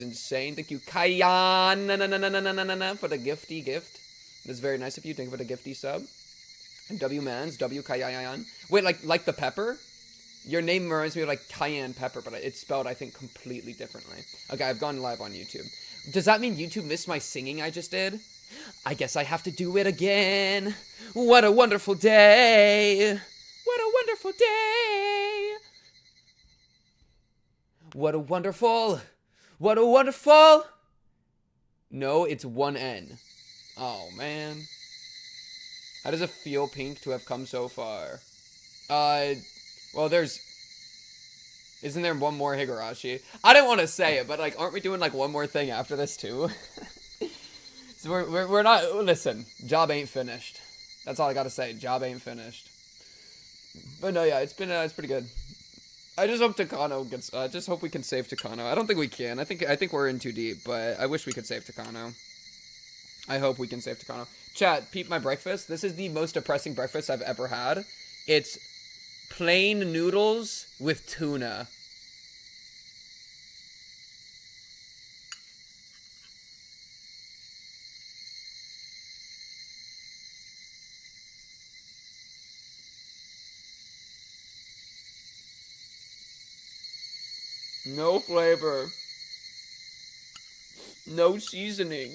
insane. Thank you, Kayan, for the gifty gift. That's very nice of you. Thank you for the gifty sub. And W Mans, W Kayan. Wait, like the pepper? Your name reminds me of like cayenne pepper, but it's spelled, I think, completely differently. Okay, I've gone live on YouTube. Does that mean YouTube missed my singing I just did? I guess I have to do it again. What a wonderful day. What a wonderful day. What a wonderful. No, it's one N. Oh, man. How does it feel, Pink, to have come so far? Well, isn't there one more Higurashi? I didn't want to say it, but, like, aren't we doing, like, one more thing after this, too? So we're not, listen, job ain't finished. That's all I gotta say, job ain't finished. But no, yeah, it's pretty good. I just hope Takano gets, just hope we can save Takano. I don't think we can. I think we're in too deep, but I wish we could save Takano. I hope we can save Takano. Chat, peep my breakfast. This is the most depressing breakfast I've ever had. It's plain noodles with tuna. No flavor. No seasoning.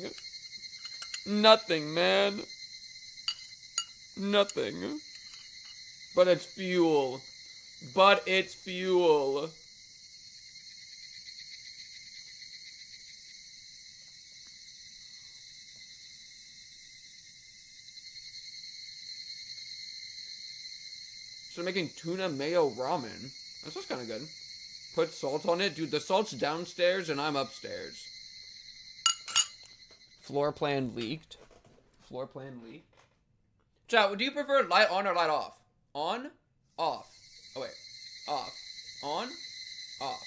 Nothing, man. Nothing. But it's fuel. But it's fuel. So making tuna mayo ramen. This was kind of good. Put salt on it. Dude, the salt's downstairs and I'm upstairs. Floor plan leaked. Floor plan leaked. Chat, do you prefer light on or light off? On? Off. Oh, wait. Off. On? Off.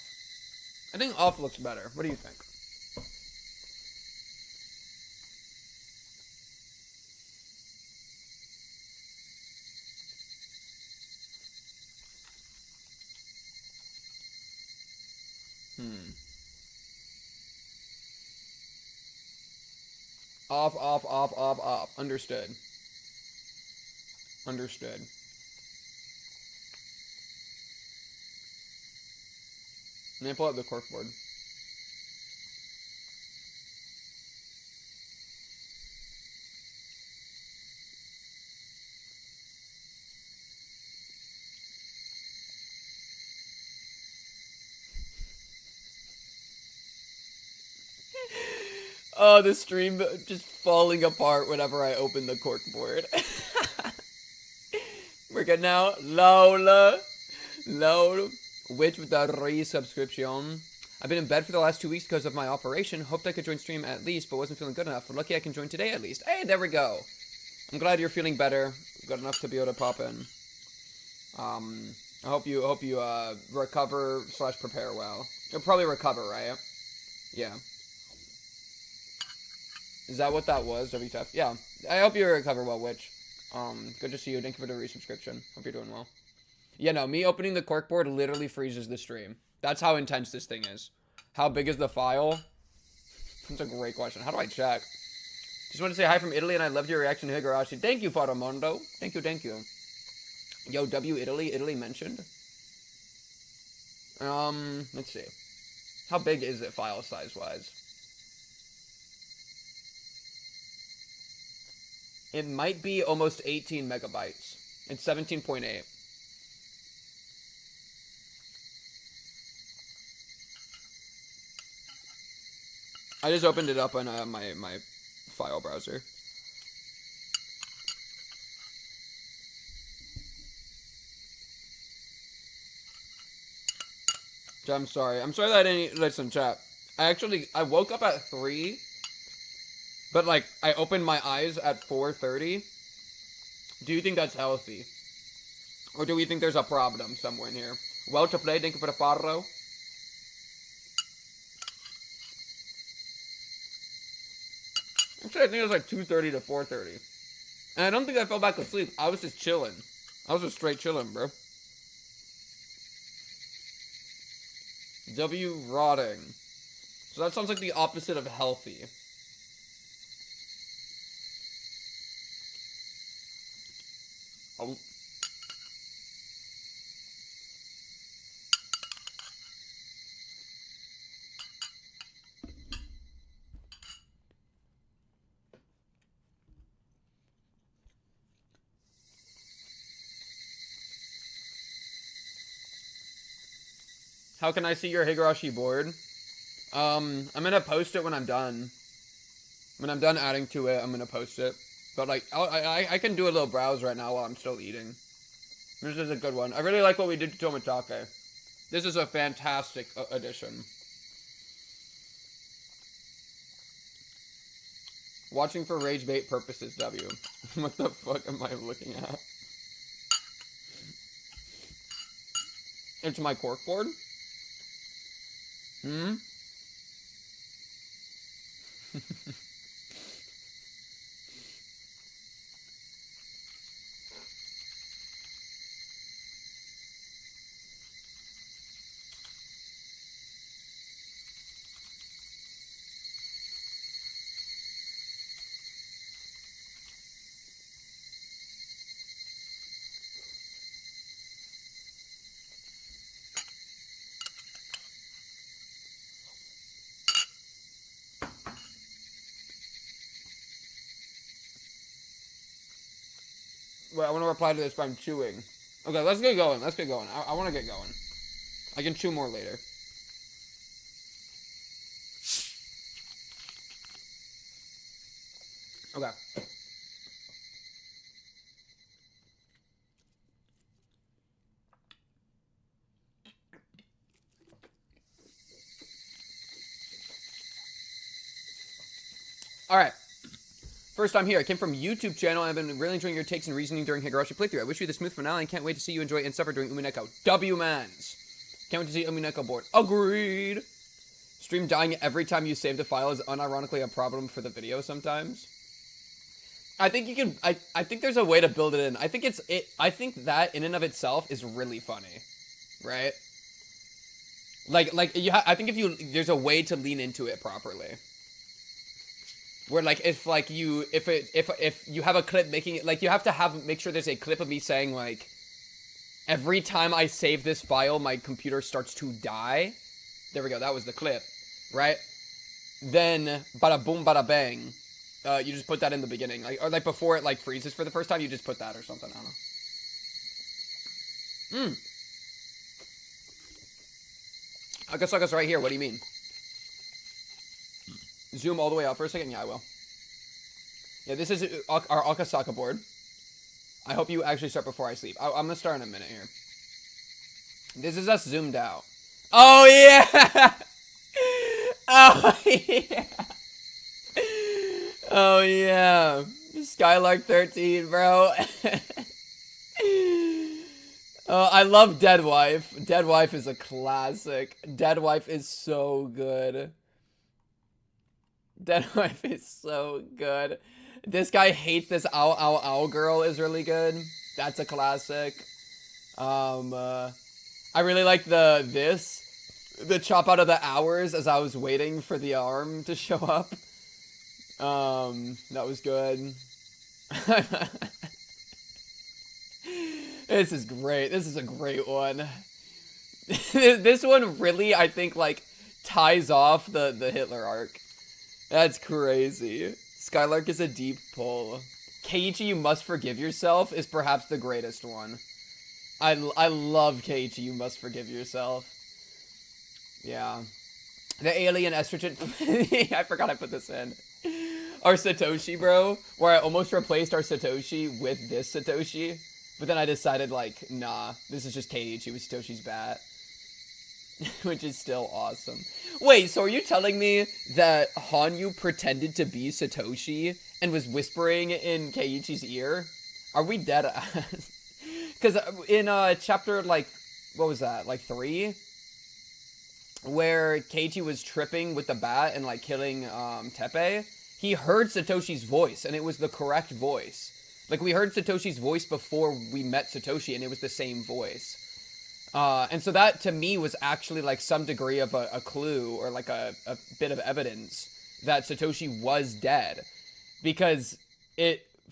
I think off looks better. What do you think? Off. Understood. Understood. Let me pull out the corkboard. Oh, the stream just falling apart whenever I open the corkboard. We're good now. LOL. Witch with the resubscription. I've been in bed for the last 2 weeks because of my operation. Hoped I could join stream at least, but wasn't feeling good enough. Lucky I can join today at least. Hey, there we go. I'm glad you're feeling better. Good enough to be able to pop in. I hope you recover / prepare well. You'll probably recover, right? Yeah. Is that what that was, WTF? Yeah. I hope you recover well, Witch. Good to see you. Thank you for the resubscription. Hope you're doing well. Yeah, no, me opening the corkboard literally freezes the stream. That's how intense this thing is. How big is the file? That's a great question. How do I check? Just want to say hi from Italy, and I loved your reaction to Higurashi. Thank you, Faramondo. Thank you. Yo, Italy mentioned. Let's see. How big is it file size-wise? It might be almost 18 megabytes. It's 17.8. I just opened it up on my file browser. I'm sorry. I'm sorry that I didn't listen, chat. I woke up at 3. But, like, I opened my eyes at 4:30. Do you think that's healthy? Or do we think there's a problem somewhere in here? Well to play, thank you for the follow. Actually, I think it was like 2:30 to 4:30. And I don't think I fell back asleep. I was just chilling. I was just straight chilling, bro. W rotting. So that sounds like the opposite of healthy. Oh. How can I see your Higurashi board? I'm gonna post it when I'm done. When I'm done adding to it, I'm gonna post it. But, like, I can do a little browse right now while I'm still eating. This is a good one. I really like what we did to Tomitake. This is a fantastic addition. Watching for rage bait purposes, W. What the fuck am I looking at? It's my corkboard? Hmm? Wait, I want to reply to this by chewing. Okay, let's get going. Let's get going. I want to get going. I can chew more later. Okay. Alright. First time here. I came from YouTube channel and I've been really enjoying your takes and reasoning during Higurashi playthrough. I wish you the smooth finale and can't wait to see you enjoy and suffer during Umineko. W-mans. Can't wait to see Umineko board. Agreed. Stream dying every time you save the file is unironically a problem for the video sometimes. I think you can, I think there's a way to build it in. I think think that in and of itself is really funny. Right? I think there's a way to lean into it properly. Where, like, if you have a clip making it, like, you have to make sure there's a clip of me saying, like, every time I save this file, my computer starts to die. There we go, that was the clip, right? Then, bada boom, bada bang, you just put that in the beginning. Like, or, like, before it, like, freezes for the first time, you just put that or something, I don't know. Akasaka's right here, what do you mean? Zoom all the way out for a second? Yeah, I will. Yeah, this is our Akasaka board. I hope you actually start before I sleep. I'm going to start in a minute here. This is us zoomed out. Oh, yeah! Oh, yeah! Oh, yeah. Skylark 13, bro. I love Dead Wife. Dead Wife is a classic. Dead Wife is so good. Dead Wife is so good. This guy hates this ow ow ow girl is really good. That's a classic. I really like the chop out of the hours as I was waiting for the arm to show up. That was good. This is great. This is a great one. This one really, I think, like, ties off the Hitler arc. That's crazy. Skylark is a deep pull. Keiichi, You Must Forgive Yourself is perhaps the greatest one. I love Keiichi, You Must Forgive Yourself. Yeah. The alien estrogen... I forgot I put this in. Our Satoshi, bro. Where I almost replaced our Satoshi with this Satoshi. But then I decided, like, nah. This is just Keiichi with Satoshi's bat. Which is still awesome. Wait, so are you telling me that Hanyuu pretended to be Satoshi and was whispering in Keiichi's ear? Are we dead ass? Because in chapter, like, what was that? Like 3? Where Keiichi was tripping with the bat and, like, killing Teppei, he heard Satoshi's voice, and it was the correct voice. Like, we heard Satoshi's voice before we met Satoshi, and it was the same voice. And so that, to me, was actually, like, some degree of a clue or, like, a bit of evidence that Satoshi was dead. Because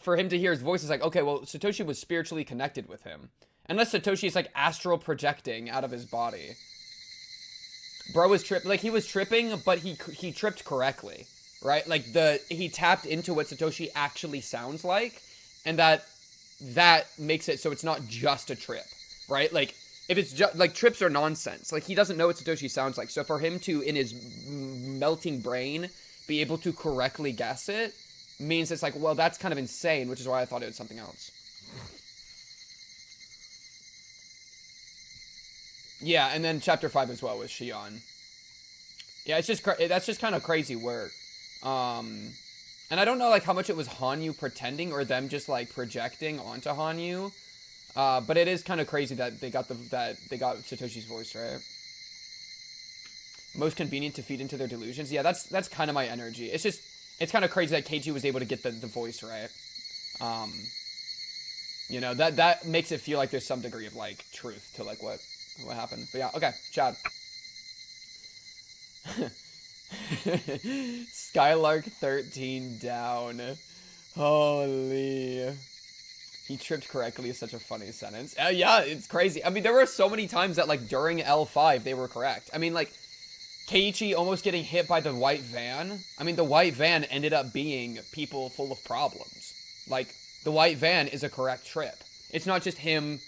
for him to hear his voice is like, okay, well, Satoshi was spiritually connected with him. Unless Satoshi is, like, astral projecting out of his body. Bro was he was tripping, but he tripped correctly, right? Like, he tapped into what Satoshi actually sounds like, and that makes it so it's not just a trip, right? Like, if it's just, like, trips are nonsense. Like, he doesn't know what Satoshi sounds like, so for him to, in his melting brain, be able to correctly guess it, means it's like, well, that's kind of insane, which is why I thought it was something else. Yeah, and then chapter 5 as well with Shion. Yeah, it's just that's just kind of crazy work. And I don't know, like, how much it was Hanyuu pretending or them just, like, projecting onto Hanyuu. But it is kind of crazy that they got Satoshi's voice, right? Most convenient to feed into their delusions. Yeah, that's kind of my energy. It's kind of crazy that Keiji was able to get the voice right. You know, that makes it feel like there's some degree of, like, truth to, like, what happened. But yeah, okay, Chad. Skylark 13 down. Holy. He tripped correctly is such a funny sentence. Yeah, it's crazy. I mean, there were so many times that, like, during L5, they were correct. I mean, like, Keiichi almost getting hit by the white van. I mean, the white van ended up being people full of problems. Like, the white van is a correct trip. It's not just him...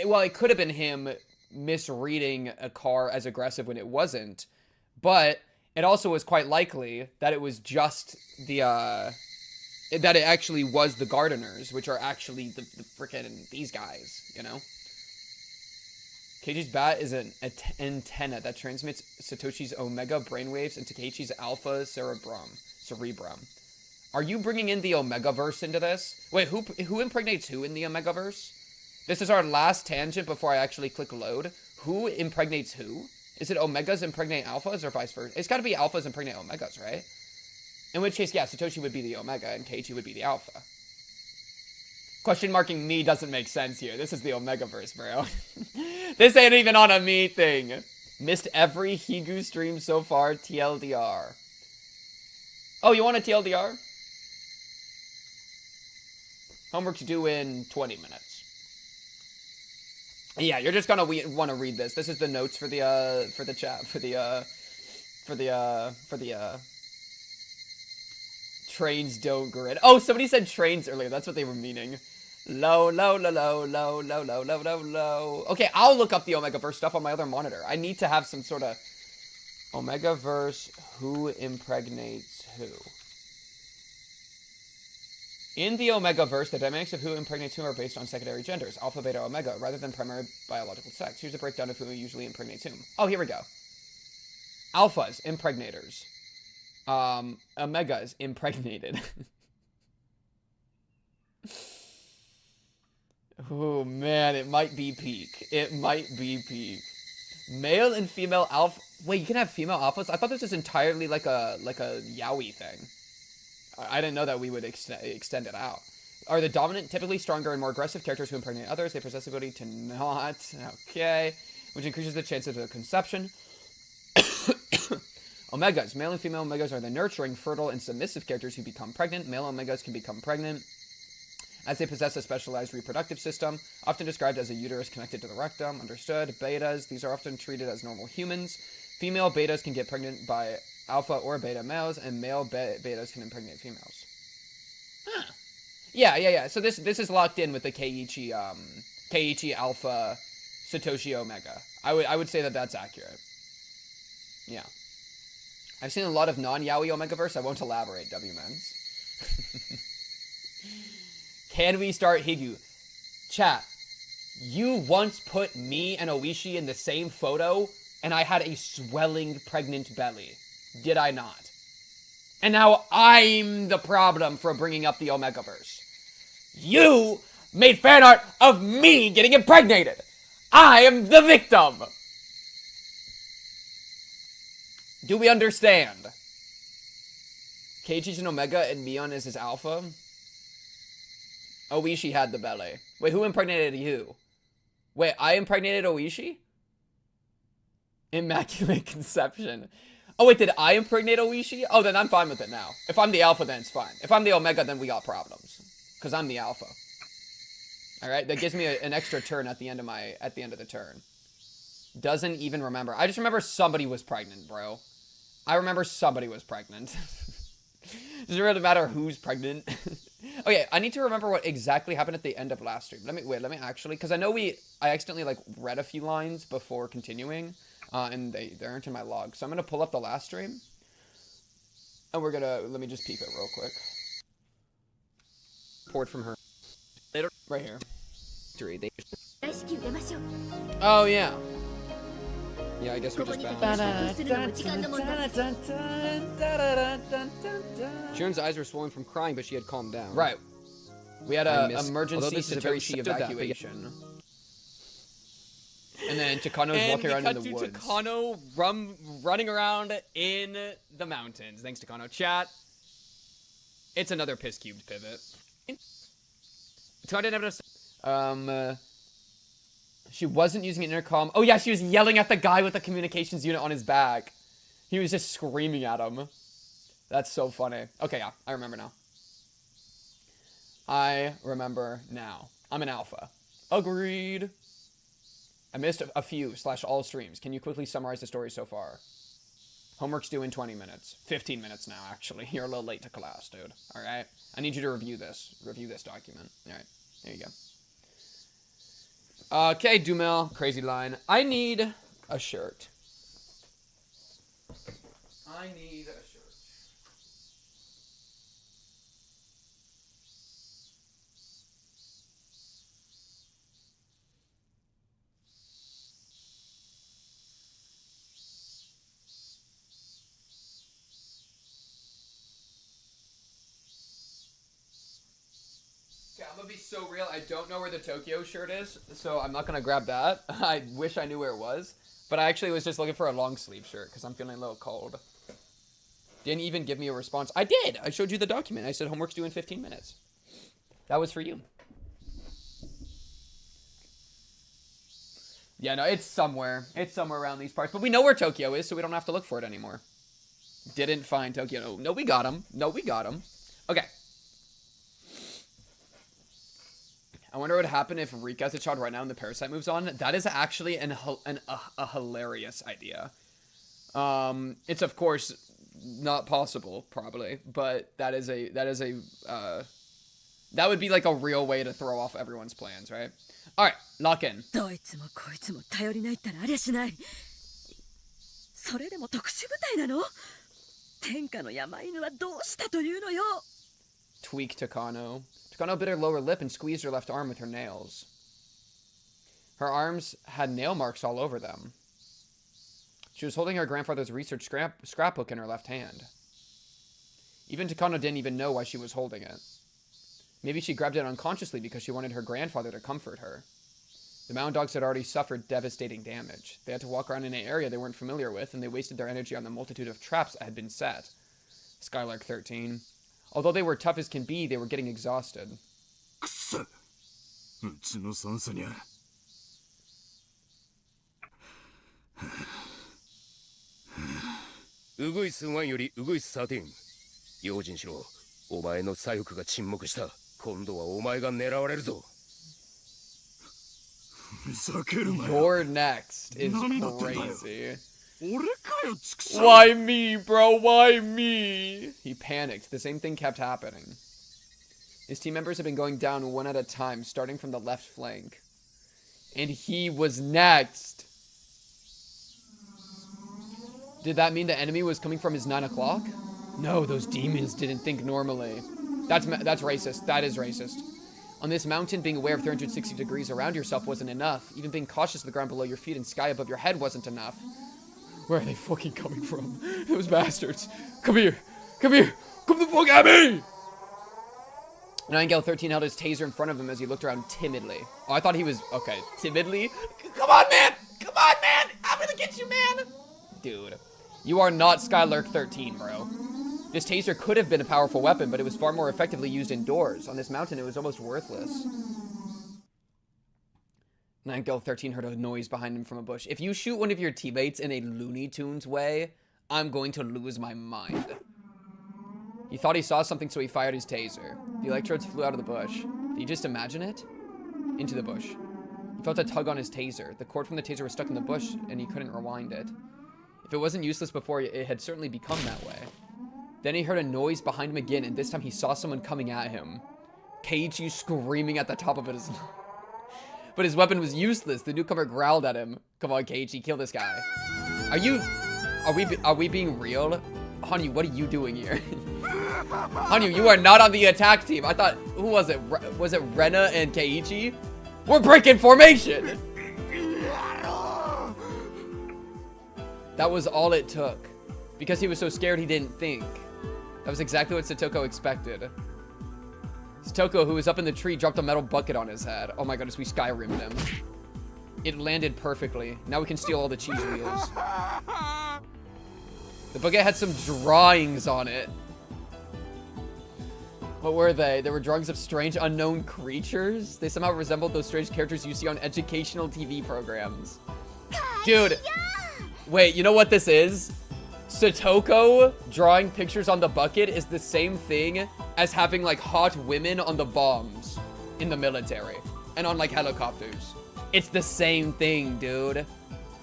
well, it could have been him misreading a car as aggressive when it wasn't. But it also was quite likely that it was just the... that it actually was the gardeners, which are actually the frickin' these guys, you know? Keiichi's bat is an antenna that transmits Satoshi's omega brainwaves into Keiichi's alpha cerebrum. Are you bringing in the Omegaverse into this? Wait, who impregnates who in the Omegaverse? This is our last tangent before I actually click load. Who impregnates who? Is it Omegas impregnate alphas or vice versa? It's gotta be alphas impregnate Omegas, right? In which case, yeah, Satoshi would be the Omega and Keiichi would be the Alpha. Question marking me doesn't make sense here. This is the Omegaverse, bro. This ain't even on a me thing. Missed every Higu stream so far, TLDR. Oh, you want a TLDR? Homework's due in 20 minutes. Yeah, you're just gonna want to read this. This is the notes for the chat, for the trains don't grid. Oh, somebody said trains earlier. That's what they were meaning. Low. Okay, I'll look up the Omegaverse stuff on my other monitor. I need to have some sort of Omegaverse who impregnates who. In the Omegaverse, the dynamics of who impregnates who are based on secondary genders, alpha, beta, omega, rather than primary biological sex. Here's a breakdown of who usually impregnates whom. Oh, here we go. Alphas, impregnators. Omegas, impregnated. Oh, man, it might be peak. It might be peak. Male and female alpha... Wait, you can have female alphas? I thought this was entirely like a yaoi thing. I didn't know that we would extend it out. Are the dominant, typically stronger and more aggressive characters who impregnate others? They possess the ability to not. Okay. Which increases the chances of conception. Omegas. Male and female omegas are the nurturing, fertile, and submissive characters who become pregnant. Male omegas can become pregnant as they possess a specialized reproductive system, often described as a uterus connected to the rectum. Understood. Betas. These are often treated as normal humans. Female betas can get pregnant by alpha or beta males, and male betas can impregnate females. Huh. Yeah. So this is locked in with the Keiichi alpha Satoshi Omega. I would say that that's accurate. Yeah. I've seen a lot of non-yaoi Omegaverse. I won't elaborate, W-mens. Can we start Higu? Chat, you once put me and Oishi in the same photo, and I had a swelling pregnant belly. Did I not? And now I'm the problem for bringing up the Omegaverse. You made fan art of me getting impregnated. I am the victim. Do we understand? Keiichi's an Omega and Mion is his alpha. Oishi had the belly. Wait, who impregnated you? Wait, I impregnated Oishi? Immaculate conception. Oh, wait, did I impregnate Oishi? Oh, then I'm fine with it now. If I'm the alpha, then it's fine. If I'm the omega, then we got problems. Because I'm the alpha. Alright, that gives me an extra turn at the end of the turn. Doesn't even remember. I just remember somebody was pregnant, bro. I remember somebody was pregnant. Doesn't really matter who's pregnant. Okay, I need to remember what exactly happened at the end of last stream. Let me actually, because I know I accidentally, like, read a few lines before continuing, and they aren't in my log. So I'm going to pull up the last stream, and we're going to, let me just peep it real quick. Report from her. Right here. Oh, yeah. Yeah, I guess we just bounced. Jun's eyes were swollen from crying, but she had calmed down. Right. We had an emergency Satoshi evacuation. And then Takano's walking around in the woods. And Takano running around in the mountains. Thanks, Takano. Chat. It's another piss cubed pivot. She wasn't using an intercom. Oh yeah, she was yelling at the guy with the communications unit on his back. He was just screaming at him. That's so funny. Okay, yeah, I remember now. I remember now. I'm an alpha. Agreed. I missed a few / all streams. Can you quickly summarize the story so far? Homework's due in 20 minutes. 15 minutes now, actually. You're a little late to class, dude. Alright? I need you to review this. Review this document. Alright. There you go. Okay, Dumel. Crazy line. I need a shirt. I need a shirt. I'm gonna be so real, I don't know where the Tokyo shirt is, so I'm not gonna grab that. I wish I knew where it was, but I actually was just looking for a long sleeve shirt, because I'm feeling a little cold. Didn't even give me a response. I did! I showed you the document. I said homework's due in 15 minutes. That was for you. Yeah, no, it's somewhere. It's somewhere around these parts, but we know where Tokyo is, so we don't have to look for it anymore. Didn't find Tokyo. No, we got him. No, we got him. Okay. I wonder what would happen if Rika has a child right now and the parasite moves on. That is actually a hilarious idea. It's of course not possible, probably, but that would be like a real way to throw off everyone's plans, right? All right, lock in. Tweak Takano. Takano bit her lower lip and squeezed her left arm with her nails. Her arms had nail marks all over them. She was holding her grandfather's research scrapbook in her left hand. Even Takano didn't even know why she was holding it. Maybe she grabbed it unconsciously because she wanted her grandfather to comfort her. The mountain dogs had already suffered devastating damage. They had to walk around in an area they weren't familiar with, and they wasted their energy on the multitude of traps that had been set. Skylark 13. Although they were tough as can be, they were getting exhausted. You're next is crazy. Why me, bro? Why me? He panicked. The same thing kept happening. His team members had been going down one at a time, starting from the left flank. And he was next. Did that mean the enemy was coming from his 9 o'clock? No, those demons didn't think normally. That's racist. That is racist. On this mountain, being aware of 360 degrees around yourself wasn't enough. Even being cautious of the ground below your feet and sky above your head wasn't enough. Where are they fucking coming from? Those bastards. Come here. Come here. Come the fuck at me! Nightingale 13 held his taser in front of him as he looked around timidly. Oh, I thought he was... Okay, timidly? Come on, man! Come on, man! I'm gonna get you, man! Dude, you are not Skylark 13, bro. This taser could have been a powerful weapon, but it was far more effectively used indoors. On this mountain, it was almost worthless. Girl 13 heard a noise behind him from a bush. If you shoot one of your teammates in a Looney Tunes way, I'm going to lose my mind. He thought he saw something, so he fired his taser. The electrodes flew out of the bush. Did you just imagine it? Into the bush. He felt a tug on his taser. The cord from the taser was stuck in the bush, and he couldn't rewind it. If it wasn't useless before, it had certainly become that way. Then he heard a noise behind him again, and this time he saw someone coming at him. Keiichi screaming at the top of his lungs. But his weapon was useless. The newcomer growled at him. Come on, Keiichi, kill this guy. Are we being real? Hanyuu, what are you doing here? Hanyuu, you are not on the attack team. I thought, who was it? Was it Rena and Keiichi? We're breaking formation! That was all it took. Because he was so scared he didn't think. That was exactly what Satoko expected. Satoko, who was up in the tree, dropped a metal bucket on his head. Oh my goodness, we Skyrimmed him. It landed perfectly. Now we can steal all the cheese wheels. The bucket had some drawings on it. What were they? There were drawings of strange unknown creatures. They somehow resembled those strange characters you see on educational TV programs. Dude. Wait, you know what this is? Satoko drawing pictures on the bucket is the same thing as having like hot women on the bombs in the military and on like helicopters. It's the same thing, dude.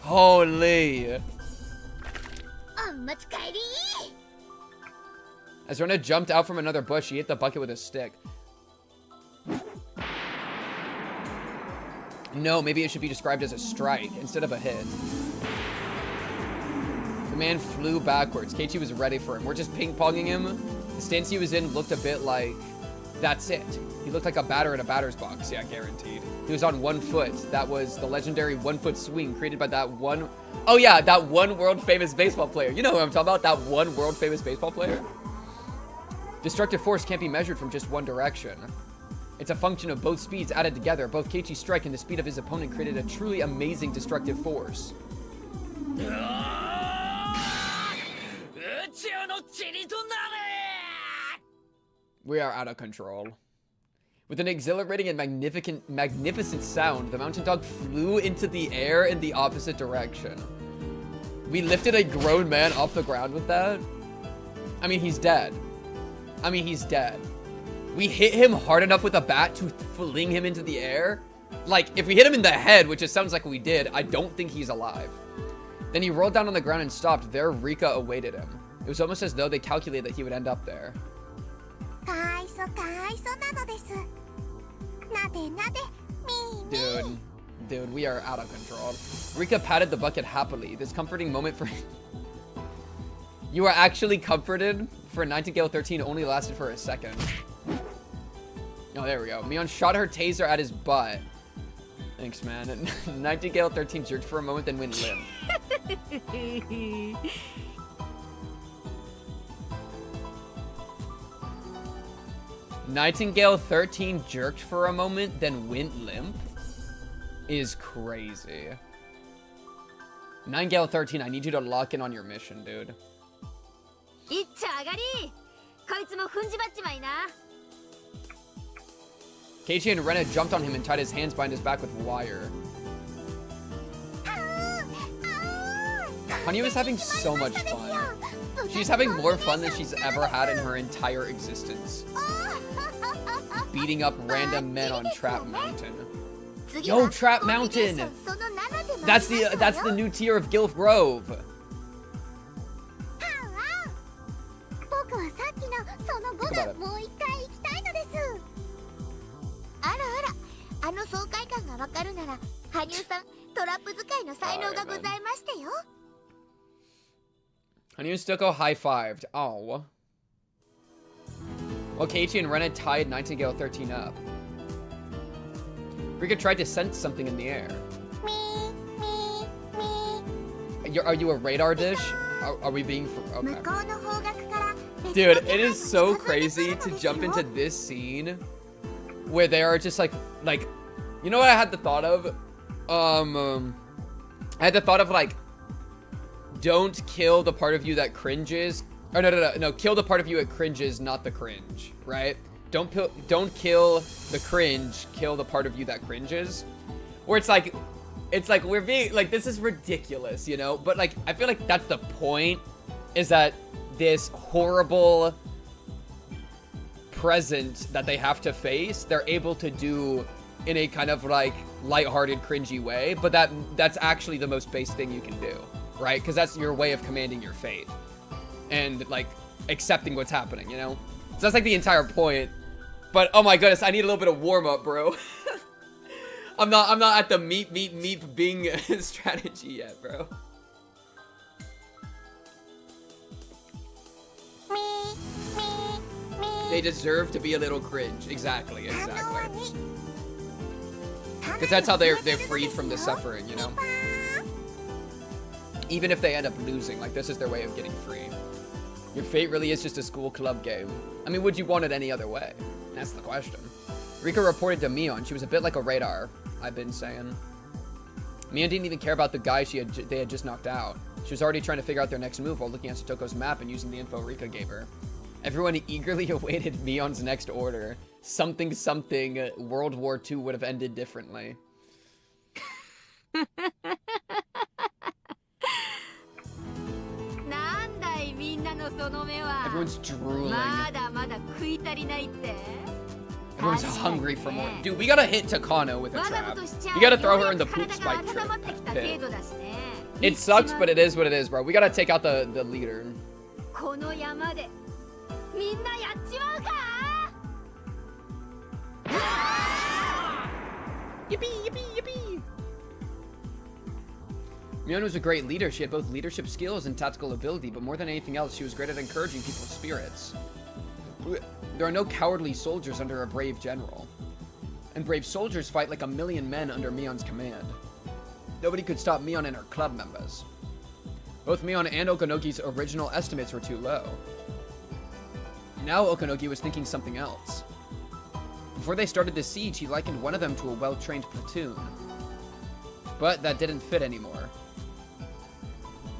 Holy. As Rena jumped out from another bush, she hit the bucket with a stick. No, maybe it should be described as a strike instead of a hit. The man flew backwards. Keiichi was ready for him. We're just ping-ponging him. The stance he was in looked a bit like... That's it. He looked like a batter in a batter's box. Yeah, guaranteed. He was on 1 foot. That was the legendary 1 foot swing created by that one... Oh yeah, that one world-famous baseball player. You know who I'm talking about? That one world-famous baseball player? Destructive force can't be measured from just one direction. It's a function of both speeds added together. Both Keiichi's strike and the speed of his opponent created a truly amazing destructive force. We are out of control. With an exhilarating and magnificent sound, the mountain dog flew into the air in the opposite direction. We lifted a grown man off the ground with that. I mean, he's dead. We hit him hard enough with a bat to fling him into the air. Like, if we hit him in the head, which it sounds like we did, I don't think he's alive. Then he rolled down on the ground and stopped. There, Rika awaited him. It was almost as though they calculated that he would end up there. Dude, we are out of control. Rika patted the bucket happily. This comforting moment for... You are actually comforted? For Nightingale 13 only lasted for a second. Oh, there we go. Mion shot her taser at his butt. Thanks, man. Nightingale 13 jerked for a moment, then went limp. Nightingale 13 jerked for a moment, then went limp? Is crazy. Nightingale 13, I need you to lock in on your mission, dude. Keiichi and Rena jumped on him and tied his hands behind his back with wire. Hanyuu is having so much fun. She's having more fun than she's ever had in her entire existence. Beating up random men on Trap Mountain. Yo, Trap Mountain! That's the new tier of Gilf Grove. Think about it. Hanyuu Stucco high-fived. Oh. While Keiichi and Rena tied Nightingale 13 up. Rika tried to sense something in the air. Are you a radar dish? Are we being... Okay. Dude, it is so crazy to jump into this scene where they are just like, you know what I had the thought of? I had the thought of like, don't kill the part of you that cringes. Or no, kill the part of you that cringes, not the cringe, right? Don't kill the cringe, kill the part of you that cringes. where it's like we're being like, this is ridiculous, you know? But like, I feel like that's the point, is that this horrible present that they have to face, they're able to do in a kind of like lighthearted, cringy way, but that's actually the most base thing you can do, right? Because that's your way of commanding your fate and like accepting what's happening, you know? So that's like the entire point. But oh my goodness, I need a little bit of warm up, bro. I'm not at the meep Bing strategy yet, bro. They deserve to be a little cringe. Exactly. Because that's how they're freed from the suffering, you know? Even if they end up losing, like, this is their way of getting free. Your fate really is just a school club game. I mean, would you want it any other way? That's the question. Rika reported to Mion. She was a bit like a radar, I've been saying. Mion didn't even care about the guy they had just knocked out. She was already trying to figure out their next move while looking at Satoko's map and using the info Rika gave her. Everyone eagerly awaited Mion's next order. Something, World War II would have ended differently. Everyone's drooling. Everyone's hungry for more. Dude, we gotta hit Takano with a trap. You gotta throw her in the poop spike pit. It sucks, but it is what it is, bro. We gotta take out the leader. Yippee, yippee, yippee! Mion was a great leader. She had both leadership skills and tactical ability, but more than anything else, she was great at encouraging people's spirits. There are no cowardly soldiers under a brave general. And brave soldiers fight like 1,000,000 men under Mion's command. Nobody could stop Mion and her club members. Both Mion and Okanogi's original estimates were too low. Now Okanogi was thinking something else. Before they started the siege, he likened one of them to a well-trained platoon. But that didn't fit anymore.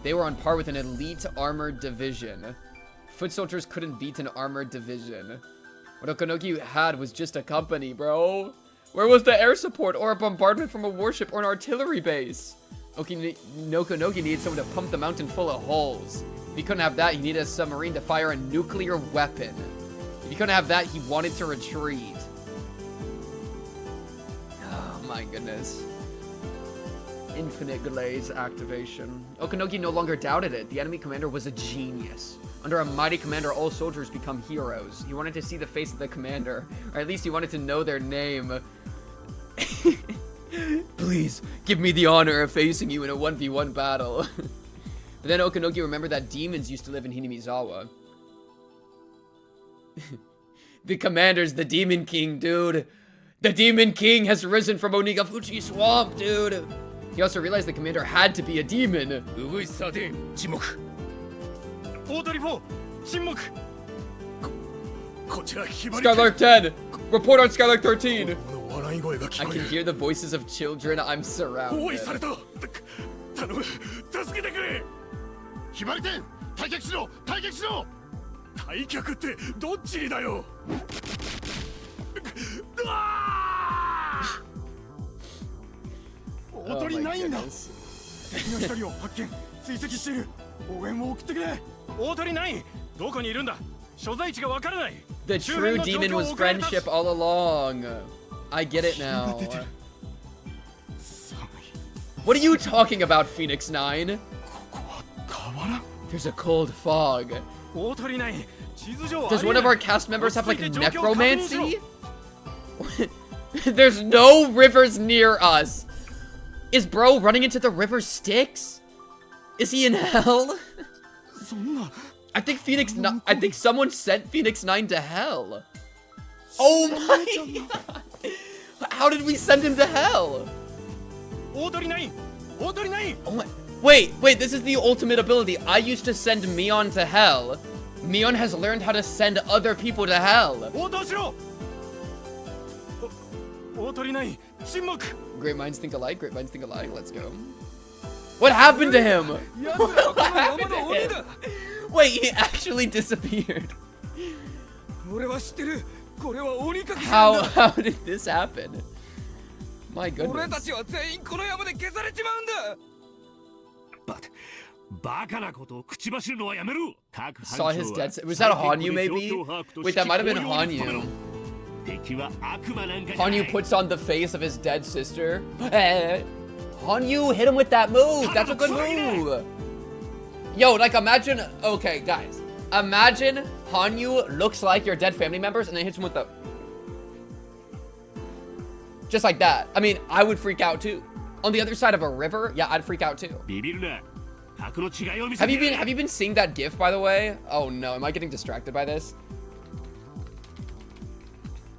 They were on par with an elite armored division. Foot soldiers couldn't beat an armored division. What Okanogi had was just a company, bro. Where was the air support or a bombardment from a warship or an artillery base? Okanogi needed someone to pump the mountain full of holes. If he couldn't have that, he needed a submarine to fire a nuclear weapon. If he couldn't have that, he wanted to retreat. Oh my goodness. Infinite glaze activation. Okanogi no longer doubted it. The enemy commander was a genius. Under a mighty commander, all soldiers become heroes. He wanted to see the face of the commander, or at least he wanted to know their name. Please, give me the honor of facing you in a 1v1 battle. But then Okanogi remembered that demons used to live in Hinamizawa. The commander's the Demon King, dude. The Demon King has risen from Onigafuchi Swamp, dude. He also realized the commander had to be a demon. Skylark 10! Report on Skylark 13! I can hear the voices of children. I'm surrounded. Oh my goodness. The true demon was friendship all along. I get it now. What are you talking about, Phoenix 9? There's a cold fog. Does one of our cast members have like necromancy? There's no rivers near us. Is bro running into the river Styx? Is he in hell? I think someone sent Phoenix 9 to hell. Oh my god. How did we send him to hell? Oh my, wait, this is the ultimate ability. I used to send Mion to hell. Mion has learned how to send other people to hell. Great minds think alike, let's go. What happened to him? What happened to him? Wait, he actually disappeared. How did this happen? My goodness. But Saw his dead. Was that Hanyuu maybe? Wait, that might have been Hanyuu. Hanyuu puts on the face of his dead sister. Hanyuu hit him with that move. That's a good move. Yo, like imagine. Okay, guys. Imagine Hanyuu looks like your dead family members and then hits him with the. Just like that. I mean, I would freak out too. On the other side of a river, yeah, I'd freak out too. Have you been seeing that GIF, by the way? Oh no, am I getting distracted by this?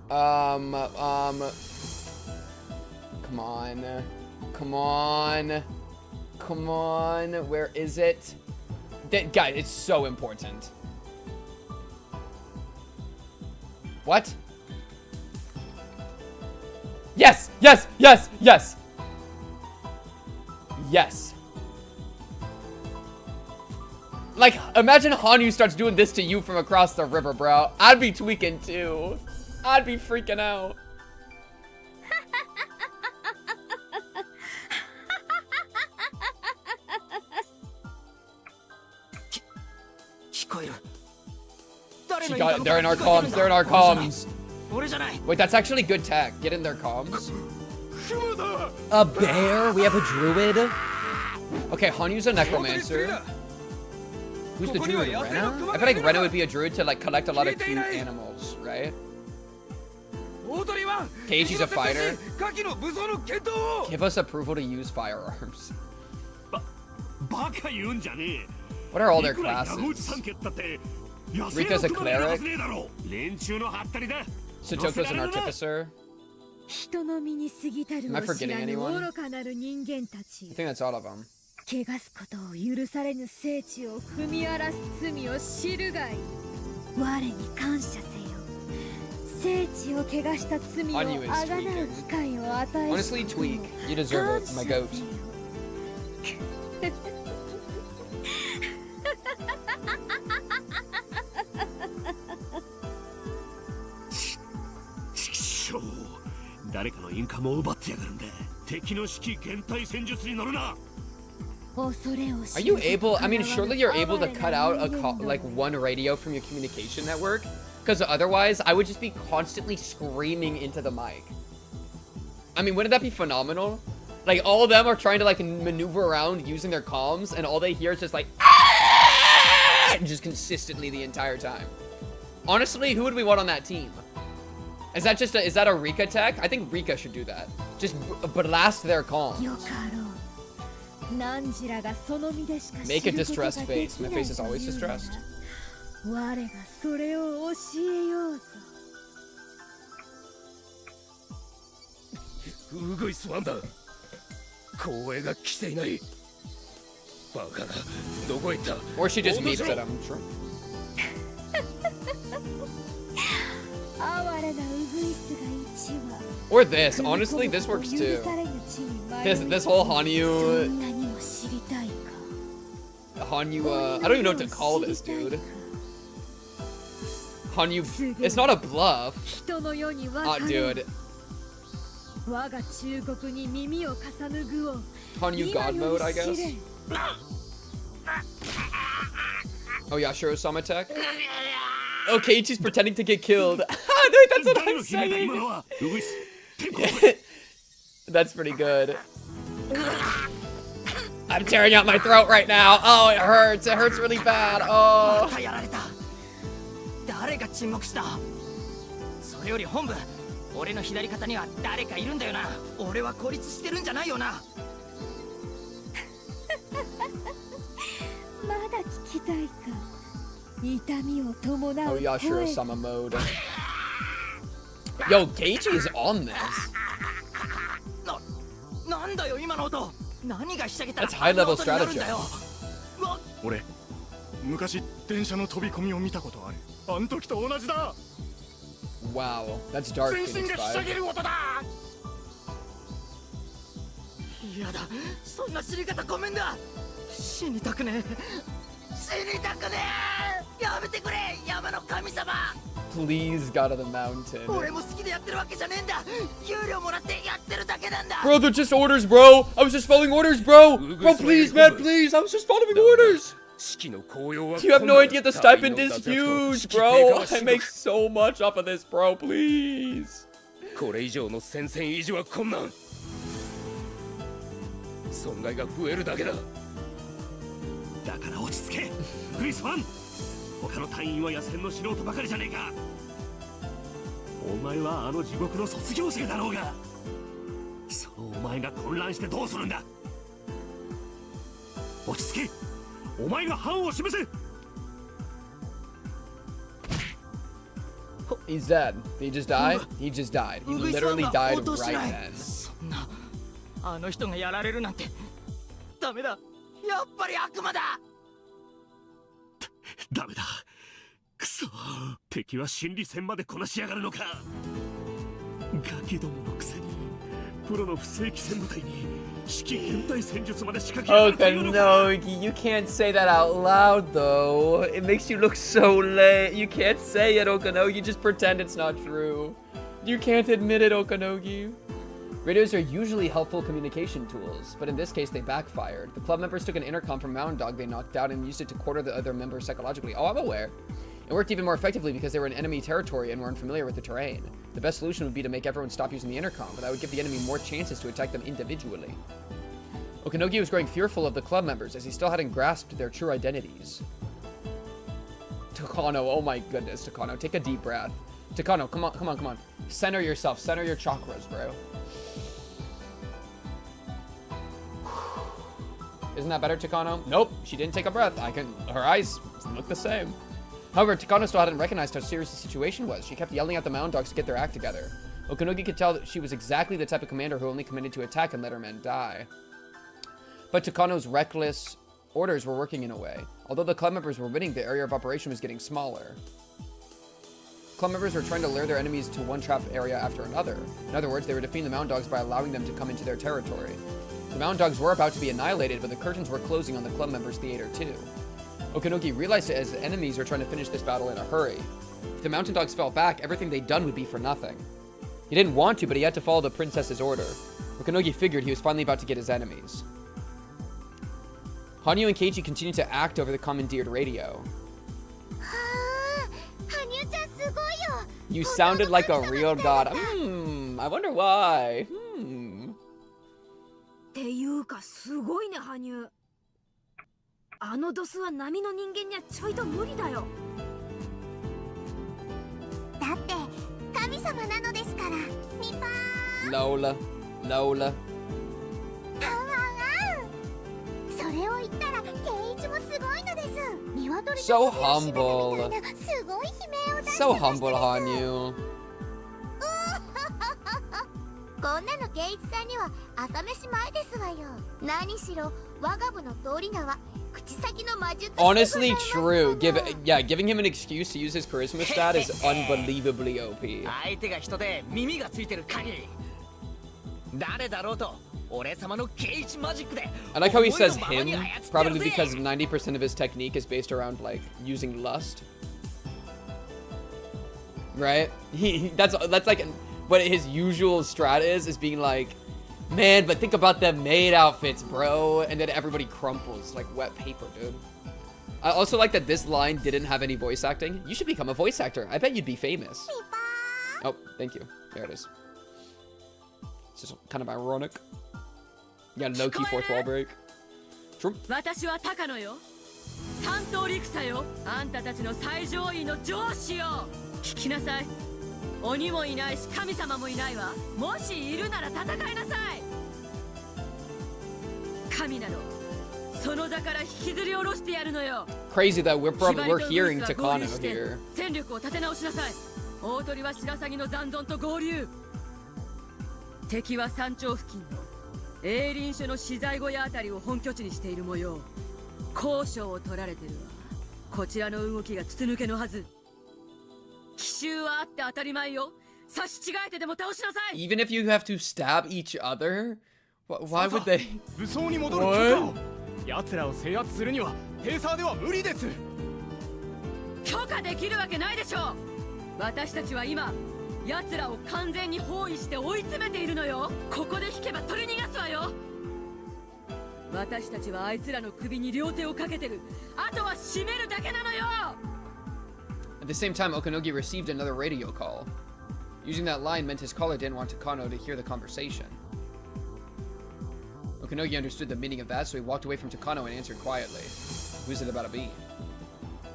Come on. Come on. Come on. Where is it? Guys, it's so important. What? Yes! Yes! Yes! Yes! Yes. Like, imagine Hanyuu starts doing this to you from across the river, bro. I'd be tweaking too. I'd be freaking out. They're in our comms. They're in our comms. Wait, that's actually good tech. Get in their comms. A bear? We have a druid? Okay, Hanyuu's a necromancer. Who's the druid? Rena? I feel like Rena would be a druid to like collect a lot of cute animals, right? Keiichi's a fighter. Give us approval to use firearms. What are all their classes? Rika's a cleric. Sutoko's an artificer. Am I forgetting anyone? I think that's all of them. Hanyuu is tweaking. Honestly, tweak. You deserve it, my goat. Are you able? I mean, surely you're able to cut out a like one radio from your communication network, because otherwise I would just be constantly screaming into the mic. I mean, wouldn't that be phenomenal? Like all of them are trying to like maneuver around using their comms, and all they hear is just like just consistently the entire time. Honestly, who would we want on that team? Is that just is that a Rika tech? I think Rika should do that. Just blast their comms. Make a distressed face. My face is always distressed. Or she just meeps at him. Sure. Or this. Honestly, this works too. This whole Hanyuu, I don't even know what to call this, dude. Hanyuu, it's not a bluff. Dude. Hanyuu God mode, I guess. Oh yeah, Shiro-sama tech. Okay, she's pretending to get killed. Dude, that's what I'm saying. That's pretty good. I'm tearing out my throat right now. Oh, it hurts. It hurts really bad. Oh. Oh, Yashiro-sama mode. Yo, Keiichi is on this. That's high-level strategy. Wow, that's dark. please got to the mountain. 俺も好きでやってるわけじゃねえんだ。給料もらってやってるだけなんだ。 Bro, they're just orders, bro. I was just following orders, bro. Bro, please, man, please. I was just following orders. You have no idea the stipend is huge, bro. I make so much off of this, bro. Please. これ以上の戦線維持は困難。損害が増えるだけだ。だから落ち着け、クリス・ファン。他の隊員は野戦の素人ばかりじゃねえか。お前はあの地獄の卒業生だろうが。そうお前が混乱してどうするんだ。落ち着け。お前が範を示せ。 He's dead. Did he just die? He just died. He literally died right then. そんなあの人がやられるなんてダメだ。やっぱり悪魔だ。ダメだ。くそ。敵は心理戦までこなしやがるのか。ガキどものくせにプロの不正規戦部隊に指揮変態戦術まで仕掛けやがるというのか。 Okanogi, you can't say that out loud though. It makes you look so late. You can't say it, Okanogi. Just pretend it's not true. You can't admit it, Okanogi. Radios are usually helpful communication tools, but in this case they backfired. The club members took an intercom from Mountain Dog they knocked out and used it to quarter the other members psychologically. Oh, I'm aware. It worked even more effectively because they were in enemy territory and were unfamiliar with the terrain. The best solution would be to make everyone stop using the intercom, but that would give the enemy more chances to attack them individually. Okanogi was growing fearful of the club members as he still hadn't grasped their true identities. Takano, oh my goodness, Takano, take a deep breath. Takano, come on. Center yourself, center your chakras, bro. Isn't that better, Takano? Nope, she didn't take a breath. Her eyes look the same. However, Takano still hadn't recognized how serious the situation was. She kept yelling at the Mountain Dogs to get their act together. Okanogi could tell that she was exactly the type of commander who only committed to attack and let her men die. But Takano's reckless orders were working in a way. Although the club members were winning, the area of operation was getting smaller. Club members were trying to lure their enemies to one trap area after another. In other words, they were defeating the Mountain Dogs by allowing them to come into their territory. The Mountain Dogs were about to be annihilated, but the curtains were closing on the club members' theater too. Okanogi realized it as the enemies were trying to finish this battle in a hurry. If the Mountain Dogs fell back, everything they'd done would be for nothing. He didn't want to, but he had to follow the princess's order. Okanogi figured he was finally about to get his enemies. Hanyuu and Ch8 continued to act over the commandeered radio. You sounded like a real god. I wonder why. っていうかすごいね、羽生。あのドスは波の人間にはちょいと無理だよ。だって神様なのですから。ニパー。Lola. それを言ったら圭一もすごいのです。鶏 So humble. すごい悲鳴を出して So humble, Hanyuu. こんなの圭一さんには朝飯前ですわよ。何しろ我が部の通り名は口先の魔術師。 Honestly, true. Giving him an excuse to use his charisma stat is unbelievably OP. 相手が人で耳がついてる限り誰だろうと俺様の圭一マジックで I like how he says him, probably because 90% of his technique is based around like using lust. Right? That's like what his usual strat is being like, man, but think about them maid outfits, bro. And then everybody crumples like wet paper, dude. I also like that this line didn't have any voice acting. You should become a voice actor. I bet you'd be famous. Oh, thank you. There it is. It's just kind of ironic. Yeah, low-key fourth wall break. True. 私は高野よ。三等陸佐よ。あんたたちの最上位の上司よ。聞きなさい。鬼もいないし神様もいないわ。もしいるなら戦いなさい。神なの。その座から引きずり下ろしてやるのよ。Crazy that we're hearing Takano here. 戦力を立て直しなさい。大鳥は白鷺の残存と合流。敵は山頂付近の営林署の資材小屋あたりを本拠地にしている模様。交渉を取られてるわ。こちらの動きが筒抜けのはず。奇襲はあって当たり前よ。差し違えてでも倒しなさい。 Even if you have to stab each other? Why would they? 武装に戻る許可を。奴らを制圧するにはペーサーでは無理です。許可できるわけないでしょう。私たちは今奴らを完全に包囲して追い詰めているのよ。ここで引けば取り逃がすわよ。私たちはあいつらの首に両手をかけてる。あとは締めるだけなのよ。 At the same time, Okanogi received another radio call. Using that line meant his caller didn't want Takano to hear the conversation. Okanogi understood the meaning of that, so he walked away from Takano and answered quietly. Who's it about to be?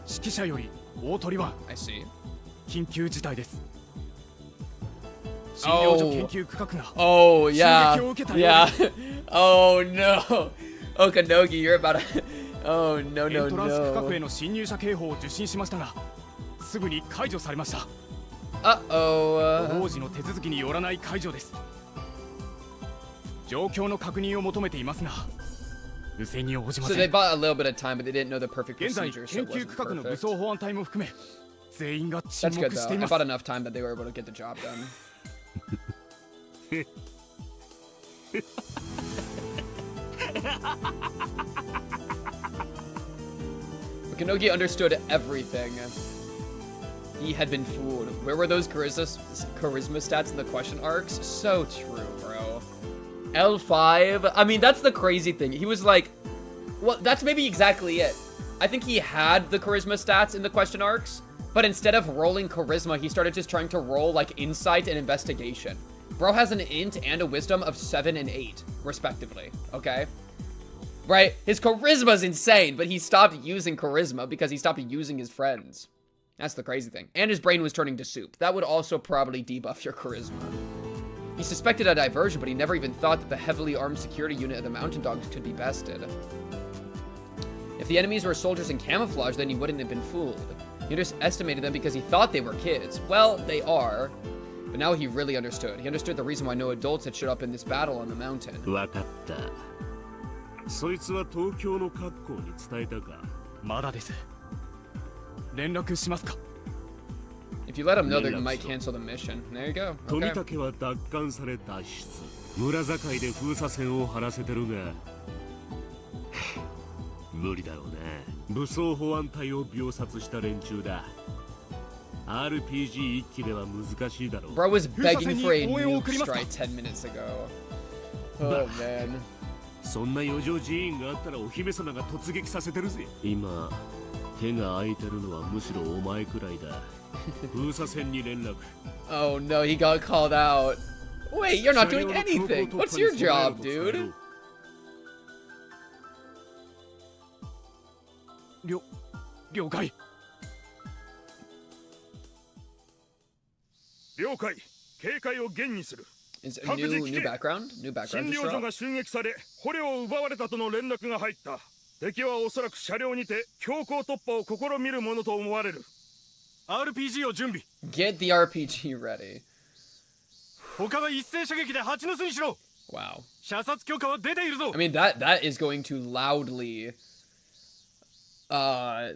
指揮者より大鳥は I see. 緊急事態です。診療所研究区画が Oh, yeah. 襲撃を受けたようです。 Yeah. Oh, no. Okanogi, you're about to... Oh, no, エ no, ントランス区画へ no. の侵入者警報を受信しましたが、すぐに解除されました。 Uh-oh. 工事の手続きによらない解除です。状況の確認を求めていますが、無線に応じま So せ they ん。 bought a little bit of time, but they didn't know the perfect 現在 procedure, so 研 it 究 wasn't 区画の武 perfect. 装保安隊も含め、全員が沈 That's 黙 good, してい though. I ます。 bought enough time that they were able to get the job done. Okanogi understood everything. He had been fooled. Where were those charisma stats in the question arcs? So true, bro. L5. I mean, that's the crazy thing. He was like, well, that's maybe exactly it. I think he had the charisma stats in the question arcs, but instead of rolling charisma, he started just trying to roll like insight and investigation. Bro has an int and a wisdom of 7 and 8, respectively. Okay? Right? His charisma's insane, but he stopped using charisma because he stopped using his friends. That's the crazy thing. And his brain was turning to soup. That would also probably debuff your charisma. He suspected a diversion, but he never even thought that the heavily armed security unit of the Mountain Dogs could be bested. If the enemies were soldiers in camouflage, then he wouldn't have been fooled. He just estimated them because he thought they were kids. Well, they are. But now he really understood. He understood the reason why no adults had showed up in this battle on the mountain. わかった。そいつは東京の格好に伝えたか。まだです。連絡しますか。 If you let him know, they might cancel the mission. There you go. 富 Okay. 武は奪還され脱出。村境で封鎖線を張らせてるが無理だろうな。武装保安隊を秒殺した連中だ。RPG 一機では難しいだろう。 Bro was begging for a nuke strike 10 minutes ago. Oh man. そんな余剰人員があったらお姫様が突撃させてるぜ。今手が空いてるのはむしろお前くらいだ。封鎖線に連絡。 Oh no, he got called out. Wait, you're not doing anything. What's your job, dude? 了解。了解。警戒を厳にする。 Is a new background? New background 診 just 療所 dropped? が襲撃され、捕虜を奪われたとの連絡が入った。敵はおそらく車両にて強行突破を試みるものと思われる。RPG を準備。 Get the RPG ready. 他は一斉射撃で蜂の巣にしろ。 Wow. 射殺許可は出ているぞ。 I mean, that is going to loudly... I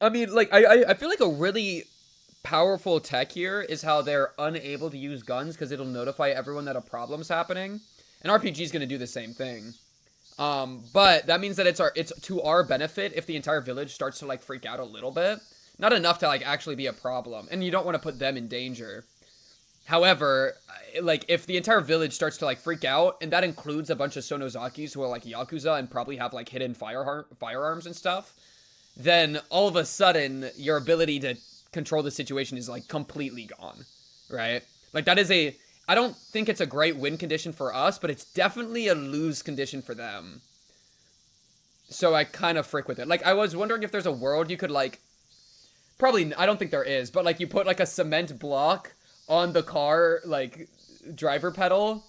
mean, like, I feel like a really powerful tech here is how they're unable to use guns because it'll notify everyone that a problem's happening. And RPG is going to do the same thing. But that means that it's to our benefit if the entire village starts to, like, freak out a little bit. Not enough to, like, actually be a problem. And you don't want to put them in danger. However, like, if the entire village starts to, like, freak out, and that includes a bunch of Sonozakis who are, like, Yakuza and probably have, like, hidden firearms and stuff, then all of a sudden, your ability to control the situation is, like, completely gone, right? Like, that is I don't think it's a great win condition for us, but it's definitely a lose condition for them. So I kind of frick with it. Like, I was wondering if there's a world you could, like, probably, I don't think there is, but, like, you put, like, a cement block on the car, like, driver pedal,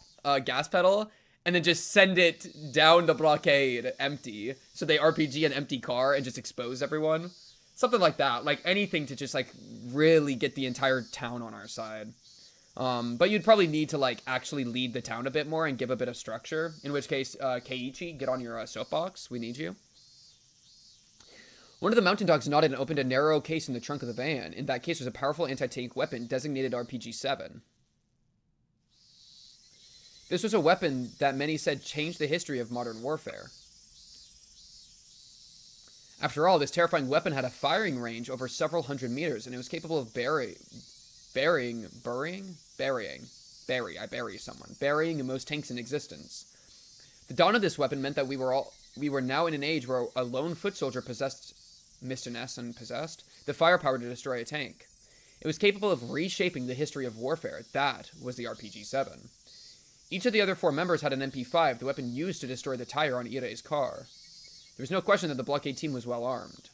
gas pedal, and then just send it down the blockade empty. So they RPG an empty car and just expose everyone. Something like that. Like, anything to just, like, really get the entire town on our side. But you'd probably need to, like, actually lead the town a bit more and give a bit of structure. In which case, Keiichi, get on your soapbox. We need you. One of the Mountain Dogs nodded and opened a narrow case in the trunk of the van. In that case was a powerful anti-tank weapon designated RPG-7. This was a weapon that many said changed the history of modern warfare. After all, this terrifying weapon had a firing range over several hundred meters, and it was capable of bury someone. Burying most tanks in existence. The dawn of this weapon meant that we were now in an age where a lone foot soldier possessed the firepower to destroy a tank. It was capable of reshaping the history of warfare. That was the RPG-7. Each of the other 4 members had an MP5, the weapon used to destroy the tire on Irei's car. There was no question that the Blockade team was well armed.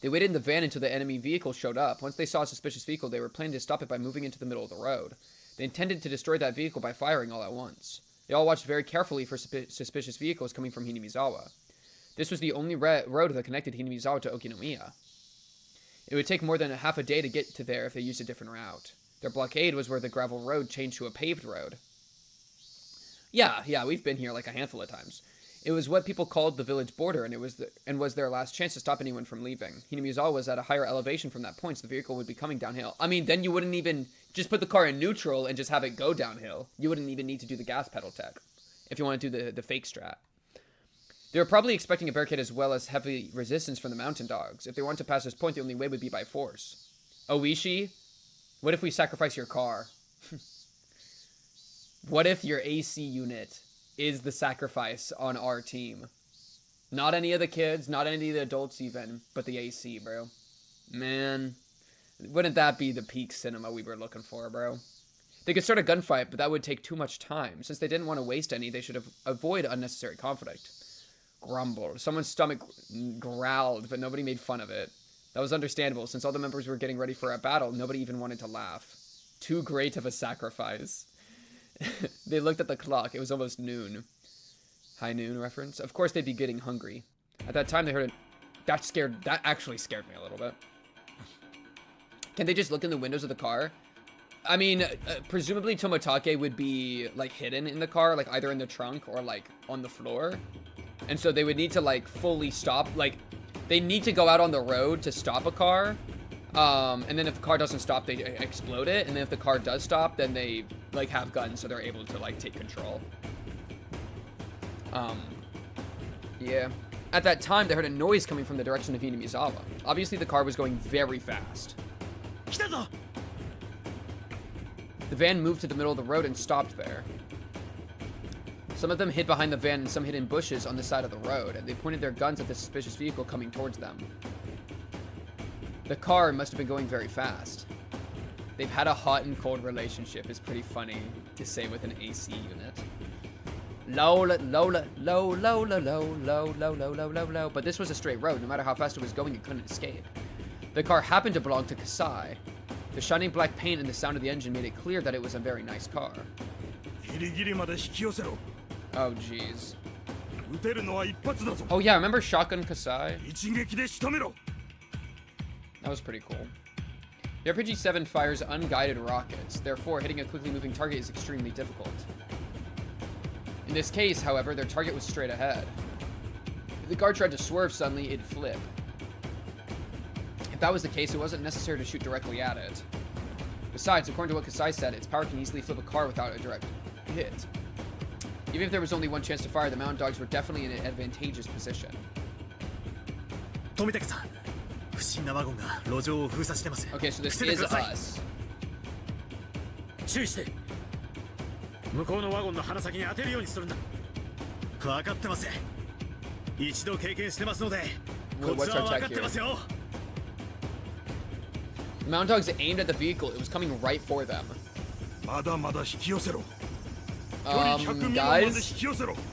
They waited in the van until the enemy vehicle showed up. Once they saw a suspicious vehicle, they were planning to stop it by moving into the middle of the road. They intended to destroy that vehicle by firing all at once. They all watched very carefully for suspicious vehicles coming from Hinamizawa. This was the only road that connected Hinamizawa to Okinomiya. It would take more than half a day to get to there if they used a different route. Their blockade was where the gravel road changed to a paved road. Yeah, we've been here like a handful of times. It was what people called the village border, and was their last chance to stop anyone from leaving. Hinamizawa was at a higher elevation from that point, so the vehicle would be coming downhill. I mean, then you wouldn't even just put the car in neutral and just have it go downhill. You wouldn't even need to do the gas pedal tech if you want to do the fake strat. They were probably expecting a barricade as well as heavy resistance from the mountain dogs. If they wanted to pass this point, the only way would be by force. Oishi, what if we sacrifice your car? What if your AC unit is the sacrifice on our team? Not any of the kids, not any of the adults even, but the AC, bro. Man, wouldn't that be the peak cinema we were looking for, bro? They could start a gunfight, but that would take too much time. Since they didn't want to waste any, they should avoid unnecessary conflict. Grumble. Someone's stomach growled, but nobody made fun of it. That was understandable. Since all the members were getting ready for a battle, nobody even wanted to laugh. Too great of a sacrifice. They looked at the clock. It was almost noon. High noon reference? Of course they'd be getting hungry. At that time they heard it. That actually scared me a little bit. Can they just look in the windows of the car? I mean, presumably Tomotake would be, like, hidden in the car, like, either in the trunk or, like, on the floor. And so they would need to, like, fully stop. Like, they need to go out on the road to stop a car. And then if the car doesn't stop, they explode it. And then if the car does stop, then they, like, have guns so they're able to, like, take control. Yeah. At that time, they heard a noise coming from the direction of Hinamizawa. Obviously, the car was going very fast. The van moved to the middle of the road and stopped there. Some of them hid behind the van and some hid in bushes on the side of the road, and they pointed their guns at the suspicious vehicle coming towards them. The car must have been going very fast. They've had a hot and cold relationship. It's pretty funny to say with an AC unit. Low. But this was a straight road. No matter how fast it was going, it couldn't escape. The car happened to belong to Kasai. The shining black paint and the sound of the engine made it clear that it was a very nice car. Oh, jeez. Oh, yeah, remember Shotgun Kasai? That was pretty cool. The RPG-7 fires unguided rockets. Therefore, hitting a quickly moving target is extremely difficult. In this case, however, their target was straight ahead. If the car tried to swerve suddenly, it'd flip. If that was the case, it wasn't necessary to shoot directly at it. Besides, according to what Kasai said, its power can easily flip a car without a direct hit. Even if there was only one chance to fire, the mountain dogs were definitely in an advantageous position. Okay, so this is us. What's our tech here? The mountain dogs aimed at the vehicle. It was coming right for them.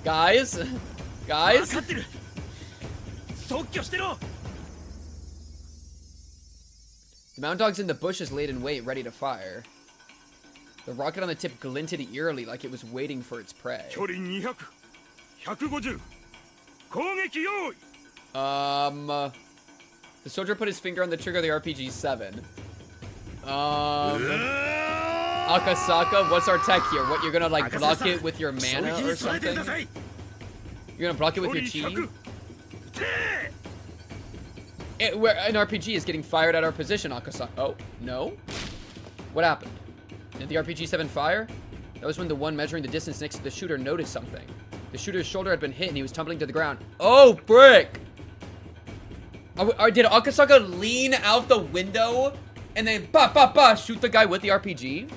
Guys? The mountain dogs in the bushes laid in wait, ready to fire. The rocket on the tip glinted eerily like it was waiting for its prey. The soldier put his finger on the trigger of the RPG-7. Akasaka, what's our tech here? What, you're gonna, like, block it with your mana or something? You're gonna block it with your chi? Where an RPG is getting fired at our position, Akasaka. Oh, no? What happened? Did the RPG-7 fire? That was when the one measuring the distance next to the shooter noticed something. The shooter's shoulder had been hit and he was tumbling to the ground. Oh, brick! Did Akasaka lean out the window and then ba ba ba shoot the guy with the RPG.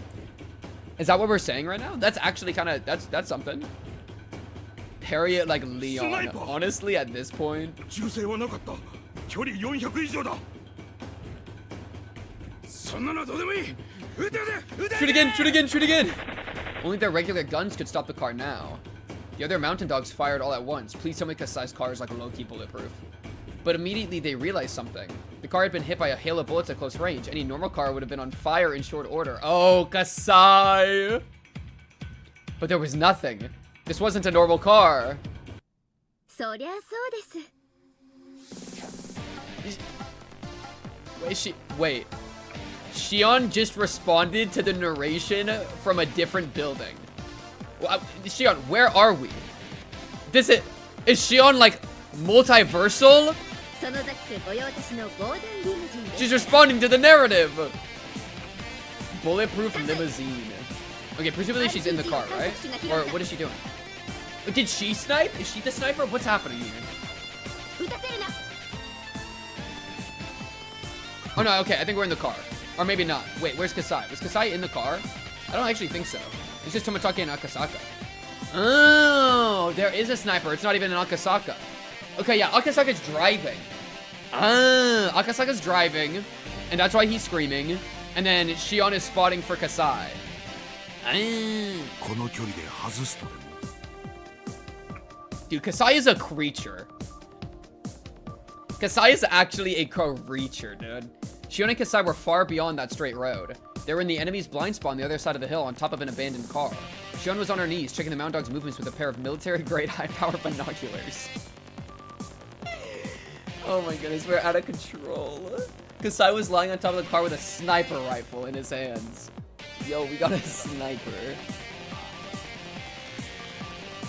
Is that what we're saying right now? That's actually kind of that's something. Parry it like Leon. Sniper. Honestly, at this point. 銃声はなかった。距離400以上だ。そんなのどうでもいい。撃て撃て。 Shoot again! Shoot again! Shoot again! Only their regular guns could stop the car now. The other mountain dogs fired all at once. Please tell me Kasai's car is like low-key bulletproof. But immediately they realized something. The car had been hit by a hail of bullets at close range. Any normal car would have been on fire in short order. Oh, Kasai! But there was nothing. This wasn't a normal car. そりゃそうです Wait. Shion just responded to the narration from a different building. Shion, where are we? Is Shion like multiversal? そのザック御用達の防弾リムジンです She's responding to the narrative. Bulletproof limousine. Okay, presumably she's in the car, right? Or what is she doing? Did she snipe? Is she the sniper? What's happening here? 撃たせるな Oh no, okay, I think we're in the car. Or maybe not. Wait, where's Kasai? Was Kasai in the car? I don't actually think so. It's just Tomotage and Akasaka. Oh, there is a sniper. It's not even an Akasaka. Okay, yeah, Akasaka's driving. Ah, Akasaka's driving. And that's why he's screaming. And then Shion is spotting for Kasai. Ah. この距離で外すとでも。 Dude, Kasai is a creature. Kasai is actually a creature, dude. Shion and Kasai were far beyond that straight road. They were in the enemy's blind spot on the other side of the hill on top of an abandoned car. Shion was on her knees, checking the Mound Dog's movements with a pair of military-grade high-power binoculars. Oh my goodness, we're out of control. Kasai was lying on top of the car with a sniper rifle in his hands. Yo, we got a sniper.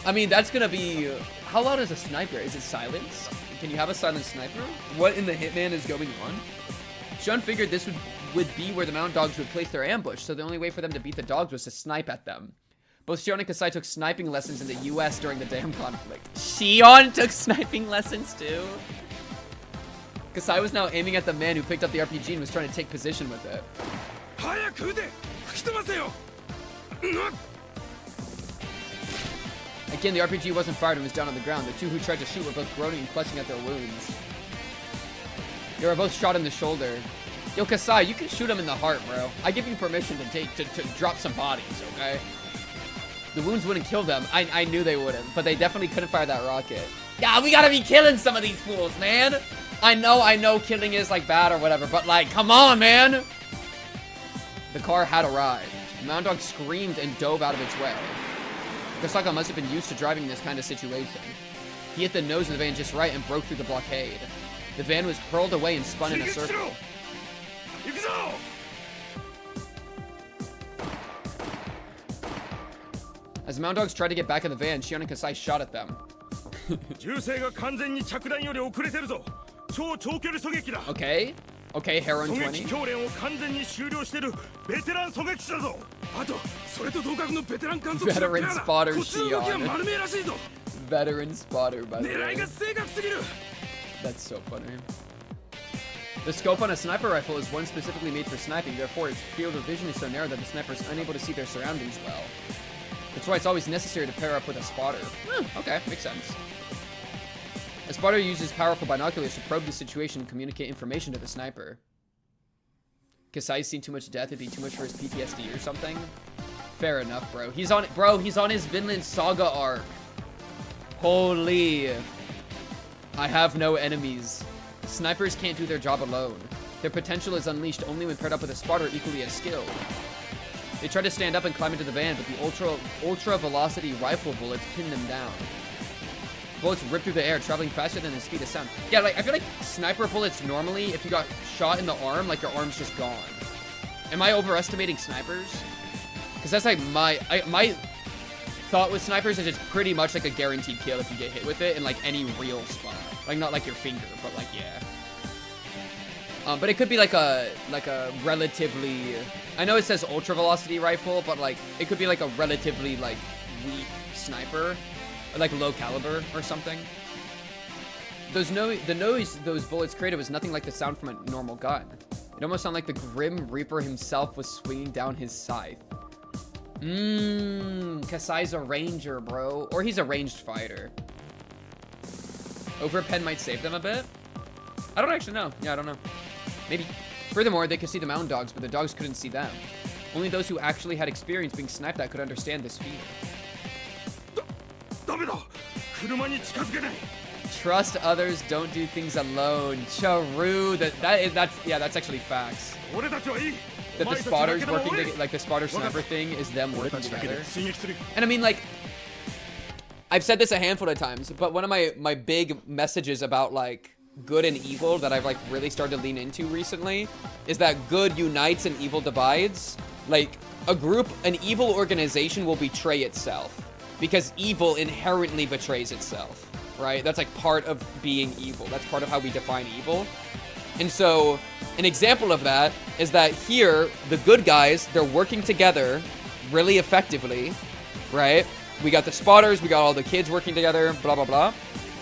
I mean, that's gonna be... How loud is a sniper? Is it silence? Can you have a silent sniper? What in the Hitman is going on? Shion figured this would be where the Mound Dogs would place their ambush, so the only way for them to beat the dogs was to snipe at them. Both Shion and Kasai took sniping lessons in the US during the damn conflict. Shion took sniping lessons too? Kasai was now aiming at the man who picked up the RPG and was trying to take position with it. 早く撃て。吹き飛ばせよ。 Again, the RPG wasn't fired and was down on the ground. The two who tried to shoot were both groaning and clutching at their wounds. They were both shot in the shoulder. Yo, Kasai, you can shoot him in the heart, bro. I give you permission to drop some bodies, okay? The wounds wouldn't kill them. I knew they wouldn't, but they definitely couldn't fire that rocket. Yeah, we gotta be killing some of these fools, man. I know killing is like bad or whatever, but like, come on, man. The car had arrived. The Mound Dog screamed and dove out of its way. Kasaka must have been used to driving in this kind of situation. He hit the nose of the van just right and broke through the blockade. The van was hurled away and spun in a circle. As the Mound Dogs tried to get back in the van, Shion and Kasai shot at them. Okay. Okay, Heron 20. Veteran spotter Shion. Veteran spotter, by the way. That's so funny. The scope on a sniper rifle is one specifically made for sniping, therefore its field of vision is so narrow that the sniper is unable to see their surroundings well. That's why it's always necessary to pair up with a spotter. Okay, makes sense. A spotter uses powerful binoculars to probe the situation and communicate information to the sniper. Kasai's seen too much death, it'd be too much for his PTSD or something. Fair enough, bro. He's on his Vinland Saga arc. Holy. I have no enemies. Snipers can't do their job alone. Their potential is unleashed only when paired up with a spotter equally as skilled. They try to stand up and climb into the van, but the ultra velocity rifle bullets pin them down. Bullets rip through the air, traveling faster than the speed of sound. Yeah, like, I feel like sniper bullets normally, if you got shot in the arm, like, your arm's just gone. Am I overestimating snipers? Because that's like my thought with snipers is it's pretty much like a guaranteed kill if you get hit with it in like any real spot. Like not like your finger, but like yeah. But it could be like a relatively, I know it says ultra velocity rifle, but like it could be like a relatively like weak sniper, or like low caliber or something. The noise those bullets created was nothing like the sound from a normal gun. It almost sounded like the Grim Reaper himself was swinging down his scythe. Kasai's a ranger, bro. Or he's a ranged fighter. Overpen might save them a bit. I don't actually know. Yeah, I don't know. Maybe. Furthermore, they could see the mountain dogs, but the dogs couldn't see them. Only those who actually had experience being sniped at could understand this fear. Trust others, don't do things alone. Charu, that's actually facts. That the spotters working together, like the spotter sniper thing is them working together. And I mean, like, I've said this a handful of times, but one of my big messages about like good and evil that I've like really started to lean into recently is that good unites and evil divides. Like an evil organization will betray itself because evil inherently betrays itself, right? That's like part of being evil. That's part of how we define evil. And so an example of that is that here, the good guys, they're working together really effectively, right? We got the spotters, we got all the kids working together, blah, blah, blah.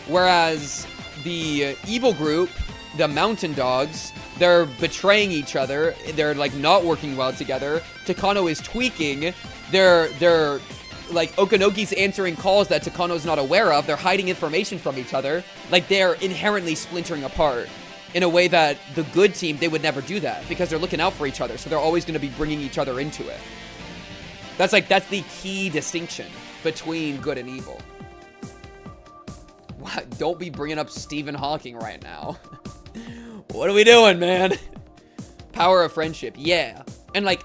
Whereas the evil group, the mountain dogs, they're betraying each other. They're like not working well together. Takano is tweaking. They're like Okanoki's answering calls that Takano's not aware of. They're hiding information from each other. Like they're inherently splintering apart in a way that the good team, they would never do that because they're looking out for each other. So they're always going to be bringing each other into it. That's the key distinction between good and evil. What? Don't be bringing up Stephen Hawking right now. What are we doing, man? Power of friendship. Yeah. And like,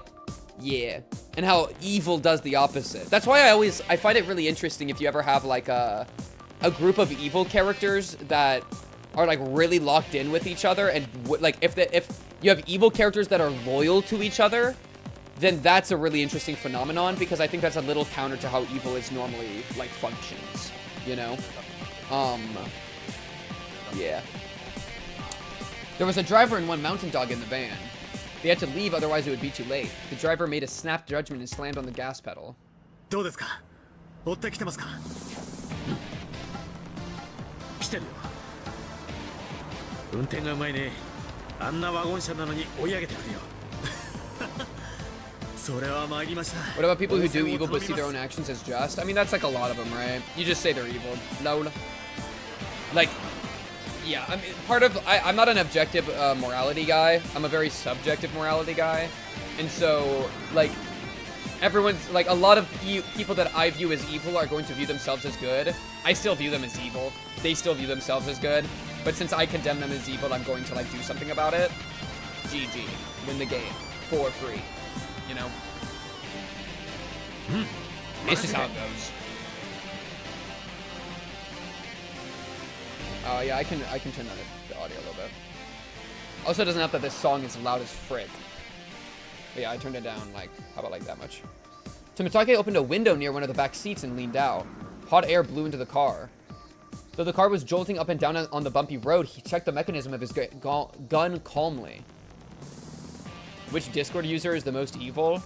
yeah. And how evil does the opposite. That's why I find it really interesting if you ever have like a group of evil characters that are like really locked in with each other, and like if you have evil characters that are loyal to each other, then that's a really interesting phenomenon, because I think that's a little counter to how evil is normally like functions, you know? Yeah. There was a driver and one mountain dog in the van. They had to leave, otherwise it would be too late. The driver made a snap judgment and slammed on the gas pedal. どうですか? 追ってきてますか? 来てるよ。運転がうまいね。あんなワゴン車なのに追い上げてくるよ。それは参りました。 What about people who do evil but see their own actions as just? I mean, that's like a lot of them, right? You just say they're evil. Lol. Like, yeah, I mean, I'm not an objective morality guy. I'm a very subjective morality guy. And so, like, everyone's, like, a lot of people that I view as evil are going to view themselves as good. I still view them as evil. They still view themselves as good. But since I condemn them as evil, I'm going to, like, do something about it. GG. Win the game. For free. You know? It's just how it goes. Oh, yeah, I can turn down the audio a little bit. Also, it doesn't help that this song is loud as frick. But yeah, I turned it down, like, how about like that much? Tomitake opened a window near one of the back seats and leaned out. Hot air blew into the car. Though the car was jolting up and down on the bumpy road, he checked the mechanism of his gun calmly. Which Discord user is the most evil?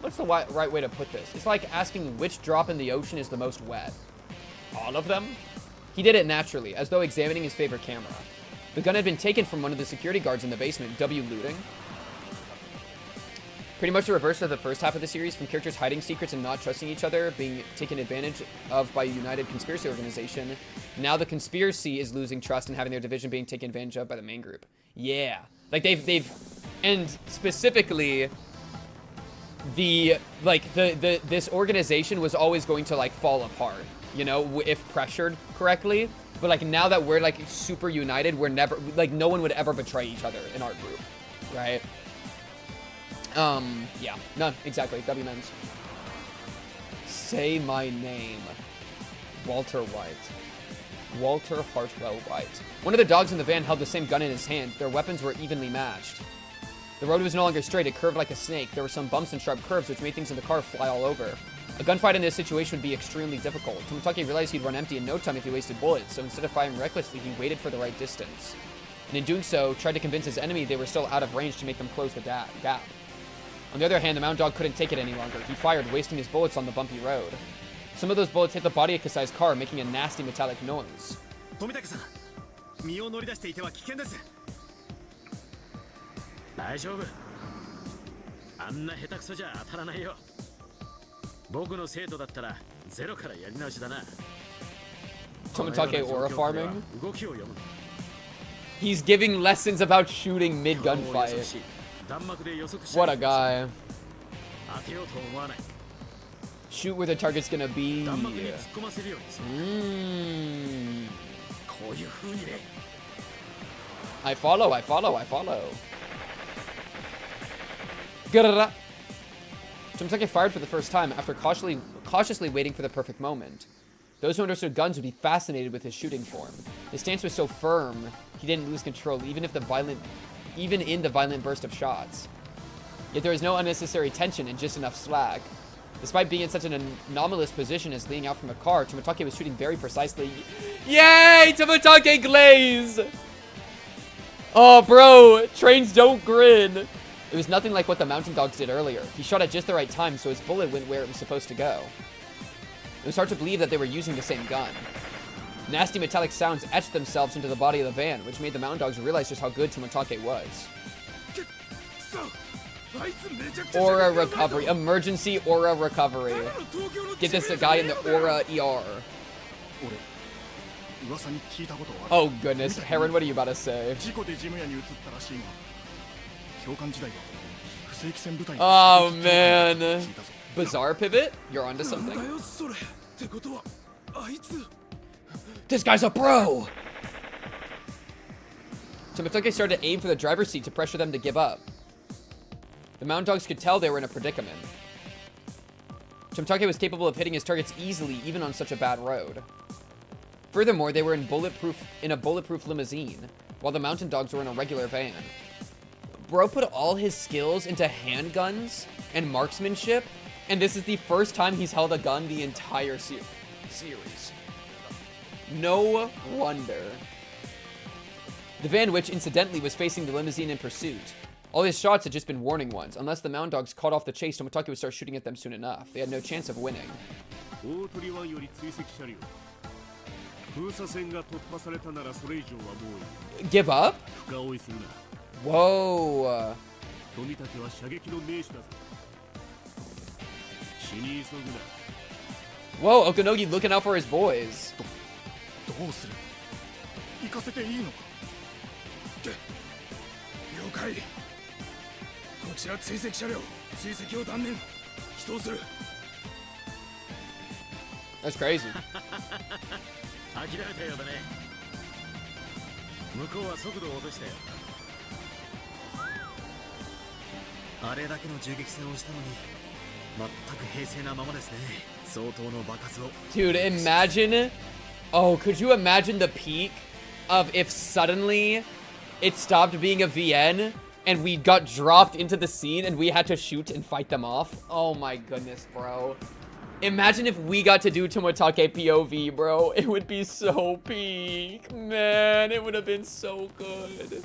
What's the right way to put this? It's like asking which drop in the ocean is the most wet. All of them? He did it naturally, as though examining his favorite camera. The gun had been taken from one of the security guards in the basement. W looting. Pretty much the reverse of the first half of the series, from characters hiding secrets and not trusting each other, being taken advantage of by a united conspiracy organization. Now the conspiracy is losing trust and having their division being taken advantage of by the main group. Yeah. Like and specifically, this organization was always going to like fall apart, you know, if pressured correctly. But like now that we're like super united, we're never, like no one would ever betray each other in our group, right? Yeah, no, exactly. W-Mens. Say my name. Walter White. Walter Hartwell White. One of the dogs in the van held the same gun in his hand. Their weapons were evenly matched. The road was no longer straight. It curved like a snake. There were some bumps and sharp curves, which made things in the car fly all over. A gunfight in this situation would be extremely difficult. Tomitake realized he'd run empty in no time if he wasted bullets, so instead of firing recklessly, he waited for the right distance. And in doing so, tried to convince his enemy they were still out of range to make them close the gap. On the other hand, the mountain dog couldn't take it any longer. He fired, wasting his bullets on the bumpy road. Some of those bullets hit the body of Kasai's car, making a nasty metallic noise. 身を乗り出していては危険です。大丈夫。あんな下手くそじゃ当たらないよ。僕の生徒だったらゼロからやり直しだな。 Tomitake aura farming. He's giving lessons about shooting mid gunfight. What a guy. Shoot where the target's gonna be. I follow. Grrrra. Tomitake fired for the first time after cautiously waiting for the perfect moment. Those who understood guns would be fascinated with his shooting form. His stance was so firm, he didn't lose control even in the violent burst of shots. Yet there was no unnecessary tension and just enough slack. Despite being in such an anomalous position as leaning out from a car, Tomitake was shooting very precisely. Yay! Tomitake glaze! Oh, bro, trains don't grin. It was nothing like what the Mountain Dogs did earlier. He shot at just the right time, so his bullet went where it was supposed to go. It was hard to believe that they were using the same gun. Nasty metallic sounds etched themselves into the body of the van, which made the Mountain Dogs realize just how good Tomitake was. Aura recovery. Emergency aura recovery. Get this guy in the aura ER. Oh goodness. Heron, what are you about to say? Oh man. Bizarre pivot? You're onto something? This guy's a pro! Tomitake started to aim for the driver's seat to pressure them to give up. The Mountain Dogs could tell they were in a predicament. Tomitake was capable of hitting his targets easily, even on such a bad road. Furthermore, they were in a bulletproof limousine, while the Mountain Dogs were in a regular van. Bro put all his skills into handguns and marksmanship, and this is the first time he's held a gun the entire series. No wonder. The van, which incidentally was facing the limousine in pursuit. All his shots had just been warning ones. Unless the Mountain Dogs caught off the chase, Tomitake would start shooting at them soon enough. They had no chance of winning. Give up? Whoa. Whoa, Okanogi looking out for his boys. That's crazy. Dude, imagine. Oh, could you imagine the peak of if suddenly it stopped being a VN and we got dropped into the scene and we had to shoot and fight them off? Oh my goodness, bro. Imagine if we got to do Tomitake POV, bro. It would be so peak. Man, it would have been so good.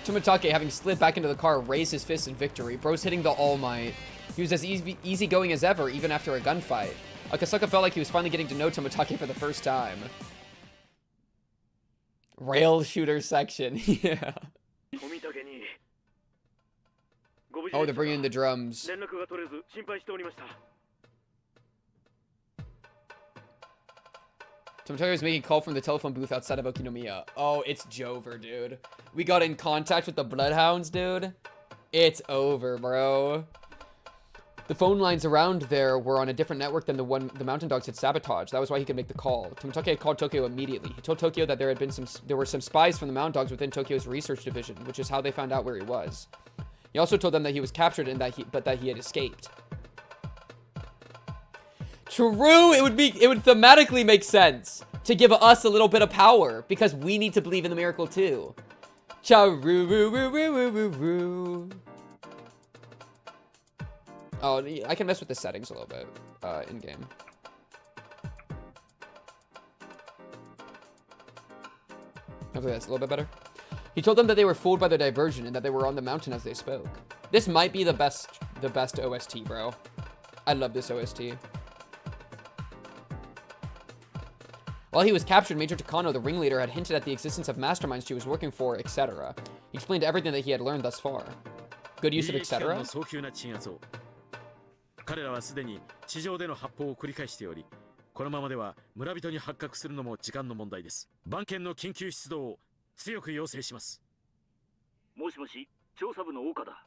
Tomitake, having slid back into the car, raised his fist in victory. Bro's hitting the All Might. He was as easygoing as ever, even after a gunfight. Akasaka felt like he was finally getting to know Tomitake for the first time. Rail shooter section, yeah. Oh, they're bringing in the drums. Tomitake was making a call from the telephone booth outside of Okinomiya. Oh, it's Jover, dude. We got in contact with the bloodhounds, dude. It's over, bro. The phone lines around there were on a different network than the one the Mountain Dogs had sabotaged. That was why he could make the call. Tomitake had called Tokyo immediately. He told Tokyo that there were some spies from the Mountain Dogs within Tokyo's research division, which is how they found out where he was. He also told them that he was captured and that he had escaped. True, it would thematically make sense to give us a little bit of power because we need to believe in the miracle too. Oh, I can mess with the settings a little bit in game. Hopefully that's a little bit better. He told them that they were fooled by their diversion and that they were on the mountain as they spoke. This might be the best OST, bro. I love this OST. While he was captured, Major Takano, the ringleader, had hinted at the existence of masterminds she was working for, etc. He explained everything that he had learned thus far. Good use of etc. 彼らはすでに地上での発砲を繰り返しており、このままでは村人に発覚するのも時間の問題です。番犬の緊急出動を強く要請します。もしもし、調査部の岡だ。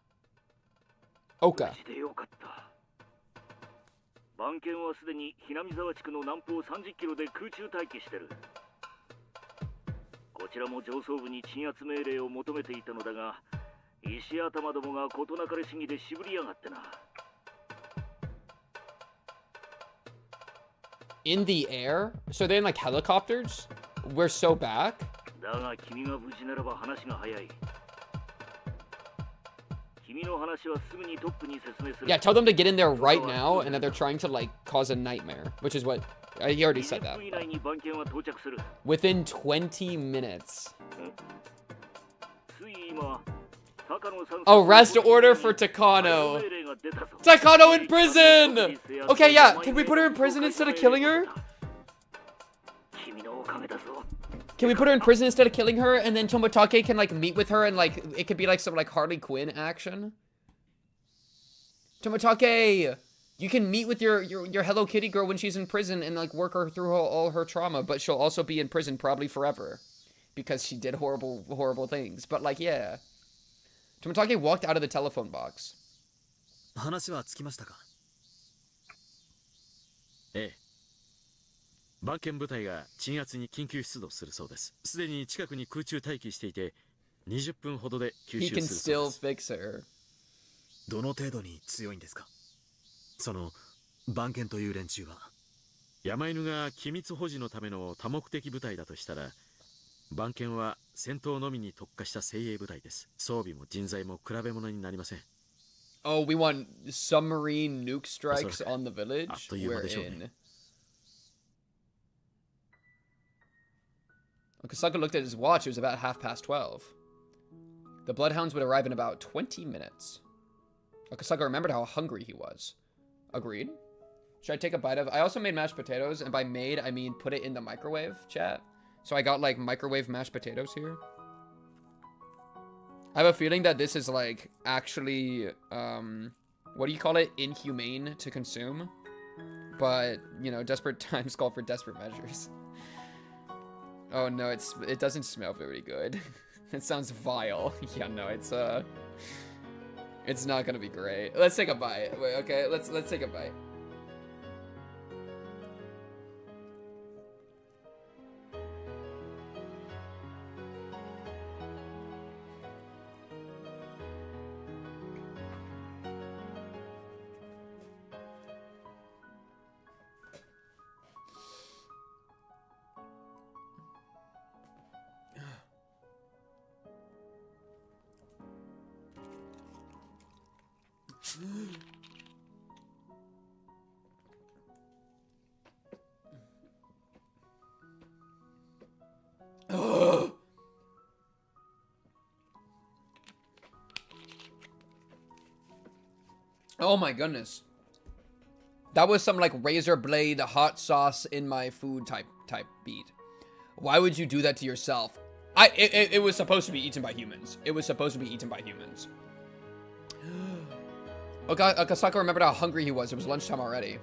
岡。無事でよかった。番犬はすでにひなみ沢地区の南方30キロで空中待機してる。こちらも上層部に鎮圧命令を求めていたのだが、石頭どもが事なかれ主義で渋りやがってな。In the air? So they're in like helicopters? We're so back? だが君が無事ならば話が早い。君の話はすぐにトップに説明する。Yeah, tell them to get in there right now and that they're trying to like cause a nightmare, which is what he already said that. Within 20 minutes. Arrest order for Takano. Takano in prison! Okay, yeah, can we put her in prison instead of killing her? Can we put her in prison instead of killing her, and then Tomotage can like meet with her and like it could be like some like Harley Quinn action? Tomotage, you can meet with your Hello Kitty girl when she's in prison and like work her through all her trauma, but she'll also be in prison probably forever because she did horrible things. But like, yeah. Tomotage walked out of the telephone box. 話はつきましたか？ええ。番犬部隊が鎮圧に緊急出動するそうです。すでに近くに空中待機していて、20分ほどで救出するそうです。He can still fix her. どの程度に強いんですか？その番犬という連中は。山犬が機密保持のための多目的部隊だとしたら、番犬は戦闘のみに特化した精鋭部隊です。装備も人材も比べ物になりません。Oh, we want submarine nuke strikes on the village? We're in. Kasaka looked at his watch. It was about 12:30. The bloodhounds would arrive in about 20 minutes. Kasaka remembered how hungry he was. Agreed. Should I take a bite of... I also made mashed potatoes, and by made, I mean put it in the microwave, chat. So I got, like, microwave mashed potatoes here. I have a feeling that this is, like, actually, what do you call it? Inhumane to consume. But, you know, desperate times call for desperate measures. Oh, no, it doesn't smell very good. It sounds vile. Yeah, no, it's not gonna be great. Let's take a bite. Wait, okay, let's take a bite. Oh my goodness. That was some like razor blade hot sauce in my food type beat. Why would you do that to yourself? It was supposed to be eaten by humans. It was supposed to be eaten by humans. Kasaka remembered how hungry he was. It was lunchtime already.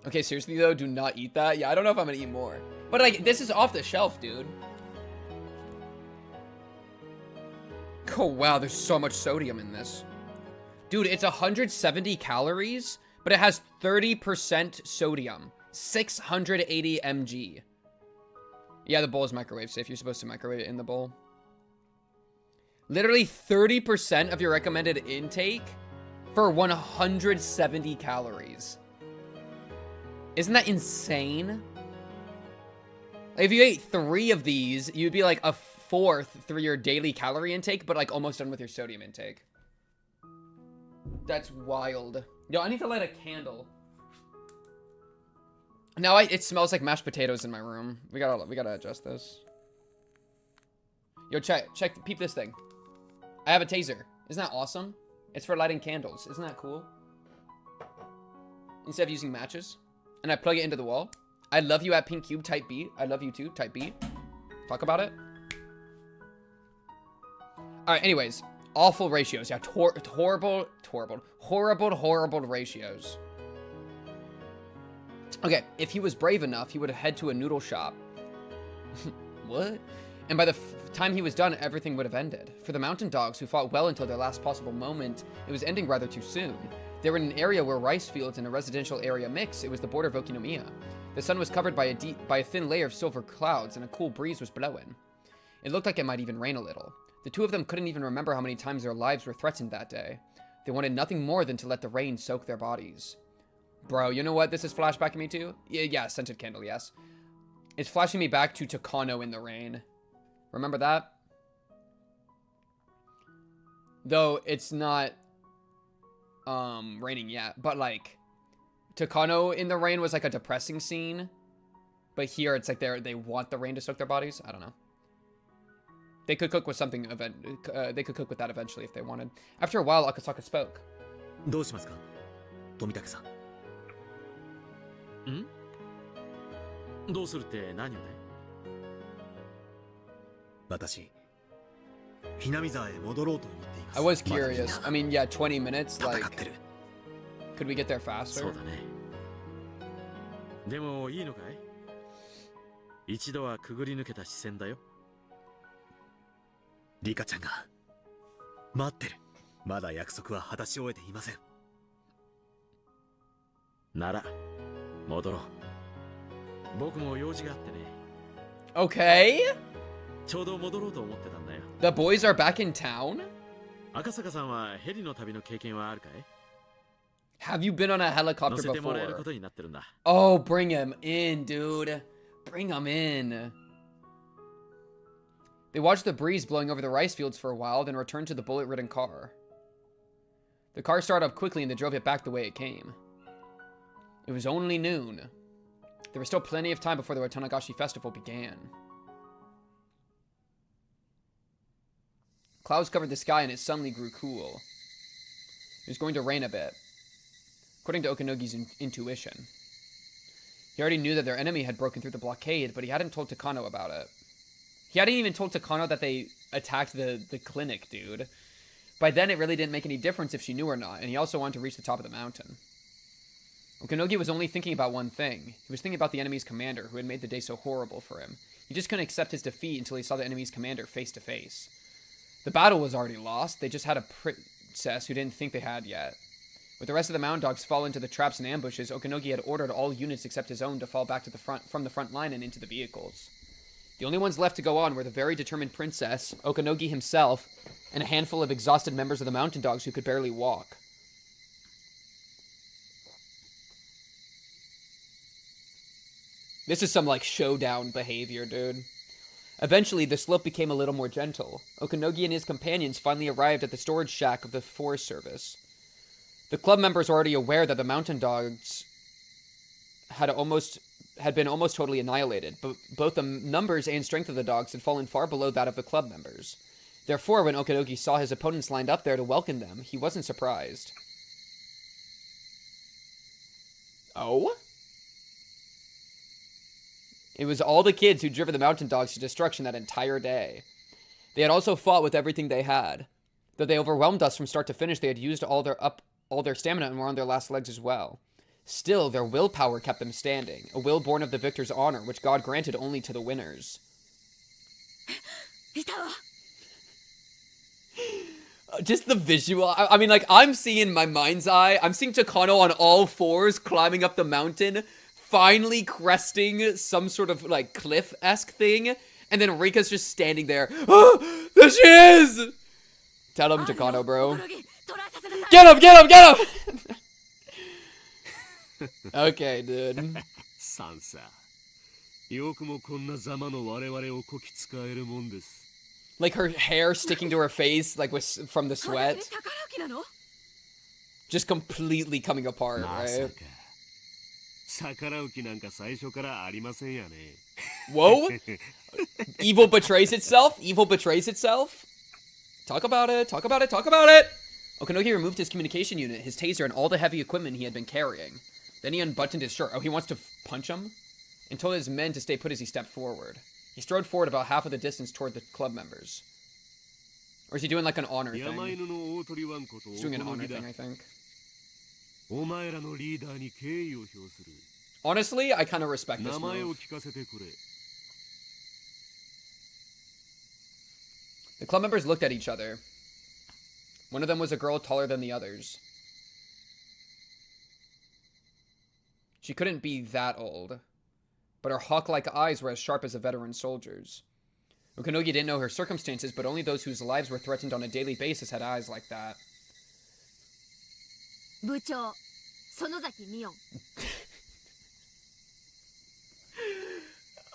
Okay, seriously though, do not eat that. Yeah, I don't know if I'm gonna eat more. But like, this is off the shelf, dude. Oh wow, there's so much sodium in this. Dude, it's 170 calories, but it has 30% sodium. 680 mg. Yeah, the bowl is microwave safe. You're supposed to microwave it in the bowl. Literally 30% of your recommended intake for 170 calories. Isn't that insane? Like, if you ate 3 of these, you'd be like a 4th through your daily calorie intake, but like almost done with your sodium intake. That's wild. Yo, I need to light a candle. Now it smells like mashed potatoes in my room. We gotta adjust this. Yo, check, peep this thing. I have a taser. Isn't that awesome? It's for lighting candles. Isn't that cool? instead of using matches. And I plug it into the wall. I love you at pink cube, type B. I love you too, type B. Talk about it. Alright, anyways. Awful ratios. Yeah, horrible ratios. Okay, if he was brave enough, he would have head to a noodle shop. What? And by the time he was done, everything would have ended. For the mountain dogs, who fought well until their last possible moment, it was ending rather too soon. They were in an area where rice fields and a residential area mix. It was the border of Okinomiya. The sun was covered by a thin layer of silver clouds, and a cool breeze was blowing. It looked like it might even rain a little. The two of them couldn't even remember how many times their lives were threatened that day. They wanted nothing more than to let the rain soak their bodies. Bro, you know what this is flashbacking me to? Yeah, scented candle, yes. It's flashing me back to Takano in the rain. Remember that? Though it's not raining yet, but like Takano in the rain was like a depressing scene, but here it's like they want the rain to soak their bodies. I don't know. They could cook with something. They could cook with that eventually if they wanted. After a while, Akasaka spoke. どうしますか富武さん。ん？どうするって何をね？私、ひなみ沢へ戻ろうと思っています。 I was curious. I mean, yeah, 20 minutes. Like, 戦ってる。 could we get there faster? そうだね。でもいいのかい？一度はくぐり抜けた視線だよ。リカちゃんが待ってる。まだ約束は果たし終えていません。なら戻ろう。僕も用事があってね。Okay. ちょうど戻ろうと思ってたんだよ。The boys are back in town? 赤坂さんはヘリの旅の経験はあるかい？ Have you been on a 乗 helicopter せてもらえるこ before? とになってるんだ。Oh, bring him in, dude. Bring him in. They watched the breeze blowing over the rice fields for a while, then returned to the bullet-ridden car. The car started up quickly and they drove it back the way it came. It was only noon. There was still plenty of time before the Watanagashi festival began. Clouds covered the sky and it suddenly grew cool. It was going to rain a bit, according to Okanogi's intuition. He already knew that their enemy had broken through the blockade, but he hadn't told Takano about it. He hadn't even told Takano that they attacked the clinic, dude. By then, it really didn't make any difference if she knew or not, and he also wanted to reach the top of the mountain. Okanogi was only thinking about one thing. He was thinking about the enemy's commander, who had made the day so horrible for him. He just couldn't accept his defeat until he saw the enemy's commander face to face. The battle was already lost. They just had a princess who didn't think they had yet. With the rest of the mountain dogs fall into the traps and ambushes, Okanogi had ordered all units except his own to fall back to the front from the front line and into the vehicles. The only ones left to go on were the very determined princess, Okanogi himself, and a handful of exhausted members of the mountain dogs who could barely walk. This is some, like, showdown behavior, dude. Eventually, the slope became a little more gentle. Okanogi and his companions finally arrived at the storage shack of the Forest Service. The club members were already aware that the mountain dogs had been almost totally annihilated, but both the numbers and strength of the dogs had fallen far below that of the club members. Therefore, when Okanogi saw his opponents lined up there to welcome them, he wasn't surprised. Oh? It was all the kids who'd driven the mountain dogs to destruction that entire day. They had also fought with everything they had. Though they overwhelmed us from start to finish, they had used all their stamina and were on their last legs as well. Still, their willpower kept them standing, a will born of the victor's honor, which God granted only to the winners. Just the visual. I mean, like, I'm seeing in my mind's eye, I'm seeing Takano on all fours climbing up the mountain, finally cresting some sort of, like, cliff-esque thing, and then Rika's just standing there. Oh, there she is! Tell him, Takano, bro. Get him, get him, get him! Okay, dude. サンサ、よくもこんなざまの我々をこき使えるもんです。 Like her hair sticking to her face, like from the sweat. Just completely coming apart, right? 逆らう気なんか最初からありませんやね。 Whoa? Evil betrays itself? Evil betrays itself? Talk about it, talk about it, talk about it! Okanogi removed his communication unit, his taser, and all the heavy equipment he had been carrying. Then he unbuttoned his shirt. Oh, he wants to punch him? And told his men to stay put as he stepped forward. He strode forward about half of the distance toward the club members. Or is he doing like an honor thing? He's doing an honor thing, I think. Honestly, I kind of respect this move. The club members looked at each other. One of them was a girl taller than the others. She couldn't be that old, but her hawk-like eyes were as sharp as a veteran soldier's. Okanogi didn't know her circumstances, but only those whose lives were threatened on a daily basis had eyes like that.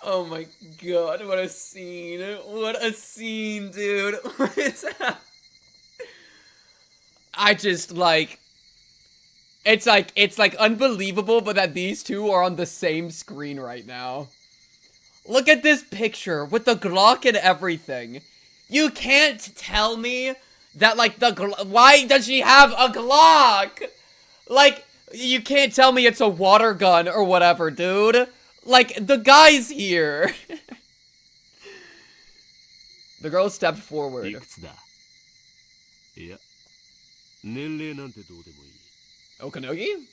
Oh my god, what a scene. What a scene, dude. What is that? I just, like... It's like unbelievable, but that these two are on the same screen right now. Look at this picture with the Glock and everything. You can't tell me that, like, why does she have a Glock? Like, you can't tell me it's a water gun or whatever, dude. Like, the guy's here. The girl stepped forward. Okanogi?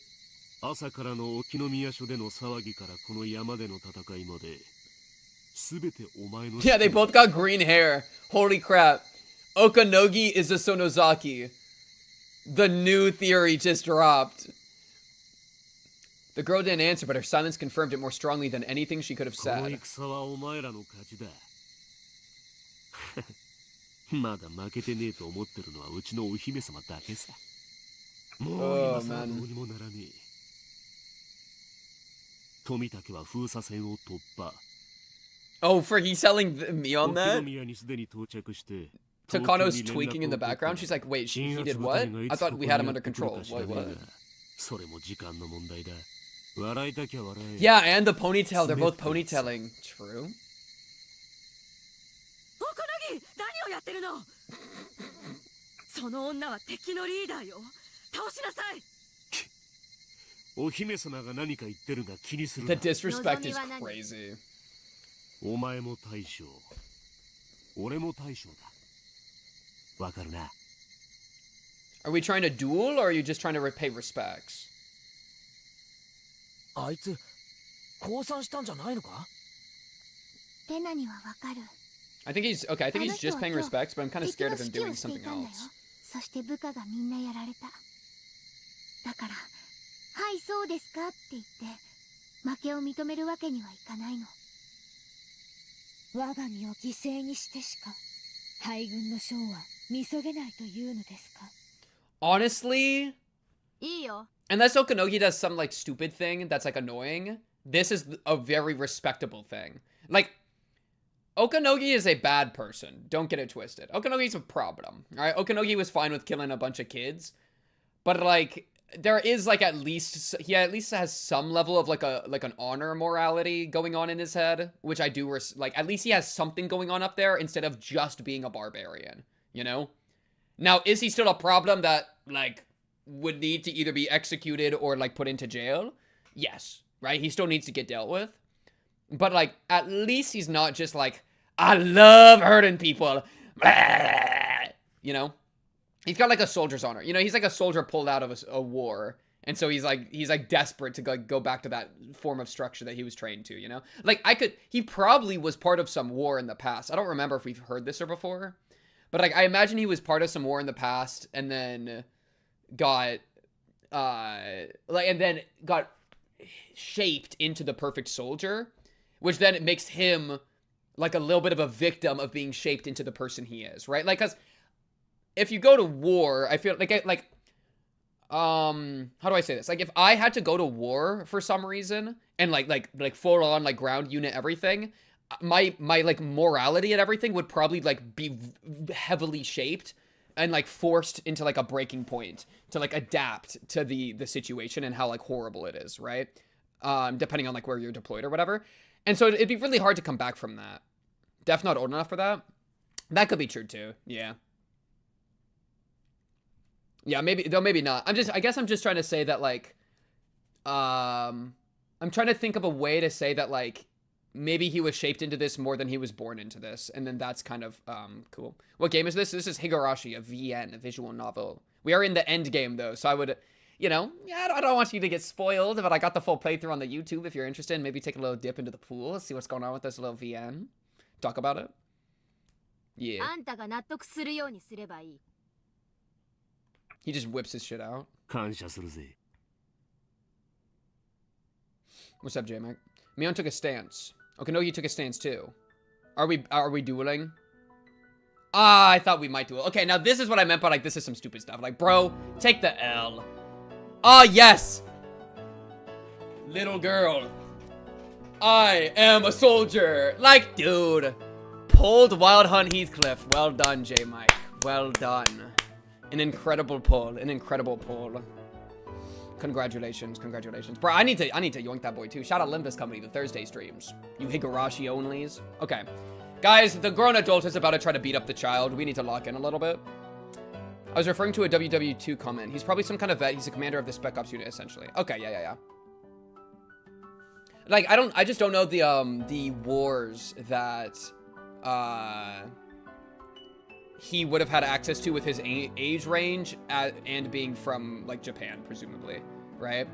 Yeah, they both got green hair. Holy crap. Okanogi is a Sonozaki. The new theory just dropped. The girl didn't answer, but her silence confirmed it more strongly than anything she could have said. Oh, man. Oh, for he's selling me on that? Takano's tweaking in the background. She's like, wait, he did what? I thought we had him under control. Wait, what? Yeah, and the ponytail. They're both ponytailing. True. The disrespect is crazy. Are we trying to duel, or are you just trying to repay respects? I think he's okay. I think he's just paying respects, but I'm kind of scared of him doing something else. Honestly, unless Okanogi does some like stupid thing that's like annoying, this is a very respectable thing. Like, Okanogi is a bad person. Don't get it twisted. Okanogi's a problem. Alright, Okanogi was fine with killing a bunch of kids. But like, there is like he at least has some level of like an honor morality going on in his head, which I do like. At least he has something going on up there instead of just being a barbarian, you know? Now, is he still a problem that like would need to either be executed or like put into jail? Yes, right? He still needs to get dealt with. But like, at least he's not just like, I love hurting people. You know? He's got like a soldier's honor. You know, he's like a soldier pulled out of a war. And so he's like desperate to go back to that form of structure that he was trained to, you know? Like, he probably was part of some war in the past. I don't remember if we've heard this or before. But like, I imagine he was part of some war in the past and then got shaped into the perfect soldier, which then it makes him like a little bit of a victim of being shaped into the person he is, right? Like, cause if you go to war, I feel like how do I say this? Like, if I had to go to war for some reason and like full on like ground unit everything, my like morality and everything would probably like be heavily shaped and like forced into like a breaking point to like adapt to the situation and how like horrible it is, right? Depending on like where you're deployed or whatever. And so it'd be really hard to come back from that. Def not old enough for that. That could be true too. Yeah. Yeah, maybe, though maybe not. I guess I'm just trying to say that like, I'm trying to think of a way to say that, like, maybe he was shaped into this more than he was born into this, and then that's kind of cool. What game is this? This is Higurashi, a VN, a visual novel. We are in the end game though, so I would, you know, yeah, I don't want you to get spoiled, but I got the full playthrough on the YouTube if you're interested. Maybe take a little dip into the pool, see what's going on with this little VN. Talk about it. Yeah. He just whips his shit out. 感謝するぜ。 What's up, J-Mac? Mion took a stance. Okanogi took a stance too. Are we dueling? Ah, I thought we might duel. Okay, now this is what I meant by, like, this is some stupid stuff. Like, bro, take the L. Ah, yes! Little girl. I am a soldier. Like, dude. Pulled Wild Hunt Heathcliff. Well done, J-Mike. Well done. An incredible pull. An incredible pull. Congratulations, congratulations. Bro, I need to yoink that boy too. Shout out Limbus Company, the Thursday streams. You Higurashi onlys. Okay. Guys, the grown adult is about to try to beat up the child. We need to lock in a little bit. I was referring to a WW2 comment. He's probably some kind of vet. He's a commander of the Spec Ops unit, essentially. Okay, yeah. Like, I just don't know the wars that, he would have had access to with his age range and being from, like, Japan, presumably, right?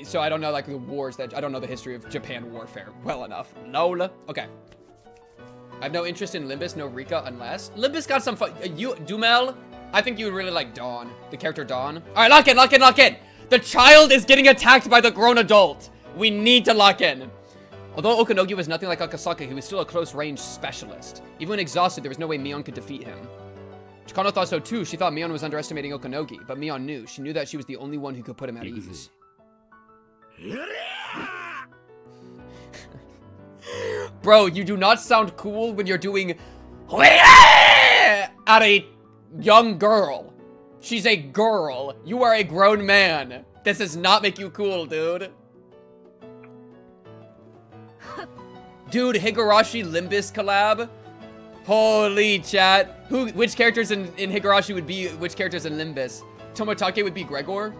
So I don't know, like, the wars that, I don't know the history of Japan warfare well enough. Lol. Okay. I have no interest in Limbus, no Rika, unless Limbus got some fun. Dumel, I think you would really like Dawn, the character Dawn. All right, lock in. The child is getting attacked by the grown adult. We need to lock in. Although Okanogi was nothing like Akasaka, he was still a close-range specialist. Even when exhausted, there was no way Mion could defeat him. Takano thought so too. She thought Mion was underestimating Okanogi, but Mion knew. She knew that she was the only one who could put him at ease. Bro, you do not sound cool when you're doing at a young girl. She's a girl. You are a grown man. This does not make you cool, dude. Dude, Higurashi Limbus collab? Holy chat. Which characters in Higurashi would be which characters in Limbus? Tomotake would be Gregor?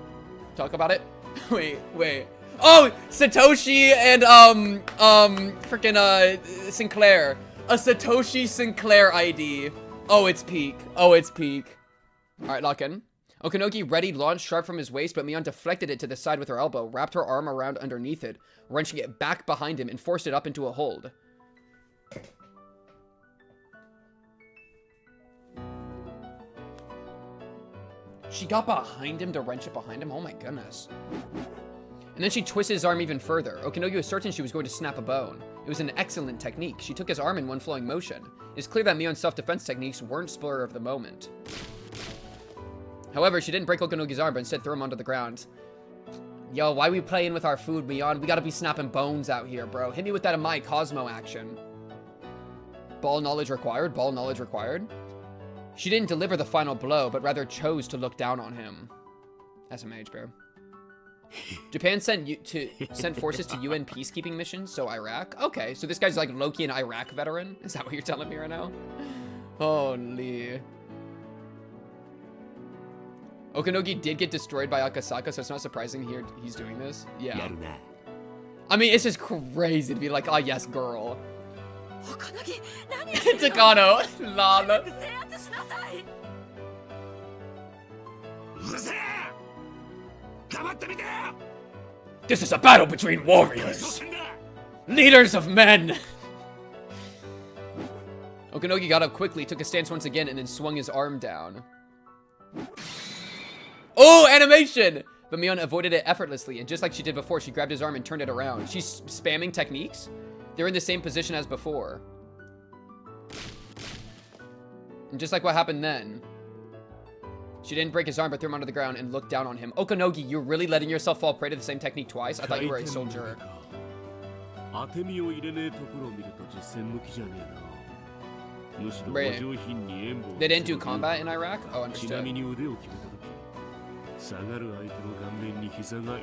Talk about it. Wait. Oh, Satoshi and freaking Sinclair. A Satoshi Sinclair ID. Oh, it's peak. Alright, lock in. Okanogi ready, launched sharp from his waist, but Mion deflected it to the side with her elbow, wrapped her arm around underneath it, wrenching it back behind him, and forced it up into a hold. She got behind him to wrench it behind him? Oh my goodness. And then she twisted his arm even further. Okanogi was certain she was going to snap a bone. It was an excellent technique. She took his arm in one flowing motion. It's clear that Mion's self-defense techniques weren't spur of the moment. However, she didn't break Okanogi's arm, but instead threw him onto the ground. Yo, why we playing with our food, Mion? We gotta be snapping bones out here, bro. Hit me with that in my Cosmo action. Ball knowledge required? Ball knowledge required? She didn't deliver the final blow, but rather chose to look down on him. SMH, bro. Japan sent forces to UN peacekeeping missions, so Iraq? Okay, so this guy's like Loki, an Iraq veteran? Is that what you're telling me right now? Holy. Okanogi did get destroyed by Akasaka, so it's not surprising he's doing this. Yeah. I mean, it's just crazy to be like, oh yes, girl. Takano. Lol. This is a battle between warriors. Leaders of men. Okanogi got up quickly, took a stance once again, and then swung his arm down. Oh, animation! But Mion avoided it effortlessly, and just like she did before, she grabbed his arm and turned it around. She's spamming techniques. They're in the same position as before. And just like what happened then, she didn't break his arm, but threw him onto the ground and looked down on him. Okanogi, you're really letting yourself fall prey to the same technique twice? I thought you were a soldier. Right. They didn't do combat in Iraq? Oh, understood.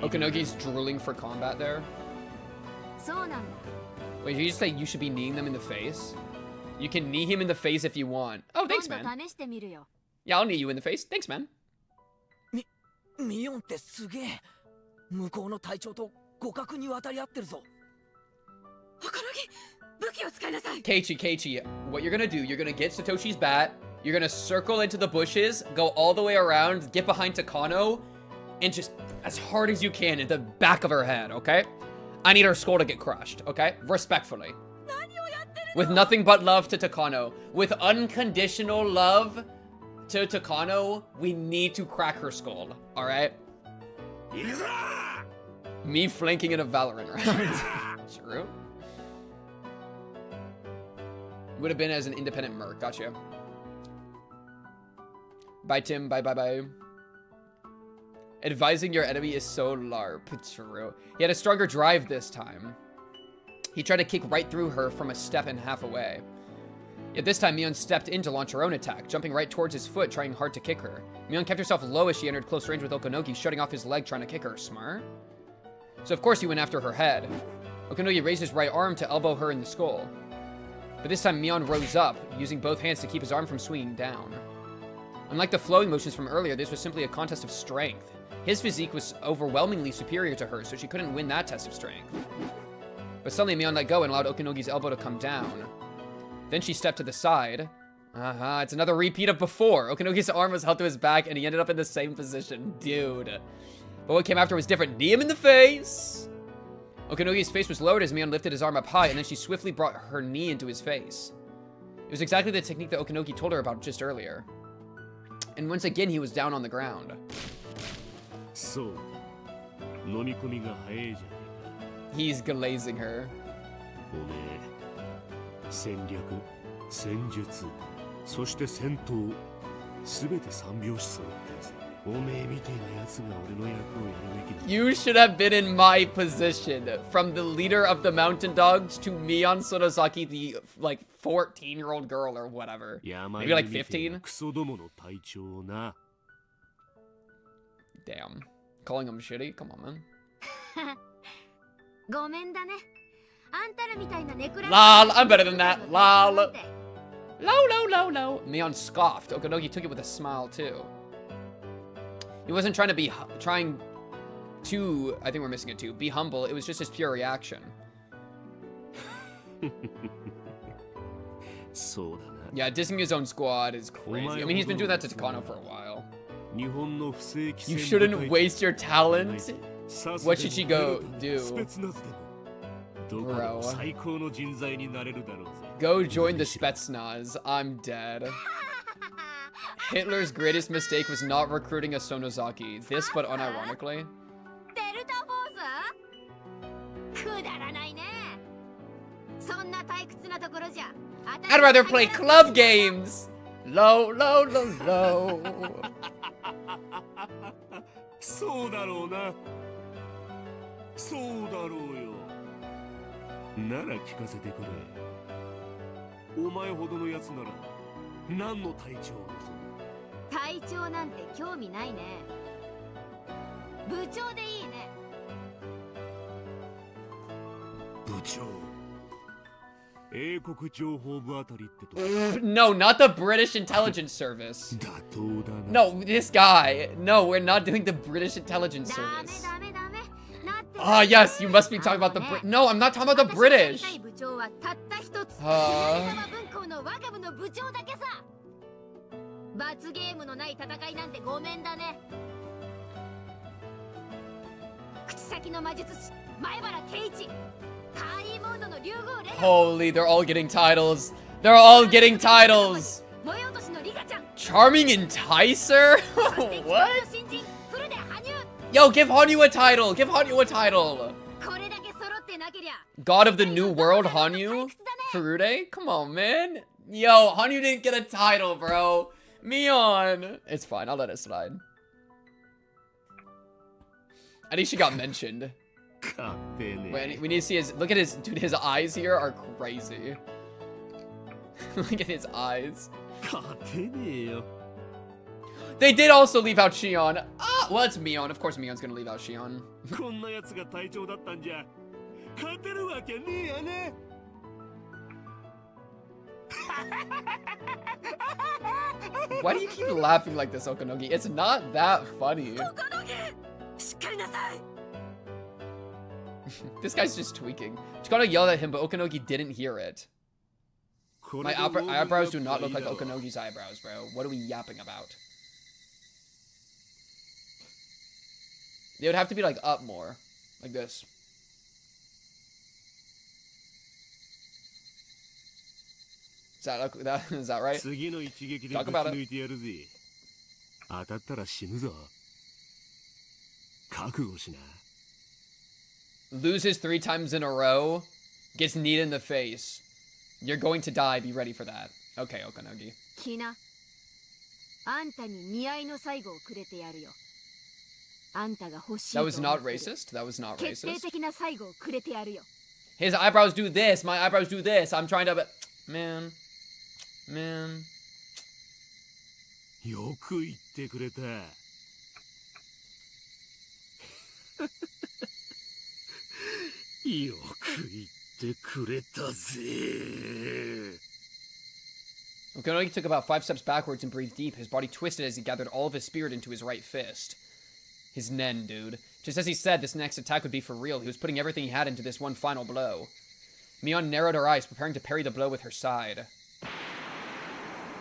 Okanogi's drooling for combat there. Wait, did you just say you should be kneeing them in the face? You can knee him in the face if you want. Oh, thanks, man. Yeah, I'll knee you in the face. Thanks, man. 向こうの隊長と互角に渡り合ってるぞ。Keiichi, what you're gonna do, you're gonna get Satoshi's bat, you're gonna circle into the bushes, go all the way around, get behind Takano, and just as hard as you can at the back of her head, okay? I need her skull to get crushed, okay? Respectfully. With nothing but love to Takano. With unconditional love to Takano, we need to crack her skull, alright? Me flanking in a Valorant round. True. Would have been as an independent merc. Gotcha. Bye, Tim. Bye, bye, bye. Advising your enemy is so LARP. True. He had a stronger drive this time. He tried to kick right through her from a step and a half away. Yet this time, Mion stepped in to launch her own attack, jumping right towards his foot, trying hard to kick her. Mion kept herself low as she entered close range with Okonogi, shutting off his leg trying to kick her. Smart. So of course he went after her head. Okonogi raised his right arm to elbow her in the skull. But this time Mion rose up, using both hands to keep his arm from swinging down. Unlike the flowing motions from earlier, this was simply a contest of strength. His physique was overwhelmingly superior to hers, so she couldn't win that test of strength. But suddenly Mion let go and allowed Okonogi's elbow to come down. Then she stepped to the side. It's another repeat of before. Okonogi's arm was held to his back and he ended up in the same position. Dude. But what came after was different. Knee him in the face! Okonogi's face was lowered as Mion lifted his arm up high, and then she swiftly brought her knee into his face. It was exactly the technique that Okonogi told her about just earlier. And once again, he was down on the ground. So, He's glazing her. 戦略、戦術、そして戦闘、すべて三拍子揃ってるぜ。おめえみてえな奴が俺の役をやるべきだ。 You should have been in my position. From the leader of the Mountain Dogs to Mion Sorosaki, the, like, 14-year-old girl or whatever. Maybe like 15? クソどもの隊長な。 Damn. Calling him shitty? Come on, man. ごめんだね。あんたらみたいなネクラ Lol, I'm better than that. Lol. Low. Mion scoffed. Okonogi took it with a smile, too. He wasn't trying to, I think we're missing it too, be humble. It was just his pure reaction. Yeah, dissing his own squad is crazy. I mean, he's been doing that to Takano for a while. You shouldn't waste your talent. What should she go do? Bro. Go join the Spetsnaz. I'm dead. Hitler's greatest mistake was not recruiting a Sonozaki. This, but unironically. I'd rather play club games. Low. そうだろうな。そうだろうよ。なら聞かせてくれ。お前ほどのやつなら何の隊長です？隊長なんて興味ないね。部長でいいね。部長。英国情報部あたりってと。No, not the British intelligence service. 妥当だな。No, this guy. No, we're not doing the British intelligence service. ダメ。 Ah, yes, you must be talking about the No, I'm not talking about the British. Holy, they're all getting titles. They're all getting titles. Charming Enticer? What? Yo, give Hanyuu a title! Give Hanyuu a title! God of the New World, Hanyuu? Furude? Come on, man. Yo, Hanyuu didn't get a title, bro. Mion. It's fine, I'll let it slide. At least she got mentioned. Wait, we need to see his... Look at his... Dude, his eyes here are crazy. Look at his eyes. They did also leave out Shion. Ah, well, it's Mion. Of course, Mion's gonna leave out Shion. Why do you keep laughing like this, Okonogi? It's not that funny. This guy's just tweaking. Takano yelled at him, but Okanogi didn't hear it. My eyebrows do not look like Okanogi's eyebrows, bro. What are we yapping about? They would have to be, like, up more. Like this. Is that right? Talk about it. Loses 3 times in a row. Gets kneed in the face. You're going to die. Be ready for that. Okay, Okanogi. That was not racist. That was not racist. His eyebrows do this. My eyebrows do this. I'm trying to... Man. よく言ってくれた。よく言ってくれたぜ。Okanogi took about 5 steps backwards and breathed deep. His body twisted as he gathered all of his spirit into his right fist. His nen, dude. Just as he said, this next attack would be for real. He was putting everything he had into this one final blow. Mion narrowed her eyes, preparing to parry the blow with her side.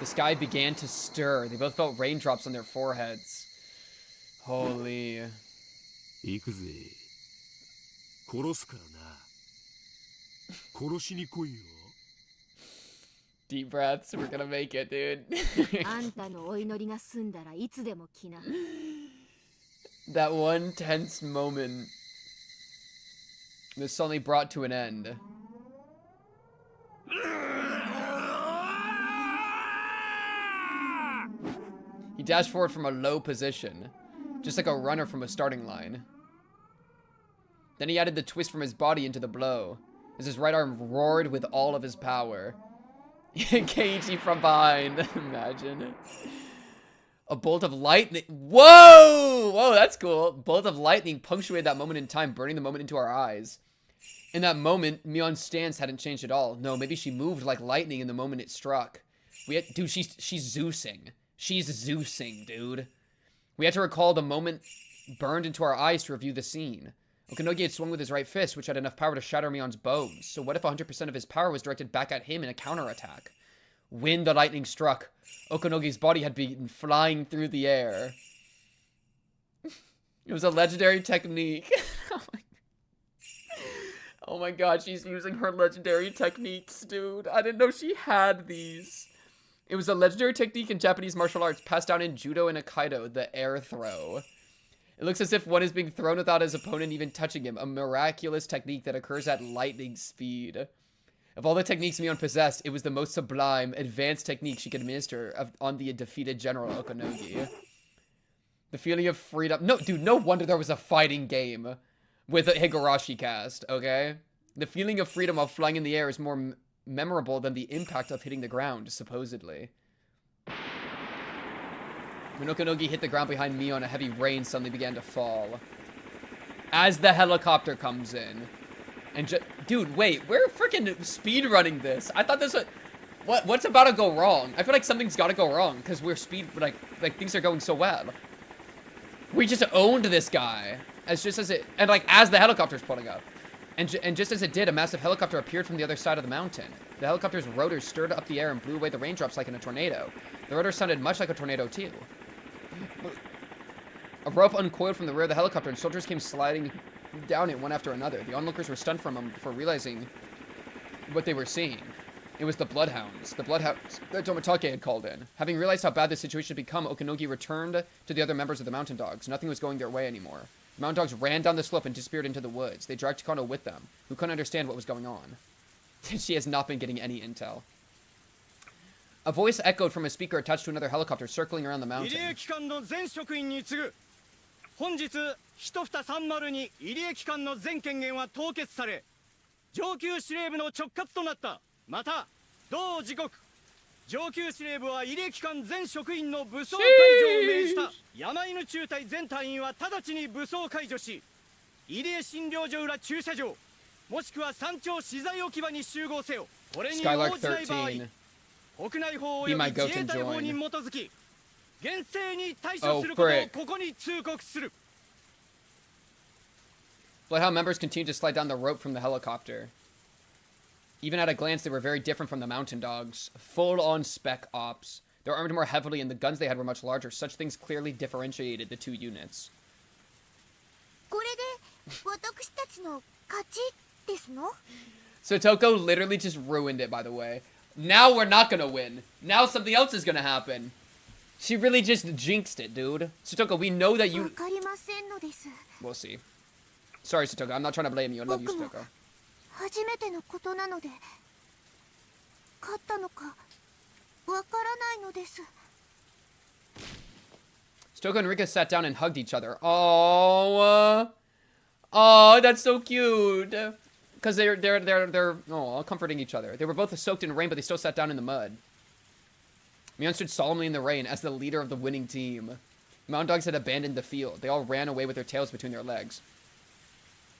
The sky began to stir. They both felt raindrops on their foreheads. Holy. 行くぜ。殺すからな。殺しに来いよ。 Deep breaths. We're gonna make it, dude. That one tense moment was suddenly brought to an end. He dashed forward from a low position, just like a runner from a starting line. Then he added the twist from his body into the blow, as his right arm roared with all of his power. Keiichi from behind. Imagine. A bolt of lightning. Whoa! Whoa, that's cool. Bolt of lightning punctuated that moment in time, burning the moment into our eyes. In that moment, Mion's stance hadn't changed at all. No, maybe she moved like lightning in the moment it struck. Dude, she's Zeusing. She's Zeusing, dude. We had to recall the moment burned into our eyes to review the scene. Okanogi had swung with his right fist, which had enough power to shatter Mion's bones. So what if 100% of his power was directed back at him in a counterattack? When the lightning struck, Okanogi's body had been flying through the air. It was a legendary technique. Oh my god, she's using her legendary techniques, dude. I didn't know she had these. It was a legendary technique in Japanese martial arts passed down in Judo and Aikido, the air throw. It looks as if one is being thrown without his opponent even touching him, a miraculous technique that occurs at lightning speed. Of all the techniques Mion possessed, it was the most sublime, advanced technique she could administer on the defeated General Okanogi. The feeling of freedom... No, dude, no wonder there was a fighting game with a Higurashi cast, okay? The feeling of freedom while flying in the air is more memorable than the impact of hitting the ground, supposedly. When Okanogi hit the ground behind Mion, a heavy rain suddenly began to fall. As the helicopter comes in. And dude, wait, we're freaking speedrunning this. I thought this was... What's about to go wrong? I feel like something's got to go wrong, because we're like things are going so well. We just owned this guy. And as the helicopter's pulling up. And just as it did, a massive helicopter appeared from the other side of the mountain. The helicopter's rotors stirred up the air and blew away the raindrops like in a tornado. The rotors sounded much like a tornado, too. A rope uncoiled from the rear of the helicopter, and soldiers came sliding down it one after another. The onlookers were stunned for a moment before realizing what they were seeing. It was the bloodhounds. The bloodhounds that Tomitake had called in. Having realized how bad the situation had become, Okanogi returned to the other members of the mountain dogs. Nothing was going their way anymore. The mountain dogs ran down the slope and disappeared into the woods. They dragged Takano with them, who couldn't understand what was going on. She has not been getting any intel. A voice echoed from a speaker attached to another helicopter circling around the mountain. 本日1蓋302入江機関の全権限は凍結され上級司令部の直轄となった。また同時刻上級司令部は入江機関全職員の武装解除を命じた。山犬中隊全隊員は直ちに武装解除し入江診療所裏駐車場もしくは山頂資材置き場に集合せよ。これに応じない場合国内法及び自衛隊法に基づき 厳正に対処することをここに通告する。Bloodhound members continued to slide down the rope from the helicopter. Even at a glance, they were very different from the mountain dogs. Full-on spec ops. They were armed more heavily, and the guns they had were much larger. Such things clearly differentiated the two units. これで私たちの勝ちですの? So Toko literally just ruined it, by the way. Now we're not gonna win. Now something else is gonna happen. She really just jinxed it, dude. Sotoko, we know that you... わかりませんのです。 We'll see. Sorry, Sotoko. I'm not trying to blame you. I love you, Sotoko. 初めてのことなので、勝ったのかわからないのです。 Sotoko and Rika sat down and hugged each other. Oh, that's so cute. Because they're comforting each other. They were both soaked in rain, but they still sat down in the mud. Mion stood solemnly in the rain as the leader of the winning team. Mountain dogs had abandoned the field. They all ran away with their tails between their legs.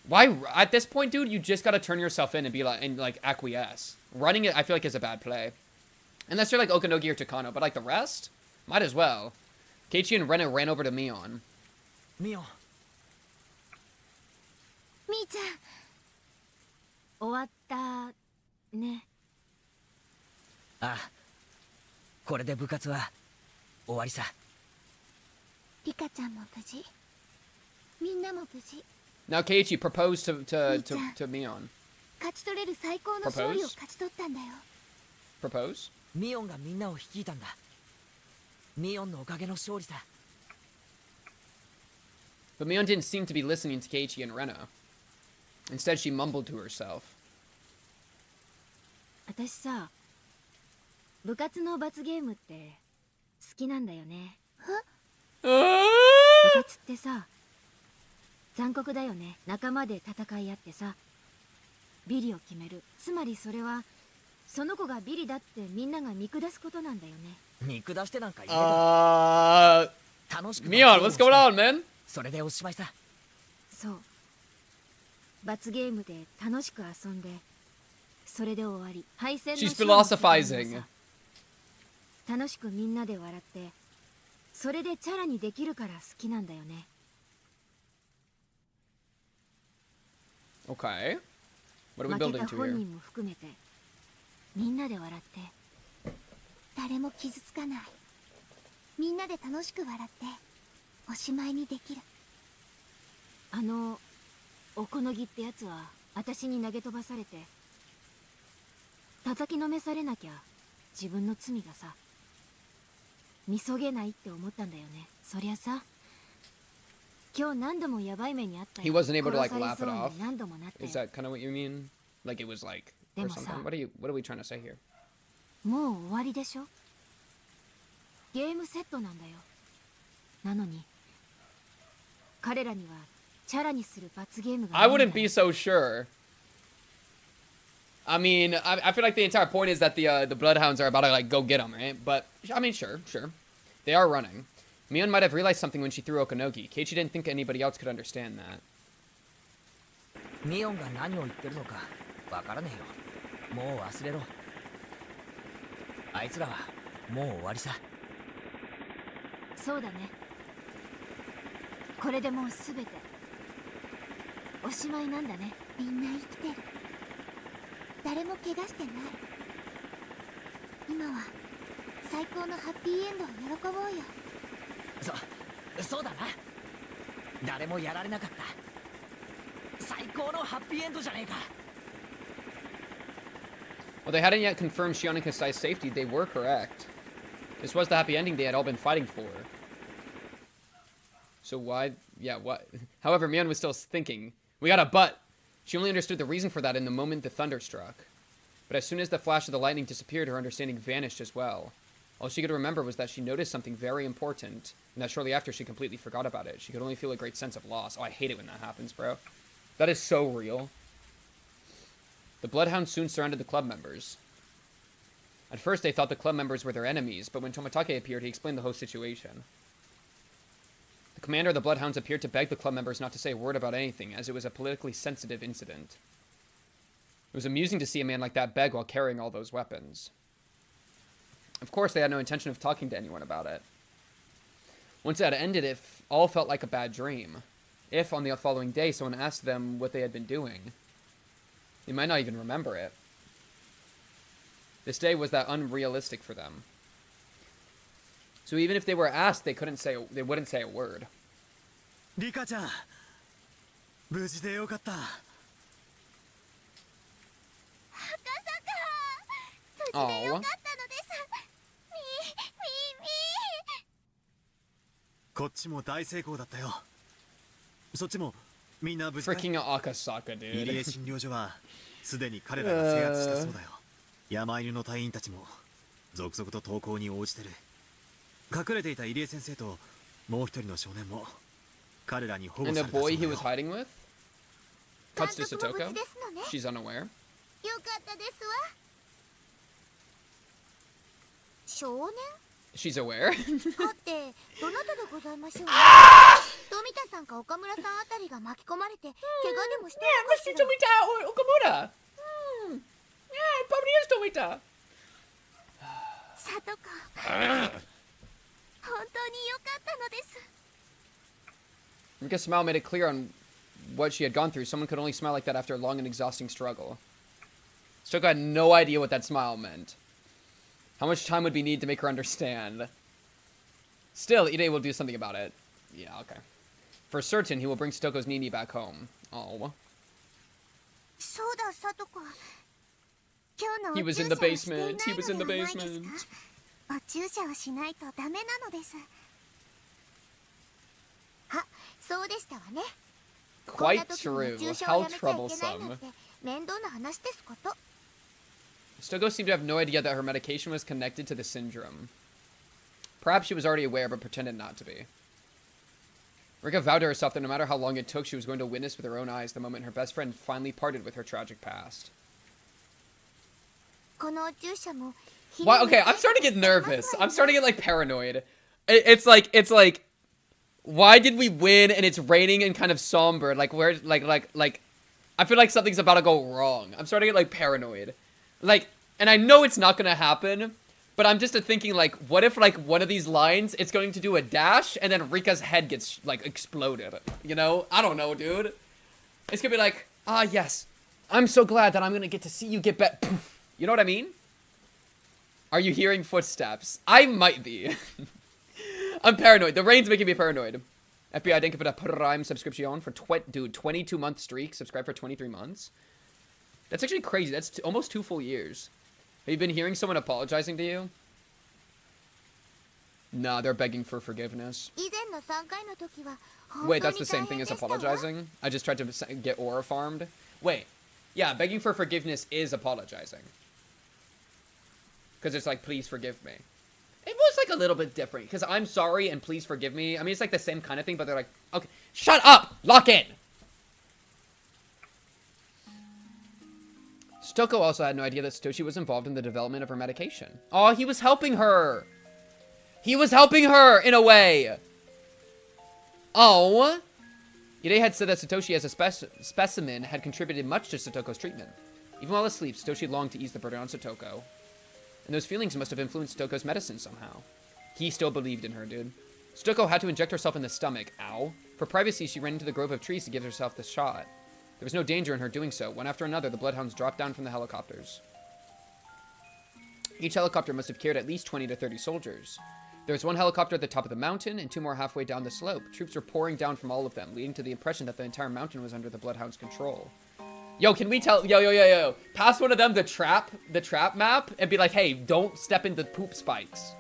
Why, at this point, dude, you just gotta turn yourself in and be like, acquiesce. Running it, I feel like, is a bad play. Unless you're like Okanogi or Takano, but like the rest? Might as well. Keiichi and Rena ran over to Mion. Mion. みーちゃん。終わったね。ああ。これで部活は終わりさ。リカちゃんも無事。みんなも無事。Now Keiichi proposed to Mion. 勝ち取れる最高の勝利を勝ち取ったんだよ。Propose? ミオンがみんなを率いたんだ。ミオンのおかげの勝利さ。But Mion didn't seem to be listening to Keiichi and Rena. Instead, she mumbled to herself. 私さ、部活の罰ゲームって好きなんだよね。部活ってさ、残酷だよね。仲間で戦い合ってさ、ビリを決める。つまりそれは、その子がビリだってみんなが見下すことなんだよね。見下してなんか言えた。楽しく。Mion, what's going on, man? それでおしまいさ。そう。罰ゲームで楽しく遊んで、それで終わり。敗戦の She's philosophizing. 楽しくみんなで笑って、それでチャラにできるから好きなんだよね。Okay. What are we 負け building た to 本 here? 人も含めて、みんなで笑って、誰も傷つかない。みんなで楽しく笑って、おしまいにできる。おこのぎってやつは、私に投げ飛ばされて、叩きのめされなきゃ、自分の罪がさ、見そげないって思ったんだよね。そりゃさ、今日何度もやばい目にあったよ。 He wasn't able to like 殺 laugh さ it れそう off. に何度もなったよ。 Is that kind of what you mean? Like it was like or something? What are we trying to say here? もう終わりでしょ。ゲームセットなんだよ。なのに、彼らにはチャラにする罰ゲームが。I wouldn't be so sure. I mean, I feel like the entire point is that the bloodhounds are about to like go get them, right? But I mean, sure. They are running. Mion might have realized something when she threw Okanogi. Keiichi didn't think anybody else could understand that. ミオンが何を言ってるのかわからねえよ。もう忘れろ。あいつらはもう終わりさ。そうだね。これでもうすべておしまいなんだね。みんな生きてる。誰も怪我してない。今は最高のハッピーエンドを喜ぼうよ。そうだな。誰もやられなかった。最高のハッピーエンドじゃねえか。 Well, they hadn't yet confirmed Shion and Kasai's safety. They were correct. This was the happy ending they had all been fighting for. So why? Yeah, what? However, Mion was still thinking. We got a but. She only understood the reason for that in the moment the thunder struck. But as soon as the flash of the lightning disappeared, her understanding vanished as well. All she could remember was that she noticed something very important, and that shortly after she completely forgot about it. She could only feel a great sense of loss. Oh, I hate it when that happens, bro. That is so real. The bloodhounds soon surrounded the club members. At first, they thought the club members were their enemies, but when Tomatake appeared, he explained the whole situation. The commander of the bloodhounds appeared to beg the club members not to say a word about anything, as it was a politically sensitive incident. It was amusing to see a man like that beg while carrying all those weapons. Of course, they had no intention of talking to anyone about it. Once it had ended, it all felt like a bad dream. if on the following day someone asked them what they had been doing. They might not even remember it. This day was that unrealistic for them. So even if they were asked, they wouldn't say a word. リカちゃん、無事でよかった。Oh. こっちも大成功だったよ。そっちもみんな無事かい？ Freaking Akasaka, 入 dude. 江診療所はすでに彼らが制圧したそうだよ。山犬の隊員たちも続々と投降に応じてる。隠れていた入江先生ともう一人の少年も彼らに保護 And さ the れたそう boy だ he よ。 was hiding with? Cuts to Satoko? She's unaware. よかったですわ。少年 She's aware. はてどなたでございましょう。富田さんか岡村さんあたりが巻き込まれて怪我でもしてるのかしら。 Tomita or Okamura. Yeah, probably is Tomita. さとこ本当によかったのです。 Rika's smile made it clear on what she had gone through. Someone could only smile like that after a long and exhausting struggle. Satoko had no idea what that smile meant. How much time would be needed to make her understand? Still, Ide will do something about it. Yeah, okay. For certain, he will bring Satoko's Nini back home. Oh. そうださとこ。今日の He was in the basement. He was in the basement. お注射をしないとダメなのです。あ、そうでしたわね。 Quite true. How troublesome. 面倒な話ですこと。 Satoko seemed to have no idea that her medication was connected to the syndrome. Perhaps she was already aware, but pretended not to be. Rika vowed to herself that no matter how long it took, she was going to witness with her own eyes the moment her best friend finally parted with her tragic past. このお注射も Why? Okay, I'm starting to get nervous. I'm starting to get, like, paranoid. It's like, why did we win and it's raining and kind of somber? Like, where, like, I feel like something's about to go wrong. I'm starting to get, like, paranoid. Like, and I know it's not gonna happen, but I'm just thinking, like, what if, like, one of these lines, it's going to do a dash, and then Rika's head gets, like, exploded, you know? I don't know, dude. It's gonna be like, ah, yes, I'm so glad that I'm gonna get to see you get back. You know what I mean? Are you hearing footsteps? I might be. I'm paranoid. The rain's making me paranoid. FBI, thank you for the Prime subscription for 22-month streak. Subscribe for 23 months. That's actually crazy. That's almost 2 full years. Have you been hearing someone apologizing to you? Nah, they're begging for forgiveness. Wait, that's the same thing as apologizing? I just tried to get aura farmed? Wait. Yeah, begging for forgiveness is apologizing. Because it's like, please forgive me. It was like a little bit different. Because I'm sorry and please forgive me. I mean, it's like the same kind of thing, but they're like, okay, shut up! Lock in! Satoko also had no idea that Satoshi was involved in the development of her medication. Oh, he was helping her! He was helping her, in a way! Oh! Ide had said that Satoshi as a specimen had contributed much to Satoko's treatment. Even while asleep, Satoshi longed to ease the burden on Satoko. And those feelings must have influenced Satoko's medicine somehow. He still believed in her, dude. Satoko had to inject herself in the stomach. Ow. For privacy, she ran into the grove of trees to give herself the shot. There was no danger in her doing so. One after another, the bloodhounds dropped down from the helicopters. Each helicopter must have carried at least 20 to 30 soldiers. There was one helicopter at the top of the mountain, and 2 more halfway down the slope. Troops were pouring down from all of them, leading to the impression that the entire mountain was under the bloodhounds' control. Yo, can we tell... Yo. Pass one of them the trap map, and be like, hey, don't step into poop spikes.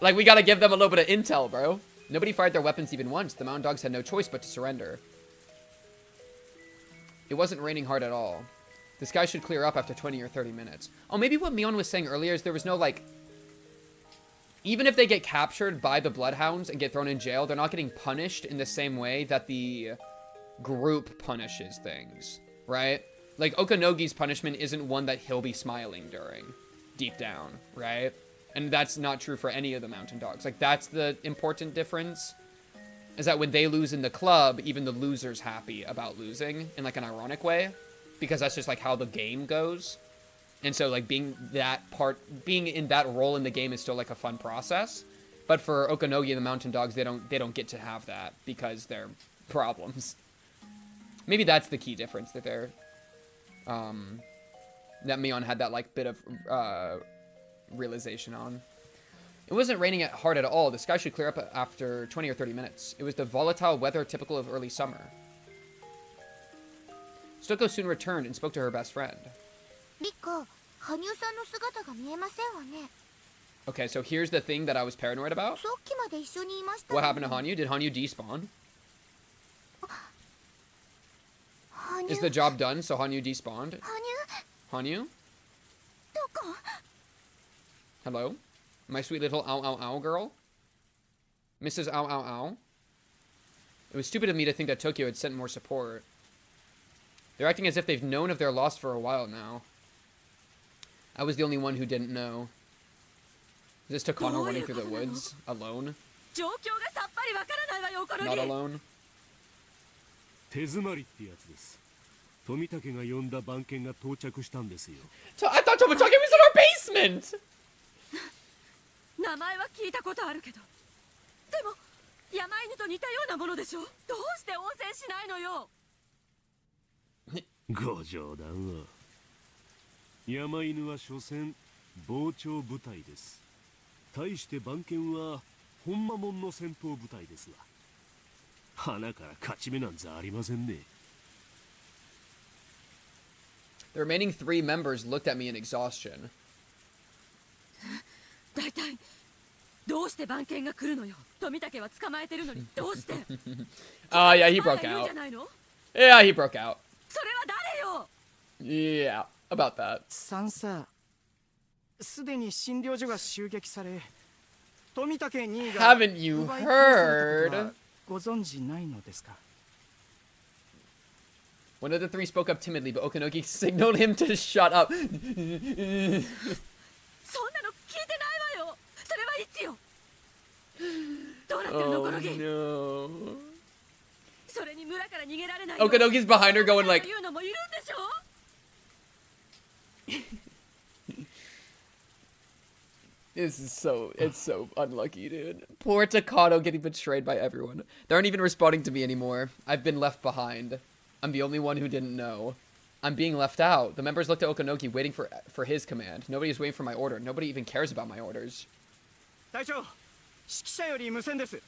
Like, we gotta give them a little bit of intel, bro. Nobody fired their weapons even once. The mountain dogs had no choice but to surrender. It wasn't raining hard at all. The sky should clear up after 20 or 30 minutes. Oh, maybe what Mion was saying earlier is there was no, like... Even if they get captured by the bloodhounds and get thrown in jail, they're not getting punished in the same way that the group punishes things, right? Like, Okanogi's punishment isn't one that he'll be smiling during, deep down, right? And that's not true for any of the mountain dogs. Like, that's the important difference, is that when they lose in the club, even the loser's happy about losing in, like, an ironic way, because that's just, like, how the game goes. And so, like, being in that role in the game is still, like, a fun process. But for Okanogi and the mountain dogs, they don't get to have that because they're problems. Maybe that's the key difference that they're... that Mion had that, like, bit of realization on. It wasn't raining hard at all. The sky should clear up after 20 or 30 minutes. It was the volatile weather typical of early summer. Stoko soon returned and spoke to her best friend. Okay, so here's the thing that I was paranoid about. What happened to Hanyuu? Did Hanyuu despawn? Is the job done, so Hanyuu despawned? Hanyuu? Hello? My sweet little ow ow ow girl? Mrs. Ow ow ow? It was stupid of me to think that Tokyo had sent more support. They're acting as if they've known of their loss for a while now. I was the only one who didn't know. Is this Takano running through the woods? Alone? Not alone? 手詰まりってやつです。富武が呼んだ番犬が到着したんですよ。I thought Tomitake was in our basement! 名前は聞いたことあるけど、でも山犬と似たようなものでしょ。どうして応戦しないのよ。ご冗談は。山犬は所詮傍聴部隊です。対して番犬は本間門の戦闘部隊ですわ。花から勝ち目なんざありませんね。The remaining 3 members looked at me in exhaustion. 大体どうして番犬が来るのよ。富武は捕まえてるのにどうして。Yeah, he broke out. Yeah, he broke out. それは誰よ。 Yeah, about that. さんさ、すでに診療所が襲撃され、富武2が Haven't you heard? ご存知ないのですか。 One of the 3 spoke up timidly, but Okanogi signaled him to shut up. そんなの聞いてないわよ。それはいつよ。どうなってるの、Oh この木。 no. それに村から逃げられないよ。 Okanogi's behind her going like... 言うのもいるんでしょ。 This is it's so unlucky, dude. Poor Takano getting betrayed by everyone. They aren't even responding to me anymore. I've been left behind. I'm the only one who didn't know. I'm being left out. The members looked at Okanogi waiting for his command. Nobody's waiting for my order. Nobody even cares about my orders. 隊長、指揮者より無線です。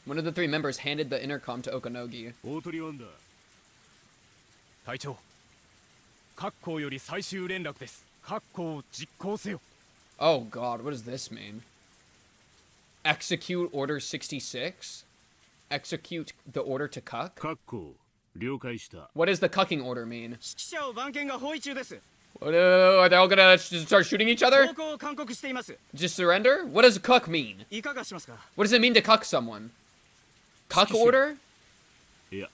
One of the 3 members handed the intercom to Okanogi. 大鳥ワンダー。隊長、各校より最終連絡です。各校を実行せよ。 Oh god, what does this mean? Execute Order 66? Execute the order to cuck? 各校了解した。 What does the cucking order mean? 指揮者を番犬が包囲中です。 Are they all gonna start shooting each other? 投降を勧告しています。 Just surrender? What does cuck mean? いかがしますか。 What does it mean to cuck someone? Cuck order? いや、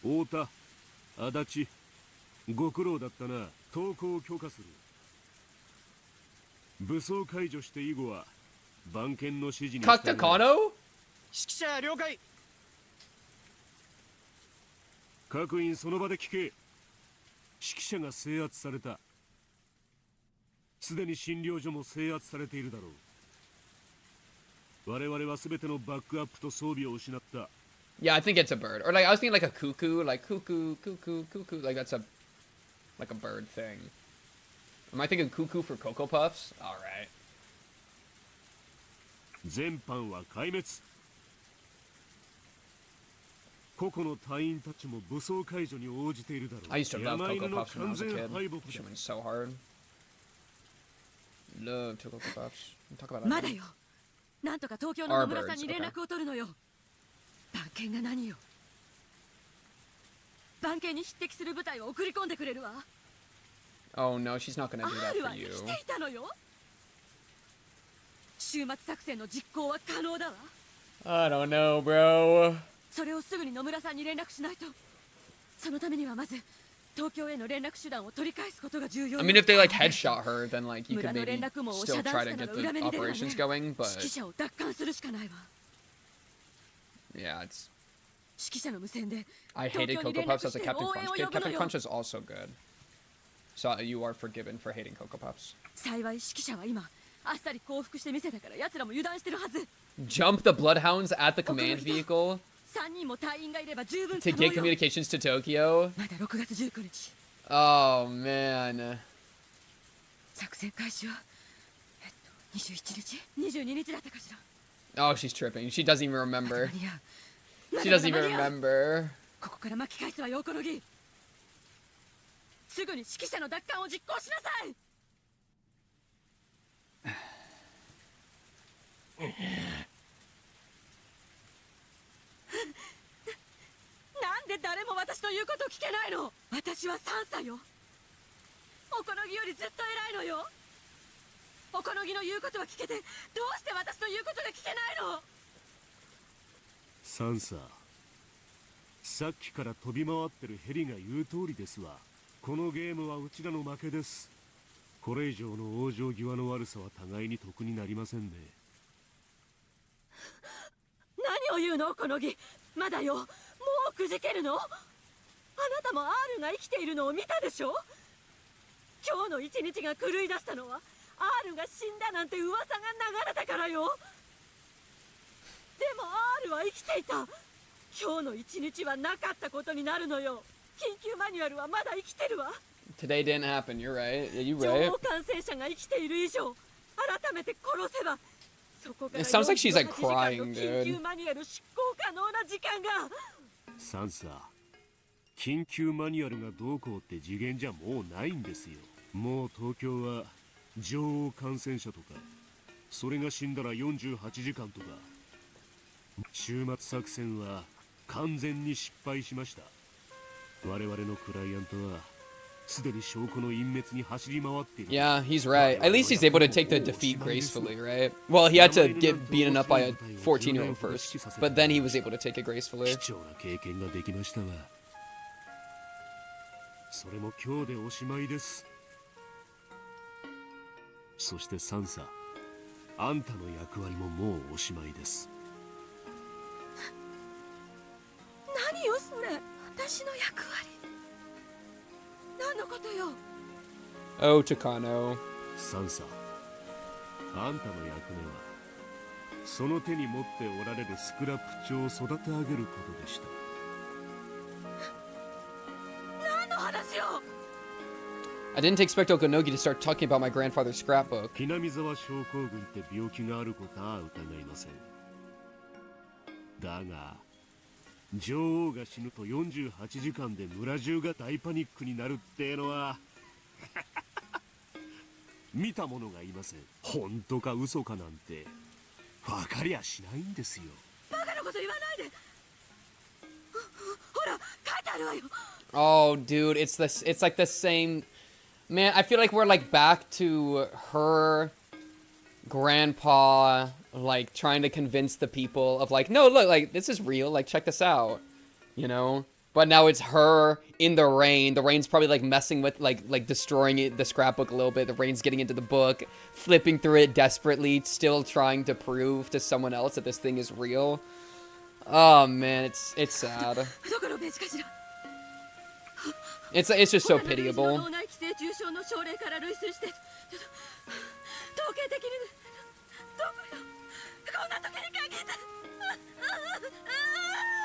太田、足立、ご苦労だったな。投降を許可する。武装解除して以後は番犬の指示に Cuck Takano? 指揮者了解。各員その場で聞け。指揮者が制圧された。すでに診療所も制圧されているだろう。我々は全てのバックアップと装備を失った。 Yeah, I think it's a bird. Or like I was thinking like a cuckoo, like cuckoo, cuckoo, cuckoo. Like that's like a bird thing. Am I thinking cuckoo for Cocoa Puffs? All right. 全班は壊滅。個々の隊員たちも武装解除に応じているだろう。 I used to love 山 Cocoa 犬の Puffs when I 完 was a 全 kid. 敗北 She だ。 went so hard. Love Cocoa Puffs. Talk about ま that. だよ。なんとか東京の野村さんに連絡を取るのよ。番犬が何よ。番犬に匹敵する部隊を送り込んでくれるわ。 Oh no, she's not gonna do that ある for わ、 you. していたのよ。終末作戦の実行は可能だわ。 I don't know, bro. それをすぐに野村さんに連絡しないと。そのためにはまず東京への連絡手段を取り返すことが重要。 I mean, if they like headshot her, then like you could 村の連 maybe 絡網を still 遮断 try し to た get ら the 裏目に出るわね。 operations going, 指 but 揮者を奪還するしかないわ。 yeah, it's. 指揮者の無線で I 東 hated 京に Cocoa 連 Puffs 絡 as し a て Captain 応援 Crunch を kid. 呼ぶの Captain よ。 Crunch is also good. So you are forgiven for hating Cocoa Puffs. 幸い指揮者は今あっさり降伏してみせたから奴らも油断してるはず。 Jump the bloodhounds at the command vehicle. 3人も隊員がいれば十分 To 可能 get よ。 communications to Tokyo? まだ6月19日。 Oh, man. 作戦開始は21日22日だったかしら。 Oh, she's tripping. She doesn't even まだ remember. 間に合う。 She まだ doesn't 間 even に合う。 remember. ここから巻き返すわよ、小野木。すぐに指揮者の奪還を実行しなさい。なんで誰も私の言うことを聞けないの。私は3歳よ。おこのぎよりずっと偉いのよ。おこのぎの言うことは聞けて、どうして私の言うことが聞けないの。サンサ、さっきから飛び回ってるヘリが言う通りですわ。このゲームはうちらの負けです。これ以上の往生際の悪さは互いに得になりませんね。何を言うの、このぎ。まだよ。もうくじけるの。あなたも R が生きているのを見たでしょ。今日の一日が狂い出したのは R が死んだなんて噂が流れたからよ。でも R は生きていた。今日の一日はなかったことになるのよ。緊急マニュアルはまだ生きてるわ。 Today didn't happen. You're right. Yeah, you're 情 right. 報感染者が生きている以上、改めて殺せば、そこから It sounds like she's like 48時間の crying, 緊急 dude. マニュアル執行可能な時間が。サンサ、緊急マニュアルがどうこうって次元じゃもうないんですよ。もう東京は女王感染者とか、それが死んだら48時間とか。終末作戦は完全に失敗しました。我々のクライアントはすでに証拠の隠滅に走り回っている。 Yeah, he's right. At least he's able to take the defeat gracefully, right? Well, he had to get beaten up by a 14-year-old first, but then he was able to take it gracefully. 貴重な経験ができましたわ。それも今日でおしまいです。そしてサンサ、あんたの役割ももうおしまいです。何よそれ。私の役割。何のことよ。 Oh, Takano. サンサ、あんたの役目はその手に持っておられるスクラップ帳を育て上げることでした。何の話よ。 I didn't expect Okanogi to start talking about my grandfather's scrapbook. 木並沢症候群って病気があることは疑いません。だが女王が死ぬと48時間で村中が大パニックになるってのは見た者がいません。本当か嘘かなんて分かりゃしないんですよ。バカなこと言わないで。ほら、書いてあるわよ。 Oh, dude, it's like the same. Man, I feel like we're like back to her grandpa, like trying to convince the people of like, no, look, like this is real, like check this out, you know. But now it's her in the rain. The rain's probably like messing with like destroying it, the scrapbook a little bit. The rain's getting into the book, flipping through it desperately, still trying to prove to someone else that this thing is real. Oh man, it's sad. どこのページかしら。 It's just so pitiable. 脳内寄生虫症の症例から類推して、統計的にどこよ。こんな時に限って。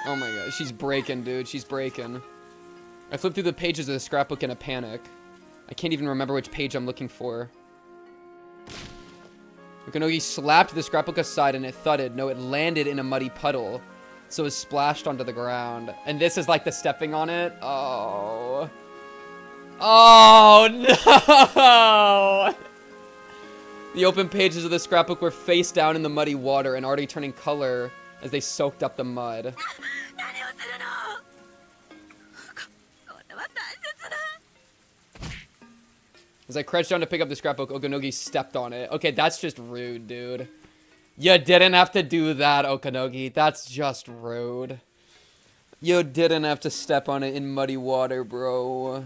Oh my god, she's breaking, dude. She's breaking. I flipped through the pages of the scrapbook in a panic. I can't even remember which page I'm looking for. Okanogi slapped the scrapbook aside and it thudded. No, it landed in a muddy puddle. So it splashed onto the ground. And this is like the stepping on it. Oh. Oh, no! The open pages of the scrapbook were face down in the muddy water and already turning color as they soaked up the mud. As I crouched down to pick up the scrapbook, Okanogi stepped on it. Okay, that's just rude, dude. You didn't have to do that, Okanogi. That's just rude. You didn't have to step on it in muddy water, bro.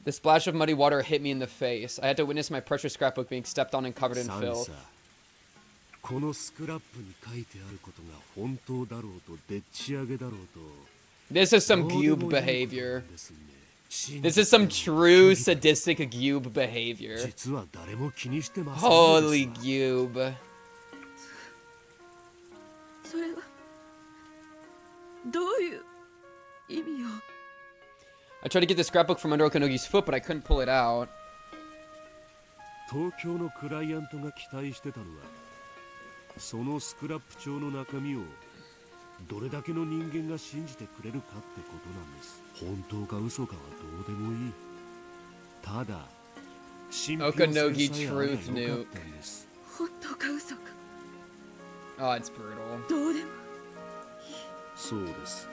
The splash of muddy water hit me in the face. I had to witness my precious scrapbook being stepped on and covered in filth. このスクラップに書いてあることが本当だろうとでっち上げだろうと This is some goob behavior. This is some true sadistic goob behavior. 実は誰も気にしてません。 Holy goob. それはどういう意味よ。 I tried to get the scrapbook from under Okanogi's foot, but I couldn't pull it out. 東京のクライアントが期待してたのはそのスクラップ帳の中身をどれだけの人間が信じてくれるかってことなんです。本当か嘘かはどうでもいい。ただ信憑性さえあればよかったんです。本当か嘘か。 Oh, it's brutal. どうでも。そうです。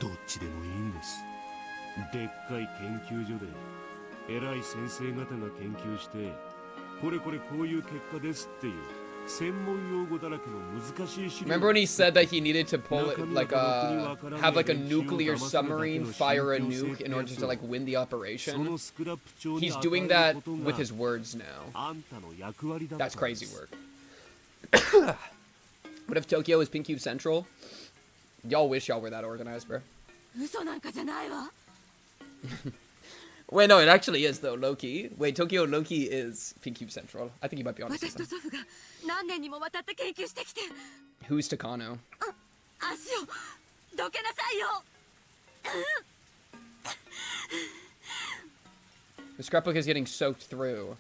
どっちでもいいんです。でっかい研究所で偉い先生方が研究してこれこれこういう結果ですっていう専門用語だらけの難しい資料。 Remember when he said that he needed to pull it, like have like a nuclear submarine fire a nuke in order to like win the operation? He's doing that with his words now. That's crazy work. What if Tokyo is Pink Cube Central? Y'all wish y'all were that organized, bro. 嘘なんかじゃないわ。 Wait, no, it actually is though, low-key. Wait, Tokyo low-key is Pink Cube Central. I think you might be honest with 私と him. 祖父が何年にもわたって研究してきて。 Who's Takano? 足をどけなさいよ。 The scrapbook is getting soaked through.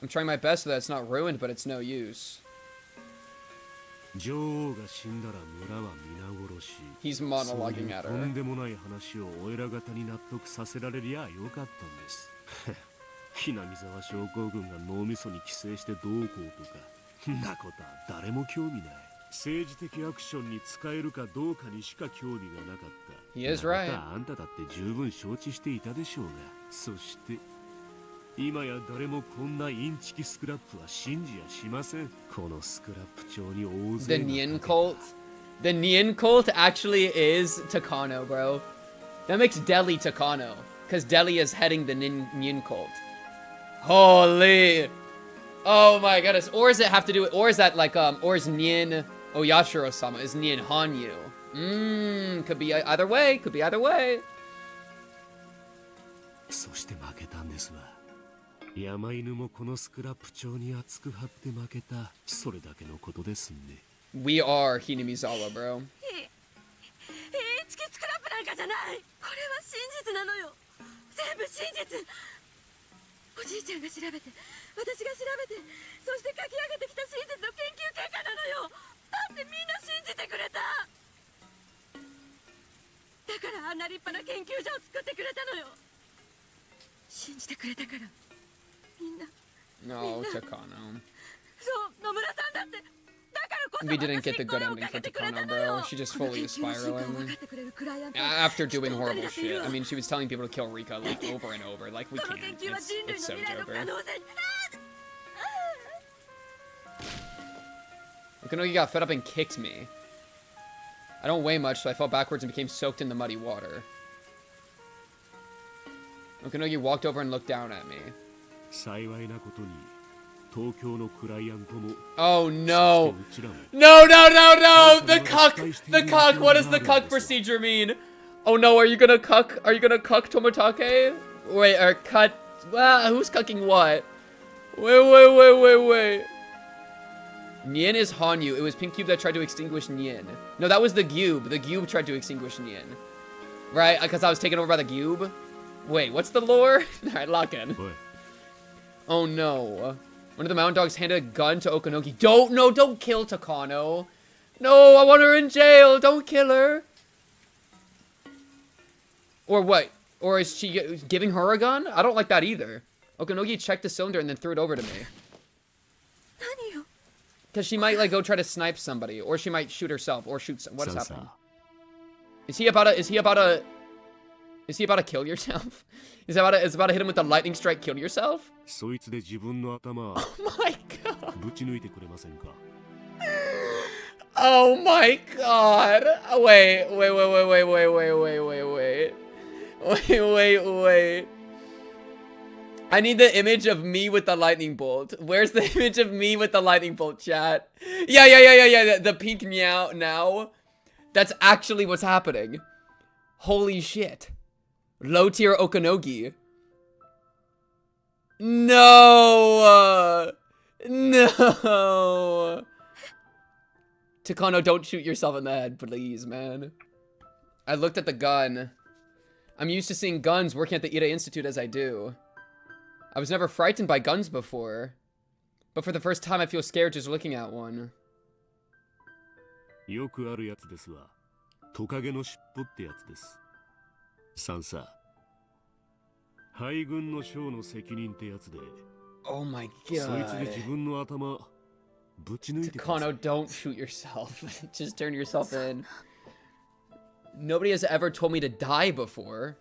I'm trying my best so that it's not ruined, but it's no use. 女王が死んだら村は皆殺し。 He's monologuing at と her. んでもない話をお偉方に納得させられりゃよかったんです。ひなみ沢症候群が脳みそに寄生してどうこうとか、んなことは誰も興味ない。政治的アクションに使えるかどうかにしか興味がなかった。He is right. あんただって十分承知していたでしょうが。そして今や誰もこんなインチキスクラップは信じやしません。このスクラップ帳に大 The 勢が Nien cult? The Nien cult actually is Takano, bro. That makes Delhi Takano. Because Delhi is heading the Nien cult. Holy! Oh my goodness. Or does it have to do with, or is that like, or is Nien Oyashiro-sama? Is Nien Hanyuu? Could be either way. Could be either way. そして負けたんですわ。山犬もこのスクラップ帳に熱く張って負けた。それだけのことですね。We are Hinamizawa, bro. インチキスクラップなんかじゃない。これは真実なのよ。全部真実。おじいちゃんが調べて、私が調べて、そして書き上げてきた真実の研究結果なのよ。だってみんな信じてくれた。だからあんな立派な研究所を作ってくれたのよ。信じてくれたから。みんな。 No, Takano. そう、野村さんだって。 We didn't get the good ending for Takano, bro. She just fully is spiraling. After doing horrible shit. I mean, she was telling people to kill Rika, like, over and over. Like, we can't. It's so Joker. Okanogi got fed up and kicked me. I don't weigh much, so I fell backwards and became soaked in the muddy water. Okanogi walked over and looked down at me. Oh no! No, no, no, no! The cuck! The cuck! What does the cuck procedure mean? Oh no, are you gonna cuck? Are you gonna cuck Tomotake? Wait, or cut? Who's cucking what? Wait. Nien is Hanyuu. It was Pink Cube that tried to extinguish Nien. No, that was the Gyube. The Gyube tried to extinguish Nien. Right? Because I was taken over by the Gyube? Wait, what's the lore? Alright, lock in. Oh no. One of the mountain dogs handed a gun to Okanogi. Don't kill Takano. No, I want her in jail. Don't kill her. Or what? Or is she giving her a gun? I don't like that either. Okanogi checked the cylinder and then threw it over to me. Because she might, like, go try to snipe somebody. Or she might shoot herself. Or shoot... What is happening? Is he about to kill yourself? Is it about to hit him with the lightning strike, kill yourself? Oh my god. Oh my god. Wait. I need the image of me with the lightning bolt. Where's the image of me with the lightning bolt, chat? Yeah. The pink now. That's actually what's happening. Holy shit. Low tier Okanogi. No. Takano, don't shoot yourself in the head, please, man. I looked at the gun. I'm used to seeing guns working at the Ire Institute as I do. I was never frightened by guns before. But for the first time, I feel scared just looking at one. よくあるやつですわ。トカゲの尻尾ってやつです。サンサ。敗軍の将の責任ってやつで。Oh my そいつ god. で自分の頭ぶち抜いてください。 Takano, don't shoot yourself. Just turn yourself in. Nobody has ever told me to die before.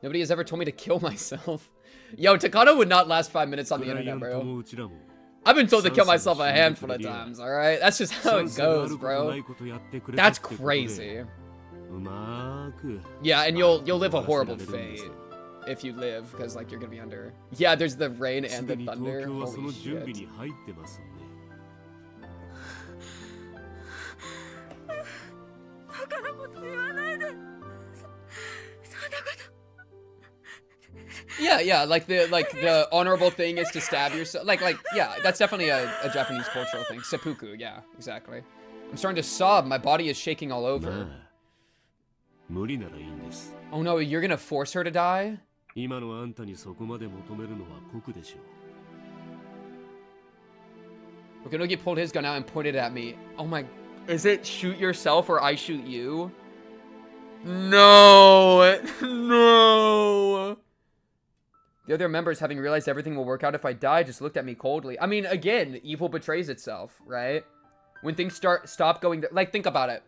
Nobody has ever told me to kill myself. Yo, Takano would not last 5 minutes on the internet, bro. I've been told to kill myself a handful of times, alright? That's just how it goes, bro. That's crazy. Yeah, and you'll live a horrible fate if you live, because like you're gonna be under. Yeah, there's the rain and the thunder. Holy shit. Yeah, like the honorable thing is to stab yourself. Like yeah, that's definitely a Japanese cultural thing. Seppuku, yeah, exactly. I'm starting to sob. My body is shaking all over. Oh no, you're gonna force her to die? Okanogi pulled his gun out and pointed at me. Oh my, is it shoot yourself or I shoot you? No, no. The other members, having realized everything will work out if I die, just looked at me coldly. I mean, again, evil betrays itself, right? When things stop going, like, think about it.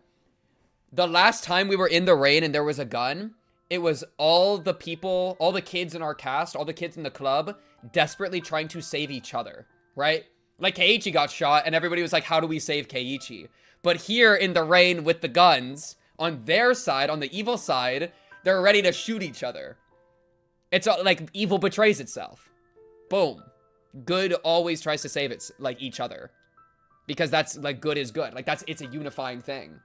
The last time we were in the rain and there was a gun, it was all the people, all the kids in our cast, all the kids in the club, desperately trying to save each other, right? Like, Keiichi got shot, and everybody was like, how do we save Keiichi? But here in the rain with the guns, on their side, on the evil side, they're ready to shoot each other. It's like evil betrays itself. Boom. Good always tries to save its like each other. Because that's like good is good. Like it's a unifying thing.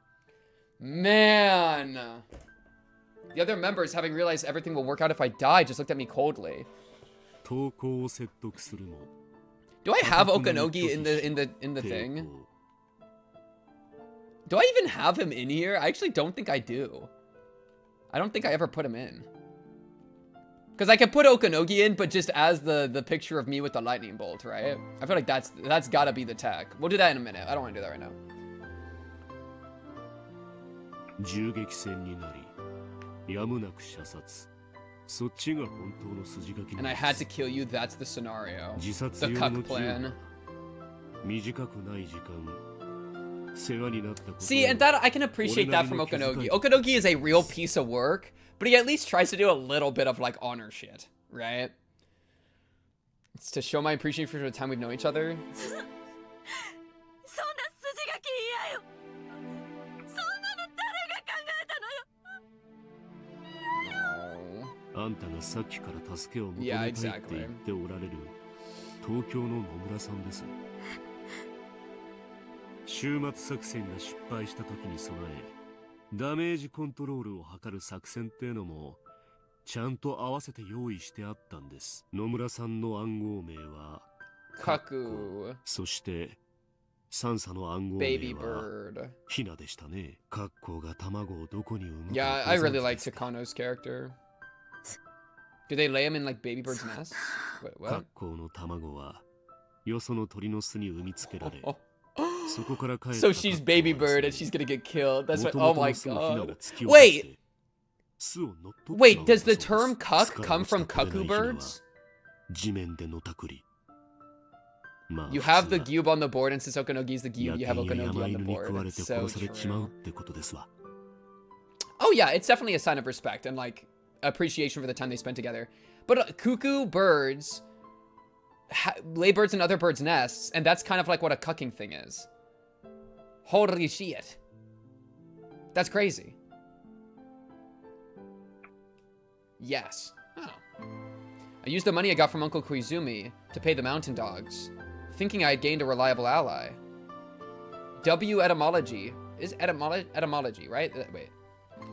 Man. The other members, having realized everything will work out if I die, just looked at me coldly. Do I have Okanogi in the thing? Do I even have him in here? I actually don't think I do. I don't think I ever put him in. Because I can put Okanogi in, but just as the picture of me with the lightning bolt, right? I feel like that's gotta be the tag. We'll do that in a minute. I don't want to do that right now. And I had to kill you, that's the scenario. The cuck plan. See, and that I can appreciate that from Okanogi. Okanogi is a real piece of work, but he at least tries to do a little bit of like honor shit, right? It's to show my appreciation for the time we've known each other. Yeah, exactly. Kaku. Baby bird. Yeah, I really like Takano's character. Do they lay him in like baby bird's nests? Wait, what? So she's baby bird and she's gonna get killed. That's what. Oh my god. Wait. Wait, does the term cuck come from cuckoo birds? You have the cube on the board, and since Okanogi's the cube, you have Okanogi on the board. It's so true. Oh yeah, it's definitely a sign of respect and like appreciation for the time they spent together. But cuckoo birds lay birds in other birds' nests, and that's kind of like what a cucking thing is. Holy shit. That's crazy. Yes. Oh. I used the money I got from Uncle Koizumi to pay the mountain dogs, thinking I had gained a reliable ally. W etymology. Is etymology, right? Wait.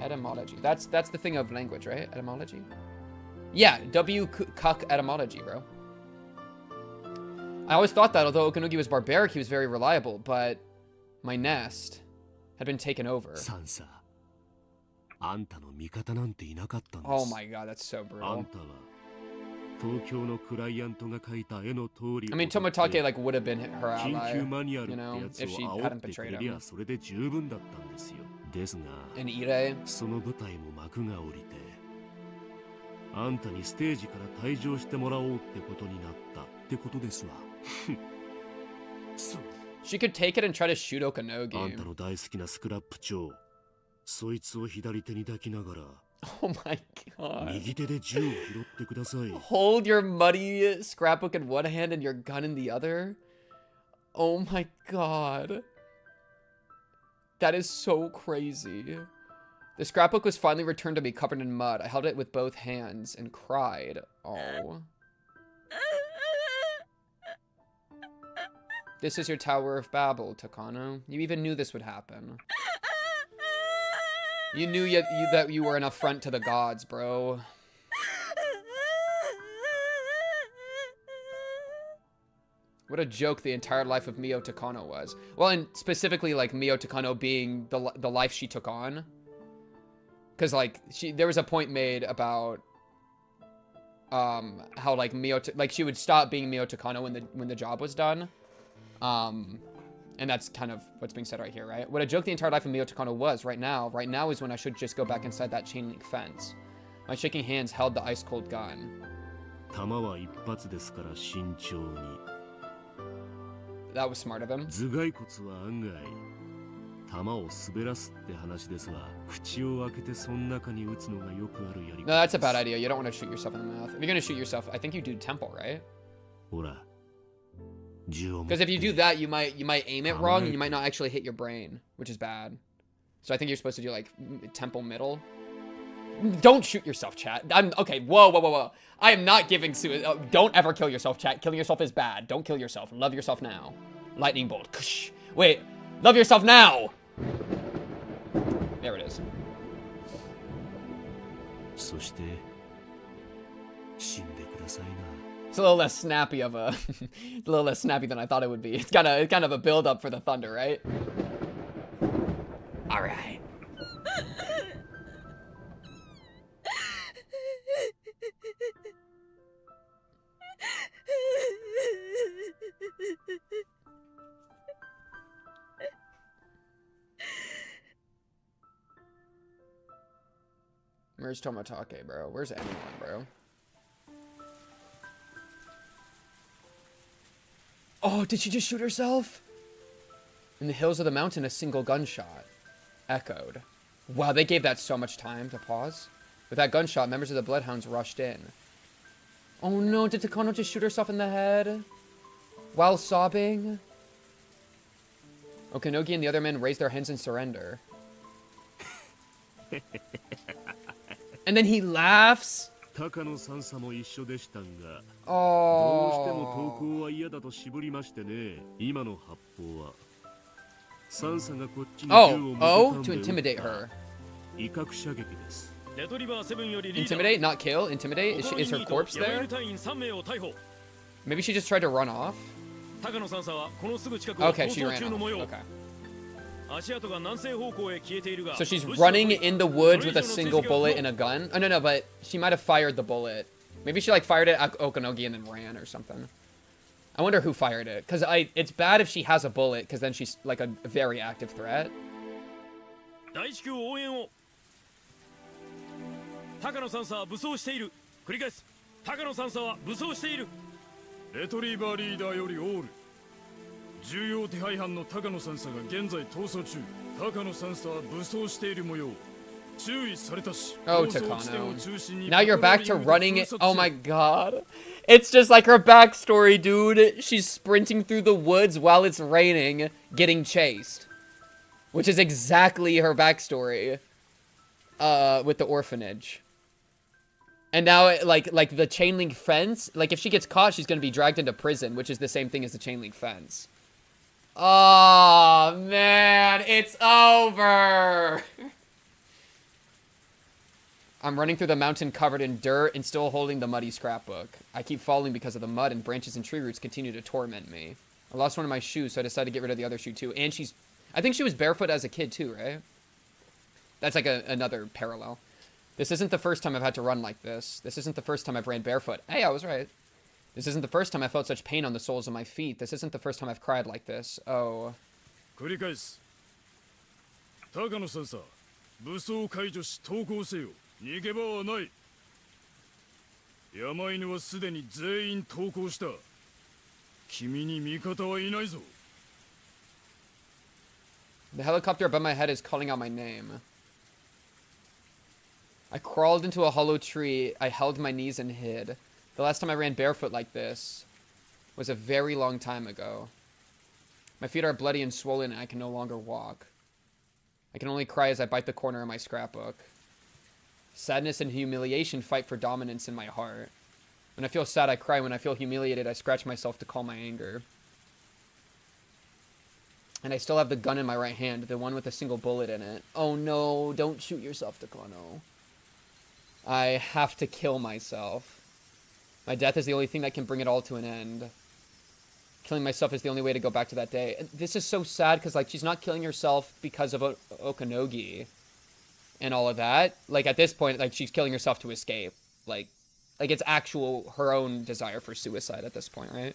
Etymology. That's the thing of language, right? Etymology? Yeah, W cuck etymology, bro. I always thought that although Okanogi was barbaric, he was very reliable, but my nest. had been taken over. サンサ、あんたの味方なんていなかったんです。 Oh my god, that's so あ brutal. んたは東京のクライアントが描いた絵の通り I mean, Tomotage like would have been her 緊 ally, 急マニュアル you って know, やつ if she を hadn't 煽ってく betrayed れりゃ him. それで十分だったんですよ。ですが And Ire, その舞台も幕が降りてあんたにステージから退場してもらおうってことになったってことですわ。そう she could take it and try to shoot あん Okanogi. たの大好きなスクラップ長、そいつを左手に抱きながら Oh my god. 右手で銃を拾ってください。 Hold your muddy scrapbook in one hand and your gun in the other? Oh my god. That is so crazy. The scrapbook was finally returned to me covered in mud. I held it with both hands and cried. Oh. This is your Tower of Babel, Takano. You even knew this would happen. You knew that you were an affront to the gods, bro. What a joke the entire life of Mio Takano was. Well, and specifically, like, Mio Takano being the life she took on. Because, like, there was a point made about how, like, she would stop being Mio Takano when the job was done. And that's kind of what's being said right here, right? What a joke the entire life of Mio Takano was. Right now is when I should just go back inside that chain link fence. My shaking hands held the ice-cold gun. 弾は一発ですから慎重に。 That was smart of him. 頭蓋骨は案外弾を滑らすって話ですわ。口を開けてその中に撃つのがよくあるやり方。 No, that's a bad idea. You don't want to shoot yourself in the mouth. If you're gonna shoot yourself, I think you do temple, right? ほら。銃を持っ Because て if you do that, you might aim it wrong and you might not actually hit your brain, which is bad. So I think you're supposed to do like temple middle. Don't shoot yourself, chat. Okay. Whoa. I am not giving don't ever kill yourself, chat. Killing yourself is bad. Don't kill yourself. Love yourself now. Lightning bolt. Wait. Love yourself now. There it is. そして死んでくださいな。 It's a little less snappy of a, a little less snappy than I thought it would be. It's kind of a build up for the thunder, right? All right. Where's Tomotage, bro? Where's anyone, bro? Oh, did she just shoot herself? In the hills of the mountain, a single gunshot echoed. Wow, they gave that so much time to pause. With that gunshot, members of the bloodhounds rushed in. Oh no, did Takano just shoot herself in the head? While sobbing? Okanogi and the other men raised their hands in surrender. And then he laughs? 高野さんさも一緒でしたが、どうしても Oh. 投稿は嫌だと渋りましてね。今の発砲はサンサがこっちに銃を向けた Oh, ん to で撃 intimidate った her. 威嚇射撃です。レトリバー7よりリーダー Intimidate, not kill. Intimidate. Is her corpse 山 there? 犬隊員3名を逮捕。 Maybe she just tried to run off. 高野さんさはこのすぐ近くを逃 Okay, she 走 ran 中の模 off. 様。 Okay. 足跡が南西方向へ消えているが。 So she's running in the woods with a single bullet and a gun. Oh, no, but she might have fired the bullet. Maybe she, like, fired it at Okanogi and then ran or something. I wonder who fired it. Because it's bad if she has a bullet, because then she's, like, a very active threat. 大至急応援を。高野さんさは武装している。繰り返す。高野さんさは武装している。レトリバーリーダーよりオール。重要手配犯の高野さんさが現在逃走中。高野さんさは武装している模様。注意されたし。 Oh, Takano. Now you're back to running. Oh my god. It's just like her backstory, dude. She's sprinting through the woods while it's raining, getting chased. Which is exactly her backstory. With the orphanage. And now, like the chain link fence, like if she gets caught, she's gonna be dragged into prison, which is the same thing as the chain link fence. Oh, man, it's over. I'm running through the mountain covered in dirt and still holding the muddy scrapbook. I keep falling because of the mud, and branches and tree roots continue to torment me. I lost one of my shoes, so I decided to get rid of the other shoe too. And she's... I think she was barefoot as a kid too, right? That's like another parallel. This isn't the first time I've had to run like this. This isn't the first time I've ran barefoot. Hey, I was right. This isn't the first time I felt such pain on the soles of my feet. This isn't the first time I've cried like this. Oh. 繰り返す。高野さんさ、武装解除し投降せよ。逃げ場はない。山犬はすでに全員投降した。君に味方はいないぞ。The helicopter above my head is calling out my name. I crawled into a hollow tree. I held my knees and hid. The last time I ran barefoot like this was a very long time ago. My feet are bloody and swollen and I can no longer walk. I can only cry as I bite the corner of my scrapbook. Sadness and humiliation fight for dominance in my heart. When I feel sad, I cry. When I feel humiliated, I scratch myself to calm my anger. And I still have the gun in my right hand, the one with a single bullet in it. Oh no, don't shoot yourself, Takano. I have to kill myself. My death is the only thing that can bring it all to an end. Killing myself is the only way to go back to that day. This is so sad because, like, she's not killing herself because of Okanogi and all of that. Like, at this point, like, she's killing herself to escape. Like it's actual, her own desire for suicide at this point, right?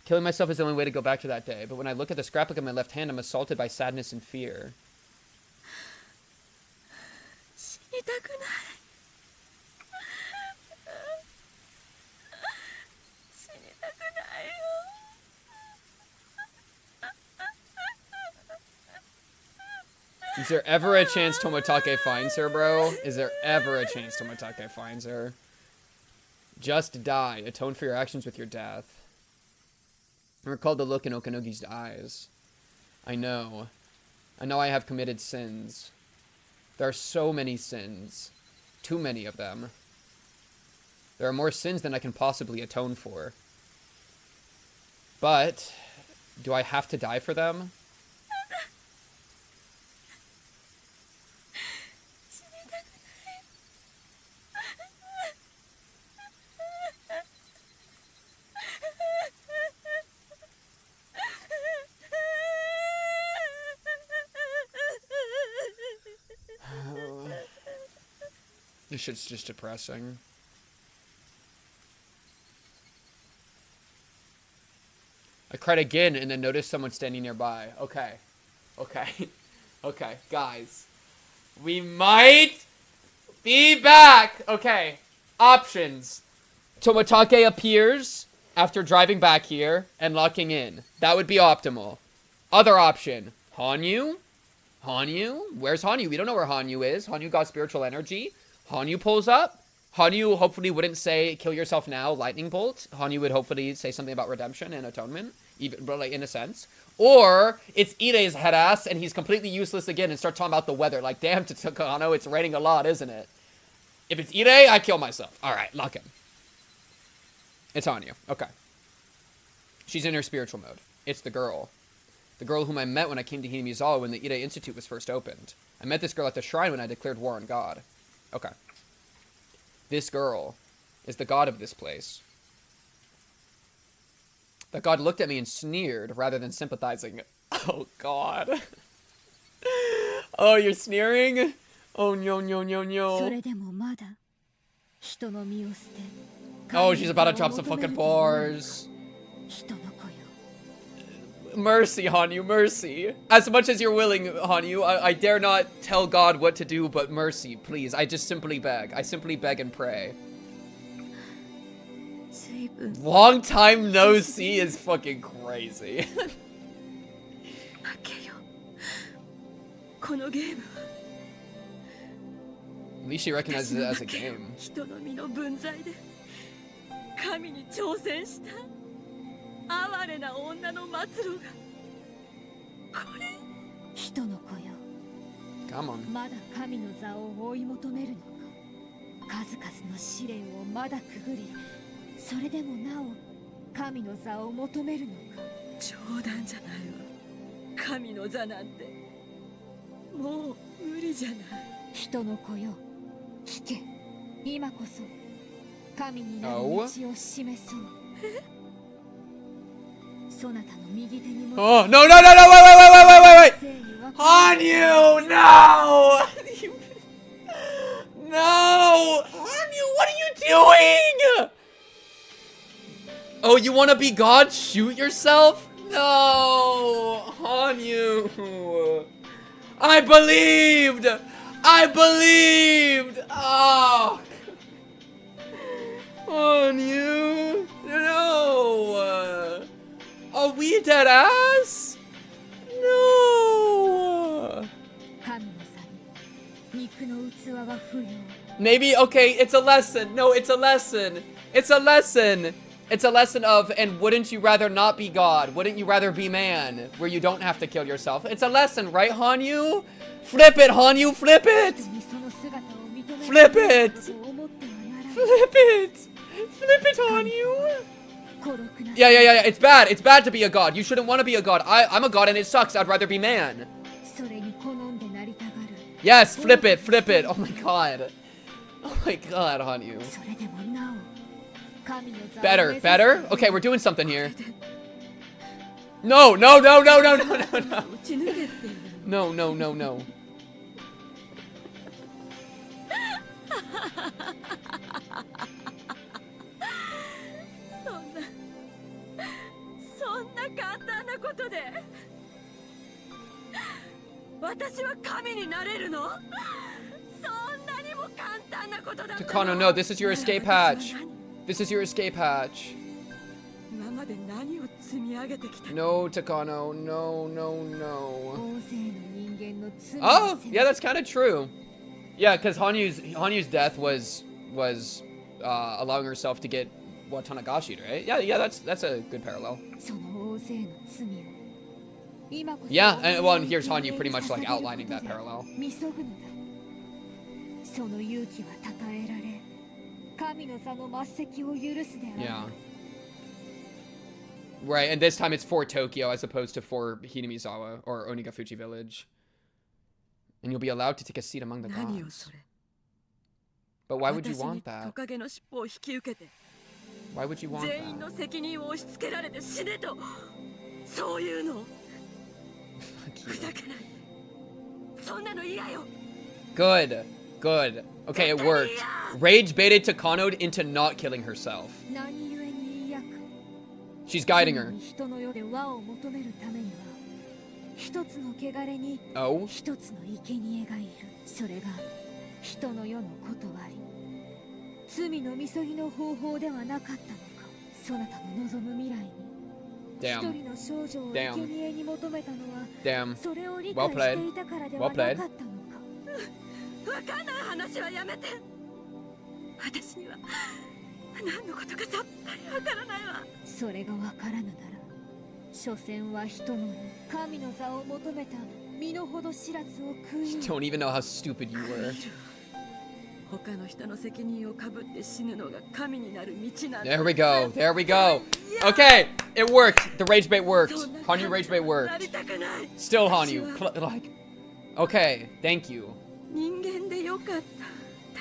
Killing myself is the only way to go back to that day. But when I look at the scrapbook in my left hand, I'm assaulted by sadness and fear. Is there ever a chance Toмотake finds her, bro? Is there ever a chance Toмотake finds her? Just die. Atone for your actions with your death. I recall the look in Okanogi's eyes. I know. I know I have committed sins. There are so many sins. Too many of them. There are more sins than I can possibly atone for. But, do I have to die for them? This shit's just depressing. I cried again and then noticed someone standing nearby. Okay. Okay, guys. We might be back. Okay. Options. Toмотake appears after driving back here and locking in. That would be optimal. Other option. Hanyuu? Where's Hanyuu? We don't know where Hanyuu is. Hanyuu got spiritual energy. Hanyuu pulls up. Hanyuu hopefully wouldn't say, kill yourself now, lightning bolt. Hanyuu would hopefully say something about redemption and atonement, even, but like in a sense. Or it's Irei's head ass and he's completely useless again and start talking about the weather. Like, damn, Takano, it's raining a lot, isn't it? If it's Irei, I kill myself. All right, lock him. It's Hanyuu. Okay. She's in her spiritual mode. It's the girl. The girl whom I met when I came to Hinamizawa when the Irei Institute was first opened. I met this girl at the shrine when I declared war on God. Okay. This girl is the god of this place. The god looked at me and sneered rather than sympathizing. Oh, God. Oh, you're sneering? Oh, no. Oh, she's about to drop some fucking bars. Mercy, Hanyuu, mercy. As much as you're willing, Hanyuu, I dare not tell God what to do, but mercy, please. I just simply beg. I simply beg and pray. Long time no see is fucking crazy. At least she recognizes it as a game. Come on. Oh, no, wait. it! Hanyuu, no! No! Hanyuu, what are you doing? Oh, you want to be God? Shoot yourself? No! Hanyuu. I believed! I believed! Oh! Hanyuu. No! Are we dead ass? No! Maybe, okay, it's a lesson. No, it's a lesson. It's a lesson. It's a lesson of, and wouldn't you rather not be God? Wouldn't you rather be man? Where you don't have to kill yourself. It's a lesson, right, Hanyuu? Flip it, Hanyuu, flip it! Flip it! Flip it! Flip it, Hanyuu! Yeah. It's bad. It's bad to be a god. You shouldn't want to be a god. I'm a god and it sucks. I'd rather be man. Yes, flip it. Flip it. Oh my god. Oh my god, Hanyuu. Better. Better? Okay, we're doing something here. No. No. No. そんな簡単なことで私は神になれるの？そんなにも簡単なことだったの？ Takano, no, this is your escape hatch. This is your escape hatch. 今まで何を積み上げてきた？ No, Takano, no. Oh, yeah, that's kind of true. Yeah, because Hanyuu's death was allowing herself to get Tanagashi, right? Yeah, that's a good parallel. Yeah, and well, and here's Hanyuu pretty much like outlining that parallel. Yeah. Right, and this time it's for Tokyo as opposed to for Hinamizawa or Onigafuji Village. And you'll be allowed to take a seat among the gods. But why would you want that? Why would you want that? Good. Okay, it worked. Rage baited Takano into not killing herself. She's guiding her. Oh? Damn. Well played. Well played. わかんない話はやめて。私には何のことかさっぱりわからないわ。それがわからぬなら、所詮は人の神の座を求めた身の程知らずを食い。 Don't even know how stupid you were. 他の人の責任をかぶって死ぬのが神になる道なんだ。 There we go. There we go. Okay, it worked. The rage bait worked. Hanyuu rage bait worked. Still Hanyuu. Like, okay, thank you.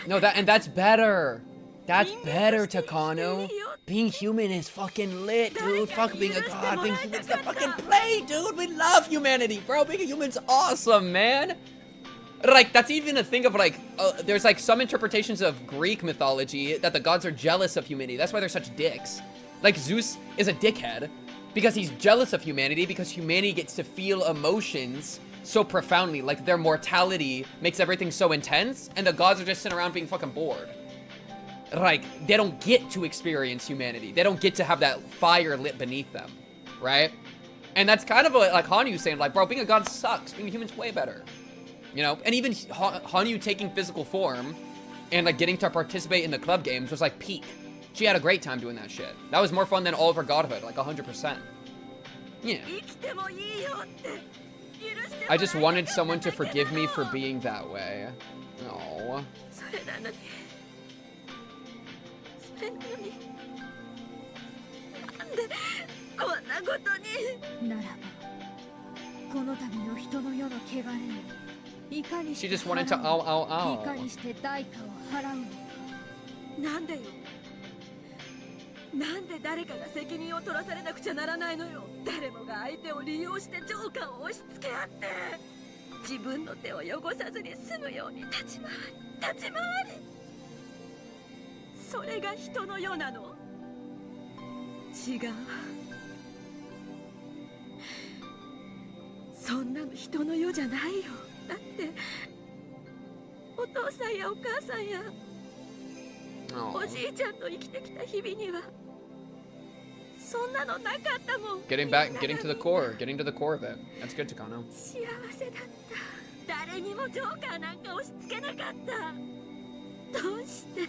No, that's better. That's better, Takano. Being human is fucking lit, dude. Fuck being a god. Being human's the fucking play, dude. We love humanity, bro. Being a human's awesome, man. Like, that's even a thing of, like, there's, like, some interpretations of Greek mythology that the gods are jealous of humanity. That's why they're such dicks. Like, Zeus is a dickhead because he's jealous of humanity because humanity gets to feel emotions so profoundly. Like, their mortality makes everything so intense, and the gods are just sitting around being fucking bored. Like, they don't get to experience humanity. They don't get to have that fire lit beneath them, right? And that's kind of like Hanyuu saying, like, bro, being a god sucks. Being a human's way better. You know? And even Hanyuu taking physical form and, like, getting to participate in the club games was, like, peak. She had a great time doing that shit. That was more fun than all of her godhood, like, 100%. Yeah. I just wanted someone to forgive me for being that way. Oh. She just wanted to ow. なんで誰かが責任を取らされなくちゃならないのよ。誰もが相手を利用してジョーカーを押し付け合って、自分の手を汚さずに済むように立ち回り、それが人の世なの？違う。そんなの人の世じゃないよ。だってお父さんやお母さんやおじいちゃんと生きてきた日々にはそんなのなかったもん。Getting to the core of it. That's good, Takano. 幸せだった。誰にもジョーカーなんか押し付けなかった。どうして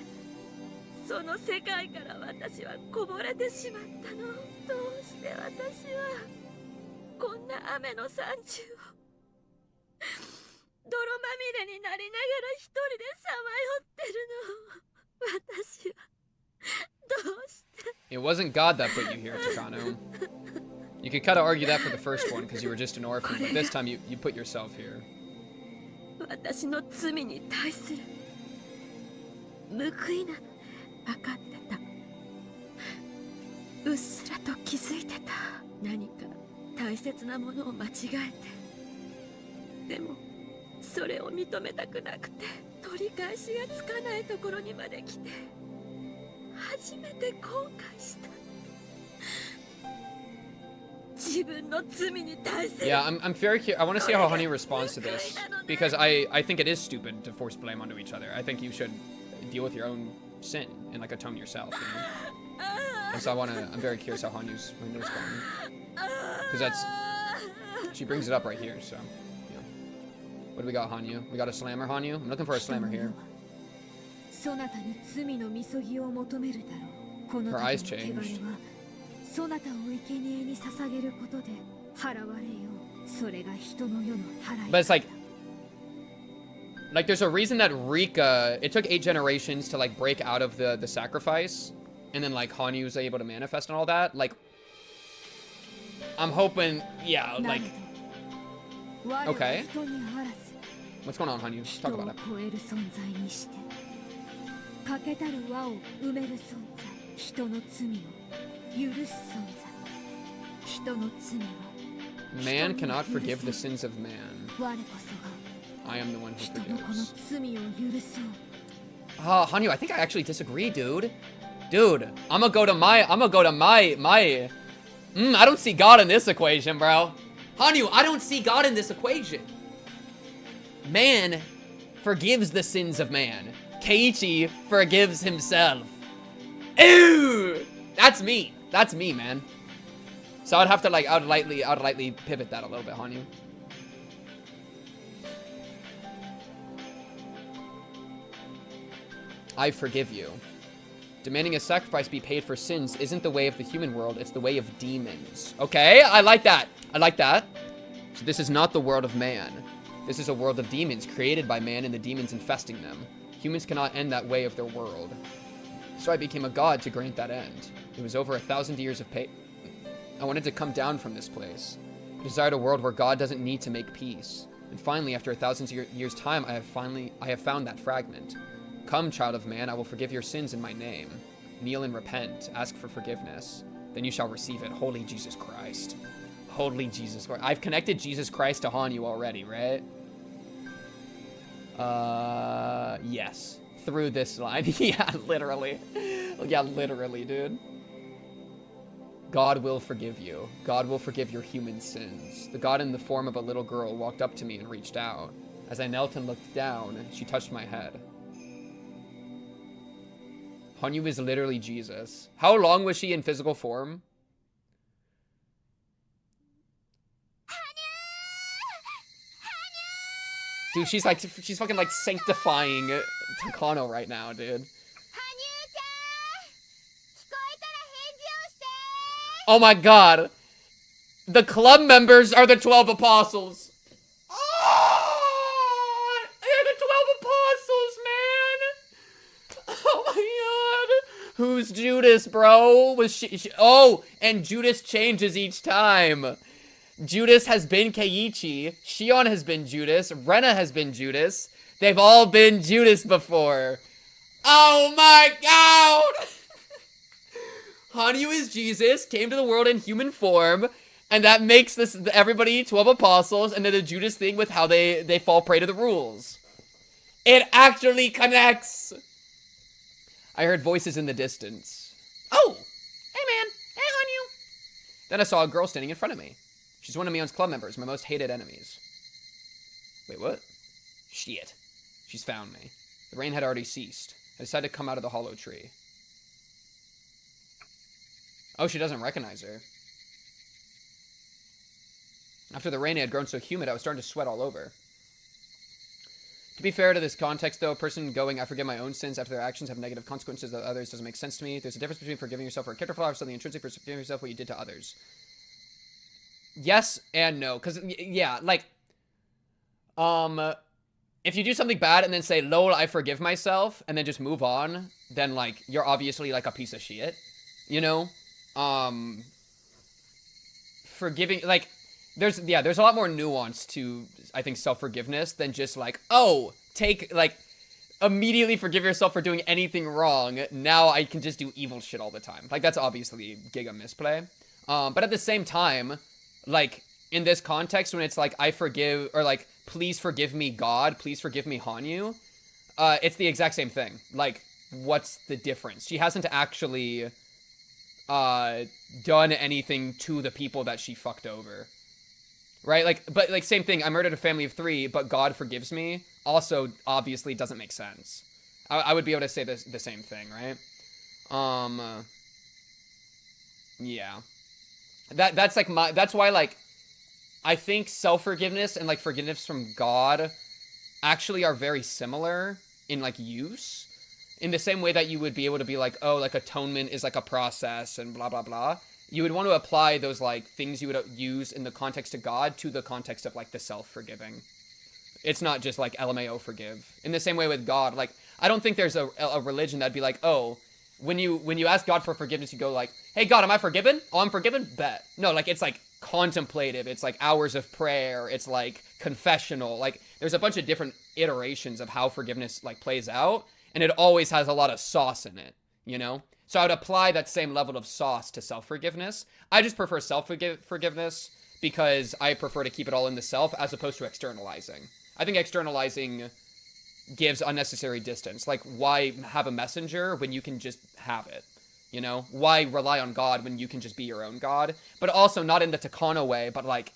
その世界から私はこぼれてしまったの？どうして私はこんな雨の山中を泥まみれになりながら一人でさまよってるの？私はどうして？ It wasn't God that put you here, Takano. You could kind of argue that for the first one because you were just an orphan, but this time you put yourself here. 私の罪に対する報いなのね。分かってた。うっすらと気づいてた。何か大切なものを間違えて、でもそれを認めたくなくて取り返しがつかないところにまで来て初めて後悔した。自分の罪に対する。 Yeah, I'm very curious. I want to see how Hanyuu responds to this because I think it is stupid to force blame onto each other. I think you should deal with your own sin and like atone yourself. You know? And so I'm very curious how Hanyuu's going to respond because she brings it up right here. So, yeah. What do we got, Hanyuu? We got a slammer, Hanyuu. I'm looking for a slammer here. Her eyes changed. But it's like there's a reason that Rika, it took 8 generations to like break out of the sacrifice, and then like Hanyuu was able to manifest and all that. Like, I'm hoping, yeah, like, okay. What's going on, Hanyuu? Talk about it. Man cannot forgive the sins of man. I am the one who forgives. Hanyuu, I think I actually disagree, dude. Dude, I'm gonna go to my, I don't see God in this equation, bro. Hanyuu, I don't see God in this equation. Man forgives the sins of man. Keiichi forgives himself. Ew! That's me. That's me, man. So I'd have to like, I'd lightly pivot that a little bit, Hanyuu. I forgive you. Demanding a sacrifice be paid for sins isn't the way of the human world, it's the way of demons. Okay, I like that. I like that. So this is not the world of man. This is a world of demons created by man and the demons infesting them. Humans cannot end that way of their world. So I became a god to grant that end. It was over 1,000 years of pain. I wanted to come down from this place. I desired a world where God doesn't need to make peace. And finally, after 1,000 years' time, I have found that fragment. Come, child of man, I will forgive your sins in my name. Kneel and repent, ask for forgiveness. Then you shall receive it. Holy Jesus Christ. Holy Jesus Christ. I've connected Jesus Christ to Hanyuu already, right? Yes. Through this line. Yeah, literally. Yeah, literally, dude. God will forgive you. God will forgive your human sins. The God in the form of a little girl walked up to me and reached out. As I knelt and looked down, she touched my head. Hanyuu is literally Jesus. How long was she in physical form? Dude, she's fucking like sanctifying Takano right now, dude. Oh my god. The club members are the 12 apostles. Oh, they're the 12 apostles, man. Oh my god. Who's Judas, bro? Was she oh, and Judas changes each time. Judas has been Keiichi. Shion has been Judas. Rena has been Judas. They've all been Judas before. Oh my god! Hanyuu is Jesus, came to the world in human form, and that makes this everybody 12 apostles, and then the Judas thing with how they fall prey to the rules. It actually connects. I heard voices in the distance. Oh, hey man, hey Hanyuu. Then I saw a girl standing in front of me. She's one of Mion's club members, my most hated enemies. Wait, what? Shit. She's found me. The rain had already ceased. I decided to come out of the hollow tree. Oh, she doesn't recognize her. After the rain had grown so humid, I was starting to sweat all over. To be fair to this context, though, a person going, I forgive my own sins after their actions have negative consequences of others doesn't make sense to me. There's a difference between forgiving yourself for a character flaw or something intrinsic for forgiving yourself what you did to others. Yes and no. Because, yeah, like, if you do something bad and then say, lol, I forgive myself, and then just move on, then, like, you're obviously, like, a piece of shit. You know? Forgiving, like, there's a lot more nuance to, I think, self-forgiveness than just, like, oh, immediately forgive yourself for doing anything wrong. Now I can just do evil shit all the time. Like, that's obviously giga misplay. But at the same time, like, in this context, when it's like, I forgive, or like, please forgive me, God, please forgive me, Hanyuu, it's the exact same thing. Like, what's the difference? She hasn't actually done anything to the people that she fucked over. Right? Like, but, like, same thing. I murdered a family of 3, but God forgives me. Also, obviously, doesn't make sense. I would be able to say the same thing, right? Yeah. That's, like, that's why, like, I think self-forgiveness and, like, forgiveness from God actually are very similar in, like, use. In the same way that you would be able to be like, oh, like, atonement is, like, a process and blah, blah, blah. You would want to apply those, like, things you would use in the context of God to the context of, like, the self-forgiving. It's not just, like, LMAO forgive. In the same way with God, like, I don't think there's a religion that'd be like, oh, when you ask God for forgiveness, you go like, hey, God, am I forgiven? Oh, I'm forgiven? Bet. No, like, it's, like, contemplative. It's, like, hours of prayer. It's, like, confessional. Like, there's a bunch of different iterations of how forgiveness, like, plays out, and it always has a lot of sauce in it, you know? So I would apply that same level of sauce to self-forgiveness. I just prefer self-forgiveness because I prefer to keep it all in the self as opposed to externalizing. I think externalizing gives unnecessary distance. Like, why have a messenger when you can just have it? You know? Why rely on God when you can just be your own God? But also not in the Takano way, but like,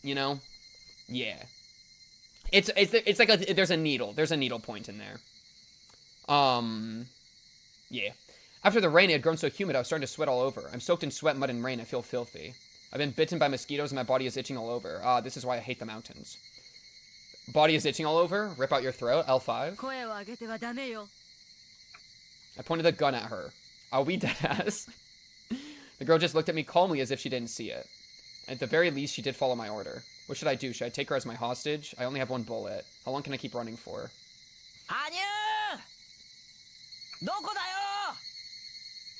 you know? Yeah. It's like there's a needle point in there. Yeah. After the rain, it had grown so humid, I was starting to sweat all over. I'm soaked in sweat, mud, and rain. I feel filthy. I've been bitten by mosquitoes, and my body is itching all over. This is why I hate the mountains. Body is itching all over? Rip out your throat? L5? I pointed the gun at her. Are we deadass? The girl just looked at me calmly as if she didn't see it. At the very least, she did follow my order. What should I do? Should I take her as my hostage? I only have 1 bullet. How long can I keep running for? Hanyuu!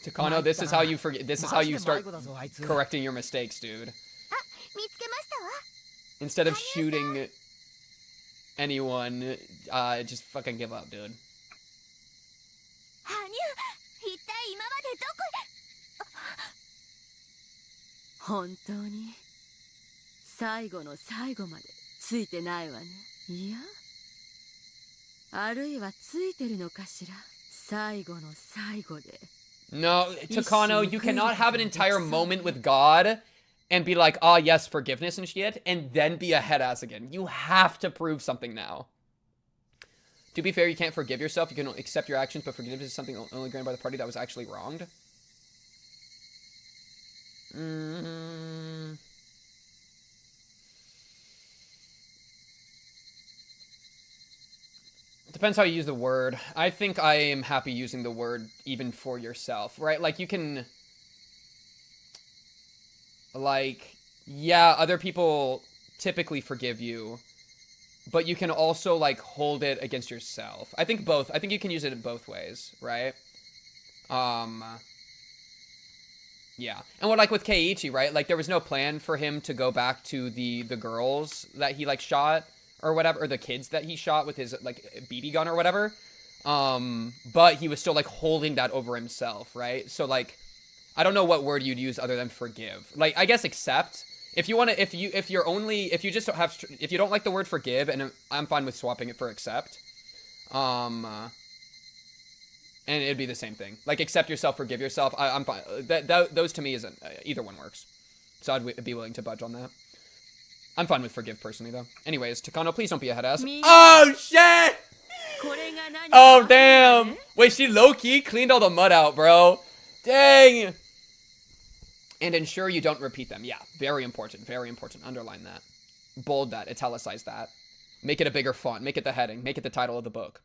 Takano, this is how you forget. This is how you start correcting your mistakes, dude. Instead of shooting anyone, just fucking give up, dude. No, Takano, you cannot have an entire moment with God and be like, ah, yes, forgiveness and shit, and then be a head-ass again. You have to prove something now. To be fair, you can't forgive yourself. You can accept your actions, but forgiveness is something only granted by the party that was actually wronged. Depends how you use the word. I think I am happy using the word even for yourself, right? Like, you can... Like, yeah, other people typically forgive you, but you can also, like, hold it against yourself. I think both. I think you can use it in both ways, right? Yeah. And what, like, with Keiichi, right? Like, there was no plan for him to go back to the girls that he, like, shot or whatever, or the kids that he shot with his, like, BB gun or whatever. But he was still, like, holding that over himself, right? So, like, I don't know what word you'd use other than forgive. Like, I guess accept. If you want to, if you don't like the word forgive, and I'm fine with swapping it for accept. And it'd be the same thing. Like, accept yourself, forgive yourself. I'm fine. Those to me isn't, either one works. So I'd be willing to budge on that. I'm fine with forgive personally, though. Anyways, Takano, please don't be a head ass. Oh, shit! Oh, damn! Wait, she low-key cleaned all the mud out, bro. Dang! And ensure you don't repeat them. Yeah, very important, very important. Underline that. Bold that, italicize that. Make it a bigger font. Make it the heading. Make it the title of the book.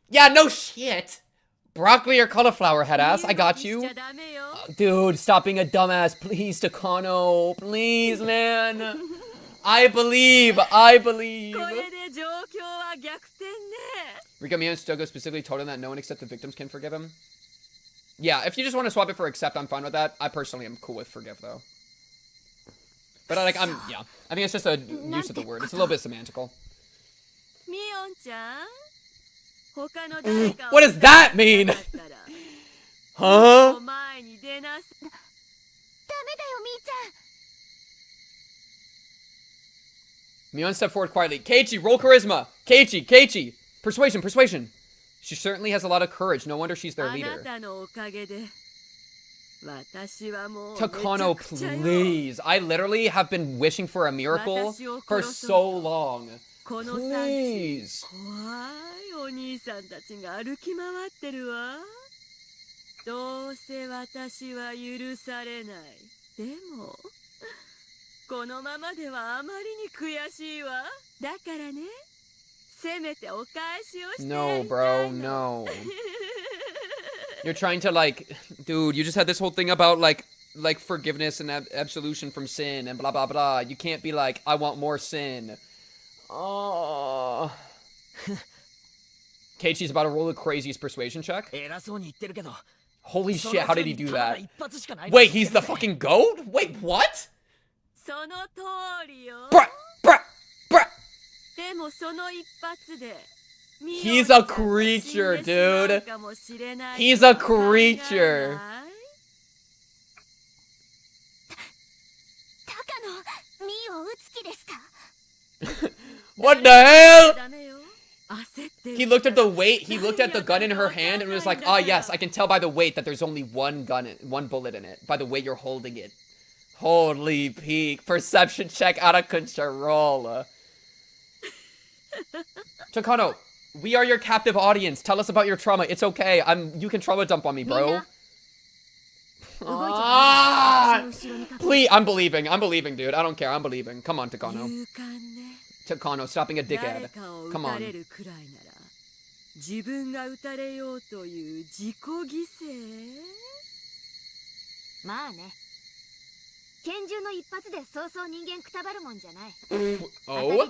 Yeah, no shit! Broccoli or cauliflower, head ass. I got you. Dude, stop being a dumbass. Please, Takano. Please, man. I believe. Rika Mio and Stogo specifically told him that no one except the victims can forgive him. Yeah, if you just want to swap it for accept, I'm fine with that. I personally am cool with forgive, though. But I think it's just a use of the word. It's a little bit semantical. What does that mean? Huh? Mion stepped forward quietly. Keiichi, roll charisma. Keiichi. Persuasion. She certainly has a lot of courage. No wonder she's their leader. Takano, please. I literally have been wishing for a miracle for so long. Please. No, bro, no. You're trying to, like, dude, you just had this whole thing about, like forgiveness and absolution from sin and blah, blah, blah. You can't be like, I want more sin. Oh. Keiichi's about to roll the craziest persuasion check. Holy shit, how did he do that? Wait, he's the fucking goat? Wait, what? Bruh. He's a creature, dude. He's a creature. What the hell? He looked at the weight. He looked at the gun in her hand and was like, "Ah, yes, I can tell by the weight that there's only one bullet in it. By the way you're holding it." Holy peak. Perception check out of control. Takano, we are your captive audience. Tell us about your trauma. It's okay. You can trauma dump on me, bro. Please, I'm believing, dude. I don't care. I'm believing. Come on, Takano. Takano, stop being a dickhead. Come on. Oh?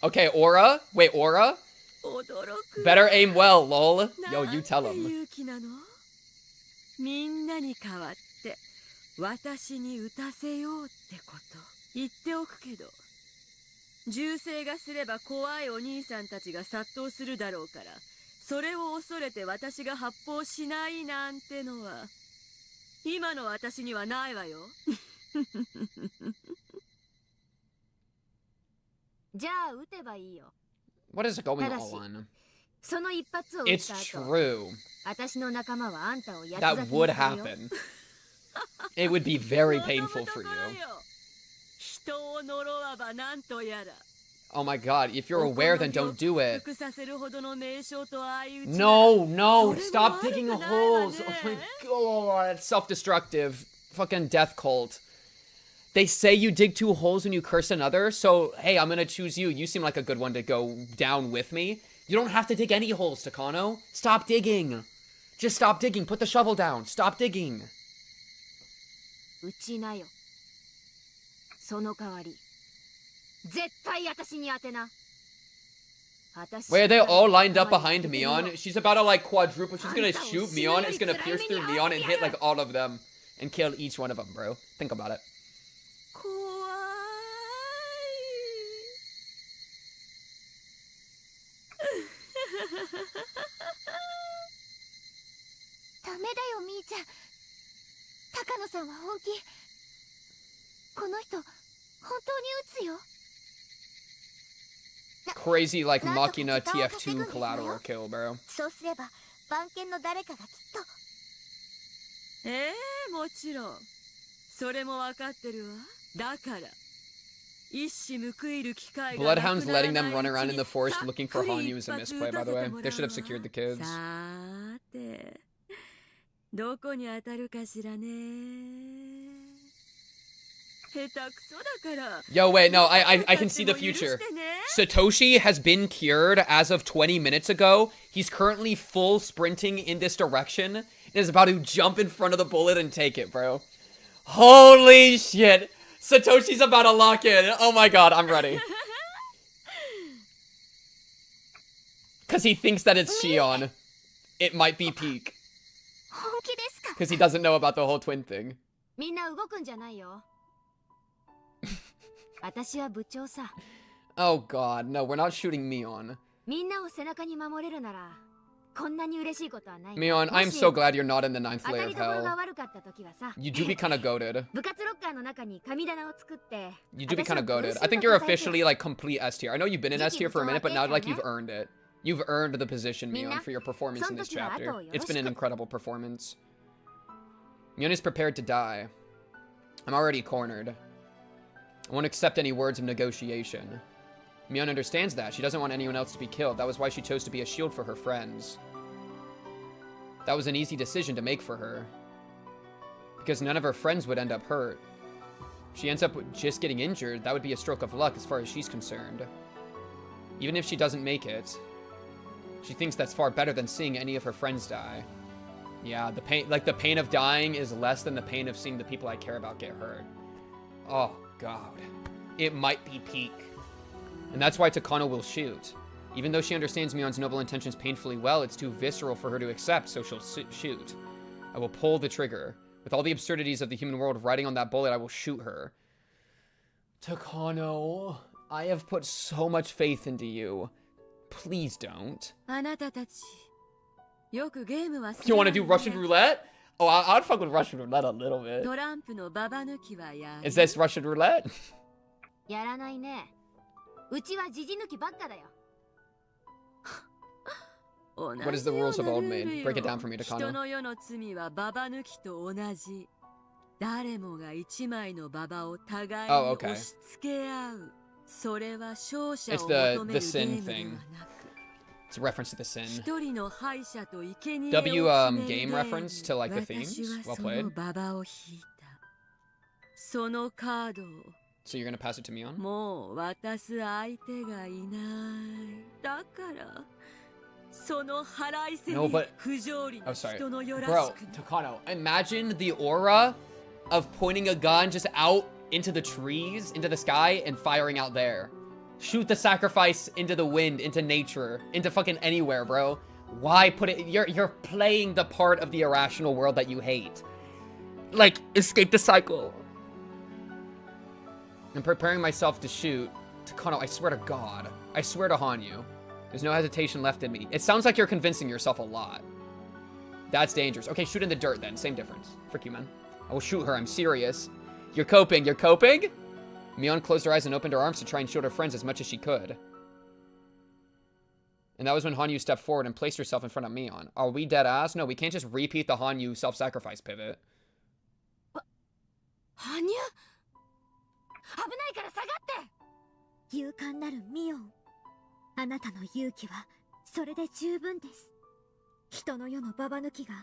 Okay, aura? Wait, aura? Better aim well, lol. Yo, you tell him. What is going on? It's true. That would happen. It would be very painful for you. Oh my god, if you're aware, then don't do it. No, stop digging holes. Oh my god, it's self-destructive. Fucking death cult. They say you dig 2 holes when you curse another, so hey, I'm gonna choose you. You seem like a good one to go down with me. You don't have to dig any holes, Takano. Stop digging. Just stop digging. Put the shovel down. Stop digging. Wait, are they all lined up behind Mion? She's about to, like, quadruple. She's gonna shoot Mion. It's gonna pierce through Mion and hit, like, all of them. And kill each one of them, bro. Think about it. ダメだよみーちゃん。高野さんは本気。この人本当に撃つよ。 Crazy like Machina TF2 collateral kill, bro. そうすれば番犬の誰かがきっと。もちろんそれも分かってるわ。だから一矢報いる機会がなくならない Bloodhounds letting them run around in the forest looking for Hanyuu is a misplay, by the way. They should have secured the kids. さーてどこに当たるかしらね。下手くそだから。 Yo, wait, no, I can see the future. Satoshi has been cured as of 20 minutes ago. He's currently full sprinting in this direction and is about to jump in front of the bullet and take it, bro. Holy shit. Satoshi's about to lock in. Oh my god, I'm ready. Because he thinks that it's Shion. It might be peak. Because he doesn't know about the whole twin thing. みんな動くんじゃないよ。私は部長さ。 Oh god, no, we're not shooting Mion. みんなを背中に守れるならこんなに嬉しいことはない。 Mion, I'm so glad you're not in the 9th 当た layer り of どころが hell. 悪かった時はさ。 You do be kind of goated. 部活ロッカーの中に神棚を作って。 You do be kind of goated. I think you're officially like complete S tier. I know you've been in S tier for a minute, but now like you've earned it. You've earned the position, Mion, for your performance in this chapter. It's been an incredible performance. Mion is prepared to die. I'm already cornered. I won't accept any words of negotiation. Mion understands that. She doesn't want anyone else to be killed. That was why she chose to be a shield for her friends. That was an easy decision to make for her. Because none of her friends would end up hurt. If she ends up just getting injured, that would be a stroke of luck as far as she's concerned. Even if she doesn't make it, she thinks that's far better than seeing any of her friends die. Yeah, the pain of dying is less than the pain of seeing the people I care about get hurt. Oh, God. It might be peak. And that's why Takano will shoot. Even though she understands Mion's noble intentions painfully well, it's too visceral for her to accept, so she'll shoot. I will pull the trigger. With all the absurdities of the human world riding on that bullet, I will shoot her. Takano, I have put so much faith into you. Please don't. You want to do Russian roulette? Oh, I'd fuck with Russian roulette a little bit. Is this Russian roulette? やらないね。うちはジジ抜きばっかだよ。 What is the rules of old maid? Break it down for me, Takano. 人の世の罪はババ抜きと同じ。誰もが一枚のババを互いに押し付け合う。それは勝者を求めるゲームではなく。It's a reference to the sin. 一人の敗者と生贄を W game reference to like the themes. Well played. ババを引いた。そのカードを So you're gonna pass it to Mion? もう渡す相手がいない。だからその払いせに不条理な人の世らしく。 Bro, Takano, imagine the aura of pointing a gun just out into the trees, into the sky, and firing out there. Shoot the sacrifice into the wind, into nature, into fucking anywhere, bro. Why put it? You're playing the part of the irrational world that you hate. Like, escape the cycle. I'm preparing myself to shoot. Takano, I swear to God. I swear to Hanyuu. There's no hesitation left in me. It sounds like you're convincing yourself a lot. That's dangerous. Okay, shoot in the dirt then. Same difference. Frick you, man. I will shoot her. I'm serious. You're coping. You're coping? Mion closed her eyes and opened her arms to try and shield her friends as much as she could. And that was when Hanyuu stepped forward and placed herself in front of Mion. Are we dead ass? No, we can't just repeat the Hanyuu self-sacrifice pivot. Hanyuu? 危ないから下がって。勇敢なるミオン。あなたの勇気はそれで十分です。人の世のババ抜きが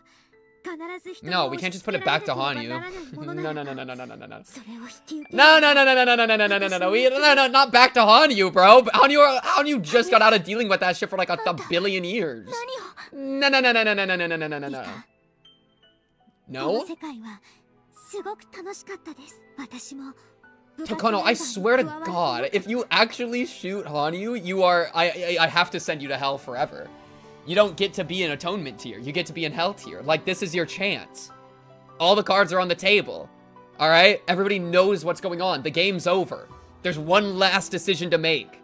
必ず人 No, we can't just put it back to Hanyuu. No, no, no, no, no, no, no, no, no. それを引き受け No, no, no, no, no, no, no, no, no, no, no, no, not back to Hanyuu, bro. Hanyuu just got out of dealing with that shit for like a billion years. No, no, no, no, no, no, no, no, no, no, no, no. この世界はすごく楽しかったです。私も Takano, I swear to God, if you actually shoot Hanyuu, you are... I have to send you to hell forever. You don't get to be in atonement tier. You get to be in hell tier. Like, this is your chance. All the cards are on the table. Alright? Everybody knows what's going on. The game's over. There's one last decision to make.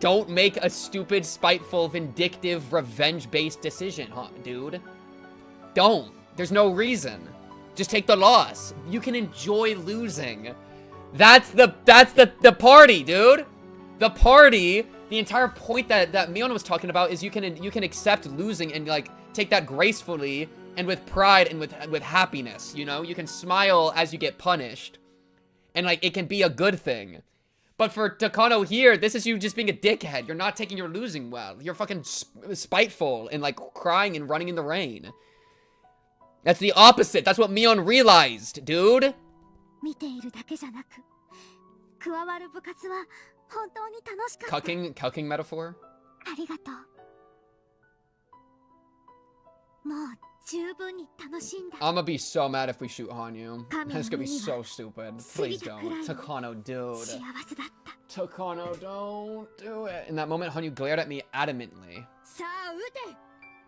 Don't make a stupid, spiteful, vindictive, revenge-based decision, huh, dude? Don't. There's no reason. Just take the loss. You can enjoy losing. That's the party, dude. The party, the entire point that Mion was talking about is you can accept losing and like take that gracefully and with pride and with happiness, you know? You can smile as you get punished. And like it can be a good thing. But for Takano here, this is you just being a dickhead. You're not taking your losing well. You're fucking spiteful and like crying and running in the rain. That's the opposite. That's what Mion realized, dude. Cucking metaphor? I'ma be so mad if we shoot Hanyuu. That's gonna be so stupid. Please don't. Takano, dude. Takano, don't do it. In that moment, Hanyuu glared at me adamantly.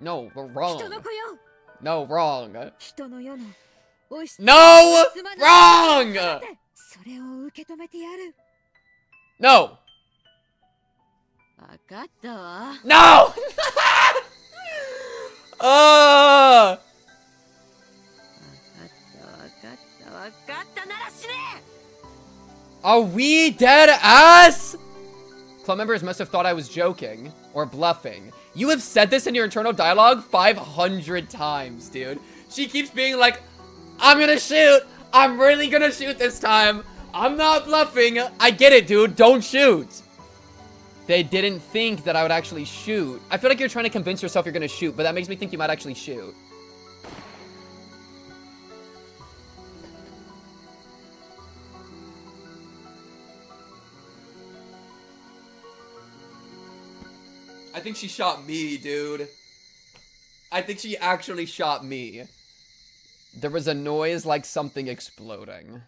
No, we're wrong. No, wrong. No! Wrong! No! No! Are we dead ass? Club members must have thought I was joking or bluffing. You have said this in your internal dialogue 500 times, dude. She keeps being like, I'm gonna shoot. I'm really gonna shoot this time. I'm not bluffing. I get it, dude. Don't shoot. They didn't think that I would actually shoot. I feel like you're trying to convince yourself you're gonna shoot, but that makes me think you might actually shoot. I think she shot me, dude. I think she actually shot me. There was a noise like something exploding.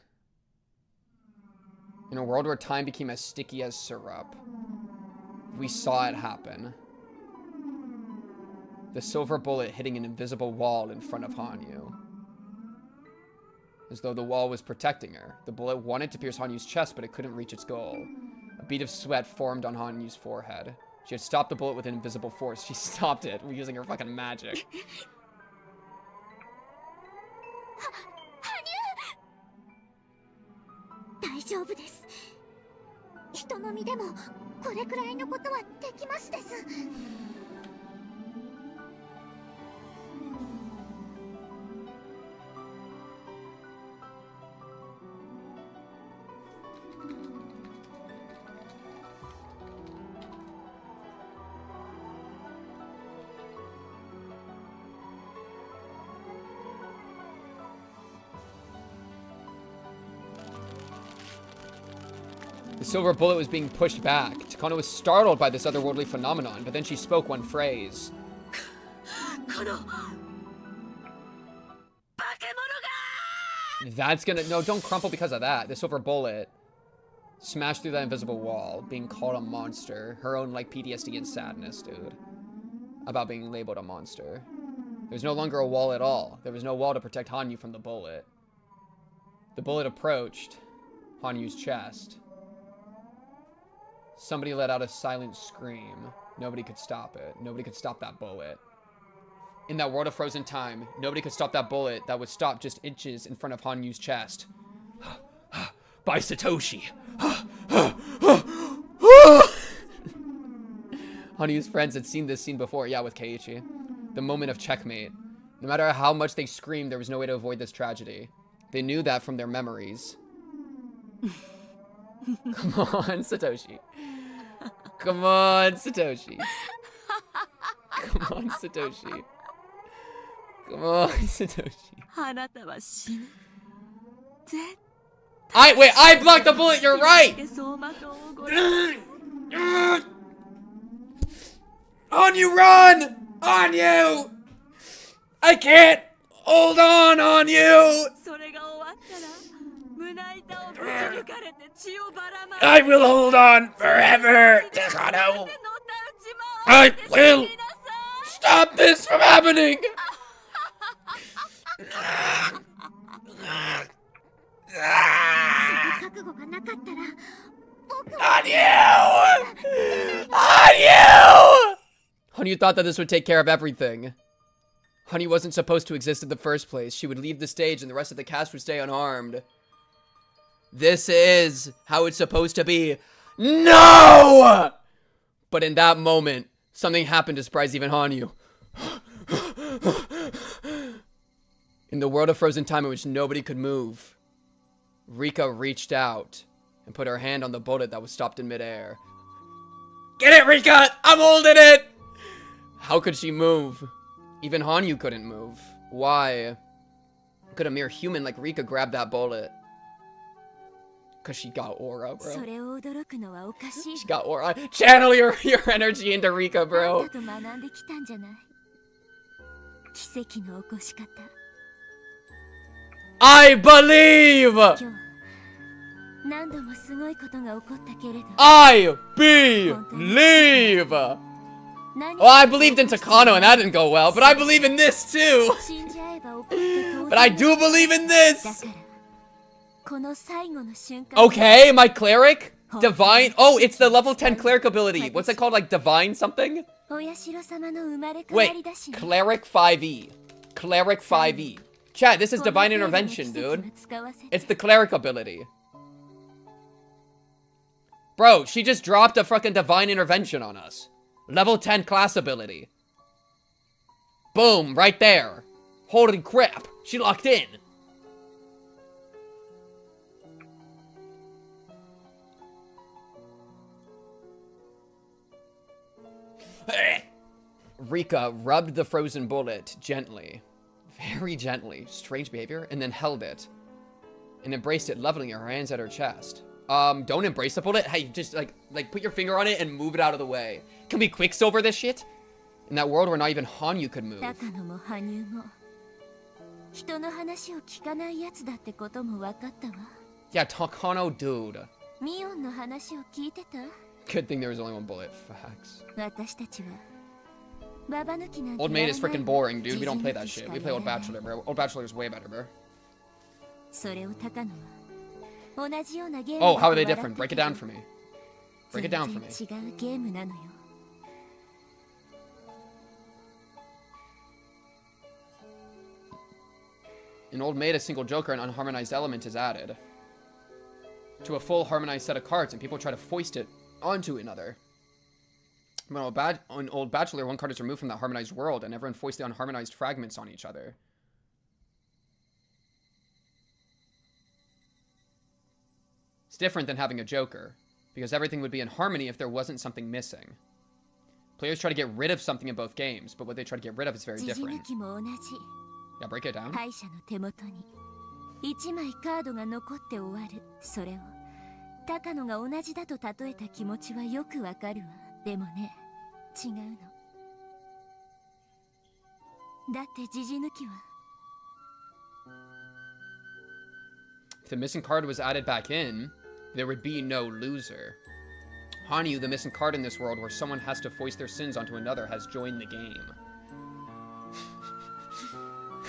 In a world where time became as sticky as syrup, we saw it happen. The silver bullet hitting an invisible wall in front of Hanyuu. As though the wall was protecting her. The bullet wanted to pierce Hanyuu's chest, but it couldn't reach its goal. A bead of sweat formed on Hanyuu's forehead. She had stopped the bullet with an invisible force. She stopped it using her fucking magic. The silver bullet was being pushed back. Takano was startled by this otherworldly phenomenon, but then she spoke one phrase. That's gonna... No, don't crumple because of that. The silver bullet smashed through that invisible wall, being called a monster. Her own, like, PTSD and sadness, dude. About being labeled a monster. There was no longer a wall at all. There was no wall to protect Hanyuu from the bullet. The bullet approached Hanyuu's chest. Somebody let out a silent scream. Nobody could stop it. Nobody could stop that bullet. In that world of frozen time, nobody could stop that bullet that would stop just inches in front of Hanyuu's chest. By Satoshi. Hanyuu's friends had seen this scene before, yeah, with Keiichi. The moment of checkmate. No matter how much they screamed, there was no way to avoid this tragedy. They knew that from their memories. Come on, Satoshi. Come on, Satoshi. Come on, Satoshi. Come on, Satoshi. Wait, I blocked the bullet, you're right! On you, run! On you! I can't hold on you! I will hold on forever, Takano. I will stop this from happening. Hanyuu thought that this would take care of everything. Hanyuu wasn't supposed to exist in the first place. She would leave the stage and the rest of the cast would stay unharmed. This is how it's supposed to be. No! But in that moment, something happened to surprise even Hanyuu. In the world of frozen time in which nobody could move, Rika reached out and put her hand on the bullet that was stopped in midair. Get it, Rika! I'm holding it! How could she move? Even Hanyuu couldn't move. Why could a mere human like Rika grab that bullet? Because she got aura, bro. She got aura. Channel your energy into Rika, bro. I believe! I believe! Well, I believed in Takano and that didn't go well, but I believe in this too! But I do believe in this! Okay, my cleric? Divine? Oh, it's the level 10 cleric ability. What's it called? Like divine something? Wait, cleric 5e. Cleric 5e. Chat, this is divine intervention, dude. It's the cleric ability. Bro, she just dropped a fucking divine intervention on us. Level 10 class ability. Boom, right there. Holy crap, she locked in. Rika rubbed the frozen bullet gently. Very gently. Strange behavior. And then held it. And embraced it, leveling her hands at her chest. Don't embrace the bullet. Hey, just like put your finger on it and move it out of the way. Can we quicksilver this shit? In that world where not even Hanyuu could move. Yeah, Takano, dude. Good thing there was only one bullet. Facts. Old Maid is freaking boring, dude. We don't play that shit. We play Old Bachelor, bro. Old Bachelor is way better, bro. Oh, how are they different? Break it down for me. Break it down for me. In Old Maid, a single joker and unharmonized element is added to a full harmonized set of cards, and people try to foist it onto another. But on Old Bachelor, one card is removed from that harmonized world, and everyone foists the unharmonized fragments on each other. It's different than having a joker, because everything would be in harmony if there wasn't something missing. Players try to get rid of something in both games, but what they try to get rid of is very different. Yeah, break it down. If the missing card was added back in, there would be no loser. Hanyuu, the missing card in this world where someone has to foist their sins onto another, has joined the game.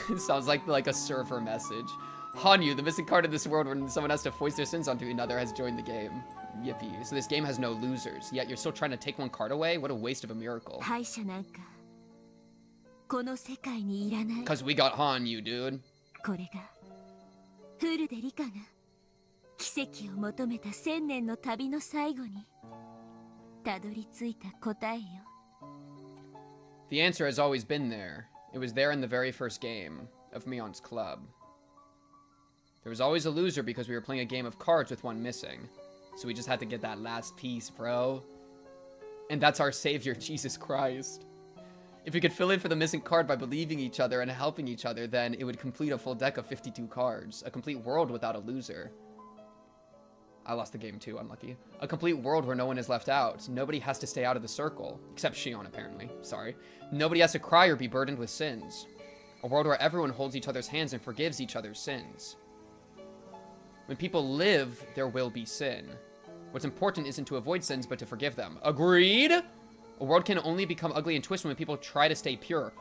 It sounds like a server message. Hanyuu, the missing card in this world where someone has to foist their sins onto another, has joined the game. Yippee. So this game has no losers, yet you're still trying to take one card away? What a waste of a miracle. Cause we got Hanyuu, dude. The answer has always been there. It was there in the very first game of Mion's club. There was always a loser because we were playing a game of cards with one missing. So we just had to get that last piece, bro. And that's our savior, Jesus Christ. If we could fill in for the missing card by believing each other and helping each other, then it would complete a full deck of 52 cards. A complete world without a loser. I lost the game too, unlucky. A complete world where no one is left out. Nobody has to stay out of the circle. Except Shion, apparently. Sorry. Nobody has to cry or be burdened with sins. A world where everyone holds each other's hands and forgives each other's sins. When people live, there will be sin. What's important isn't to avoid sins, but to forgive them. Agreed? A world can only become ugly and twisted when people try to stay pure.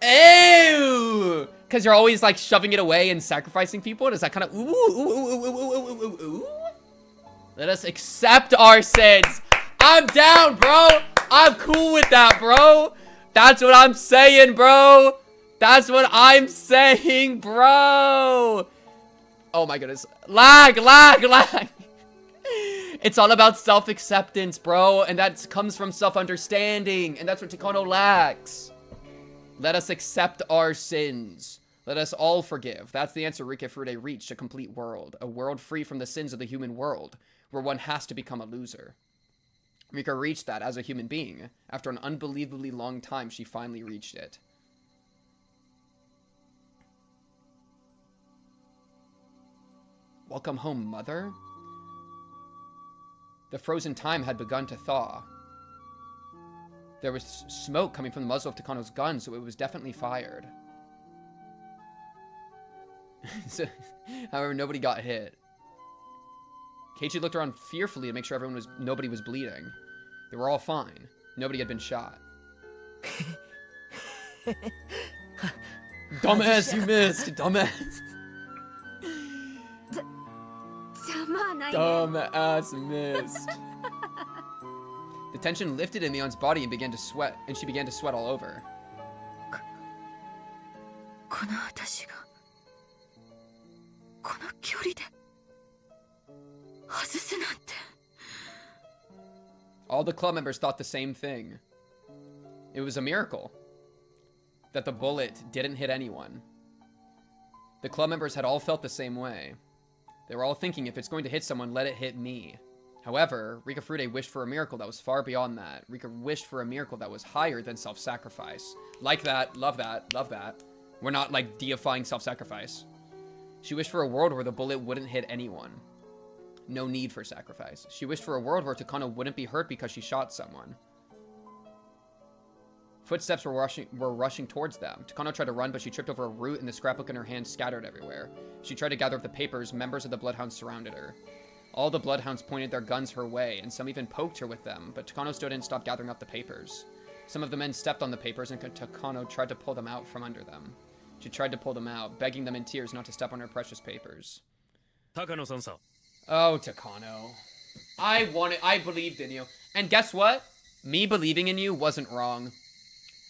Ew! Because you're always, like, shoving it away and sacrificing people? Does that kind of... Ooh. Let us accept our sins. I'm down, bro. I'm cool with that, bro. That's what I'm saying, bro. That's what I'm saying, bro. Oh my goodness. Lag. It's all about self-acceptance, bro. And that comes from self-understanding. And that's what Takano lacks. Let us accept our sins. Let us all forgive. That's the answer Rikifrude reached. A complete world. A world free from the sins of the human world. Where one has to become a loser. Rika reached that as a human being. After an unbelievably long time, she finally reached it. Welcome home, mother. The frozen time had begun to thaw. There was smoke coming from the muzzle of Takano's gun, so it was definitely fired. However, nobody got hit. Keiichi looked around fearfully to make sure nobody was bleeding. They were all fine. Nobody had been shot. Dumbass, you missed! Dumbass! Dumbass missed. The tension lifted in Leon's body and began to sweat, and she began to sweat all over. All the club members thought the same thing. It was a miracle that the bullet didn't hit anyone. The club members had all felt the same way. They were all thinking, if it's going to hit someone, let it hit me. However, Rikifrude wished for a miracle that was far beyond that. Rika wished for a miracle that was higher than self-sacrifice. Like that, love that, love that. We're not, like, deifying self-sacrifice. She wished for a world where the bullet wouldn't hit anyone. No need for sacrifice. She wished for a world where Takano wouldn't be hurt because she shot someone. Footsteps were rushing towards them. Takano tried to run, but she tripped over a root and the scrapbook in her hand scattered everywhere. She tried to gather up the papers. Members of the Bloodhounds surrounded her. All the Bloodhounds pointed their guns her way, and some even poked her with them, but Takano still didn't stop gathering up the papers. Some of the men stepped on the papers, and Takano tried to pull them out from under them. She tried to pull them out, begging them in tears not to step on her precious papers. Takano-san. Oh, Takano. I believed in you. And guess what? Me believing in you wasn't wrong.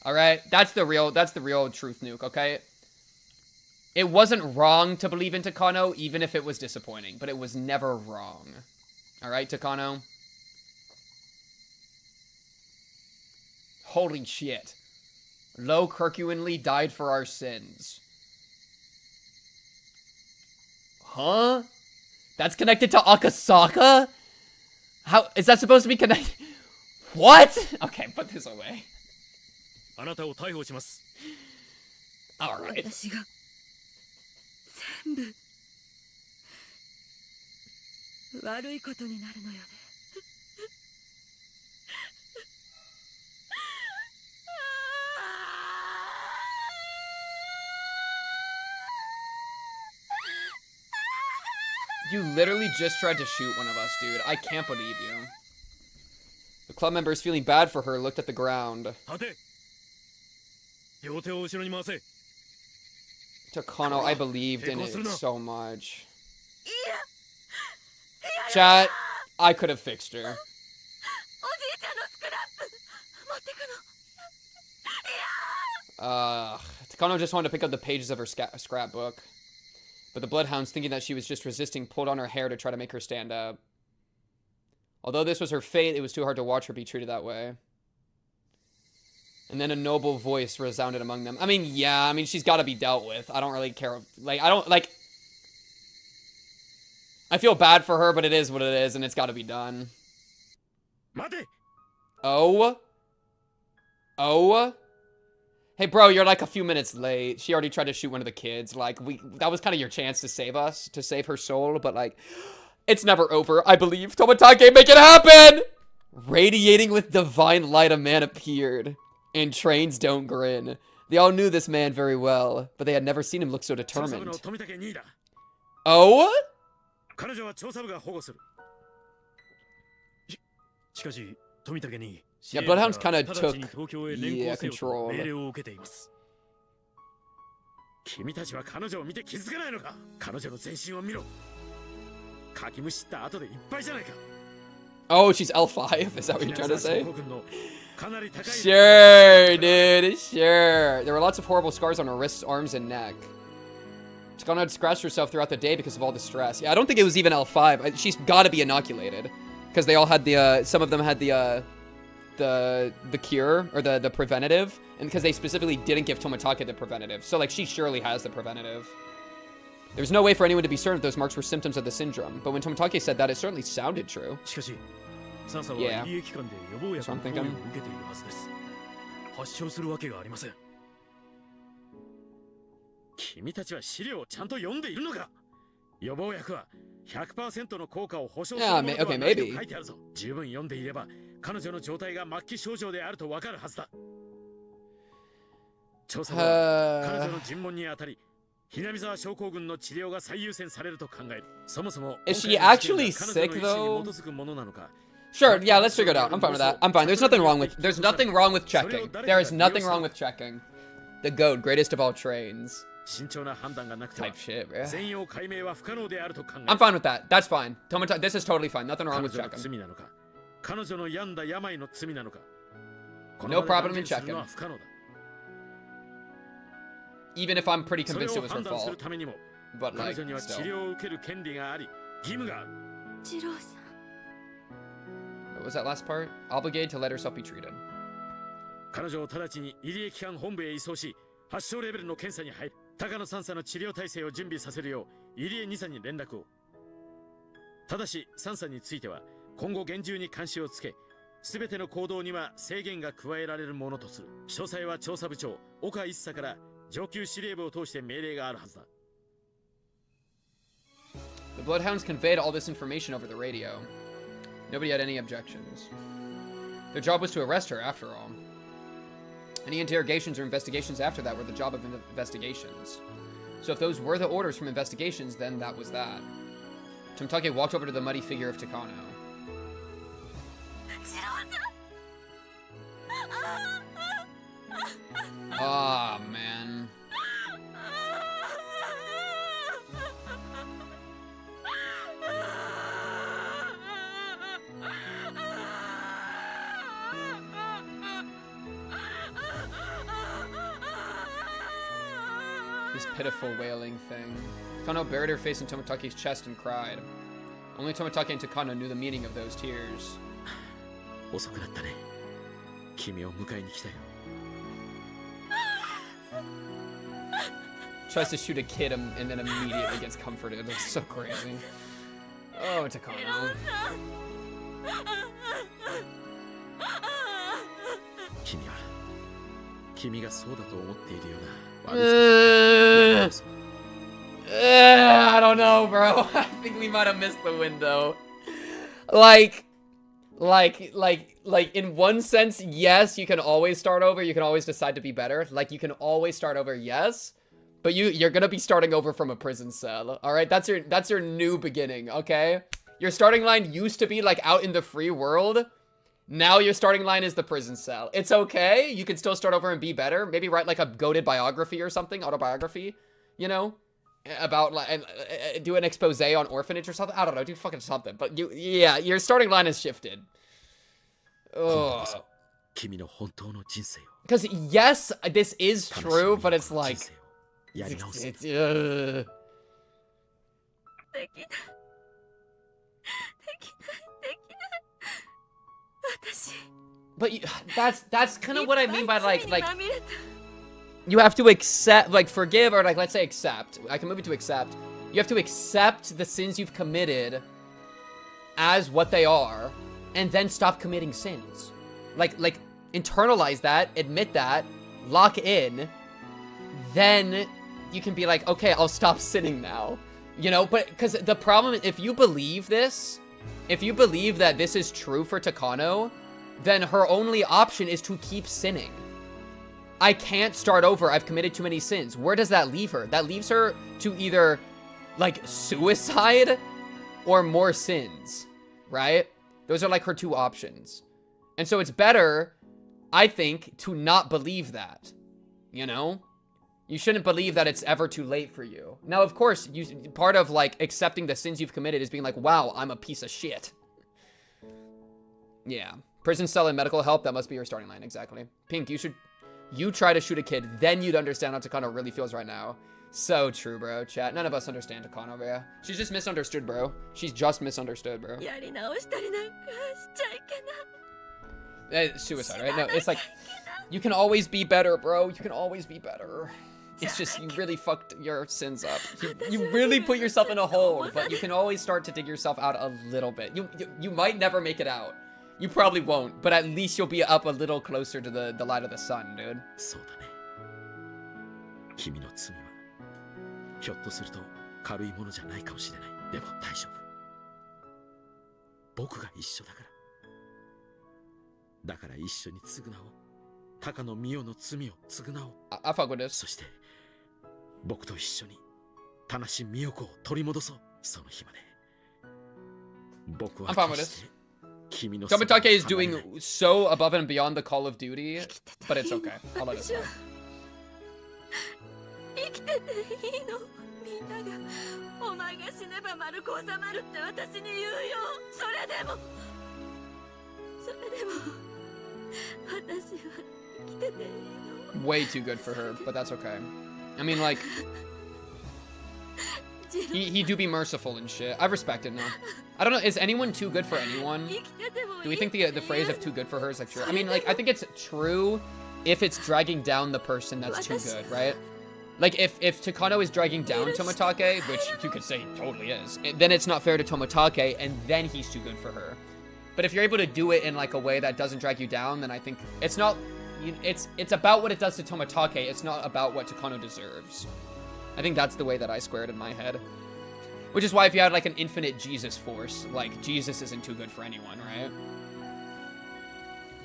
Alright? That's the real truth, Nuke, okay? It wasn't wrong to believe in Takano, even if it was disappointing. But it was never wrong. Alright, Takano? Holy shit. Lo Kirkuinly died for our sins. Huh? That's connected to Akasaka? How is that supposed to be connected? What? Okay, put this away. Alright. You literally just tried to shoot one of us, dude. I can't believe you. The club members, feeling bad for her, looked at the ground. Takano, I believed in it so much. Chat, I could have fixed her. Takano just wanted to pick up the pages of her scrapbook. But the Bloodhounds, thinking that she was just resisting, pulled on her hair to try to make her stand up. Although this was her fate, it was too hard to watch her be treated that way. And then a noble voice resounded among them. I mean, yeah, I mean, she's got to be dealt with. I don't really care. Like, I feel bad for her, but it is what it is, and it's got to be done. Oh? Hey, bro, you're like a few minutes late. She already tried to shoot one of the kids. Like, that was kind of your chance to save us, to save her soul, but like, it's never over, I believe. Tomatake, make it happen! Radiating with divine light, a man appeared. And trains don't grin. They all knew this man very well, but they had never seen him look so determined. Oh? Yeah, Bloodhounds kind of took control. Oh, she's L5? Is that what you're trying to say? Sure, dude, sure. There were lots of horrible scars on her wrists, arms, and neck. Takano had scratched herself throughout the day because of all the stress. Yeah, I don't think it was even L5. She's got to be inoculated. Because they all had the, some of them had the cure, or the preventative. And because they specifically didn't give Tomitake the preventative. So, like, she surely has the preventative. There's no way for anyone to be certain if those marks were symptoms of the syndrome. But when Tomitake said that, it certainly sounded true. Yeah. That's what I'm thinking. 君たちは資料をちゃんと読んでいるのか。予防薬は 100% の効果を保証するものではないと書いてあるぞ。十分読んでいれば彼女の状態が末期症状であるとわかるはずだ。調査は彼女の尋問にあたり、ひなみ沢症候群の治療が最優先されると考える。そもそも Is she actually sick though? Sure, yeah, let's figure it out. I'm fine with that. I'm fine. There's nothing wrong with checking. There is nothing wrong with checking. The goat, greatest of all trains. Type shit, bro. I'm fine with that. That's fine. This is totally fine. Nothing wrong with checking. No problem in checking. Even if I'm pretty convinced it was her fault. But like, still. What was that last part? Obligated to let herself be treated. 彼女を直ちに入江機関本部へ移送し、発症レベルの検査に入る。高野3佐の治療体制を準備させるよう入江2佐に連絡を。ただし3佐については今後厳重に監視をつけ、すべての行動には制限が加えられるものとする。詳細は調査部長岡一佐から上級司令部を通して命令があるはずだ。The bloodhounds conveyed all this information over the radio. Nobody had any objections. Their job was to arrest her, after all. Any interrogations or investigations after that were the job of investigations. So if those were the orders from investigations, then that was that. Tomitake walked over to the muddy figure of Takano. Ah, man. This pitiful wailing thing. Takano buried her face in Tomitake's chest and cried. Only Tomitake and Takano knew the meaning of those tears. Tries to shoot a kid and then immediately gets comforted. It's so crazy. Oh, Takano. I don't know, bro. I think we might have missed the window. Like, in one sense, yes, you can always start over. You can always decide to be better. Like, you can always start over, yes. But you're gonna be starting over from a prison cell. All right, that's your new beginning. Okay, your starting line used to be like out in the free world. Now your starting line is the prison cell. It's okay. You can still start over and be better. Maybe write like a goated biography or something, autobiography. You know, about like do an expose on orphanage or something. I don't know, do fucking something. But yeah, your starting line has shifted. Because yes, this is true, but it's like. But that's kind of what I mean by like you have to accept, like forgive, or like let's say accept. I can move it to accept. You have to accept the sins you've committed as what they are, and then stop committing sins. Like internalize that, admit that, lock in, then you can be like, okay, I'll stop sinning now. You know, but because the problem, if you believe this, if you believe that this is true for Takano, then her only option is to keep sinning. I can't start over. I've committed too many sins. Where does that leave her? That leaves her to either, like, suicide or more sins, right? Those are, like, her two options. And so it's better, I think, to not believe that, you know? You shouldn't believe that it's ever too late for you. Now, of course, part of, like, accepting the sins you've committed is being like, wow, I'm a piece of shit. Yeah. Prison cell and medical help, that must be your starting line, exactly. Pink, you try to shoot a kid, then you'd understand how Takano really feels right now. So true, bro. Chat, none of us understand Takano, bro. She's just misunderstood, bro. She's just misunderstood, bro. Suicide, right? No, it's like, you can always be better, bro. You can always be better. It's just, you really fucked your sins up. You really put yourself in a hole, but you can always start to dig yourself out a little bit. You might never make it out. You probably won't, but at least you'll be up a little closer to the light of the sun, dude. そうだね。君の罪はひょっとすると軽いものじゃないかもしれない。でも大丈夫。僕が一緒だから。だから一緒に償おう。高野美代の罪を償おう。I fuck with this. そして僕と一緒に田無美代子を取り戻そう。その日まで。僕は I'm fine with this. Tomitake is doing so above and beyond the Call of Duty, but it's okay. I'll let it slide. 生きてていいの？みんながお前が死ねば丸く収まるって私に言うよ。それでも私は生きてていいの。 Way too good for her, but that's okay. I mean, like, he do be merciful and shit. I respect it now. I don't know, is anyone too good for anyone? Do we think the phrase of too good for her is like true? I mean, like, I think it's true if it's dragging down the person that's too good, right? Like, if Takano is dragging down Tomitake, which you could say he totally is, then it's not fair to Tomitake, and then he's too good for her. But if you're able to do it in, like, a way that doesn't drag you down, then I think it's not... It's about what it does to Tomitake, it's not about what Takano deserves. I think that's the way that I squared in my head. Which is why if you had, like, an infinite Jesus force, like, Jesus isn't too good for anyone, right?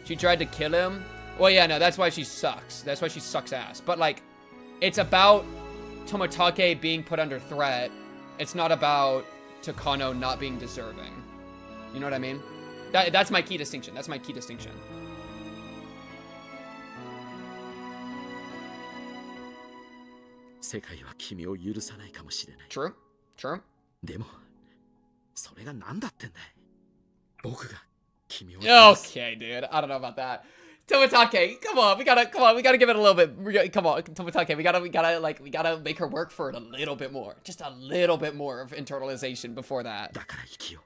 She tried to kill him? Well, yeah, no, that's why she sucks. That's why she sucks ass. But, like, it's about Tomitake being put under threat. It's not about Takano not being deserving. You know what I mean? That's my key distinction. That's my key distinction. True. True. でもそれが何だってんだい。僕が君を Okay, dude. I don't know about that. Tomitake, come on, we gotta give it a little bit. Come on, Tomitake, we gotta make her work for it a little bit more. Just a little bit more of internalization before that. だから生きよ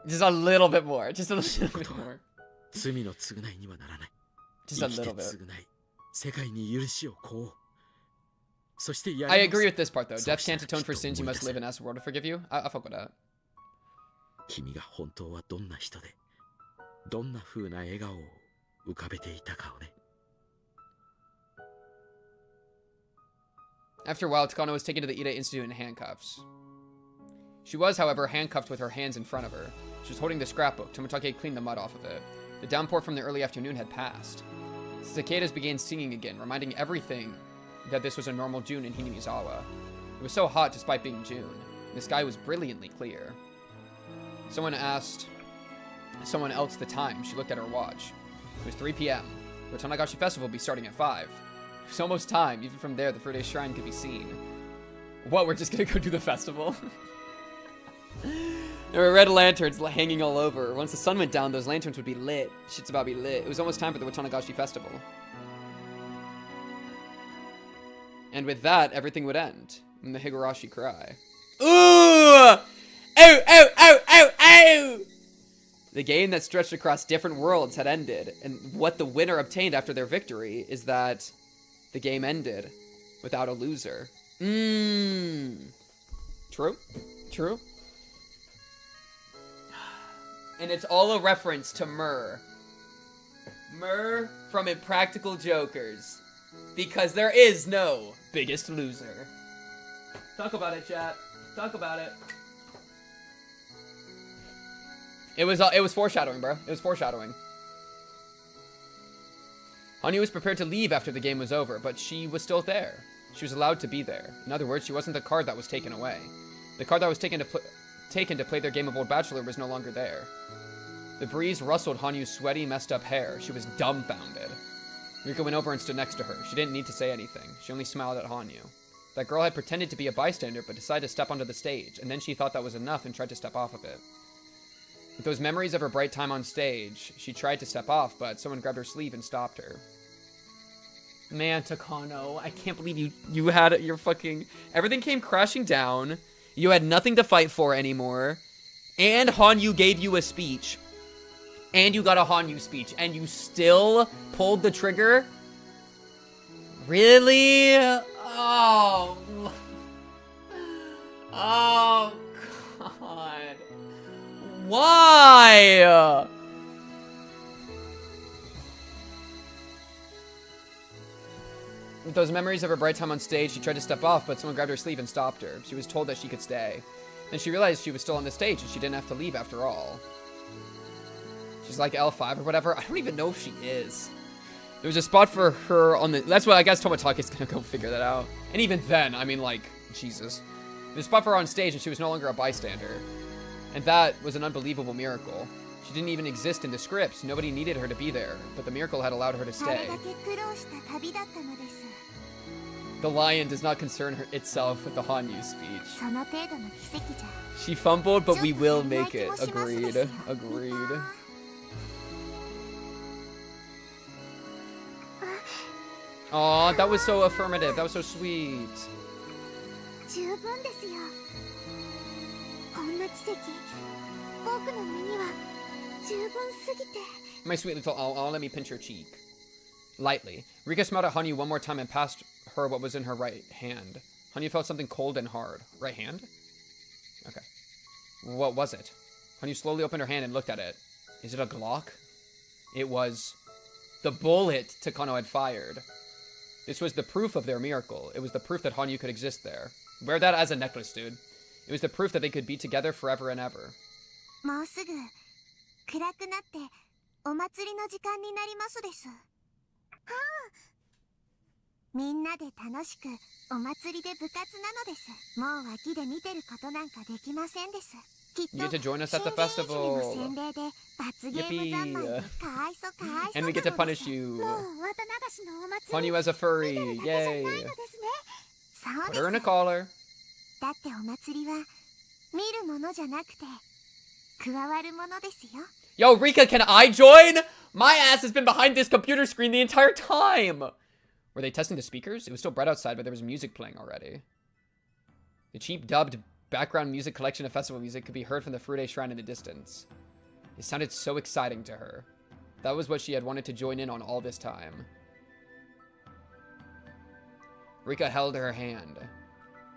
う。 Just a little bit more. Just a little bit more. 罪の償いにはならない。 Just a little bit. 償い、世界に許しを請おう。 I agree with this part though. Death can't atone for sins you must live and ask the world to forgive you. I fuck with that. 君が本当はどんな人で、どんな風な笑顔を浮かべていたかをね。 After a while, Takano was taken to the Ida Institute in handcuffs. She was, however, handcuffed with her hands in front of her. She was holding the scrapbook. Tomitake cleaned the mud off of it. The downpour from the early afternoon had passed. The cicadas began singing again, reminding everything that this was a normal June in Hinamizawa. It was so hot despite being June. The sky was brilliantly clear. Someone asked someone else the time. She looked at her watch. It was 3 p.m. The Tanagashi Festival would be starting at 5. It was almost time. Even from there, the Furude Shrine could be seen. What, we're just gonna go do the festival? There were red lanterns hanging all over. Once the sun went down, those lanterns would be lit. Shit's about to be lit. It was almost time for the Watanagashi Festival. And with that, everything would end. And the Higurashi cry. Ooh! Oh, oh, oh, oh, oh! The game that stretched across different worlds had ended. And what the winner obtained after their victory is that the game ended without a loser. True. True. And it's all a reference to Myrrh. Myrrh from Impractical Jokers. Because there is no biggest loser. Talk about it, chat. Talk about it. It was foreshadowing, bro. It was foreshadowing. Hanyuu was prepared to leave after the game was over, but she was still there. She was allowed to be there. In other words, she wasn't the card that was taken away. The card that was taken to play their game of Old Bachelor was no longer there. The breeze rustled Hanyuu's sweaty, messed up hair. She was dumbfounded. Rika went over and stood next to her. She didn't need to say anything. She only smiled at Hanyuu. That girl had pretended to be a bystander, but decided to step onto the stage, and then she thought that was enough and tried to step off of it. With those memories of her bright time on stage, she tried to step off, but someone grabbed her sleeve and stopped her. Man, Takano, I can't believe you had your fucking... Everything came crashing down. You had nothing to fight for anymore. And Hanyuu gave you a speech. And you got a Hanyuu speech. And you still pulled the trigger? Really? Oh. Oh, God. Why? With those memories of her bright time on stage, she tried to step off, but someone grabbed her sleeve and stopped her. She was told that she could stay. Then she realized she was still on the stage and she didn't have to leave after all. She's like L5 or whatever. I don't even know if she is. There was a spot for her on the... That's what I guess Tomatake's gonna go figure that out. And even then, I mean, like, Jesus. There's a spot for her on stage and she was no longer a bystander. And that was an unbelievable miracle. She didn't even exist in the scripts. Nobody needed her to be there, but the miracle had allowed her to stay. The lion does not concern itself with the Hanyuu speech. She fumbled, but we will make it. Agreed. Agreed. Aw, that was so affirmative. That was so sweet. My sweet little let me pinch your cheek. Lightly. Rika smiled at Hanyuu one more time and passed her what was in her right hand. Hanyuu felt something cold and hard. Right hand? Okay. What was it? Hanyuu slowly opened her hand and looked at it. Is it a Glock? It was the bullet Takano had fired. This was the proof of their miracle. It was the proof that Hanyuu could exist there. Wear that as a necklace, dude. It was the proof that they could be together forever and ever. You get to join us at the festival. Yippee. And we get to punish you. Hanyuu as a furry. Yay. Put her in a collar. Yo, Rika, can I join? My ass has been behind this computer screen the entire time. Were they testing the speakers? It was still bright outside, but there was music playing already. The cheap dubbed background music collection of festival music could be heard from the Furude Shrine in the distance. It sounded so exciting to her. That was what she had wanted to join in on all this time. Rika held her hand.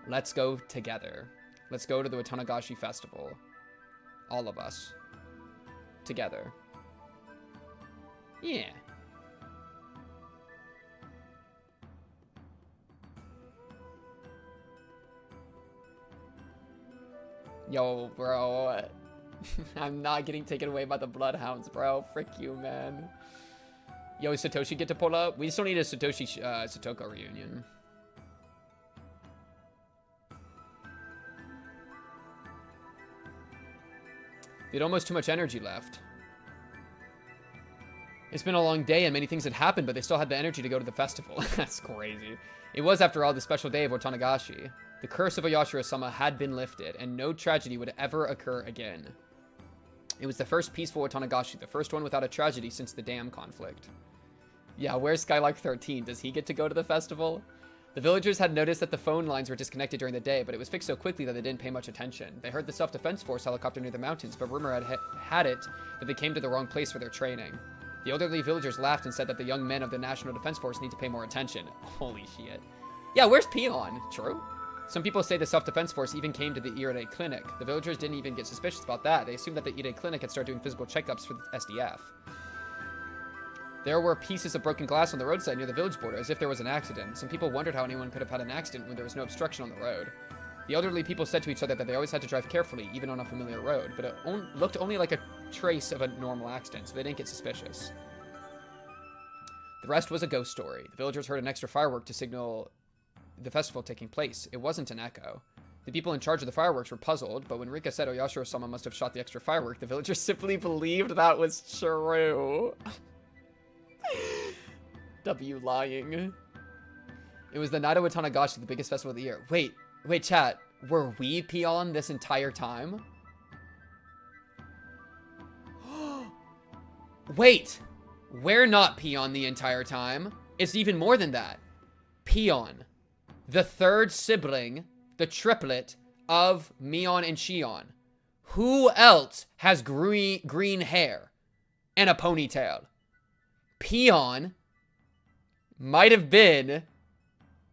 Let's go together. Let's go to the Watanagashi Festival. All of us. Together. Yeah. Yo, bro. I'm not getting taken away by the bloodhounds, bro. Frick you, man. Yo, Satoshi get to pull up? We still need a Satoshi Satoko reunion. They had almost too much energy left. It's been a long day and many things had happened, but they still had the energy to go to the festival. That's crazy. It was, after all, the special day of Watanagashi. The curse of Oyashiro-sama had been lifted, and no tragedy would ever occur again. It was the first peaceful Watanagashi, the first one without a tragedy since the dam conflict. Yeah, where's Skylark 13? Does he get to go to the festival? The villagers had noticed that the phone lines were disconnected during the day, but it was fixed so quickly that they didn't pay much attention. They heard the self-defense force helicopter near the mountains, but rumor had it that they came to the wrong place for their training. The elderly villagers laughed and said that the young men of the National Defense Force need to pay more attention. Holy shit. Yeah, where's Peon? True? Some people say the self-defense force even came to the Iride clinic. The villagers didn't even get suspicious about that. They assumed that the Iride clinic had started doing physical checkups for the SDF. There were pieces of broken glass on the roadside near the village border, as if there was an accident. Some people wondered how anyone could have had an accident when there was no obstruction on the road. The elderly people said to each other that they always had to drive carefully, even on a familiar road, but it looked only like a trace of a normal accident, so they didn't get suspicious. The rest was a ghost story. The villagers heard an extra firework to signal the festival taking place. It wasn't an echo. The people in charge of the fireworks were puzzled, but when Rika said Oyashiro-sama must have shot the extra firework, the villagers simply believed that was true. W lying. It was the night of Watanagashi, the biggest festival of the year. Wait, chat. Were we Peon this entire time? Wait! We're not Peon the entire time. It's even more than that. Peon. The third sibling, the triplet of Mion and Shion. Who else has green hair and a ponytail? Peon might have been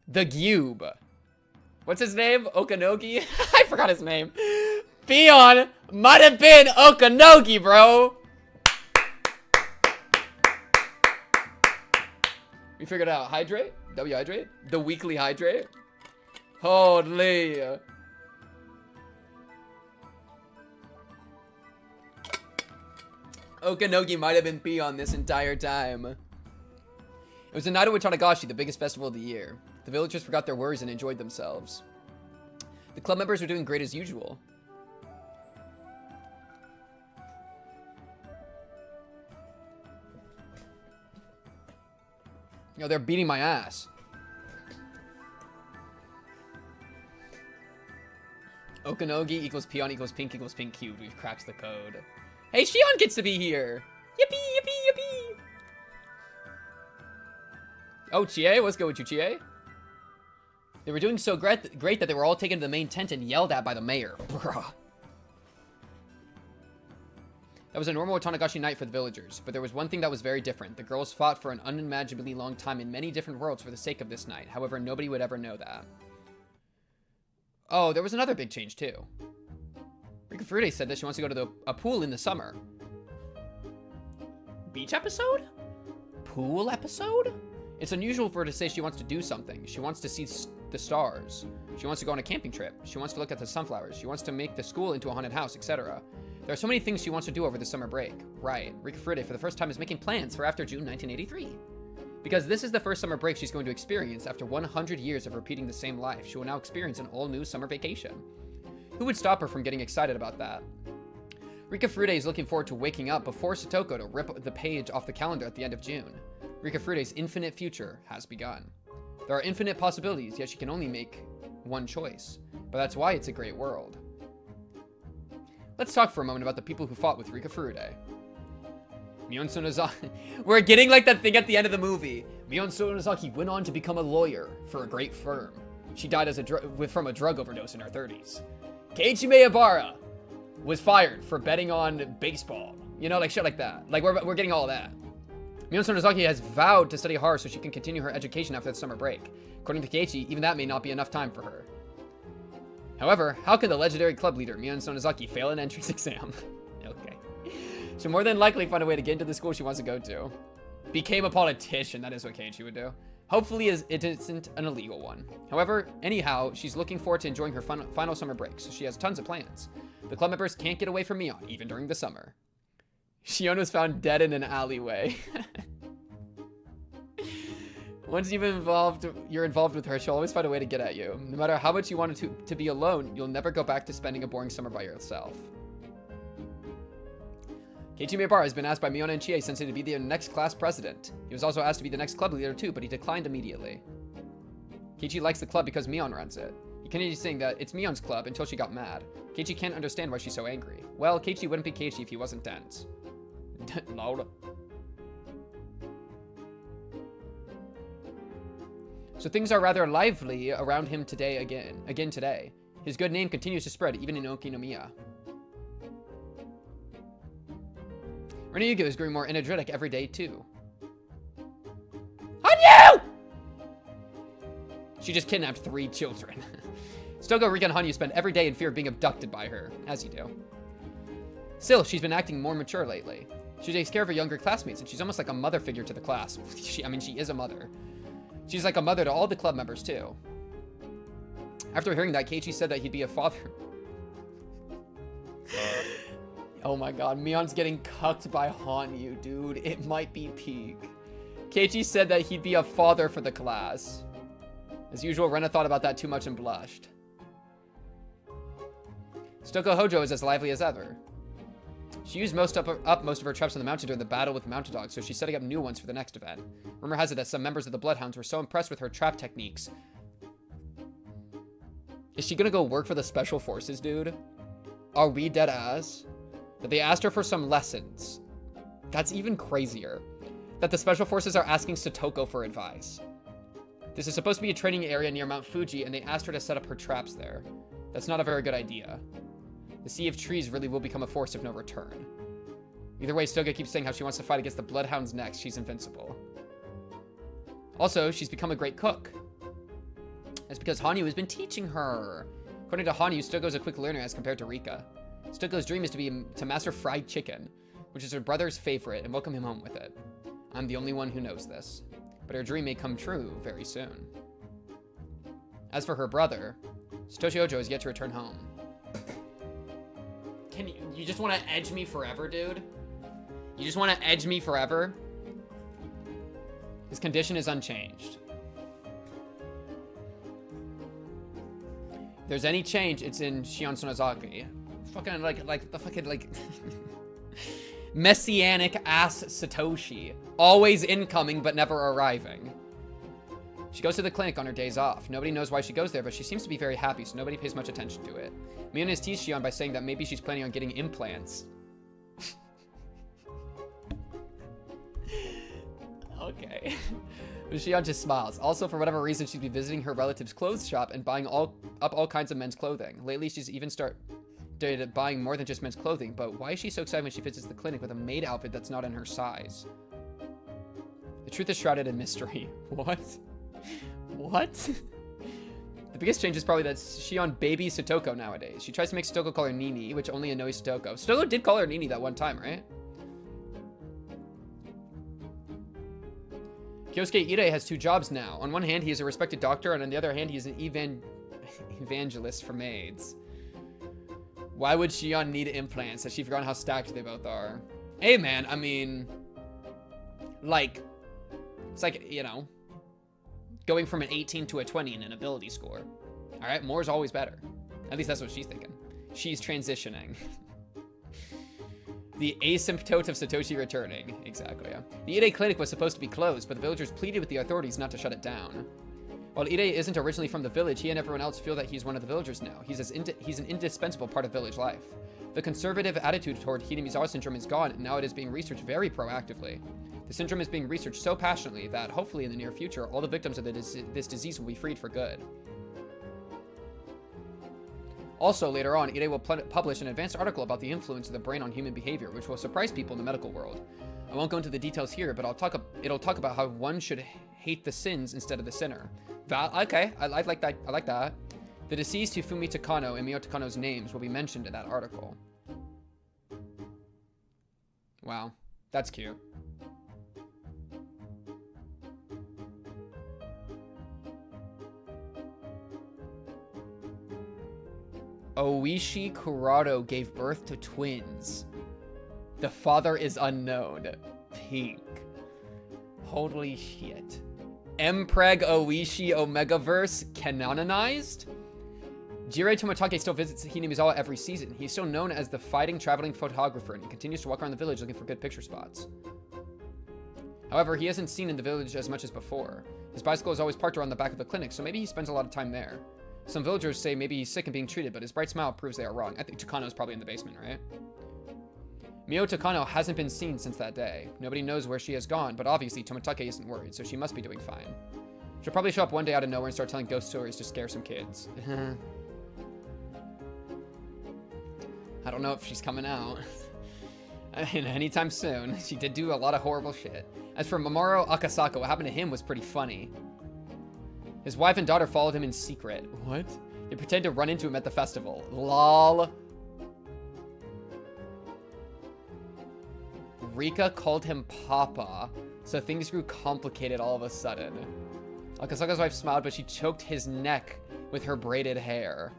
the Gyube. What's his name? Okanogi? I forgot his name. Peon might have been Okanogi, bro. We figured out. Hydrate? W-hydrate? The weekly hydrate? Holy. Okanogi might have been Peon this entire time. It was the night of Tanagashi, the biggest festival of the year. The villagers forgot their worries and enjoyed themselves. The club members were doing great as usual. You know, they're beating my ass. Okanogi equals Peon equals pink cubed. We've cracked the code. Hey, Shion gets to be here. Yippee, yippee, yippee. Oh, Ch8, what's good with you, Ch8? They were doing so great that they were all taken to the main tent and yelled at by the mayor. Bruh. That was a normal Tanagashi night for the villagers, but there was one thing that was very different. The girls fought for an unimaginably long time in many different worlds for the sake of this night. However, nobody would ever know that. Oh, there was another big change, too. Rika Furude said that she wants to go to a pool in the summer. Beach episode? Pool episode? It's unusual for her to say she wants to do something. She wants to see the stars. She wants to go on a camping trip. She wants to look at the sunflowers. She wants to make the school into a haunted house, etc. There are so many things she wants to do over the summer break. Right. Rika Furude, for the first time, is making plans for after June 1983. Because this is the first summer break she's going to experience after 100 years of repeating the same life. She will now experience an all-new summer vacation. Who would stop her from getting excited about that? Rika Furude is looking forward to waking up before Satoko to rip the page off the calendar at the end of June. Rika Furude's infinite future has begun. There are infinite possibilities, yet she can only make one choice. But that's why it's a great world. Let's talk for a moment about the people who fought with Rika Furude. Mion Sonozaki. We're getting like that thing at the end of the movie. Mion Sonozaki went on to become a lawyer for a great firm. She died as from a drug overdose in her 30s. Keiichi Miyabara was fired for betting on baseball. You know, like shit like that. Like, we're getting all of that. Mion Sonozaki has vowed to study hard so she can continue her education after the summer break. According to Keiichi, even that may not be enough time for her. However, how could the legendary club leader, Mion Sonozaki, fail an entrance exam? Okay. She'll more than likely find a way to get into the school she wants to go to. Became a politician, that is what Keiichi would do. Hopefully it isn't an illegal one. However, anyhow, she's looking forward to enjoying her final summer break, so she has tons of plans. The club members can't get away from Mion, even during the summer. Shion was found dead in an alleyway. Once you're involved with her, she'll always find a way to get at you. No matter how much you want to be alone, you'll never go back to spending a boring summer by yourself. Keiichi Miyabara has been asked by Mion and Ch8 Sensei to be the next class president. He was also asked to be the next club leader too, but he declined immediately. Keiichi likes the club because Mion runs it. He continued saying that it's Mion's club until she got mad. Keiichi can't understand why she's so angry. Well, Keiichi wouldn't be Keiichi if he wasn't dense. Lol. So things are rather lively around him today again today. His good name continues to spread even in Okinomiya. Renayugo is growing more energetic every day too. Hanyuu! She just kidnapped 3 children. Stoko, Rika, and Hanyuu spend every day in fear of being abducted by her, as you do. Still, she's been acting more mature lately. She takes care of her younger classmates, and she's almost like a mother figure to the class. She is a mother. She's like a mother to all the club members, too. After hearing that, Keiichi said that he'd be a father. Oh my god, Mion's getting cucked by Hanyuu, dude. It might be peak. Keiichi said that he'd be a father for the class. As usual, Rena thought about that too much and blushed. Stoko Hojo is as lively as ever. She used most of her traps on the mountain during the battle with mountain dogs, so she's setting up new ones for the next event. Rumor has it that some members of the Bloodhounds were so impressed with her trap techniques. Is she gonna go work for the Special Forces, dude? Are we dead ass? That they asked her for some lessons. That's even crazier. That the Special Forces are asking Satoko for advice. This is supposed to be a training area near Mount Fuji, and they asked her to set up her traps there. That's not a very good idea. The Sea of Trees really will become a force of no return. Either way, Stoga keeps saying how she wants to fight against the Bloodhounds next. She's invincible. Also, she's become a great cook. That's because Hanyuu has been teaching her. According to Hanyuu, Stogo's a quick learner as compared to Rika. Stogo's dream is to master fried chicken, which is her brother's favorite, and welcome him home with it. I'm the only one who knows this, but her dream may come true very soon. As for her brother, Satoshi Ojo has yet to return home. Can you just want to edge me forever, dude? You just want to edge me forever? His condition is unchanged. If there's any change, it's in Shion Sonozaki. Fucking like the fucking like messianic ass Satoshi. Always incoming but never arriving. She goes to the clinic on her days off. Nobody knows why she goes there, but she seems to be very happy, so nobody pays much attention to it. Mion has teased Shion by saying that maybe she's planning on getting implants. Okay. Shion just smiles. Also, for whatever reason, she's been visiting her relative's clothes shop and buying up all kinds of men's clothing. Lately, she's even started buying more than just men's clothing, but why is she so excited when she visits the clinic with a maid outfit that's not in her size? The truth is shrouded in mystery. What? What? The biggest change is probably that Shion babies Satoko nowadays. She tries to make Satoko call her Nini, which only annoys Satoko. Satoko did call her Nini that one time, right? Kyosuke Ide has 2 jobs now. On one hand, he is a respected doctor, and on the other hand, he is an evangelist for maids. Why would Shion need implants? Has she forgotten how stacked they both are? Hey, man, I mean, like, it's like, you know, going from an 18 to a 20 in an ability score. All right, more is always better. At least that's what she's thinking. She's transitioning. The asymptote of Satoshi returning. Exactly, yeah. The Ide clinic was supposed to be closed, but the villagers pleaded with the authorities not to shut it down. While Ide isn't originally from the village, he and everyone else feel that he's one of the villagers now. He's an indispensable part of village life. The conservative attitude toward Hinamizawa syndrome is gone, and now it is being researched very proactively. The syndrome is being researched so passionately that, hopefully in the near future, all the victims of this disease will be freed for good. Also, later on, Ide will publish an advanced article about the influence of the brain on human behavior, which will surprise people in the medical world. I won't go into the details here, but it'll talk about how one should hate the sins instead of the sinner. Okay, I like that. I like that. The deceased Hifumi Takano and Mio Takano's names will be mentioned in that article. Wow, that's cute. Oishi Kurado gave birth to twins. The father is unknown. Pink. Holy shit. Mpreg Oishi Omegaverse canonized? Jirei Tomitake still visits Hinamizawa every season. He's still known as the fighting traveling photographer, and he continues to walk around the village looking for good picture spots. However, he isn't seen in the village as much as before. His bicycle is always parked around the back of the clinic, so maybe he spends a lot of time there. Some villagers say maybe he's sick and being treated, but his bright smile proves they are wrong. I think Takano's probably in the basement, right? Mio Takano hasn't been seen since that day. Nobody knows where she has gone, but obviously Tomitake isn't worried, so she must be doing fine. She'll probably show up one day out of nowhere and start telling ghost stories to scare some kids. I don't know if she's coming out. I mean, anytime soon. She did do a lot of horrible shit. As for Mamoru Akasaka, what happened to him was pretty funny. His wife and daughter followed him in secret. What? They pretended to run into him at the festival. Lol. Rika called him Papa, so things grew complicated all of a sudden. Akasaka's wife smiled, but she choked his neck with her braided hair.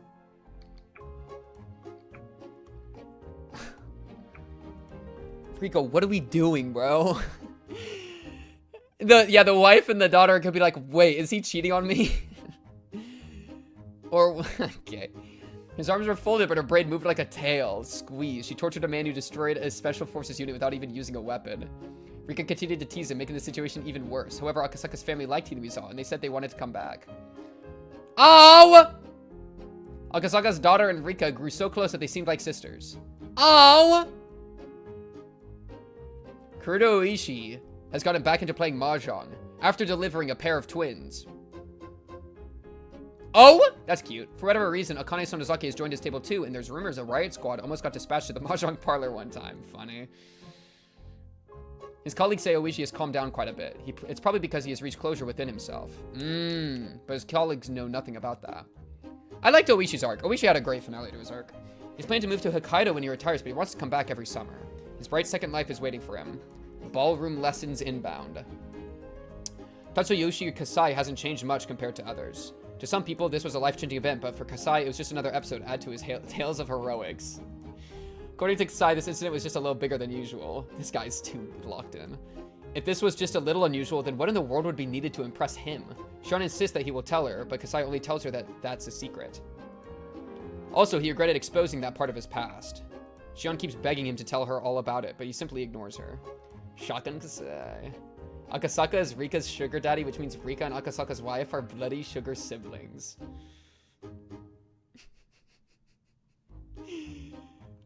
Rika, what are we doing, bro? The wife and the daughter could be like, wait, is he cheating on me? Or, okay. His arms were folded, but her braid moved like a tail. Squeeze. She tortured a man who destroyed a special forces unit without even using a weapon. Rika continued to tease him, making the situation even worse. However, Akasaka's family liked Hinamizawa, and they said they wanted to come back. Oh! Akasaka's daughter and Rika grew so close that they seemed like sisters. Oh! Kurudo Oishi has gotten back into playing Mahjong after delivering a pair of twins. Oh, that's cute. For whatever reason, Akane Sonozaki has joined his table too, and there's rumors a riot squad almost got dispatched to the Mahjong parlor one time. Funny. His colleagues say Oishi has calmed down quite a bit. It's probably because he has reached closure within himself. But his colleagues know nothing about that. I liked Oishi's arc. Oishi had a great finale to his arc. He's planning to move to Hokkaido when he retires, but he wants to come back every summer. His bright second life is waiting for him. Ballroom lessons inbound. Tatsuyoshi Kasai hasn't changed much compared to others. To some people, this was a life-changing event, but for Kasai, it was just another episode add to his tales of heroics. According to Kasai, this incident was just a little bigger than usual. This guy's too locked in. If this was just a little unusual, then what in the world would be needed to impress him? Shion insists that he will tell her, but Kasai only tells her that that's a secret. Also, he regretted exposing that part of his past. Shion keeps begging him to tell her all about it, but he simply ignores her. Shotgun Kasai. Akasaka is Rika's sugar daddy, which means Rika and Akasaka's wife are bloody sugar siblings.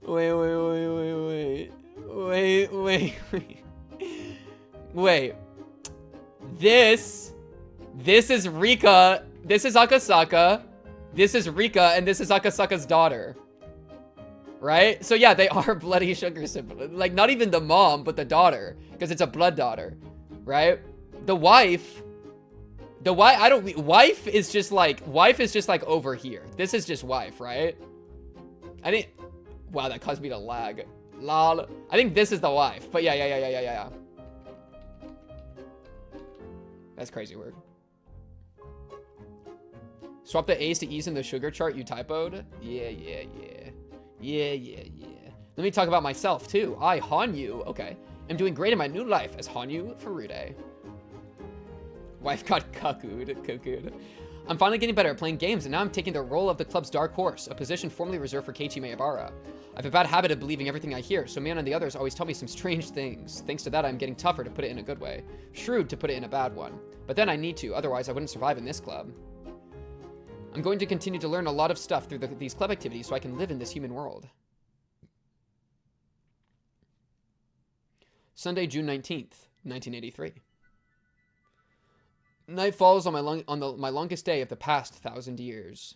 Wait. This is Rika. This is Akasaka. This is Rika, and this is Akasaka's daughter. Right? So yeah, they are bloody sugar siblings. Like, not even the mom, but the daughter. Because it's a blood daughter. Right? Wife is just like over here. This is just wife, right? Wow, that caused me to lag. Lol. I think this is the wife, but yeah. That's crazy word. Swap the A's to E's in the sugar chart you typoed? Yeah. Let me talk about myself too. I, Hanyuu, okay. I'm doing great in my new life as Hanyuu Furude. Wife got cuckooed. I'm finally getting better at playing games, and now I'm taking the role of the club's dark horse, a position formerly reserved for Keiichi Maebara. I have a bad habit of believing everything I hear, so Mion and the others always tell me some strange things. Thanks to that, I'm getting tougher, to put it in a good way. Shrewd, to put it in a bad one. But then I need to, otherwise I wouldn't survive in this club. I'm going to continue to learn a lot of stuff through these club activities so I can live in this human world. Sunday, June 19th, 1983. Night falls on my longest day of the past 1,000 years.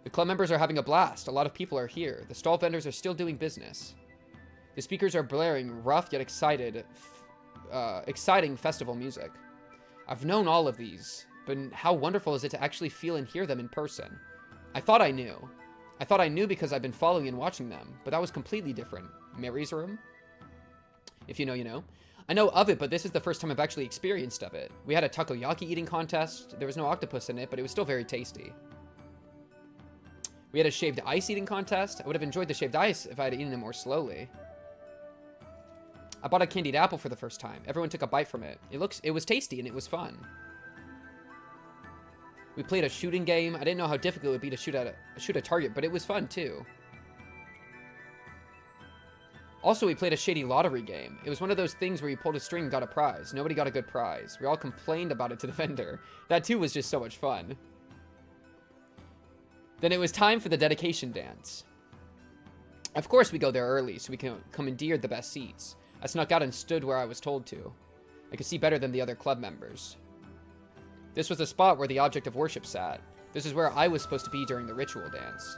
The club members are having a blast. A lot of people are here. The stall vendors are still doing business. The speakers are blaring rough yet exciting festival music. I've known all of these, but how wonderful is it to actually feel and hear them in person? I thought I knew. I thought I knew because I've been following and watching them, but that was completely different. Mary's room? If you know, you know. I know of it, but this is the first time I've actually experienced of it. We had a takoyaki eating contest. There was no octopus in it, but it was still very tasty. We had a shaved ice eating contest. I would have enjoyed the shaved ice if I had eaten it more slowly. I bought a candied apple for the first time. Everyone took a bite from it. It was tasty and it was fun. We played a shooting game. I didn't know how difficult it would be to shoot a target, but it was fun too. Also, we played a shady lottery game. It was one of those things where you pulled a string and got a prize. Nobody got a good prize. We all complained about it to the vendor. That too was just so much fun. Then it was time for the dedication dance. Of course we go there early so we can commandeer the best seats. I snuck out and stood where I was told to. I could see better than the other club members. This was the spot where the object of worship sat. This is where I was supposed to be during the ritual dance.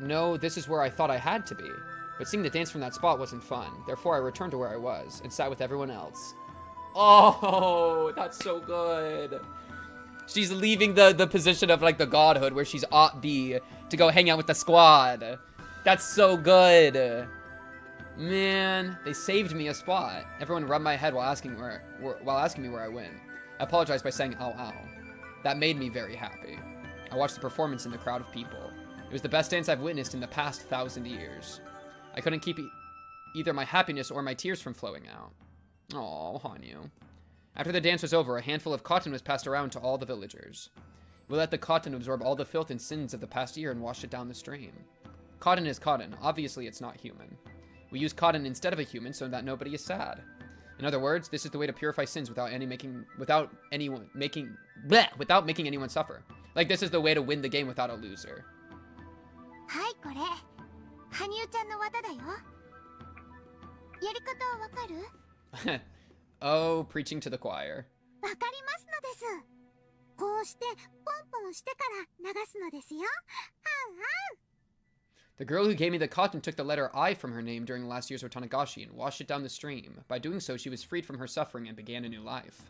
No, this is where I thought I had to be. But seeing the dance from that spot wasn't fun. Therefore, I returned to where I was and sat with everyone else. Oh, that's so good. She's leaving the position of like the godhood where she's ought be to go hang out with the squad. That's so good. Man, they saved me a spot. Everyone rubbed my head while asking me where I went. I apologized by saying ow ow. That made me very happy. I watched the performance in the crowd of people. It was the best dance I've witnessed in the past 1,000 years. I couldn't keep either my happiness or my tears from flowing out. Aw, Hanyuu. After the dance was over, a handful of cotton was passed around to all the villagers. We let the cotton absorb all the filth and sins of the past year and wash it down the stream. Cotton is cotton. Obviously, it's not human. We use cotton instead of a human so that nobody is sad. In other words, this is the way to purify sins without making anyone suffer. Like, this is the way to win the game without a loser. やり方わかる？ Oh, preaching to the choir. わかりますのです。こうしてポンポンしてから流すのですよ。はんはん。 The girl who gave me the cotton took the letter I from her name during last year's Otanagashi and washed it down the stream. By doing so, she was freed from her suffering and began a new life.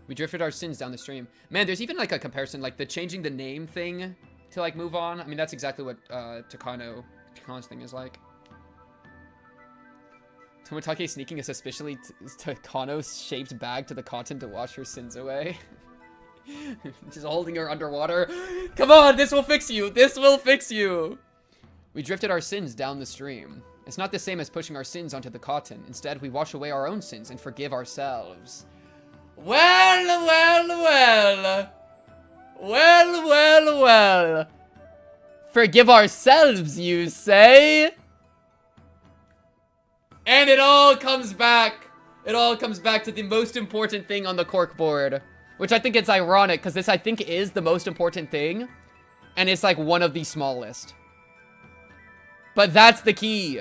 We drifted our sins down the stream. Man, there's even like a comparison, like the changing the name thing to like move on. I mean, that's exactly what Takano's thing is like. Tomotage sneaking a suspiciously Takano's shaped bag to the cotton to wash her sins away. Just holding her underwater. Come on, this will fix you. This will fix you. We drifted our sins down the stream. It's not the same as pushing our sins onto the cotton. Instead, we wash away our own sins and forgive ourselves. Well, well, well. Well, well, well. Forgive ourselves, you say? And it all comes back. It all comes back to the most important thing on the corkboard. Which I think it's ironic, because this, I think, is the most important thing. And it's, like, one of the smallest. But that's the key.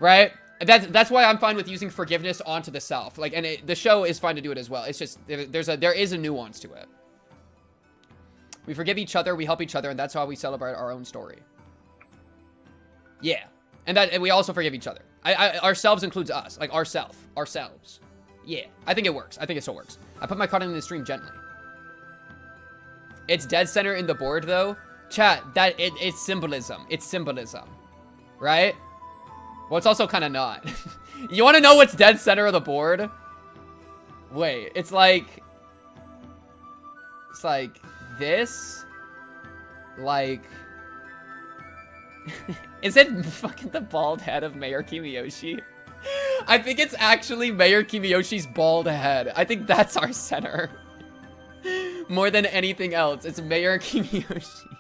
Right? That's why I'm fine with using forgiveness onto the self. Like, and the show is fine to do it as well. It's just, there is a nuance to it. We forgive each other, we help each other, and that's how we celebrate our own story. Yeah. And we also forgive each other. Ourselves includes us. Like, ourselves. Yeah. I think it works. I think it still works. I put my cotton in the stream gently. It's dead center in the board, though. Chat, it's symbolism. It's symbolism. Right? Well, it's also kind of not. You want to know what's dead center of the board? Wait, it's like this. Like, is it fucking the bald head of Mayor Kimiyoshi? I think it's actually Mayor Kimiyoshi's bald head. I think that's our center. More than anything else, it's Mayor Kimiyoshi.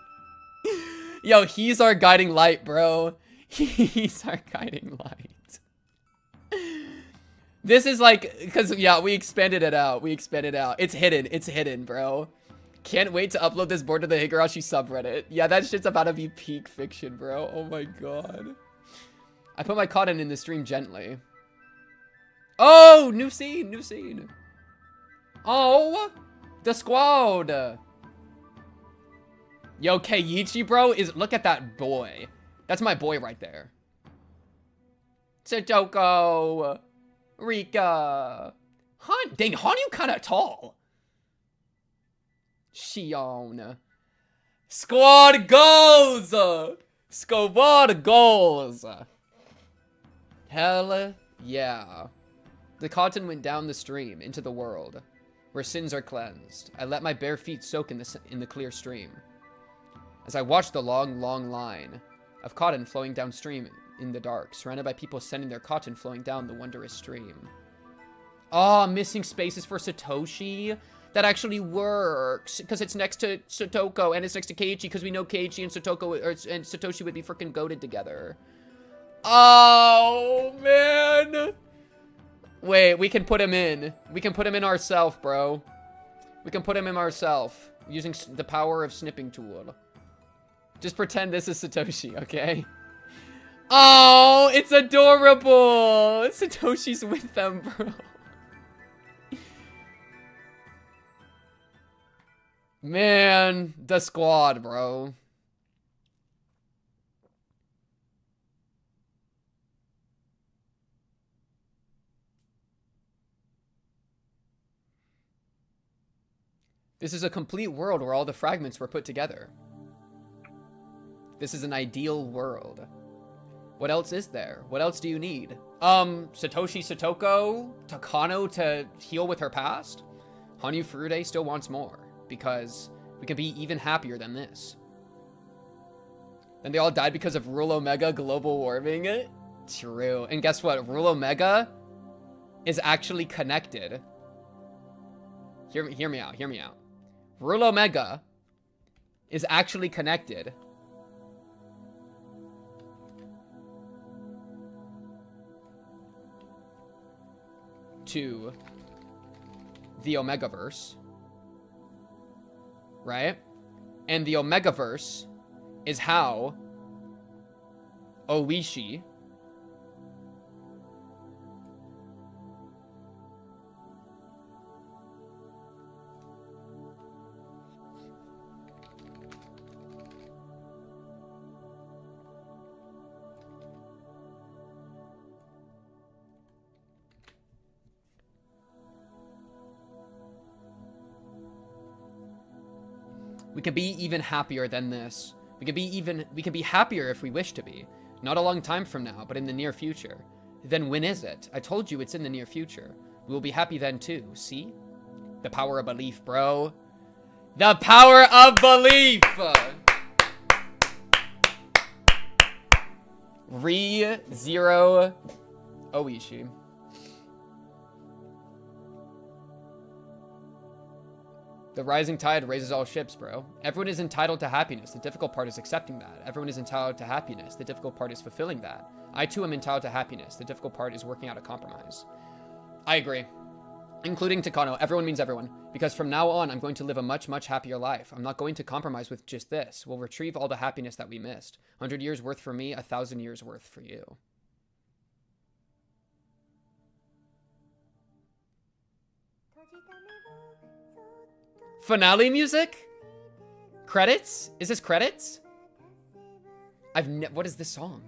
Yo, he's our guiding light, bro. He's our guiding light. This is like, because, yeah, we expanded it out. It's hidden. It's hidden, bro. Can't wait to upload this board to the Higurashi subreddit. Yeah, that shit's about to be peak fiction, bro. Oh my god. I put my cotton in the stream gently. Oh, new scene. Oh, the squad. Yo, Keiichi, bro, look at that boy. That's my boy right there. Satoko. Rika. Dang, Hanyuu kind of tall. Shion. Squad goes! Squad goals! Hell yeah. The cotton went down the stream into the world, where sins are cleansed. I let my bare feet soak in the clear stream. As I watched the long, long line of cotton flowing downstream in the dark, surrounded by people sending their cotton flowing down the wondrous stream. Oh, missing spaces for Satoshi? That actually works, because it's next to Satoko, and it's next to Keiichi, because we know Keiichi and Satoshi would be freaking goated together. Oh, man. Wait, we can put him in. We can put him in ourselves, bro. We can put him in ourselves, using the power of snipping tool. Just pretend this is Satoshi, okay? Oh, it's adorable. Satoshi's with them, bro. Man, the squad, bro. This is a complete world where all the fragments were put together. This is an ideal world. What else is there? What else do you need? Satoshi Satoko, Takano to heal with her past? Hanyuu Furude still wants more, because we can be even happier than this. Then they all died because of Rule Omega global warming? True. And guess what? Rule Omega is actually connected. Hear me out. Rule Omega is actually connected to the Omegaverse, right? And the Omegaverse is how Oishi We can be even happier than this. We can be happier if we wish to be. Not a long time from now, but in the near future. Then when is it? I told you it's in the near future. We will be happy then too, see? The power of belief, bro. The power of belief! Re-Zero Oishi. The rising tide raises all ships, bro. Everyone is entitled to happiness. The difficult part is accepting that. Everyone is entitled to happiness. The difficult part is fulfilling that. I too am entitled to happiness. The difficult part is working out a compromise. I agree. Including Takano. Everyone means everyone. Because from now on, I'm going to live a much, much happier life. I'm not going to compromise with just this. We'll retrieve all the happiness that we missed. 100 years worth for me, 1,000 years worth for you. Finale music? Credits? Is this credits? What is this song?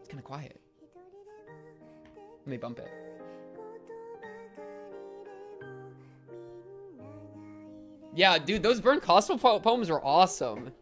It's kind of quiet. Let me bump it. Yeah, dude, those Burn Gospel poems are awesome.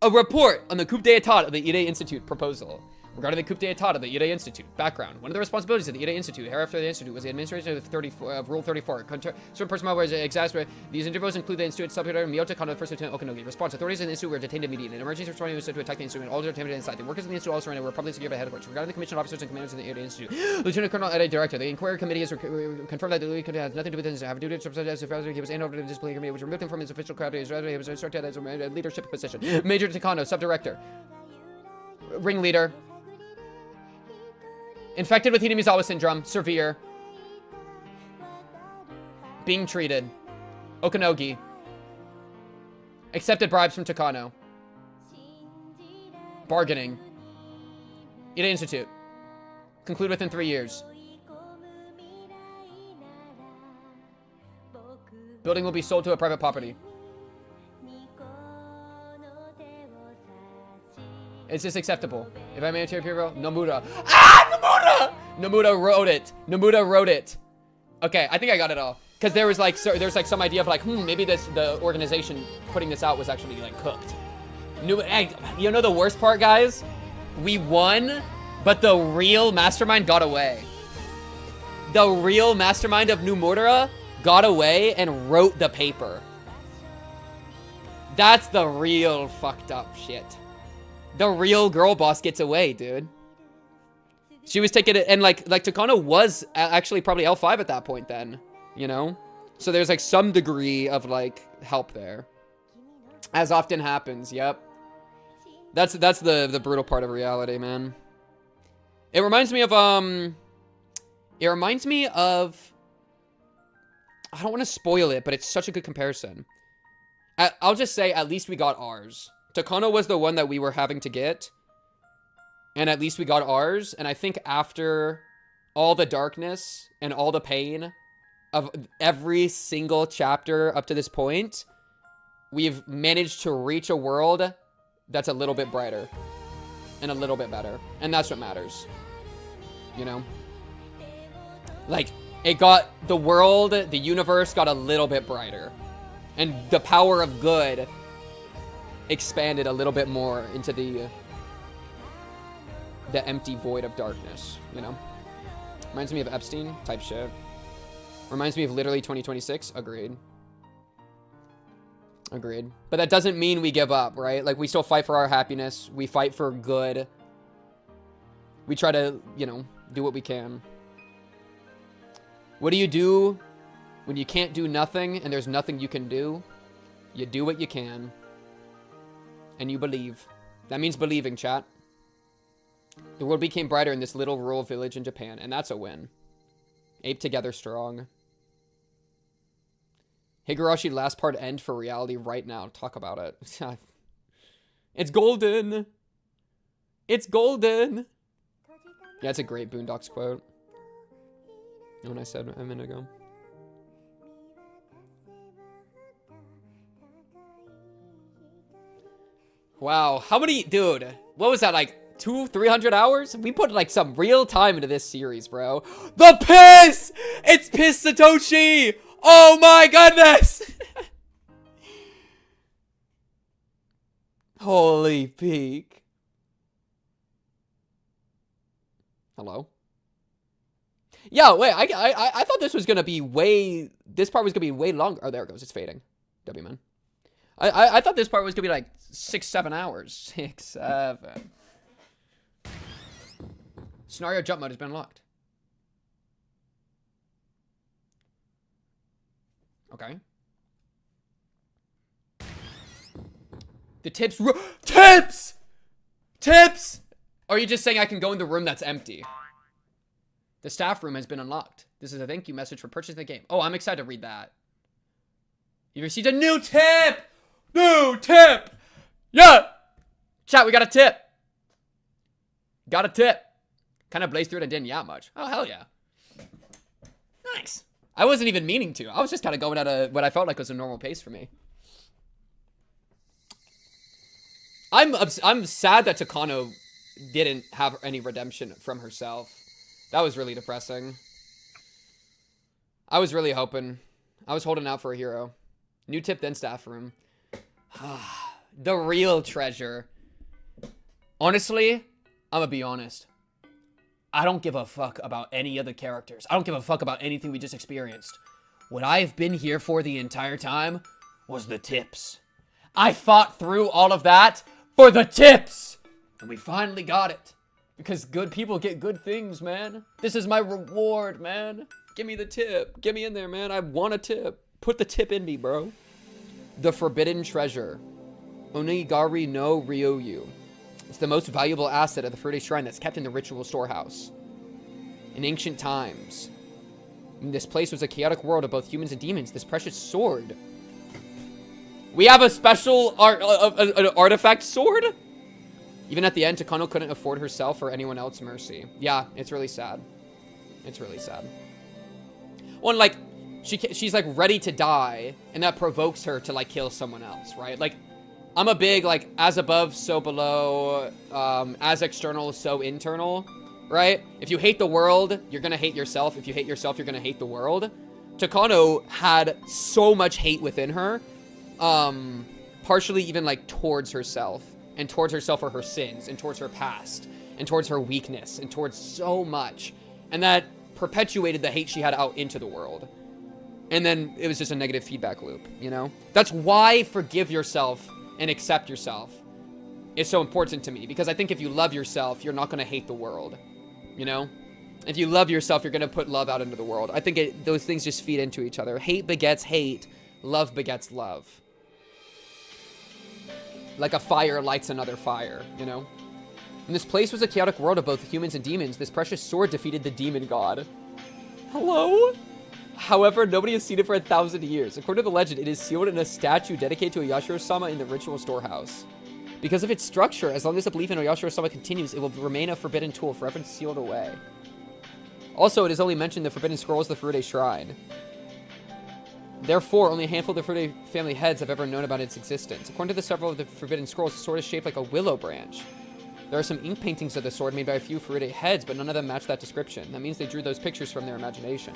A report on the coup d'etat of the Ide Institute proposal. Regarding the coup d'etat of the Ide Institute. Background. One of the responsibilities of the Ide Institute, hereafter the Institute, was the administration of Rule 34. Certain personnel were exasperated. These individuals include the Institute Subsecretary Miyota Kano, First Lieutenant Okanogi. Response. Authorities in the Institute were detained immediately. An emergency response was to attack the Institute and all detained inside. The workers in the Institute also surrendered were publicly secured by headquarters. Regarding the commission officers and commanders of the Ide Institute. Lieutenant Colonel Ide Director. The inquiry committee has confirmed that the Ide has nothing to do with this. Have a duty to represent as a he was handed over to the disciplinary committee, which removed him from his official capacity. He was instructed as a leadership position. Major Takano, Sub-Director. Ringleader. Infected with Hinamizawa syndrome. Severe. Being treated. Okanogi. Accepted bribes from Takano. Bargaining. Ide Institute. Conclude within 3 years. Building will be sold to a private property. Is this acceptable? If I may enter Imperial, Nomura. Ah, Nomura! Nomura wrote it. Nomura wrote it. Okay, I think I got it all. Because there was like, there's like some idea of like, maybe the organization putting this out was actually like cooked. You know the worst part, guys? We won, but the real mastermind got away. The real mastermind of Nomura got away and wrote the paper. That's the real fucked up shit. The real girl boss gets away, dude. She was taking it, and like Takano was actually probably L5 at that point then, you know? So there's like some degree of like help there. As often happens, yep. That's the brutal part of reality, man. It reminds me of, I don't want to spoil it, but it's such a good comparison. I'll just say, at least we got ours. Takano was the one that we were having to get. And at least we got ours. And I think after all the darkness and all the pain of every single chapter up to this point, we've managed to reach a world that's a little bit brighter. And a little bit better. And that's what matters. You know? Like, it got the world, the universe got a little bit brighter. And the power of good expanded a little bit more into the empty void of darkness, you know? Reminds me of Epstein type shit. Reminds me of literally 2026. Agreed. Agreed. But that doesn't mean we give up, right? Like, we still fight for our happiness. We fight for good. We try to, you know, do what we can. What do you do when you can't do nothing and there's nothing you can do? You do what you can. And you believe. That means believing, chat. The world became brighter in this little rural village in Japan, and that's a win. Ape together strong. Higurashi last part end for reality right now. Talk about it. It's golden. It's golden. Yeah, it's a great Boondocks quote. You know what I said a minute ago? Wow, how many, dude, what was that, like 200-300 hours? We put like some real time into this series, bro. The piss! It's Piss Satoshi! Oh my goodness! Holy peak. Hello? Yeah, wait, I thought this was gonna be way... This part was gonna be way longer. Oh, there it goes. It's fading. W-man. I thought this part was gonna be like 6-7 hours. 6-7. Scenario jump mode has been unlocked. Okay. The tips... Tips! Tips! Or are you just saying I can go in the room that's empty? The staff room has been unlocked. This is a thank you message for purchasing the game. Oh, I'm excited to read that. You received a new tip! New tip! Yeah! Chat, we got a tip. Got a tip. Kind of blazed through it and didn't yap much. Oh, hell yeah. Nice. I wasn't even meaning to. I was just kind of going at a what I felt like was a normal pace for me. I'm sad that Takano didn't have any redemption from herself. That was really depressing. I was really hoping. I was holding out for a hero. New tip, then staff room. The real treasure. Honestly, I'm gonna be honest. I don't give a fuck about any of the characters. I don't give a fuck about anything we just experienced. What I've been here for the entire time was the tips. I fought through all of that for the tips! And we finally got it. Because good people get good things, man. This is my reward, man. Give me the tip. Get me in there, man. I want a tip. Put the tip in me, bro. The Forbidden Treasure. Onigari no Ryoyu. It's the most valuable asset of the Furude Shrine that's kept in the ritual storehouse. In ancient times, when this place was a chaotic world of both humans and demons, this precious sword. We have a special an artifact sword? Even at the end, Takano couldn't afford herself or anyone else mercy. Yeah, it's really sad. It's really sad. Well, and like, she's like ready to die, and that provokes her to like kill someone else, right? Like, I'm a big like as above, so below, as external, so internal, right? If you hate the world, you're gonna hate yourself. If you hate yourself, you're gonna hate the world. Takano had so much hate within her, partially even like towards herself. And towards herself for her sins, and towards her past, and towards her weakness, and towards so much. And that perpetuated the hate she had out into the world. And then it was just a negative feedback loop, you know? That's why forgive yourself and accept yourself is so important to me. Because I think if you love yourself, you're not going to hate the world, you know? If you love yourself, you're going to put love out into the world. I think those things just feed into each other. Hate begets hate. Love begets love. Like a fire lights another fire, you know? And this place was a chaotic world of both humans and demons. This precious sword defeated the demon god. Hello? However, nobody has seen it for 1,000 years. According to the legend, it is sealed in a statue dedicated to Oyashiro-sama in the ritual storehouse. Because of its structure, as long as the belief in Oyashiro-sama continues, it will remain a forbidden tool, forever sealed away. Also, it is only mentioned in the Forbidden Scrolls of the Furude Shrine. Therefore, only a handful of the Furude family heads have ever known about its existence. According to several of the Forbidden Scrolls, the sword is shaped like a willow branch. There are some ink paintings of the sword made by a few Furude heads, but none of them match that description. That means they drew those pictures from their imagination.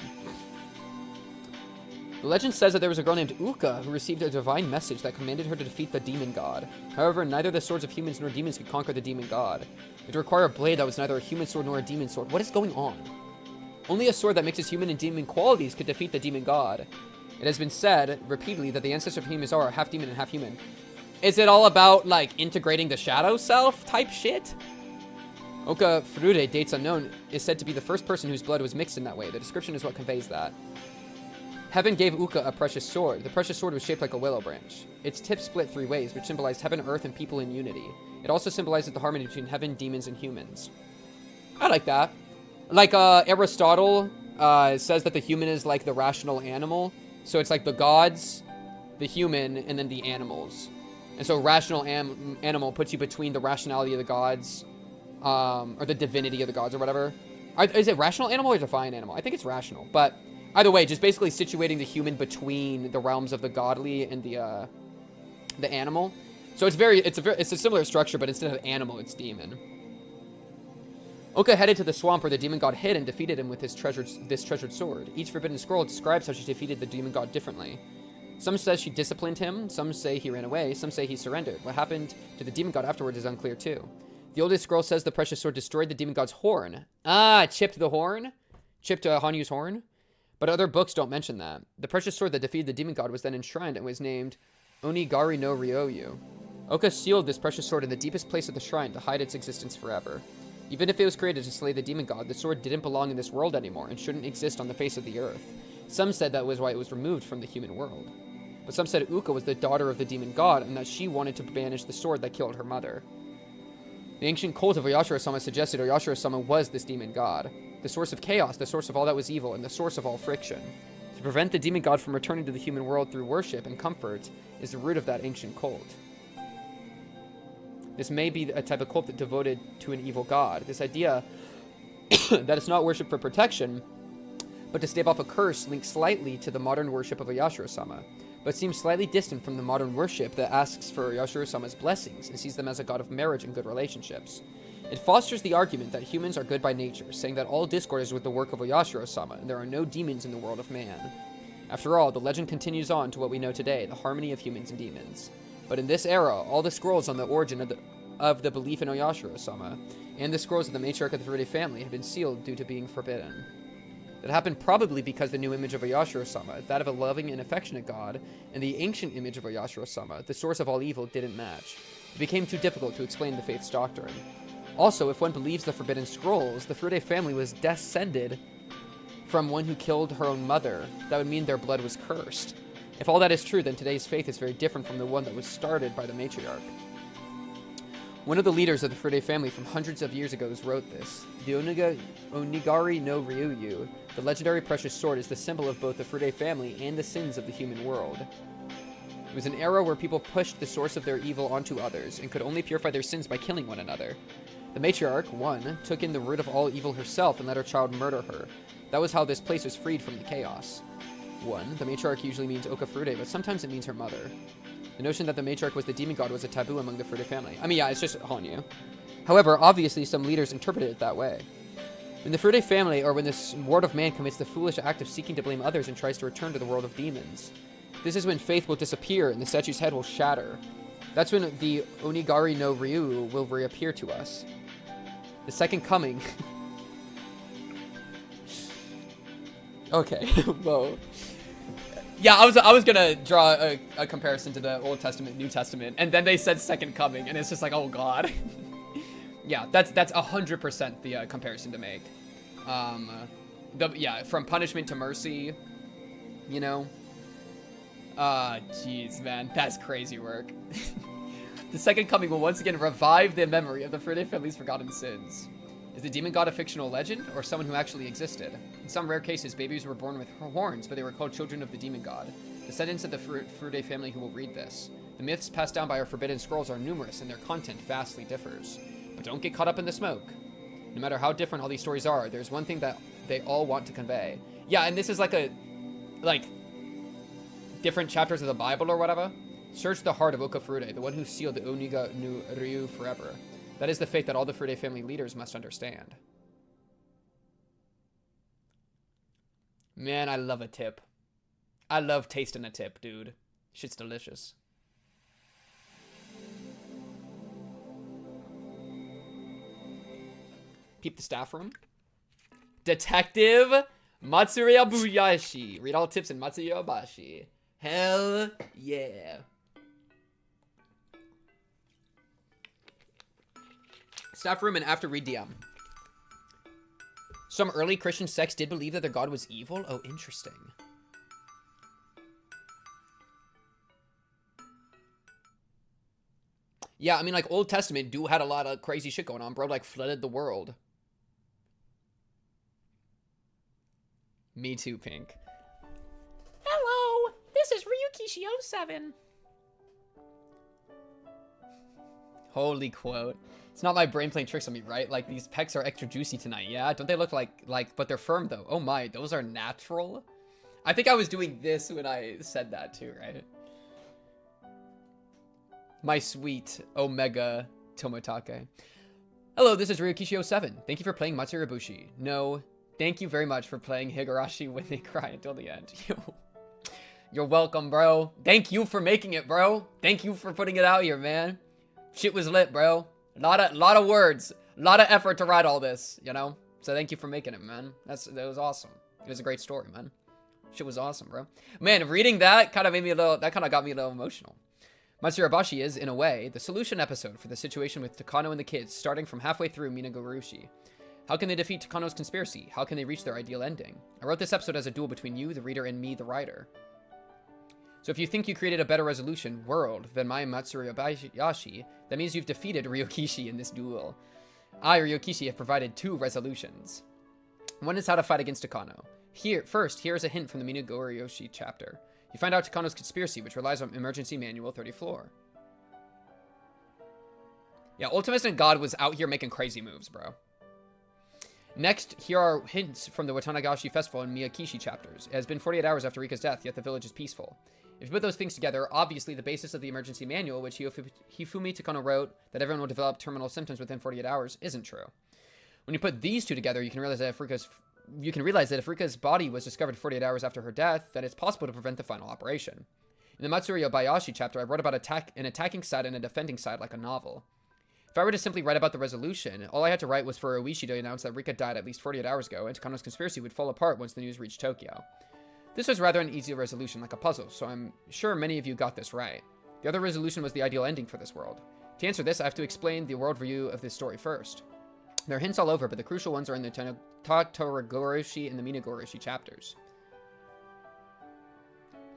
The legend says that there was a girl named Uka who received a divine message that commanded her to defeat the demon god. However, neither the swords of humans nor demons could conquer the demon god. It would require a blade that was neither a human sword nor a demon sword. What is going on? Only a sword that mixes human and demon qualities could defeat the demon god. It has been said repeatedly that the ancestors of Hanyuu are half demon and half human. Is it all about, like, integrating the shadow self type shit? Oka Furude, dates unknown, is said to be the first person whose blood was mixed in that way. The description is what conveys that. Heaven gave Uka a precious sword. The precious sword was shaped like a willow branch. Its tip split 3 ways, which symbolized heaven, earth, and people in unity. It also symbolizes the harmony between heaven, demons, and humans. I like that. Like, Aristotle says that the human is like the rational animal. So it's like the gods, the human, and then the animals. And so rational animal puts you between the rationality of the gods, or the divinity of the gods, or whatever. Is it rational animal or divine animal? I think it's rational. But either way, just basically situating the human between the realms of the godly and the animal. So it's a similar structure, but instead of animal, it's demon. Oka headed to the swamp where the demon god hid and defeated him with this treasured sword. Each forbidden scroll describes how she defeated the demon god differently. Some say she disciplined him, some say he ran away, some say he surrendered. What happened to the demon god afterwards is unclear too. The oldest scroll says the precious sword destroyed the demon god's horn. Ah, chipped the horn? Chipped Hanyuu's horn? But other books don't mention that. The precious sword that defeated the demon god was then enshrined and was named Onigari no Ryoyu. Oka sealed this precious sword in the deepest place of the shrine to hide its existence forever. Even if it was created to slay the demon god, the sword didn't belong in this world anymore and shouldn't exist on the face of the earth. Some said that was why it was removed from the human world. But some said Uka was the daughter of the demon god and that she wanted to banish the sword that killed her mother. The ancient cult of Oyashiro-sama suggested Oyashiro-sama was this demon god, the source of chaos, the source of all that was evil, and the source of all friction. To prevent the demon god from returning to the human world through worship and comfort is the root of that ancient cult. This may be a type of cult that devoted to an evil god. This idea that it's not worship for protection, but to stave off a curse links slightly to the modern worship of Oyashiro-sama, but seems slightly distant from the modern worship that asks for Oyashiro-sama's blessings and sees them as a god of marriage and good relationships. It fosters the argument that humans are good by nature, saying that all discord is with the work of Oyashiro-sama, and there are no demons in the world of man. After all, the legend continues on to what we know today, the harmony of humans and demons. But in this era, all the scrolls on the origin of the belief in Oyashiro-sama, and the scrolls of the matriarch of the Furude family have been sealed due to being forbidden. That happened probably because the new image of Oyashiro-sama, that of a loving and affectionate god, and the ancient image of Oyashiro-sama, the source of all evil, didn't match. It became too difficult to explain the faith's doctrine. Also, if one believes the forbidden scrolls, the Furude family was descended from one who killed her own mother. That would mean their blood was cursed. If all that is true, then today's faith is very different from the one that was started by the matriarch. One of the leaders of the Furude family from hundreds of years ago wrote this. The Onigari no Ryoyu, the legendary precious sword, is the symbol of both the Furude family and the sins of the human world. It was an era where people pushed the source of their evil onto others and could only purify their sins by killing one another. The matriarch, one, took in the root of all evil herself and let her child murder her. That was how this place was freed from the chaos. One, the matriarch usually means Oka Furude, but sometimes it means her mother. The notion that the matriarch was the demon god was a taboo among the Furude family. I mean, yeah, it's just Hanyuu. However, obviously some leaders interpreted it that way. When the Furude family, or when this world of man commits the foolish act of seeking to blame others and tries to return to the world of demons, this is when faith will disappear and the statue's head will shatter. That's when the Onigari no Ryu will reappear to us. The second coming. Okay, whoa. Yeah, I was gonna draw a comparison to the Old Testament, New Testament, and then they said second coming, and it's just like, oh god. Yeah, that's 100% the comparison to make. Yeah, from punishment to mercy, you know. Jeez, man, that's crazy work. The second coming will once again revive the memory of the Furude family's forgotten sins. Is the demon god a fictional legend, or someone who actually existed? In some rare cases, babies were born with horns, but they were called children of the demon god. Descendants of the Furude family who will read this. The myths passed down by our forbidden scrolls are numerous, and their content vastly differs. But don't get caught up in the smoke. No matter how different all these stories are, there's one thing that they all want to convey. Yeah, and this is like different chapters of the Bible or whatever. Search the heart of Oka Furude, the one who sealed the Oniga no Ryu forever. That is the fate that all the Furude family leaders must understand. Man, I love a tip. I love tasting a tip, dude. Shit's delicious. Peep the staff room. Detective Matsuya Buyashi. Read all tips in Matsuya Bashi. Hell yeah. Staff room and after read DM. Some early Christian sects did believe that their god was evil. Oh, interesting. Yeah, I mean, like, Old Testament do had a lot of crazy shit going on, bro. Like, flooded the world. Me too, Pink. Hello, this is Ryukishi07. Holy quote. It's not my brain playing tricks on me, right? Like, these pecs are extra juicy tonight, yeah? Don't they look like, but they're firm, though. Oh my, those are natural? I think I was doing this when I said that, too, right? My sweet Omega Tomotake. Hello, this is Ryukishi07. Thank you for playing Matsurabushi. No, thank you very much for playing Higurashi when they cry until the end. You're welcome, bro. Thank you for making it, bro. Thank you for putting it out here, man. Shit was lit, bro. A lot of words. A lot of effort to write all this, you know? So thank you for making it, man. That was awesome. It was a great story, man. Shit was awesome, bro. Man, reading that kind of made me that kind of got me a little emotional. Matsurabashi is, in a way, the solution episode for the situation with Takano and the kids, starting from halfway through Minagorushi. How can they defeat Takano's conspiracy? How can they reach their ideal ending? I wrote this episode as a duel between you, the reader, and me, the writer. So if you think you created a better resolution world than my Matsurabashi, that means you've defeated Ryokishi in this duel. I, Ryokishi, have provided 2 resolutions. One is how to fight against Takano. Here's a hint from the Minagorushi chapter. You find out Takano's conspiracy, which relies on Emergency Manual 34. Yeah, Ultimate God was out here making crazy moves, bro. Next, here are hints from the Watanagashi Festival and Miyakishi chapters. It has been 48 hours after Rika's death, yet the village is peaceful. If you put those things together, obviously the basis of the emergency manual, which Hifumi Takano wrote, that everyone will develop terminal symptoms within 48 hours, isn't true. When you put these 2 together, you can realize that if Rika's body was discovered 48 hours after her death, then it's possible to prevent the final operation. In the Matsuria Bayashi chapter, I wrote about an attacking side and a defending side like a novel. If I were to simply write about the resolution, all I had to write was for Oishi to announce that Rika died at least 48 hours ago, and Takano's conspiracy would fall apart once the news reached Tokyo. This was rather an easy resolution, like a puzzle, so I'm sure many of you got this right. The other resolution was the ideal ending for this world. To answer this, I have to explain the worldview of this story first. There are hints all over, but the crucial ones are in the Tatoragoroshi and the Minagorushi chapters.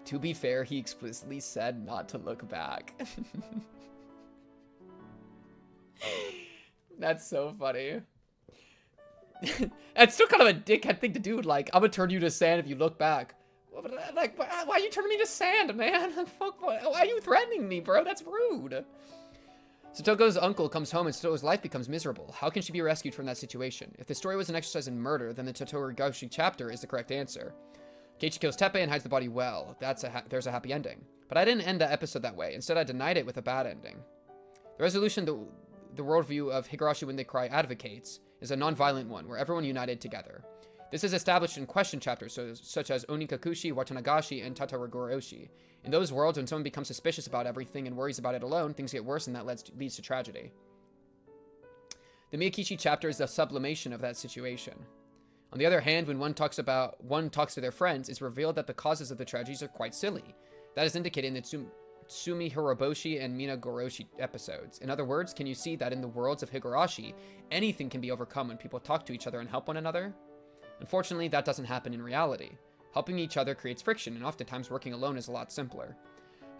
To be fair, he explicitly said not to look back. That's so funny. It's still kind of a dickhead thing to do. Like, I'm gonna turn you to sand if you look back. Like, why are you turning me to sand, man? Fuck, why are you threatening me, bro? That's rude. Satoko's uncle comes home and Satoko's life becomes miserable. How can she be rescued from that situation? If the story was an exercise in murder, then the Tatoragoroshi chapter is the correct answer. Keiichi kills Teppei and hides the body well. There's a happy ending. But I didn't end the episode that way. Instead, I denied it with a bad ending. The resolution the worldview of Higurashi When They Cry advocates is a non-violent one, where everyone united together. This is established in question chapters such as Onikakushi, Watanagashi, and Tataragoroshi. In those worlds, when someone becomes suspicious about everything and worries about it alone, things get worse and that leads to tragedy. The Miyakishi chapter is the sublimation of that situation. On the other hand, when one talks to their friends, it's revealed that the causes of the tragedies are quite silly. That is indicated in the Tsumi Hiroboshi and Minagorushi episodes. In other words, can you see that in the worlds of Higurashi, anything can be overcome when people talk to each other and help one another? Unfortunately, that doesn't happen in reality. Helping each other creates friction, and oftentimes working alone is a lot simpler.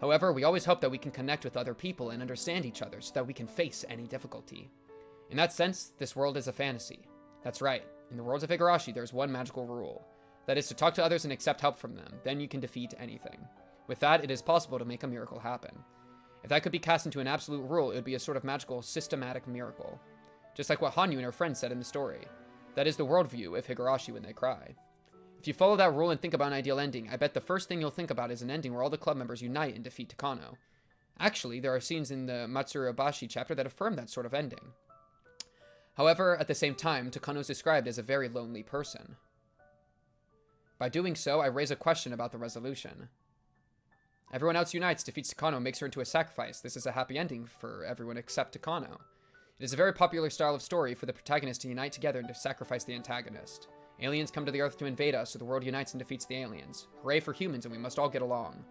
However, we always hope that we can connect with other people and understand each other so that we can face any difficulty. In that sense, this world is a fantasy. That's right. In the worlds of Higurashi, there's one magical rule. That is to talk to others and accept help from them. Then you can defeat anything. With that, it is possible to make a miracle happen. If that could be cast into an absolute rule, it would be a sort of magical, systematic miracle. Just like what Hanyuu and her friends said in the story. That is the worldview of Higurashi When They Cry. If you follow that rule and think about an ideal ending, I bet the first thing you'll think about is an ending where all the club members unite and defeat Takano. Actually, there are scenes in the Matsurabashi chapter that affirm that sort of ending. However, at the same time, Takano is described as a very lonely person. By doing so, I raise a question about the resolution. Everyone else unites, defeats Takano, makes her into a sacrifice. This is a happy ending for everyone except Takano. It is a very popular style of story for the protagonist to unite together and to sacrifice the antagonist. Aliens come to the Earth to invade us, so the world unites and defeats the aliens. Hooray for humans, and we must all get along.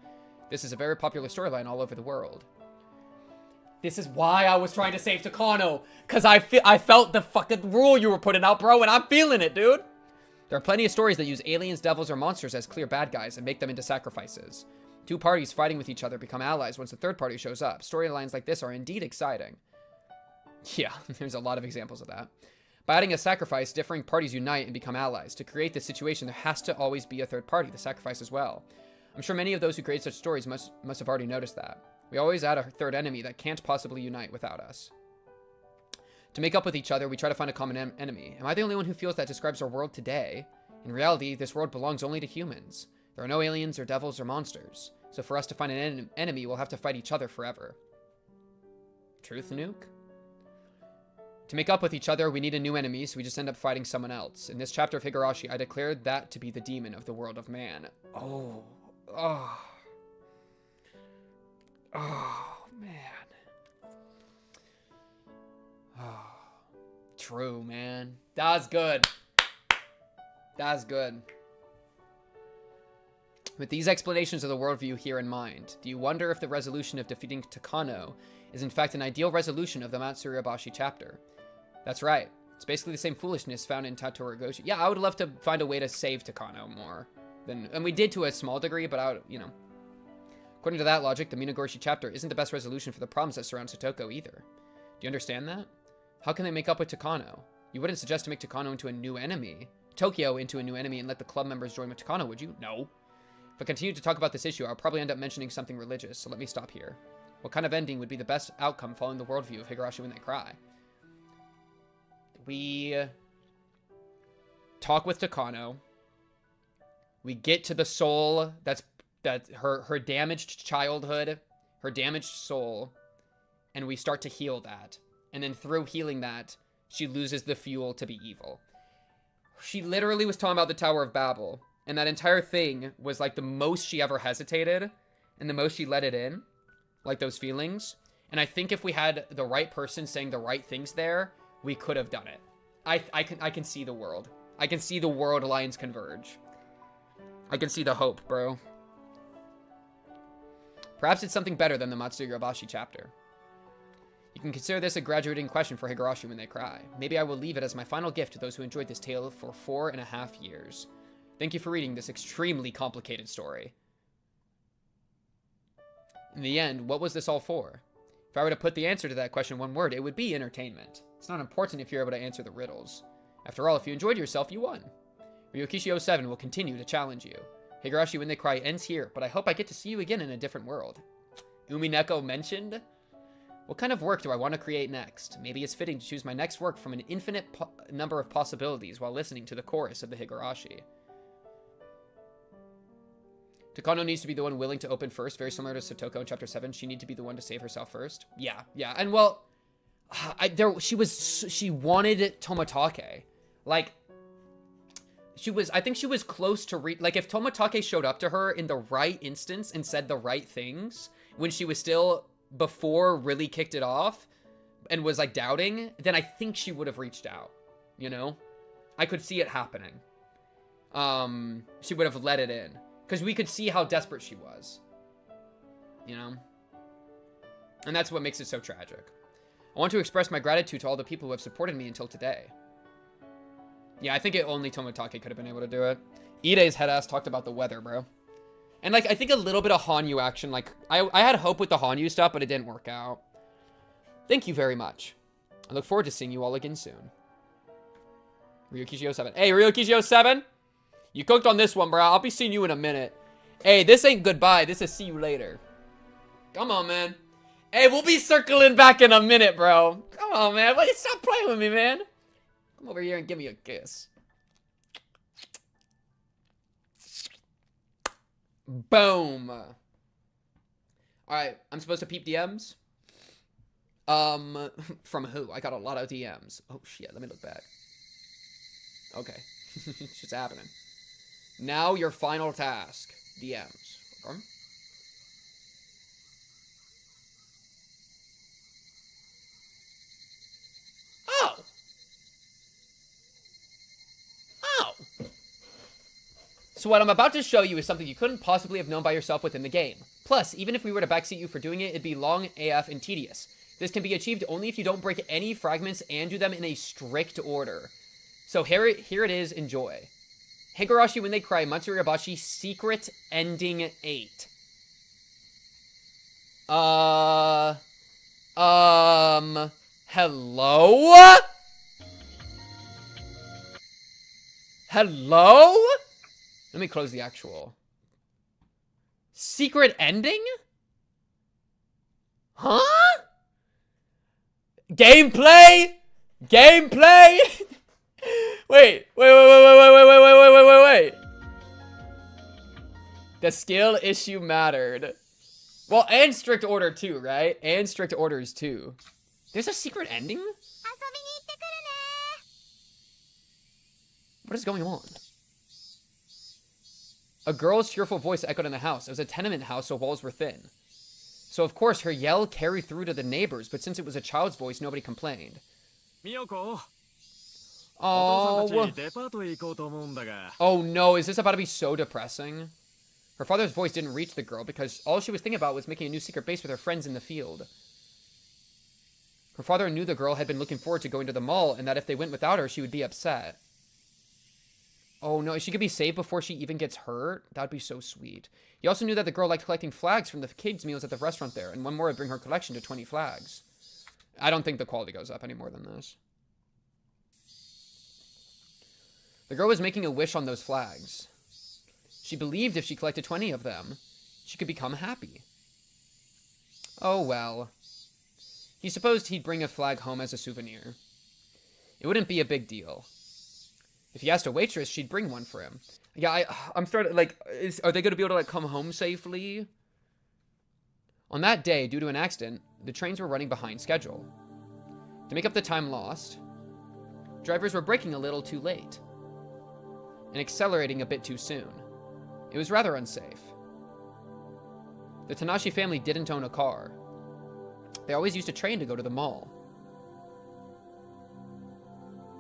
This is a very popular storyline all over the world. This is why I was trying to save Takano, because I felt the fucking rule you were putting out, bro, and I'm feeling it, dude. There are plenty of stories that use aliens, devils, or monsters as clear bad guys and make them into sacrifices. Two parties fighting with each other become allies once the third party shows up. Storylines like this are indeed exciting. Yeah, there's a lot of examples of that. By adding a sacrifice, differing parties unite and become allies. To create this situation, there has to always be a third party, the sacrifice as well. I'm sure many of those who create such stories must have already noticed that. We always add a third enemy that can't possibly unite without us. To make up with each other, we try to find a common enemy. Am I the only one who feels that describes our world today? In reality, this world belongs only to humans. There are no aliens or devils or monsters. So for us to find an enemy, we'll have to fight each other forever. Truth, Nuke? To make up with each other, we need a new enemy, so we just end up fighting someone else. In this chapter of Higurashi, I declared that to be the demon of the world of man. Oh. Oh, man. Oh, true, man. That's good. That's good. With these explanations of the worldview here in mind, do you wonder if the resolution of defeating Takano is in fact an ideal resolution of the Matsuribashi chapter? That's right. It's basically the same foolishness found in Tatoraghoshi. Yeah, I would love to find a way to save Takano more than... And we did to a small degree, but I would, you know... According to that logic, the Minagoshi chapter isn't the best resolution for the problems that surround Satoko either. Do you understand that? How can they make up with Takano? You wouldn't suggest to make Takano into a new enemy. Tokyo into a new enemy and let the club members join with Takano, would you? No. If I continue to talk about this issue, I'll probably end up mentioning something religious, so let me stop here. What kind of ending would be the best outcome following the worldview of Higurashi when they cry? We talk with Takano. We get to the soul that her damaged childhood, her damaged soul, and we start to heal that. And then through healing that, she loses the fuel to be evil. She literally was talking about the Tower of Babel, and that entire thing was like the most she ever hesitated and the most she let it in, like those feelings. And I think if we had the right person saying the right things there, we could have done it. I can see the world. I can see the world lines converge. I can see the hope, bro. Perhaps it's something better than the Matsuribashi chapter. You can consider this a graduating question for Higurashi when they cry. Maybe I will leave it as my final gift to those who enjoyed this tale for 4.5 years. Thank you for reading this extremely complicated story. In the end, what was this all for? If I were to put the answer to that question in one word, it would be entertainment. It's not important if you're able to answer the riddles. After all, if you enjoyed yourself, you won. Ryokishi 07 will continue to challenge you. Higurashi When They Cry ends here, but I hope I get to see you again in a different world. Umineko mentioned? What kind of work do I want to create next? Maybe it's fitting to choose my next work from an infinite number of possibilities while listening to the chorus of the Higurashi. Takano needs to be the one willing to open first, very similar to Satoko in Chapter 7. She needs to be the one to save herself first. Yeah. And well, she wanted Toмотake. Like, I think she was close to like, if Toмотake showed up to her in the right instance and said the right things when she was still before really kicked it off and was like doubting, then I think she would have reached out, you know? I could see it happening. She would have let it in because we could see how desperate she was, you know? And that's what makes it so tragic. I want to express my gratitude to all the people who have supported me until today. Yeah, I think only Toмотake could have been able to do it. Ide's head ass talked about the weather, bro. And, like, I think a little bit of Hanyuu action. Like, I had hope with the Hanyuu stuff, but it didn't work out. Thank you very much. I look forward to seeing you all again soon. Ryokishi 07. Hey, Ryokishi 07? You cooked on this one, bro. I'll be seeing you in a minute. Hey, this ain't goodbye. This is see you later. Come on, man. Hey, we'll be circling back in a minute, bro. Come on, man. Stop playing with me, man. Come over here and give me a kiss. Boom. Alright, I'm supposed to peep DMs? From who? I got a lot of DMs. Oh, shit. Let me look back. Okay. It's just happening. Now your final task. DMs. Okay. Oh! Oh! So what I'm about to show you is something you couldn't possibly have known by yourself within the game. Plus, even if we were to backseat you for doing it, it'd be long AF and tedious. This can be achieved only if you don't break any fragments and do them in a strict order. So here it is, enjoy. Higurashi When They Cry, Matsuribashi Secret Ending 8. Hello? Hello? Let me close the actual. Secret ending? Huh? Gameplay? Gameplay? Wait. The skill issue mattered. Well, and strict order too, right? And strict orders too. There's a secret ending? What is going on? A girl's cheerful voice echoed in the house. It was a tenement house, so walls were thin. So, of course, her yell carried through to the neighbors, but since it was a child's voice, nobody complained. Miyoko. Oh. お父さんたちデパートへ行こうと思うんだが。 Oh no, is this about to be so depressing? Her father's voice didn't reach the girl because all she was thinking about was making a new secret base with her friends in the field. Her father knew the girl had been looking forward to going to the mall and that if they went without her, she would be upset. Oh no, she could be saved before she even gets hurt? That would be so sweet. He also knew that the girl liked collecting flags from the kids' meals at the restaurant there, and one more would bring her collection to 20 flags. I don't think the quality goes up any more than this. The girl was making a wish on those flags. She believed if she collected 20 of them, she could become happy. Oh well. He supposed he'd bring a flag home as a souvenir. It wouldn't be a big deal. If he asked a waitress, she'd bring one for him. Yeah, I'm starting, like, are they going to be able to, like, come home safely? On that day, due to an accident, the trains were running behind schedule. To make up the time lost, drivers were braking a little too late and accelerating a bit too soon. It was rather unsafe. The Tanashi family didn't own a car. They always used a train to go to the mall.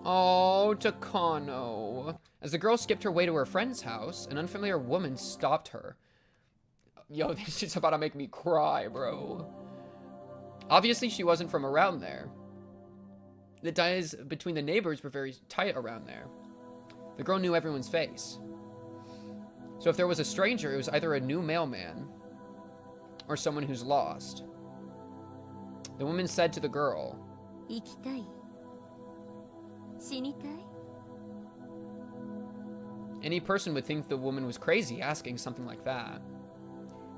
Oh, Takano. As the girl skipped her way to her friend's house, an unfamiliar woman stopped her. Yo, this shit's about to make me cry, bro. Obviously, she wasn't from around there. The ties between the neighbors were very tight around there. The girl knew everyone's face. So if there was a stranger, it was either a new mailman or someone who's lost. The woman said to the girl, 行きたい? 死にたい? Any person would think the woman was crazy asking something like that.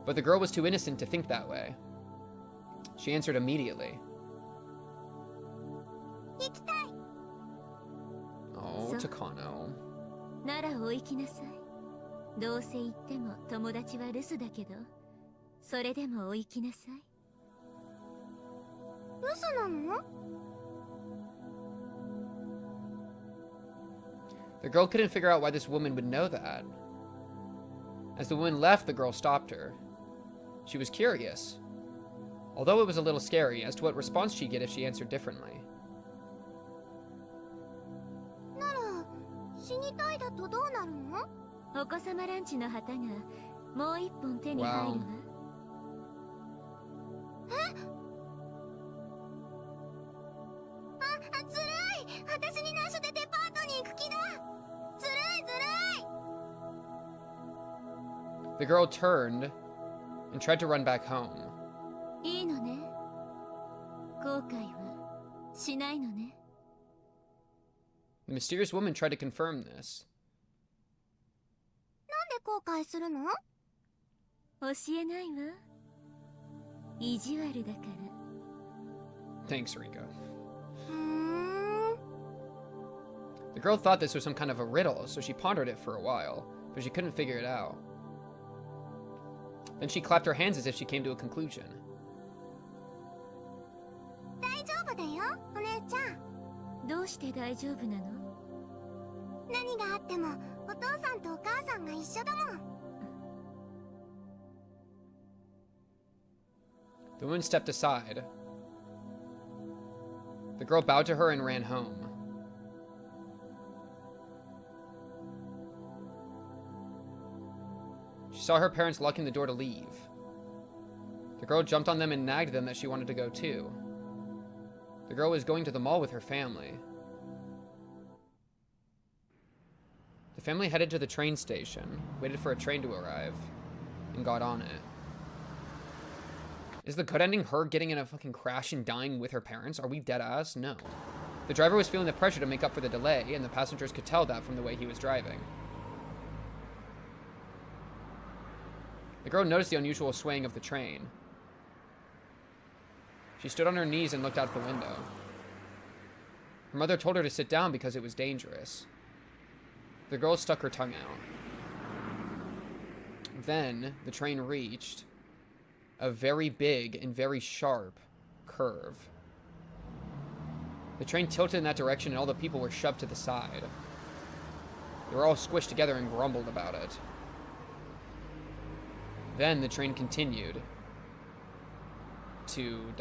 But the girl was too innocent to think that way. She answered immediately. 行きたい! Oh, Takano. ならお行きなさい。どうせ行っても友達は留守だけど、それでもお行きなさい。留守なの? The girl couldn't figure out why this woman would know that. As the woman left, the girl stopped her. She was curious, although it was a little scary as to what response she'd get if she answered differently. なら、死にたいだとどうなるの? お子様ランチの旗がもう一本手に入るわ。ずるい! 私に内緒でデパートに行く気だ! ずるいずるい! The girl turned and tried to run back home. いいのね? 後悔はしないのね? The mysterious woman tried to confirm this. なんで後悔するの? 教えないわ。意地悪だから。 Thanks, Rika. The girl thought this was some kind of a riddle, so she pondered it for a while, but she couldn't figure it out. Then she clapped her hands as if she came to a conclusion. 大丈夫だよ、お姉ちゃん。どうして大丈夫なの? 何があってもお父さんとお母さんが一緒だもん。 The woman stepped aside. The girl bowed to her and ran home. She saw her parents locking the door to leave. The girl jumped on them and nagged them that she wanted to go too. The girl was going to the mall with her family. The family headed to the train station, waited for a train to arrive, and got on it. Is the good ending her getting in a fucking crash and dying with her parents? Are we dead ass? No. The driver was feeling the pressure to make up for the delay, and the passengers could tell that from the way he was driving. The girl noticed the unusual swaying of the train. She stood on her knees and looked out the window. Her mother told her to sit down because it was dangerous. The girl stuck her tongue out. Then, the train reached a very big and very sharp curve. The train tilted in that direction and all the people were shoved to the side. They were all squished together and grumbled about it. Then the train continued. to ...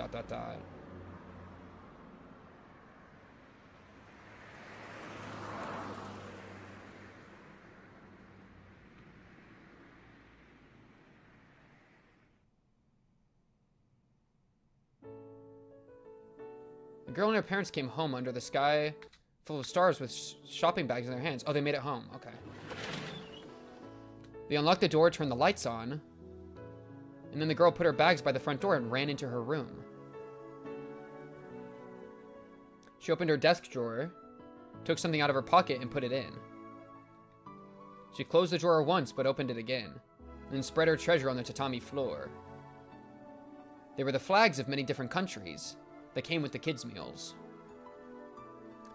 The girl and her parents came home under the sky full of stars with shopping bags in their hands. Oh, they made it home. Okay. They unlocked the door, turned the lights on, and then the girl put her bags by the front door and ran into her room. She opened her desk drawer, took something out of her pocket, and put it in. She closed the drawer once, but opened it again, and then spread her treasure on the tatami floor. They were the flags of many different countries that came with the kids' meals.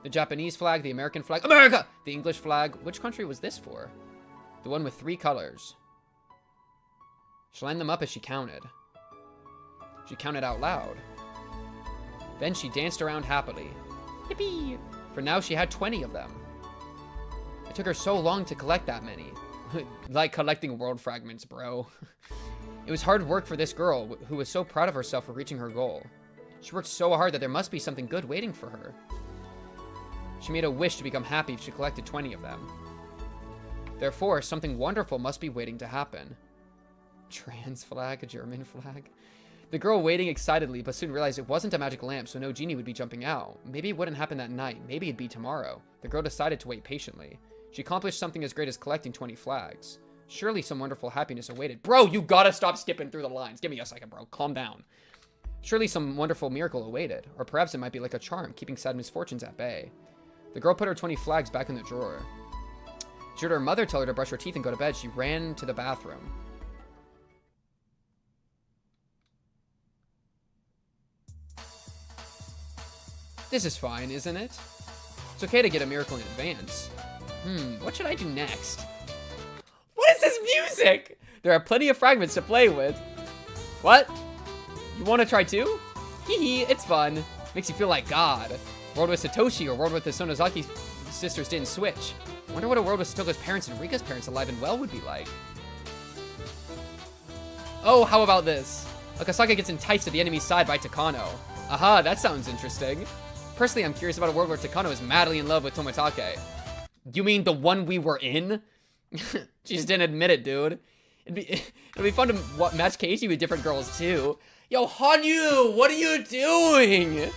The Japanese flag, the American flag, America! The English flag. Which country was this for? The one with 3 colors. She lined them up as she counted. She counted out loud. Then she danced around happily. Yippee! For now she had 20 of them. It took her so long to collect that many. Like collecting world fragments, bro. It was hard work for this girl, who was so proud of herself for reaching her goal. She worked so hard that there must be something good waiting for her. She made a wish to become happy if she collected 20 of them. Therefore, something wonderful must be waiting to happen. Trans flag, a German flag. The girl waiting excitedly, but soon realized it wasn't a magic lamp, so no genie would be jumping out. Maybe it wouldn't happen that night. Maybe it'd be tomorrow. The girl decided to wait patiently. She accomplished something as great as collecting 20 flags. Surely some wonderful happiness awaited. Bro, you gotta stop skipping through the lines. Give me a second, bro. Calm down. Surely some wonderful miracle awaited. Or perhaps it might be like a charm, keeping sad misfortunes at bay. The girl put her 20 flags back in the drawer. She heard her mother tell her to brush her teeth and go to bed. She ran to the bathroom. This is fine, isn't it? It's okay to get a miracle in advance. What should I do next? What is this music? There are plenty of fragments to play with. What? You want to try too? Hee hee, it's fun. Makes you feel like God. World with Satoshi or world with the Sonozaki sisters didn't switch. Wonder what a world with Stoko's parents and Rika's parents alive and well would be like. Oh, how about this? Akasaka gets enticed to the enemy's side by Takano. Aha, that sounds interesting. Personally, I'm curious about a world where Takano is madly in love with Tomitake. You mean the one we were in? She just didn't admit it, dude. It'd be fun to match Casey with different girls, too. Yo, Hanyuu, what are you doing?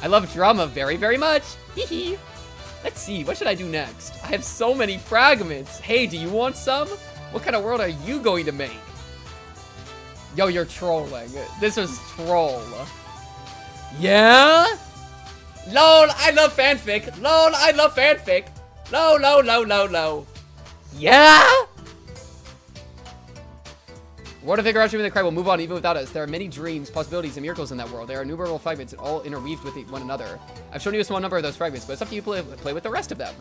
I love drama very, very much. Hee hee. Let's see, what should I do next? I have so many fragments. Hey, do you want some? What kind of world are you going to make? Yo, you're trolling. This was troll. Yeah? LOL, I love fanfic. LOL, I love fanfic. LOL. Yeah? World of Higurashi and the Cry will move on even without us. There are many dreams, possibilities, and miracles in that world. There are innumerable fragments and all interweaved with one another. I've shown you a small number of those fragments, but it's up to you to play with the rest of them.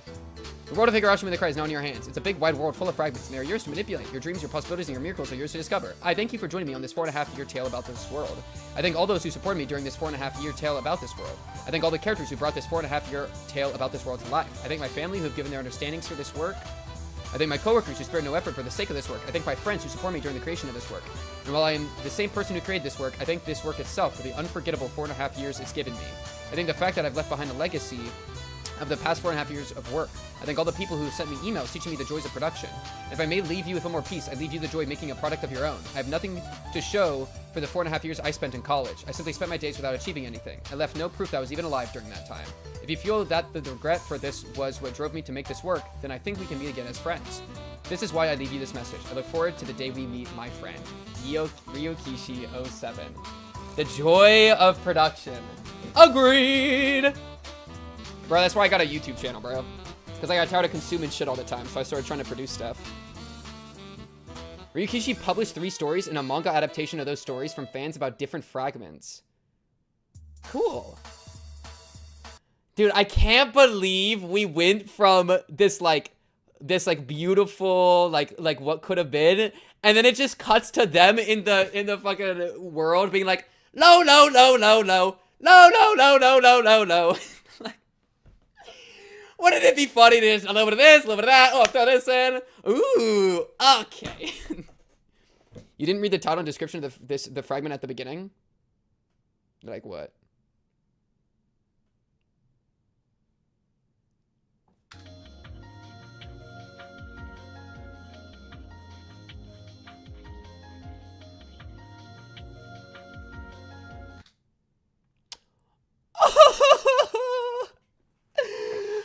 The world of Higurashi and the Cry is now in your hands. It's a big, wide world full of fragments, and they are yours to manipulate. Your dreams, your possibilities, and your miracles are yours to discover. I thank you for joining me on this 4.5-year tale about this world. I thank all those who supported me during this 4.5-year tale about this world. I thank all the characters who brought this 4.5-year tale about this world to life. I thank my family who have given their understandings for this work. I thank my coworkers who spared no effort for the sake of this work. I thank my friends who support me during the creation of this work. And while I am the same person who created this work, I thank this work itself for the unforgettable 4.5 years it's given me. I think the fact that I've left behind a legacy of the past 4.5 years of work. I thank all the people who have sent me emails teaching me the joys of production. If I may leave you with one more piece, I leave you the joy of making a product of your own. I have nothing to show for the 4.5 years I spent in college. I simply spent my days without achieving anything. I left no proof that I was even alive during that time. If you feel that the regret for this was what drove me to make this work, then I think we can meet again as friends. This is why I leave you this message. I look forward to the day we meet, my friend. Ryokishi07. The joy of production. Agreed! Bro, that's why I got a YouTube channel, bro. Because I got tired of consuming shit all the time, so I started trying to produce stuff. Ryukishi published 3 stories and a manga adaptation of those stories from fans about different fragments. Cool. Dude, I can't believe we went from this beautiful, like what could have been, and then it just cuts to them in the fucking world being like, no. Wouldn't it be funny to just a little bit of this, a little bit of that? Oh, throw this in. Ooh, okay. You didn't read the title and description of the fragment at the beginning? Like what?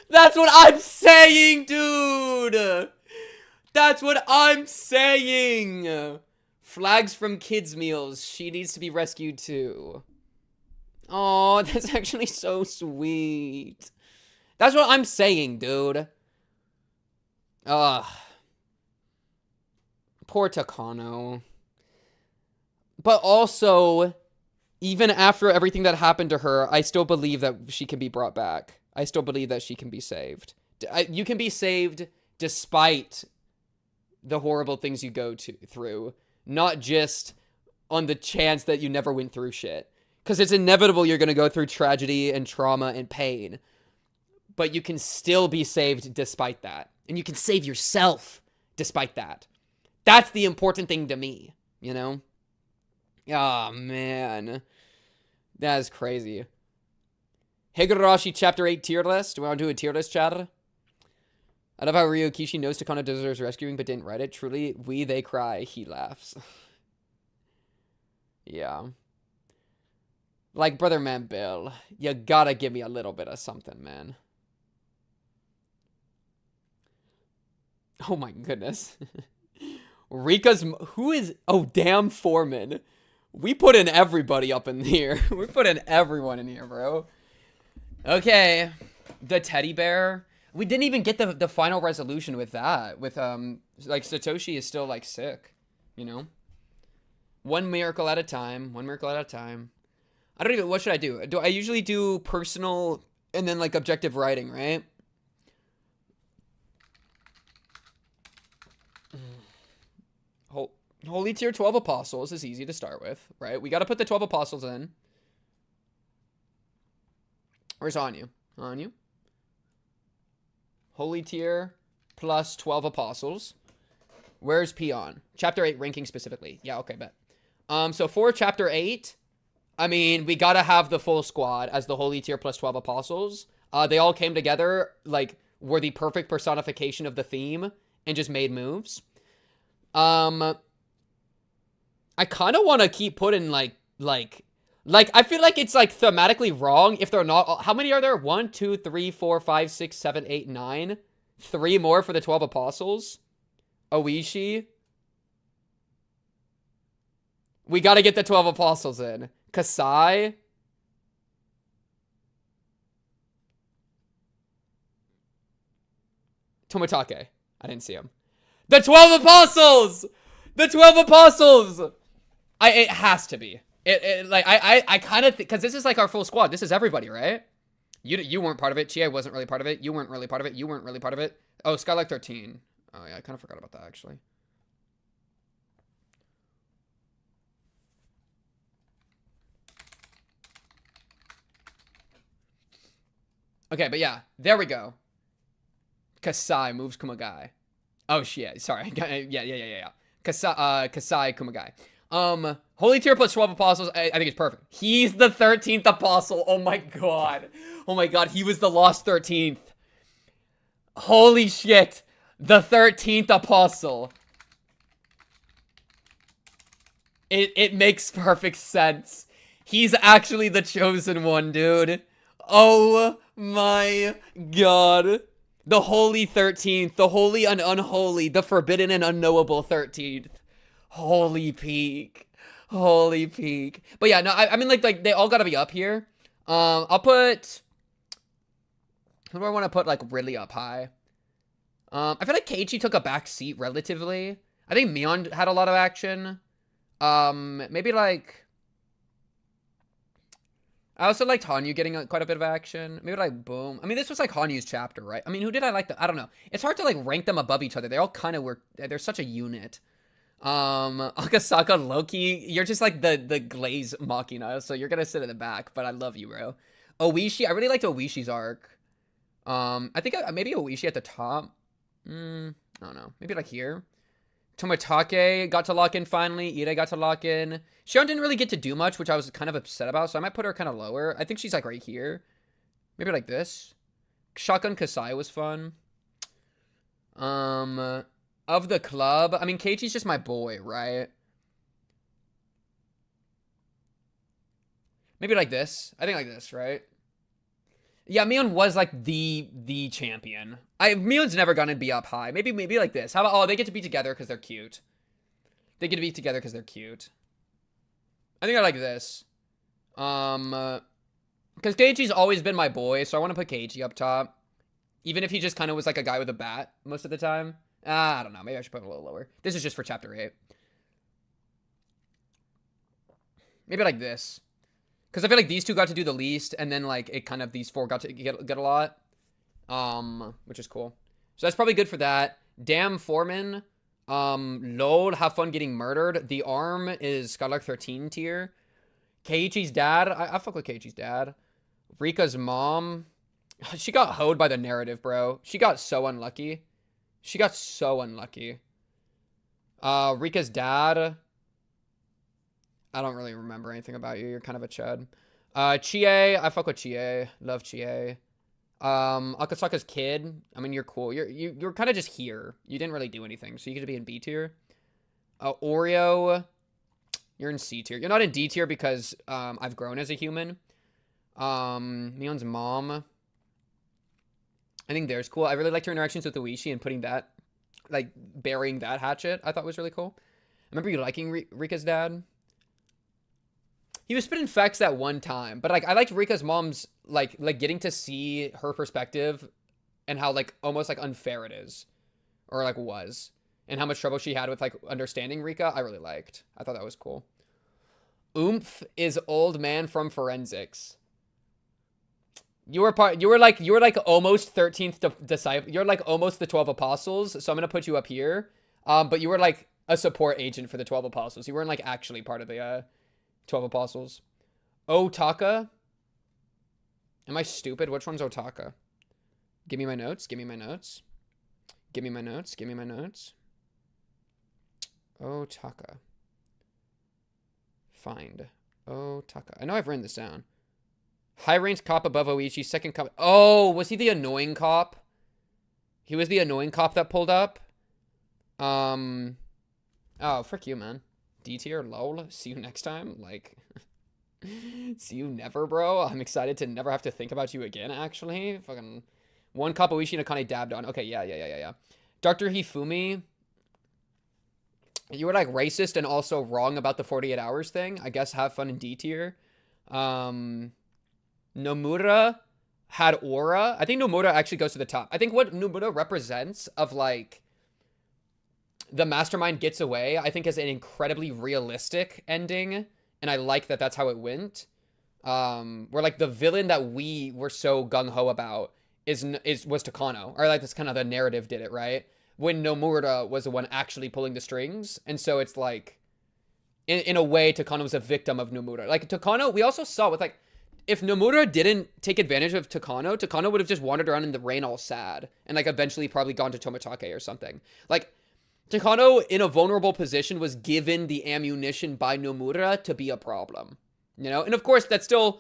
That's what I'm saying, dude! That's what I'm saying! Flags from kids' meals. She needs to be rescued too. Oh, that's actually so sweet. That's what I'm saying, dude. Ugh. Poor Takano. But also, even after everything that happened to her, I still believe that she can be brought back. I still believe that she can be saved. You can be saved despite the horrible things you go through. Not just on the chance that you never went through shit. Because it's inevitable you're going to go through tragedy and trauma and pain. But you can still be saved despite that. And you can save yourself despite that. That's the important thing to me, you know? Oh, man. That is crazy. Higurashi Chapter 8 tier list. Do we want to do a tier list, chat? I love how Ryokishi knows Takano deserves rescuing but didn't write it. Truly, they cry. He laughs. Yeah. Like, brother man Bill, you gotta give me a little bit of something, man. Oh my goodness. Rika's... Who is... Oh, damn Foreman. We put in everybody up in here. We put in everyone in here, bro. Okay. The teddy bear. We didn't even get the final resolution with that. With, like, Satoshi is still, like, sick. You know? One miracle at a time. One miracle at a time. I don't even... What should I do? I usually do personal and then, like, objective writing, right? Holy tier 12 apostles is easy to start with, right? We got to put the 12 apostles in. Where's Hanyuu? Hanyuu? Holy tier plus 12 apostles. Where's Peon? Chapter 8 ranking specifically. Yeah, okay, bet. So for chapter 8, I mean, we got to have the full squad as the holy tier plus 12 apostles. They all came together, like, were the perfect personification of the theme and just made moves. I kind of want to keep putting, like, I feel like it's, like, thematically wrong if they're not... How many are there? 1, 2, 3, 4, 5, 6, 7, 8, 9. 3 more for the 12 apostles. Oishi. We got to get the 12 apostles in. Kasai. Tomitake. I didn't see him. The 12 apostles! The 12 apostles! It has to be. I kind of... Because this is like our full squad. This is everybody, right? You weren't part of it. Ch8 wasn't really part of it. You weren't really part of it. You weren't really part of it. Oh, Skylark 13. Oh, yeah. I kind of forgot about that, actually. Okay, but yeah. There we go. Kasai moves Kumagai. Oh, shit. Sorry. Yeah. Kasai Kumagai. Holy tier plus 12 apostles. I think it's perfect. He's the 13th apostle. Oh my god. Oh my god. He was the lost 13th. Holy shit. The 13th apostle. It makes perfect sense. He's actually the chosen one, dude. Oh my god. The holy 13th. The holy and unholy. The forbidden and unknowable 13th. Holy peak. Holy peak. But yeah, no, I mean, like, they all gotta be up here. I'll put... Who do I want to put, like, really up high? I feel like Keiichi took a back seat relatively. I think Mion had a lot of action. Maybe, like... I also liked Hanyuu getting quite a bit of action. Maybe, like, boom. I mean, this was, like, Hanyuu's chapter, right? I mean, who did I like? I don't know. It's hard to, like, rank them above each other. They all kind of were... They're such a unit. Akasaka Loki, you're just like the glaze machina, so you're gonna sit in the back, but I love you, bro. Oishi, I really liked Oishi's arc. I think maybe Oishi at the top. I don't know, maybe like here. Tomitake got to lock in finally. Ide got to lock in. Shion didn't really get to do much, which I was kind of upset about, so I might put her kind of lower. I think she's like right here. Maybe like this. Shotgun Kasai was fun. Of the club, I mean, Keiichi's just my boy, right? Maybe like this. I think like this, right? Yeah, Mion was like the champion. Mion's never gonna be up high. Maybe like this. How about, oh, they get to be together because they're cute. They get to be together because they're cute. I think I like this. Because Keiichi's always been my boy, so I want to put Keiichi up top. Even if he just kind of was like a guy with a bat most of the time. I don't know. Maybe I should put him a little lower. This is just for chapter 8. Maybe like this. Because I feel like these two got to do the least, and then like it kind of, these four got to get a lot. Which is cool. So that's probably good for that. Damn Foreman. Lol, have fun getting murdered. The arm is Scholar 13 tier. Keiichi's dad. I fuck with Keiichi's dad. Rika's mom. She got hoed by the narrative, bro. She got so unlucky. She got so unlucky. Rika's dad. I don't really remember anything about you. You're kind of a chud. Ch8. I fuck with Ch8. Love Ch8. Akasaka's kid. I mean, you're cool. You're kind of just here. You didn't really do anything, so you could be in B tier. Oreo. You're in C tier. You're not in D tier because I've grown as a human. Mion's mom. I think there's cool. I really liked her interactions with Uishi and putting that, like, burying that hatchet, I thought was really cool. I remember you liking Rika's dad. He was spitting facts that one time, but like I liked Rika's mom's like getting to see her perspective and how like almost like unfair it is, or like was, and how much trouble she had with like understanding Rika. I really liked. I thought that was cool. Oomph is old man from forensics. You were like almost 13th disciple. You're like almost the 12 apostles. So I'm gonna put you up here. But you were like a support agent for the 12 apostles. You weren't like actually part of the 12 apostles. Otaka. Am I stupid? Which one's Otaka? Give me my notes. Give me my notes. Give me my notes. Give me my notes. Otaka. Find. Otaka. I know I've written this down. High range cop above Oichi. Second cop. Oh, was he the annoying cop? He was the annoying cop that pulled up. Oh, frick you, man. D tier, lol. See you next time. Like, see you never, bro. I'm excited to never have to think about you again, actually. Fucking one cop Oishi and Akane dabbed on. Okay, yeah. Dr. Hifumi. You were like racist and also wrong about the 48 hours thing. I guess have fun in D tier. Nomura had aura. I think Nomura actually goes to the top. I think what Nomura represents of like the mastermind gets away, I think is an incredibly realistic ending. And I like that that's how it went. Where like the villain that we were so gung-ho about was Takano. Or like that's kind of the narrative did it, right? When Nomura was the one actually pulling the strings. And so it's like, in a way, Takano was a victim of Nomura. Like Takano, we also saw with like, if Nomura didn't take advantage of Takano, Takano would have just wandered around in the rain all sad. And like eventually probably gone to Tomitake or something. Like, Takano, in a vulnerable position, was given the ammunition by Nomura to be a problem. You know? And of course, that's still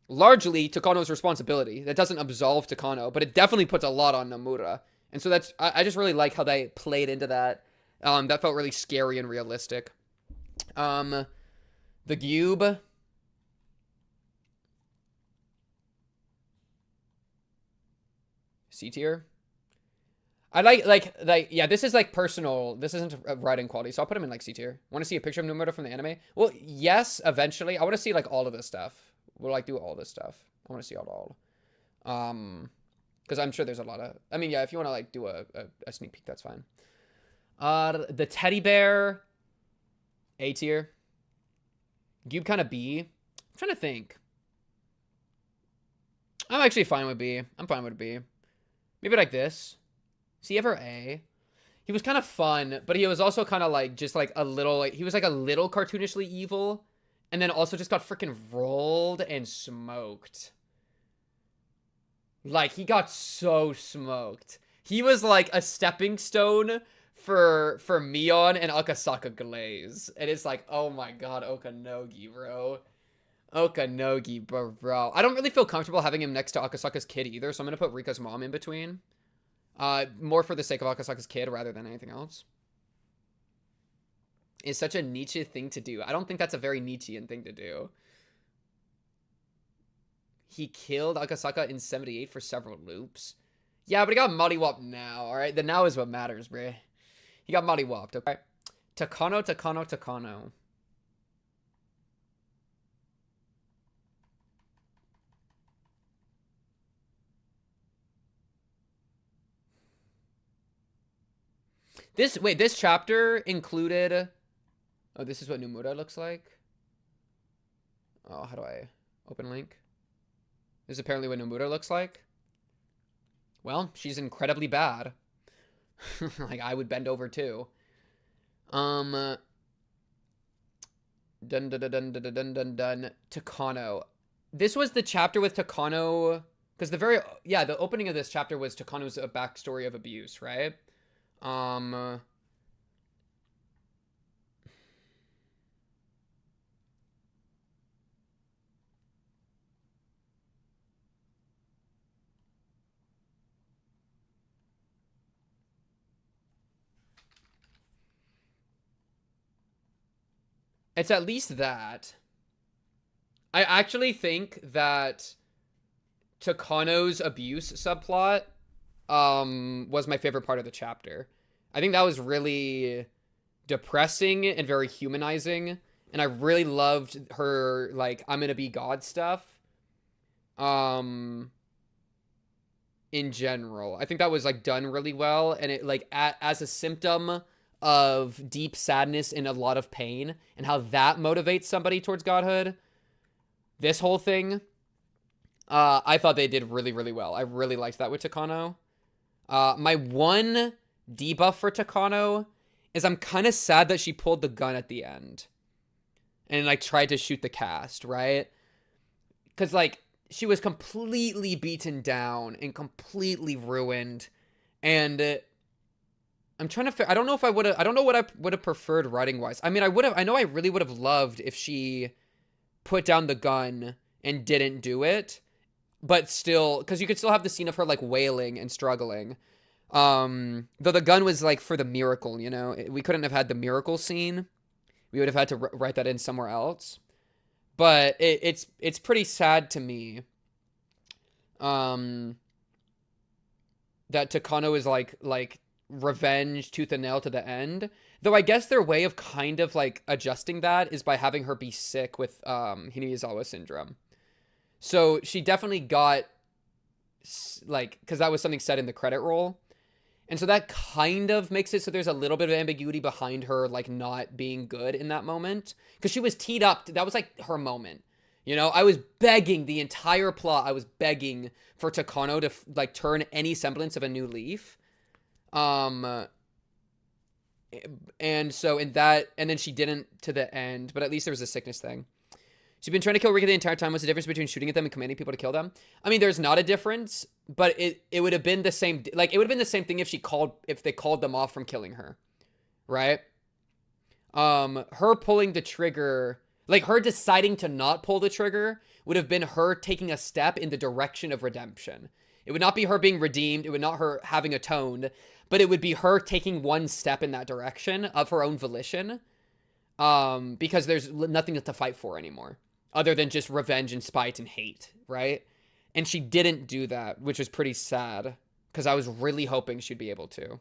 largely Takano's responsibility. That doesn't absolve Takano, but it definitely puts a lot on Nomura. And so that's, I just really like how they played into that. That felt really scary and realistic. The Gyube. C tier. I like, yeah, this is like personal. This isn't writing quality, so I'll put him in like C tier. Want to see a picture of Nomura from the anime? Well, yes, eventually. I want to see like all of this stuff. We'll like do all this stuff. I want to see all. Because I'm sure there's a lot of, I mean, yeah, if you want to like do a sneak peek, that's fine. The teddy bear, A tier. Gyube kind of B. I'm trying to think. I'm actually fine with B. I'm fine with B. Maybe like this. See, ever A? He was kind of fun, but he was also kind of like, just like a little, like, he was like a little cartoonishly evil. And then also just got freaking rolled and smoked. Like, he got so smoked. He was like a stepping stone for Mion and Akasaka glaze. And it's like, oh my god, Okanogi, bro. Okanogi, bro. I don't really feel comfortable having him next to Akasaka's kid either, so I'm gonna put Rika's mom in between. More for the sake of Akasaka's kid rather than anything else. It's such a Nietzsche thing to do. I don't think that's a very Nietzschean thing to do. He killed Akasaka in 78 for several loops. Yeah, but he got mollywopped now, alright? The now is what matters, bruh. He got mollywopped, okay? Takano. This chapter included... Oh, this is what Nomura looks like? Oh, how do I open link? This is apparently what Nomura looks like. Well, she's incredibly bad. Like, I would bend over too. Dun. Takano. This was the chapter with Takano, because the opening of this chapter was Takano's backstory of abuse, right? It's at least that. I actually think that Takano's abuse subplot was my favorite part of the chapter. I think that was really depressing and very humanizing, and I really loved her, like, I'm gonna be God stuff. In general, I think that was, like, done really well, and it, like, as a symptom of deep sadness and a lot of pain, and how that motivates somebody towards godhood. This whole thing, I thought they did really, really well. I really liked that with Takano. My one debuff for Takano is I'm kind of sad that she pulled the gun at the end and, like, tried to shoot the cast, right? Because, like, she was completely beaten down and completely ruined, and I'm trying to I don't know if I would have, I don't know what I would have preferred writing wise. I mean, I know I really would have loved if she put down the gun and didn't do it, but still, because you could still have the scene of her, like, wailing and struggling. Though the gun was, like, for the miracle, you know? We couldn't have had the miracle scene. We would have had to write that in somewhere else. But it's pretty sad to me that Takano is, like revenge tooth and nail to the end. Though I guess their way of kind of, like, adjusting that is by having her be sick with Hinizawa syndrome. So she definitely got, like, because that was something said in the credit roll. And so that kind of makes it so there's a little bit of ambiguity behind her, like, not being good in that moment. Because she was teed up. That was, like, her moment. You know, I was begging the entire plot. I was begging for Takano to, like, turn any semblance of a new leaf. And so in that, and then she didn't to the end, but at least there was a sickness thing. She's been trying to kill Rika the entire time. What's the difference between shooting at them and commanding people to kill them? I mean, there's not a difference, but it would have been the same, like, it would have been the same thing if they called them off from killing her, right? Her pulling the trigger, like, her deciding to not pull the trigger would have been her taking a step in the direction of redemption. It would not be her being redeemed. It would not her having atoned, but it would be her taking one step in that direction of her own volition, because there's nothing to fight for anymore other than just revenge and spite and hate, right? And she didn't do that, which was pretty sad, because I was really hoping she'd be able to.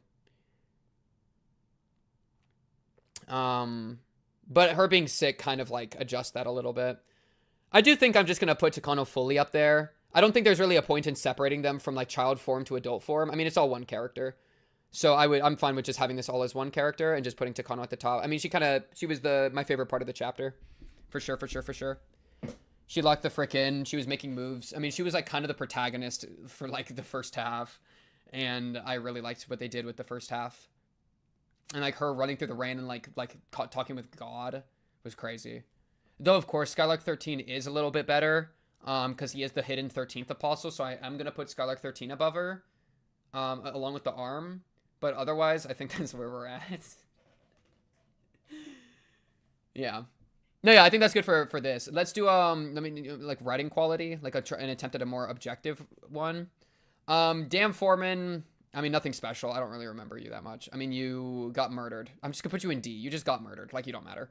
But her being sick kind of, like, adjusts that a little bit. I do think I'm just going to put Takano fully up there. I don't think there's really a point in separating them from, like, child form to adult form. I mean, it's all one character. So I'm fine with just having this all as one character and just putting Takano at the top. I mean, she was my favorite part of the chapter. For sure. She locked the frick in. She was making moves. I mean, she was, like, kind of the protagonist for, like, the first half. And I really liked what they did with the first half. And, like, her running through the rain and, like talking with God was crazy. Though, of course, Skylark 13 is a little bit better. Because he is the hidden 13th apostle. So I am going to put Skylark 13 above her. Along with the arm. But otherwise, I think that's where we're at. Yeah. No, yeah, I think that's good for this. Let's do like writing quality, like an attempt at a more objective one. Dan Foreman, I mean, nothing special. I don't really remember you that much. I mean, you got murdered. I'm just gonna put you in D. You just got murdered. Like, you don't matter.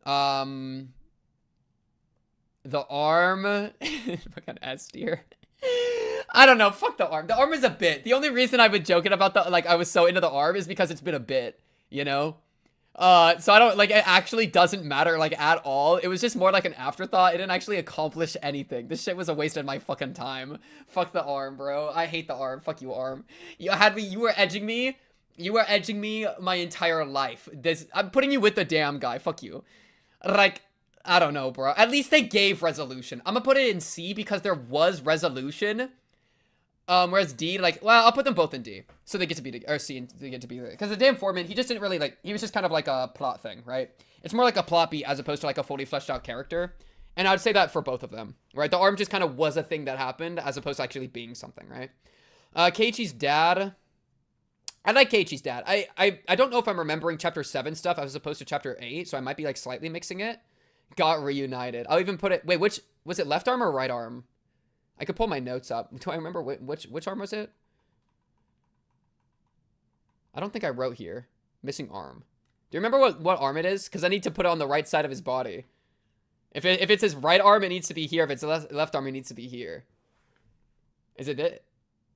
The arm, fucking S tier. I don't know. Fuck the arm. The arm is a bit. The only reason I've been joking about I was so into the arm is because it's been a bit, you know? So I don't, like, it actually doesn't matter, like, at all. It was just more like an afterthought. It didn't actually accomplish anything. This shit was a waste of my fucking time. Fuck the arm, bro. I hate the arm. Fuck you, arm. You were edging me. You were edging me my entire life. I'm putting you with the damn guy. Fuck you. Like, I don't know, bro. At least they gave resolution. I'm gonna put it in C because there was resolution. Whereas D, like, well, I'll put them both in D. So they get to be, or C, and they get to be, because the damn Foreman, he just didn't really, like, he was just kind of like a plot thing, right? It's more like a plot beat as opposed to, like, a fully fleshed out character. And I would say that for both of them, right? The arm just kind of was a thing that happened as opposed to actually being something, right? Keiichi's dad. I like Keiichi's dad. I don't know if I'm remembering chapter 7 stuff as opposed to chapter 8, so I might be, like, slightly mixing it. Got reunited. I'll even put it, wait, which, was it left arm or right arm? I could pull my notes up. Do I remember which arm was it? I don't think I wrote here. Missing arm. Do you remember what arm it is? Because I need to put it on the right side of his body. If it's his right arm, it needs to be here. If it's left arm, it needs to be here. Is it it?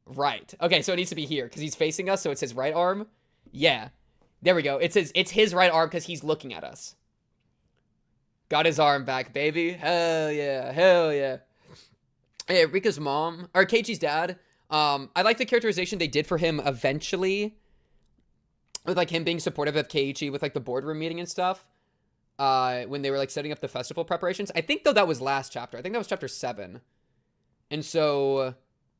Right. Okay, so it needs to be here because he's facing us, so it's his right arm. Yeah. There we go. It's his right arm because he's looking at us. Got his arm back, baby. Hell yeah. Hell yeah. Hey, Rika's mom, or Keiichi's dad, I like the characterization they did for him eventually, with, like, him being supportive of Keiichi with, like, the boardroom meeting and stuff, when they were, like, setting up the festival preparations. I think, though, that was last chapter. I think that was chapter 7. And so,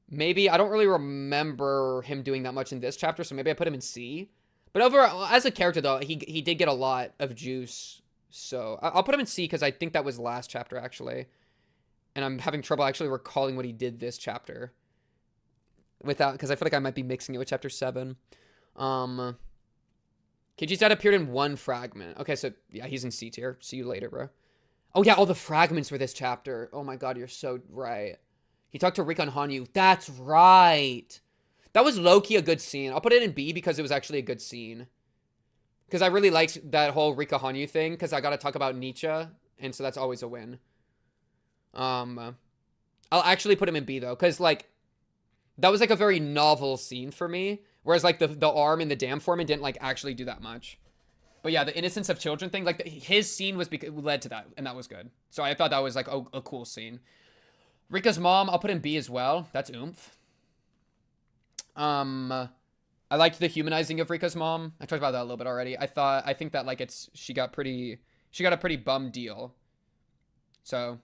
maybe, I don't really remember him doing that much in this chapter, so maybe I put him in C. But overall, as a character, though, he did get a lot of juice, so I'll put him in C, because I think that was last chapter, actually. And I'm having trouble actually recalling what he did this chapter. Because I feel like I might be mixing it with chapter 7. Keiichi's dad appeared in one fragment. Okay, so, yeah, he's in C tier. See you later, bro. Oh, yeah, all the fragments for this chapter. Oh, my God, you're so right. He talked to Rika and Hanyuu. That's right. That was low-key a good scene. I'll put it in B because it was actually a good scene. Because I really liked that whole Rika Hanyuu thing, because I got to talk about Nietzsche, and so that's always a win. I'll actually put him in B, though, because, like, that was, like, a very novel scene for me, whereas, like, the arm and the damn Foreman didn't, like, actually do that much. But, yeah, the innocence of children thing, like, his scene led to that, and that was good. So I thought that was, like, a cool scene. Rika's mom, I'll put in B as well. That's oomph. I liked the humanizing of Rika's mom. I talked about that a little bit already. I think that, like, she got a pretty bum deal. So...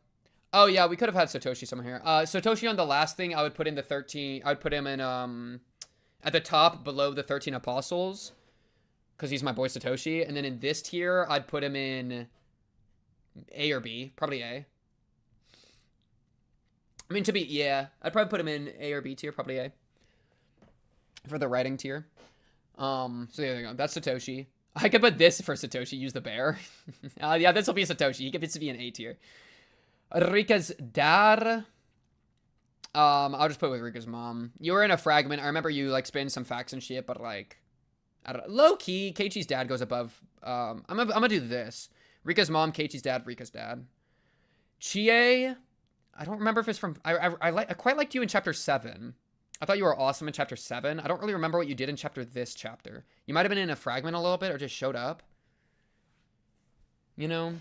Oh, yeah, we could have had Satoshi somewhere here. Satoshi on the last thing, I would put in the 13... I would put him in, at the top, below the 13 apostles. Because he's my boy Satoshi. And then in this tier, I'd put him in A or B. Probably A. I mean, yeah. I'd probably put him in A or B tier. Probably A. For the writing tier. So there you go. That's Satoshi. I could put this for Satoshi. Use the bear. Yeah, this will be Satoshi. He gets to be an A tier. Rika's dad. I'll just put with Rika's mom. You were in a fragment. I remember you, like, spinning some facts and shit, but, like, I don't know. Low key, Keiichi's dad goes above. I'm gonna do this. Rika's mom, Keiichi's dad, Rika's dad. Ch8. I don't remember if it's from. I quite liked you in chapter 7. I thought you were awesome in chapter 7. I don't really remember what you did in this chapter. You might have been in a fragment a little bit or just showed up. You know?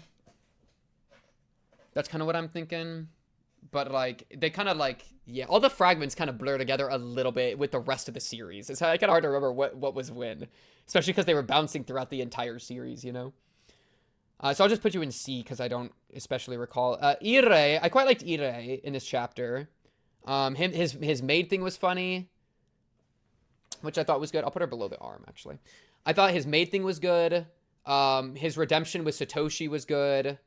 That's kind of what I'm thinking. But, like, they kind of, like, yeah, all the fragments kind of blur together a little bit with the rest of the series. It's kind of hard to remember what was when. Especially because they were bouncing throughout the entire series, you know? So I'll just put you in C because I don't especially recall. Ire, I quite liked Ire in this chapter. His maid thing was funny, which I thought was good. I'll put her below the arm, actually. I thought his maid thing was good. His redemption with Satoshi was good.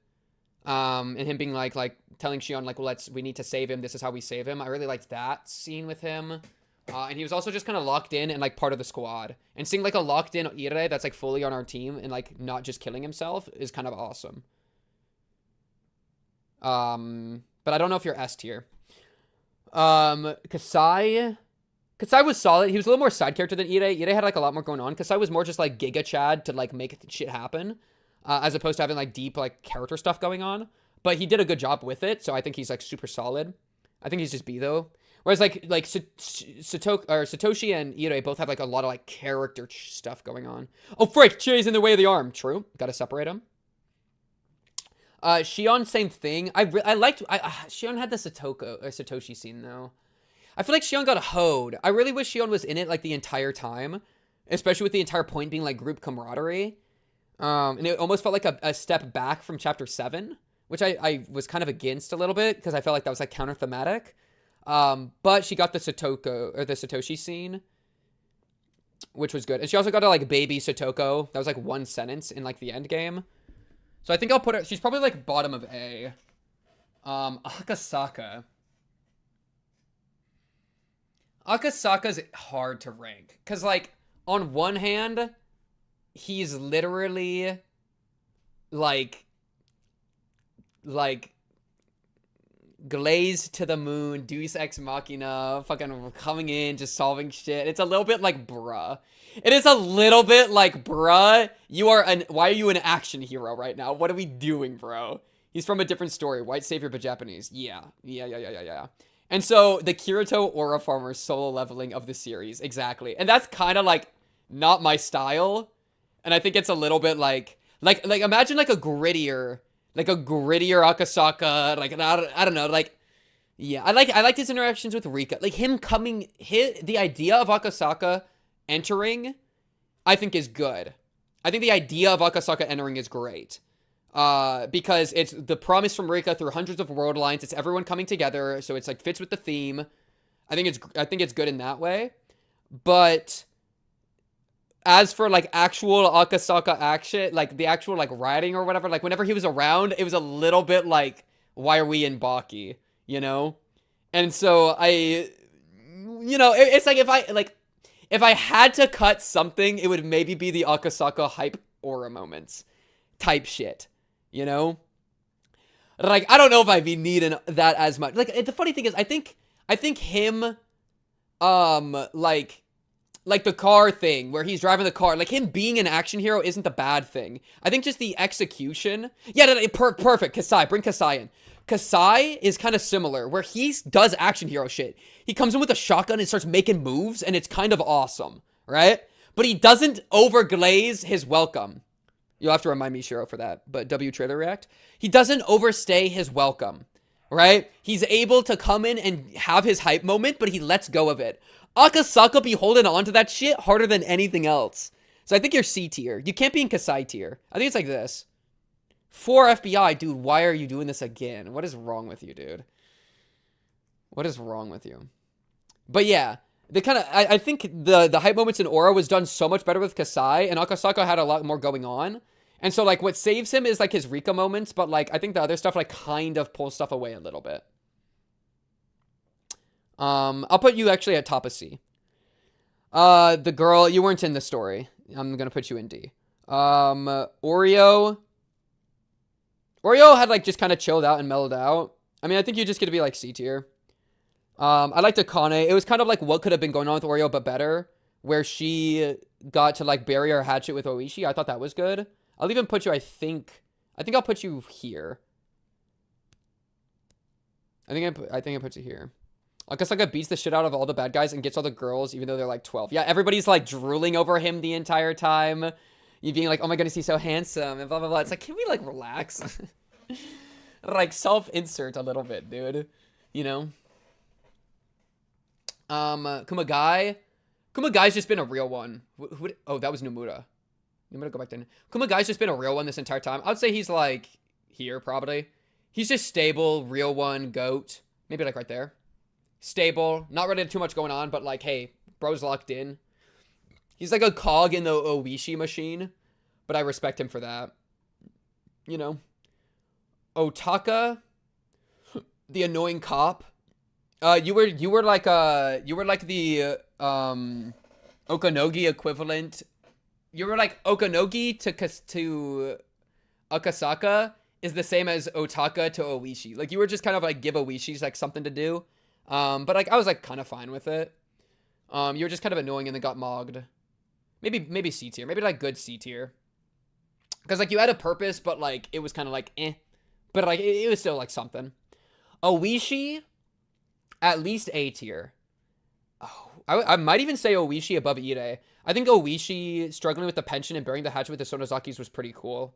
And him being like telling Shion, like, well, we need to save him. This is how we save him. I really liked that scene with him. And he was also just kind of locked in and like part of the squad. And seeing like a locked in Ire that's like fully on our team and like not just killing himself is kind of awesome. But I don't know if you're S tier. Kasai was solid. He was a little more side character than Ire. Ire had like a lot more going on. Kasai was more just like Giga Chad to like make shit happen, as opposed to having like deep like character stuff going on. But he did a good job with it, so I think he's like super solid. I think he's just B though. Whereas like Satoshi and Ire both have like a lot of like character stuff going on. Oh frick, Ch8's in the way of the arm. True, gotta separate them. Shion, same thing. I liked Shion had the Satoshi scene though. I feel like Shion got hoed. I really wish Shion was in it like the entire time, especially with the entire point being like group camaraderie. And it almost felt like a step back from chapter 7, which I was kind of against a little bit because I felt like that was like counter thematic. But she got the Satoshi scene, which was good. And she also got a like baby Satoko. That was like one sentence in like the end game. So I think I'll put her, she's probably like bottom of A. Akasaka. Akasaka's hard to rank. Because like, on one hand, he's literally like glazed to the moon, Deus Ex Machina, fucking coming in, just solving shit. It's a little bit like, bruh. It is a little bit like, bruh, why are you an action hero right now? What are we doing, bro? He's from a different story. White savior, but Japanese. Yeah. And so, the Kirito Aura Farmer solo leveling of the series. Exactly. And that's kind of like, not my style. And I think it's a little bit like imagine like a grittier Akasaka, like, I don't know, like, yeah, I like his interactions with Rika, like him the idea of Akasaka entering, I think is good. I think the idea of Akasaka entering is great, because it's the promise from Rika through hundreds of world lines, it's everyone coming together, so it's like fits with the theme. I think it's good in that way, but as for like actual Akasaka action, like the actual like writing or whatever, like whenever he was around, it was a little bit like, why are we in Baki, you know? And so it's like if I had to cut something, it would maybe be the Akasaka hype aura moments type shit, you know? Like, I don't know if I'd be needing that as much. Like, the funny thing is, I think him, like the car thing where he's driving the car, like him being an action hero isn't the bad thing. I think just the execution. Yeah, perfect. Kasai, bring Kasai in. Kasai is kind of similar where he does action hero shit. He comes in with a shotgun and starts making moves and it's kind of awesome, right? But he doesn't overglaze his welcome. You'll have to remind me, Shiro, for that. But W Trailer React. He doesn't overstay his welcome, right? He's able to come in and have his hype moment, but he lets go of it. Akasaka be holding on to that shit harder than anything else. So I think you're C tier. You can't be in Kasai tier. I think it's like this. 4 FBI, dude, why are you doing this again? What is wrong with you, dude? What is wrong with you? But yeah, I think the hype moments in Aura was done so much better with Kasai, and Akasaka had a lot more going on. And so like what saves him is like his Rika moments, but like I think the other stuff like kind of pulls stuff away a little bit. I'll put you actually at top of C. The girl, you weren't in the story. I'm gonna put you in D. Oreo had like just kind of chilled out and mellowed out. I mean, I think you're just gonna be like C tier. I liked Akane. It was kind of like what could have been going on with Oreo, but better. Where she got to like bury her hatchet with Oishi. I thought that was good. I'll even put you, I think I'll put you here. I think I put you here. Akasaka beats the shit out of all the bad guys and gets all the girls, even though they're like 12. Yeah, everybody's like drooling over him the entire time. You being like, oh my goodness, he's so handsome, and blah, blah, blah. It's like, can we like relax? Like self-insert a little bit, dude. You know? Kumagai's just been a real one. Oh, that was Nomura. Nomura, go back to Kumagai's just been a real one this entire time. I would say he's like here, probably. He's just stable, real one, goat. Maybe like right there. Stable, not really too much going on, but like, hey, bro's locked in. He's like a cog in the Oishi machine, but I respect him for that. You know. Otaka, the annoying cop. You were like the Okanogi equivalent. You were like Okanogi to Akasaka is the same as Otaka to Oishi. Like you were just kind of like give Oishis like something to do. But like I was like kind of fine with it. You were just kind of annoying and then got mogged. Maybe C tier. Maybe like good C tier. Because like you had a purpose, but like it was kind of like eh. But like it was still like something. Oishi, at least A tier. Oh, I might even say Oishi above Ire. I think Oishi struggling with the pension and burying the hatchet with the Sonozakis was pretty cool.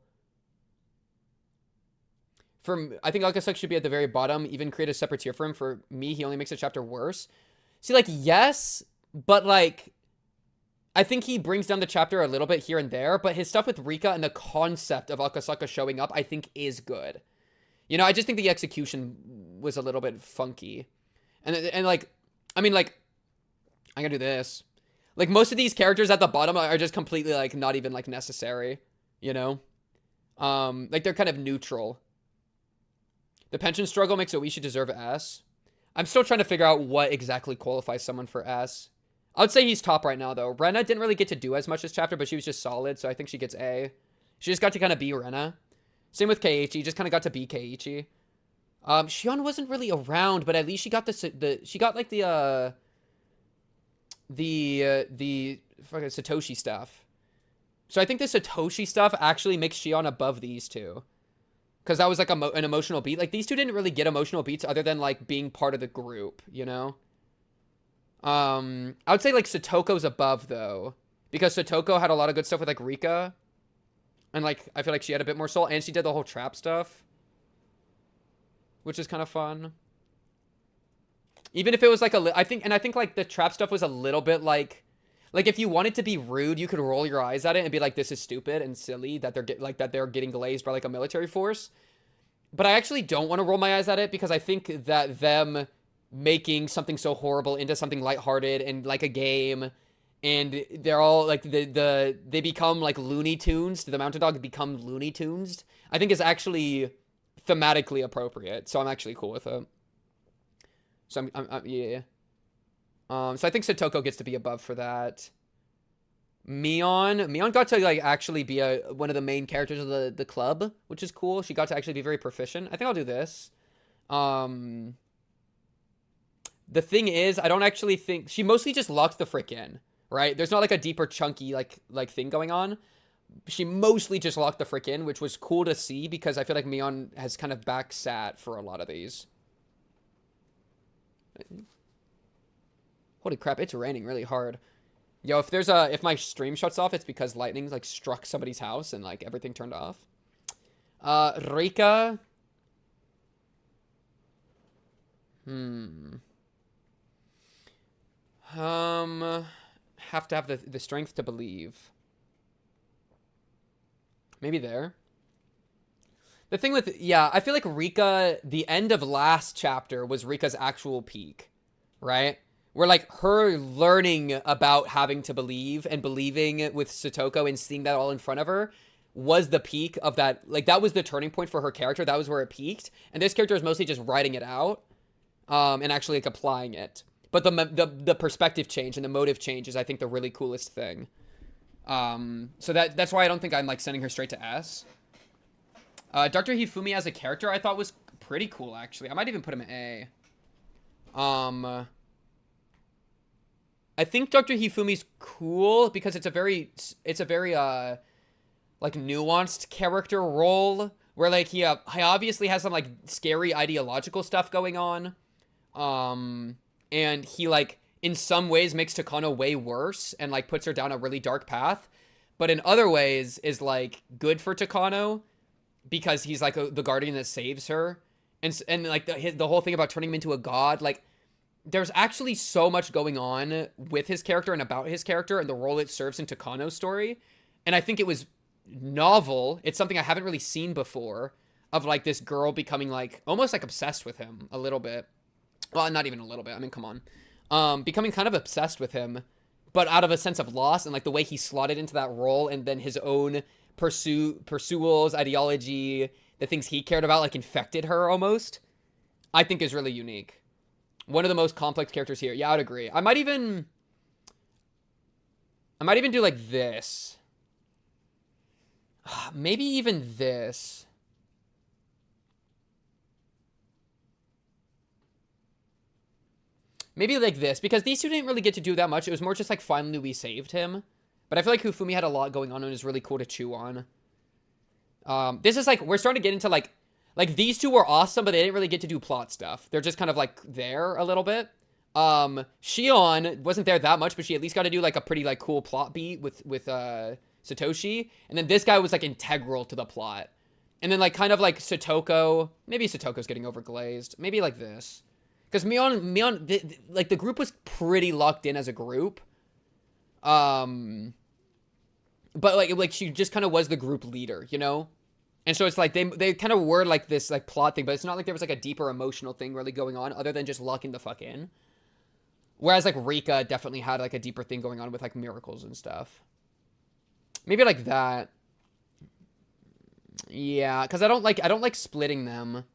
I think Akasaka should be at the very bottom. Even create a separate tier for him. For me, he only makes a chapter worse. See, like, yes, but like, I think he brings down the chapter a little bit here and there, but his stuff with Rika and the concept of Akasaka showing up, I think is good. You know, I just think the execution was a little bit funky. And like, I mean, like, I gotta do this. Like, most of these characters at the bottom are just completely, like, not even, like, necessary. You know? Like, they're kind of neutral. The pension struggle makes Oishi deserve S. I'm still trying to figure out what exactly qualifies someone for S. I would say he's top right now, though. Rena didn't really get to do as much this chapter, but she was just solid, so I think she gets A. She just got to kind of be Rena. Same with Keiichi, just kind of got to be Keiichi. Shion wasn't really around, but at least she got she got like the fucking Satoshi stuff. So I think the Satoshi stuff actually makes Shion above these two. Because that was like an emotional beat. Like, these two didn't really get emotional beats other than, like, being part of the group, you know? I would say, like, Satoko's above, though. Because Satoko had a lot of good stuff with, like, Rika. And, like, I feel like she had a bit more soul. And she did the whole trap stuff. Which is kind of fun. Even if it was, like, I think, like, the trap stuff was a little bit, like, if you wanted to be rude, you could roll your eyes at it and be like, this is stupid and silly that they're getting glazed by, like, a military force. But I actually don't want to roll my eyes at it because I think that them making something so horrible into something lighthearted and, like, a game, and they're all, like, they become, like, Looney Tunes. The Mountain Dog become Looney Tunes, I think is actually thematically appropriate. So I'm actually cool with it. So yeah. So I think Satoko gets to be above for that. Mion got to like actually be one of the main characters of the club, which is cool. She got to actually be very proficient. I think I'll do this. The thing is, I don't actually think she mostly just locked the frick in, right? There's not like a deeper chunky like thing going on. She mostly just locked the frick in, which was cool to see because I feel like Mion has kind of back sat for a lot of these. Holy crap, it's raining really hard. Yo, if my stream shuts off, it's because lightning like struck somebody's house and like everything turned off. Rika. Have to have the strength to believe. Maybe there. The thing with, yeah, I feel like Rika, the end of last chapter was Rika's actual peak, right? Where, like, her learning about having to believe and believing with Satoko and seeing that all in front of her was the peak of that. Like, that was the turning point for her character. That was where it peaked. And this character is mostly just writing it out and actually, like, applying it. But the perspective change and the motive change is, I think, the really coolest thing. So that's why I don't think I'm, like, sending her straight to S. Dr. Hifumi as a character I thought was pretty cool, actually. I might even put him in A. I think Dr. Hifumi's cool because it's a very like nuanced character role where like he obviously has some like scary ideological stuff going on. And he like in some ways makes Takano way worse and like puts her down a really dark path, but in other ways is like good for Takano because he's like the guardian that saves her. And like the whole thing about turning him into a god, like there's actually so much going on with his character and about his character and the role it serves in Takano's story. And I think it was novel. It's something I haven't really seen before of like this girl becoming like almost like obsessed with him a little bit. Well, not even a little bit. I mean, come on. Becoming kind of obsessed with him, but out of a sense of loss and like the way he slotted into that role and then his own pursuals, ideology, the things he cared about like infected her almost, I think is really unique. One of the most complex characters here. Yeah, I'd agree. I might even do like this. Maybe even this. Maybe like this, because these two didn't really get to do that much. It was more just like finally we saved him. But I feel like Hifumi had a lot going on and is really cool to chew on. This is like, we're starting to get into like these two were awesome, but they didn't really get to do plot stuff. They're just kind of like there a little bit. Shion wasn't there that much, but she at least got to do like a pretty like cool plot beat with Satoshi. And then this guy was like integral to the plot. And then like kind of like Satoko, maybe Satoko's getting overglazed. Maybe like this. Because Mion, like the group was pretty locked in as a group. But like she just kind of was the group leader, you know? And so it's like they kind of were like this like plot thing, but it's not like there was like a deeper emotional thing really going on other than just locking the fuck in. Whereas like Rika definitely had like a deeper thing going on with like miracles and stuff. Maybe like that. Yeah, because I don't like splitting them.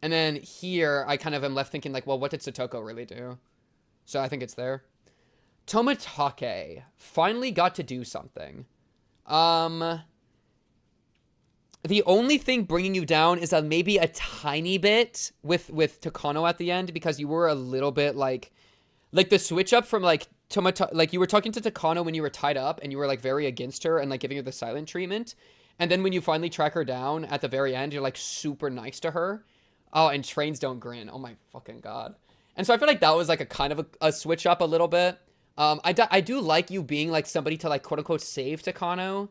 And then here I kind of am left thinking like, well, what did Satoko really do? So I think it's there. Tomitake finally got to do something. The only thing bringing you down is maybe a tiny bit with Takano at the end, because you were a little bit like the switch up from like like you were talking to Takano when you were tied up and you were like very against her and like giving her the silent treatment, and then when you finally track her down at the very end, you're like super nice to her. Oh, and trains don't grin. Oh my fucking god. And so I feel like that was like a kind of a switch up a little bit. I do like you being like somebody to like quote unquote save Takano.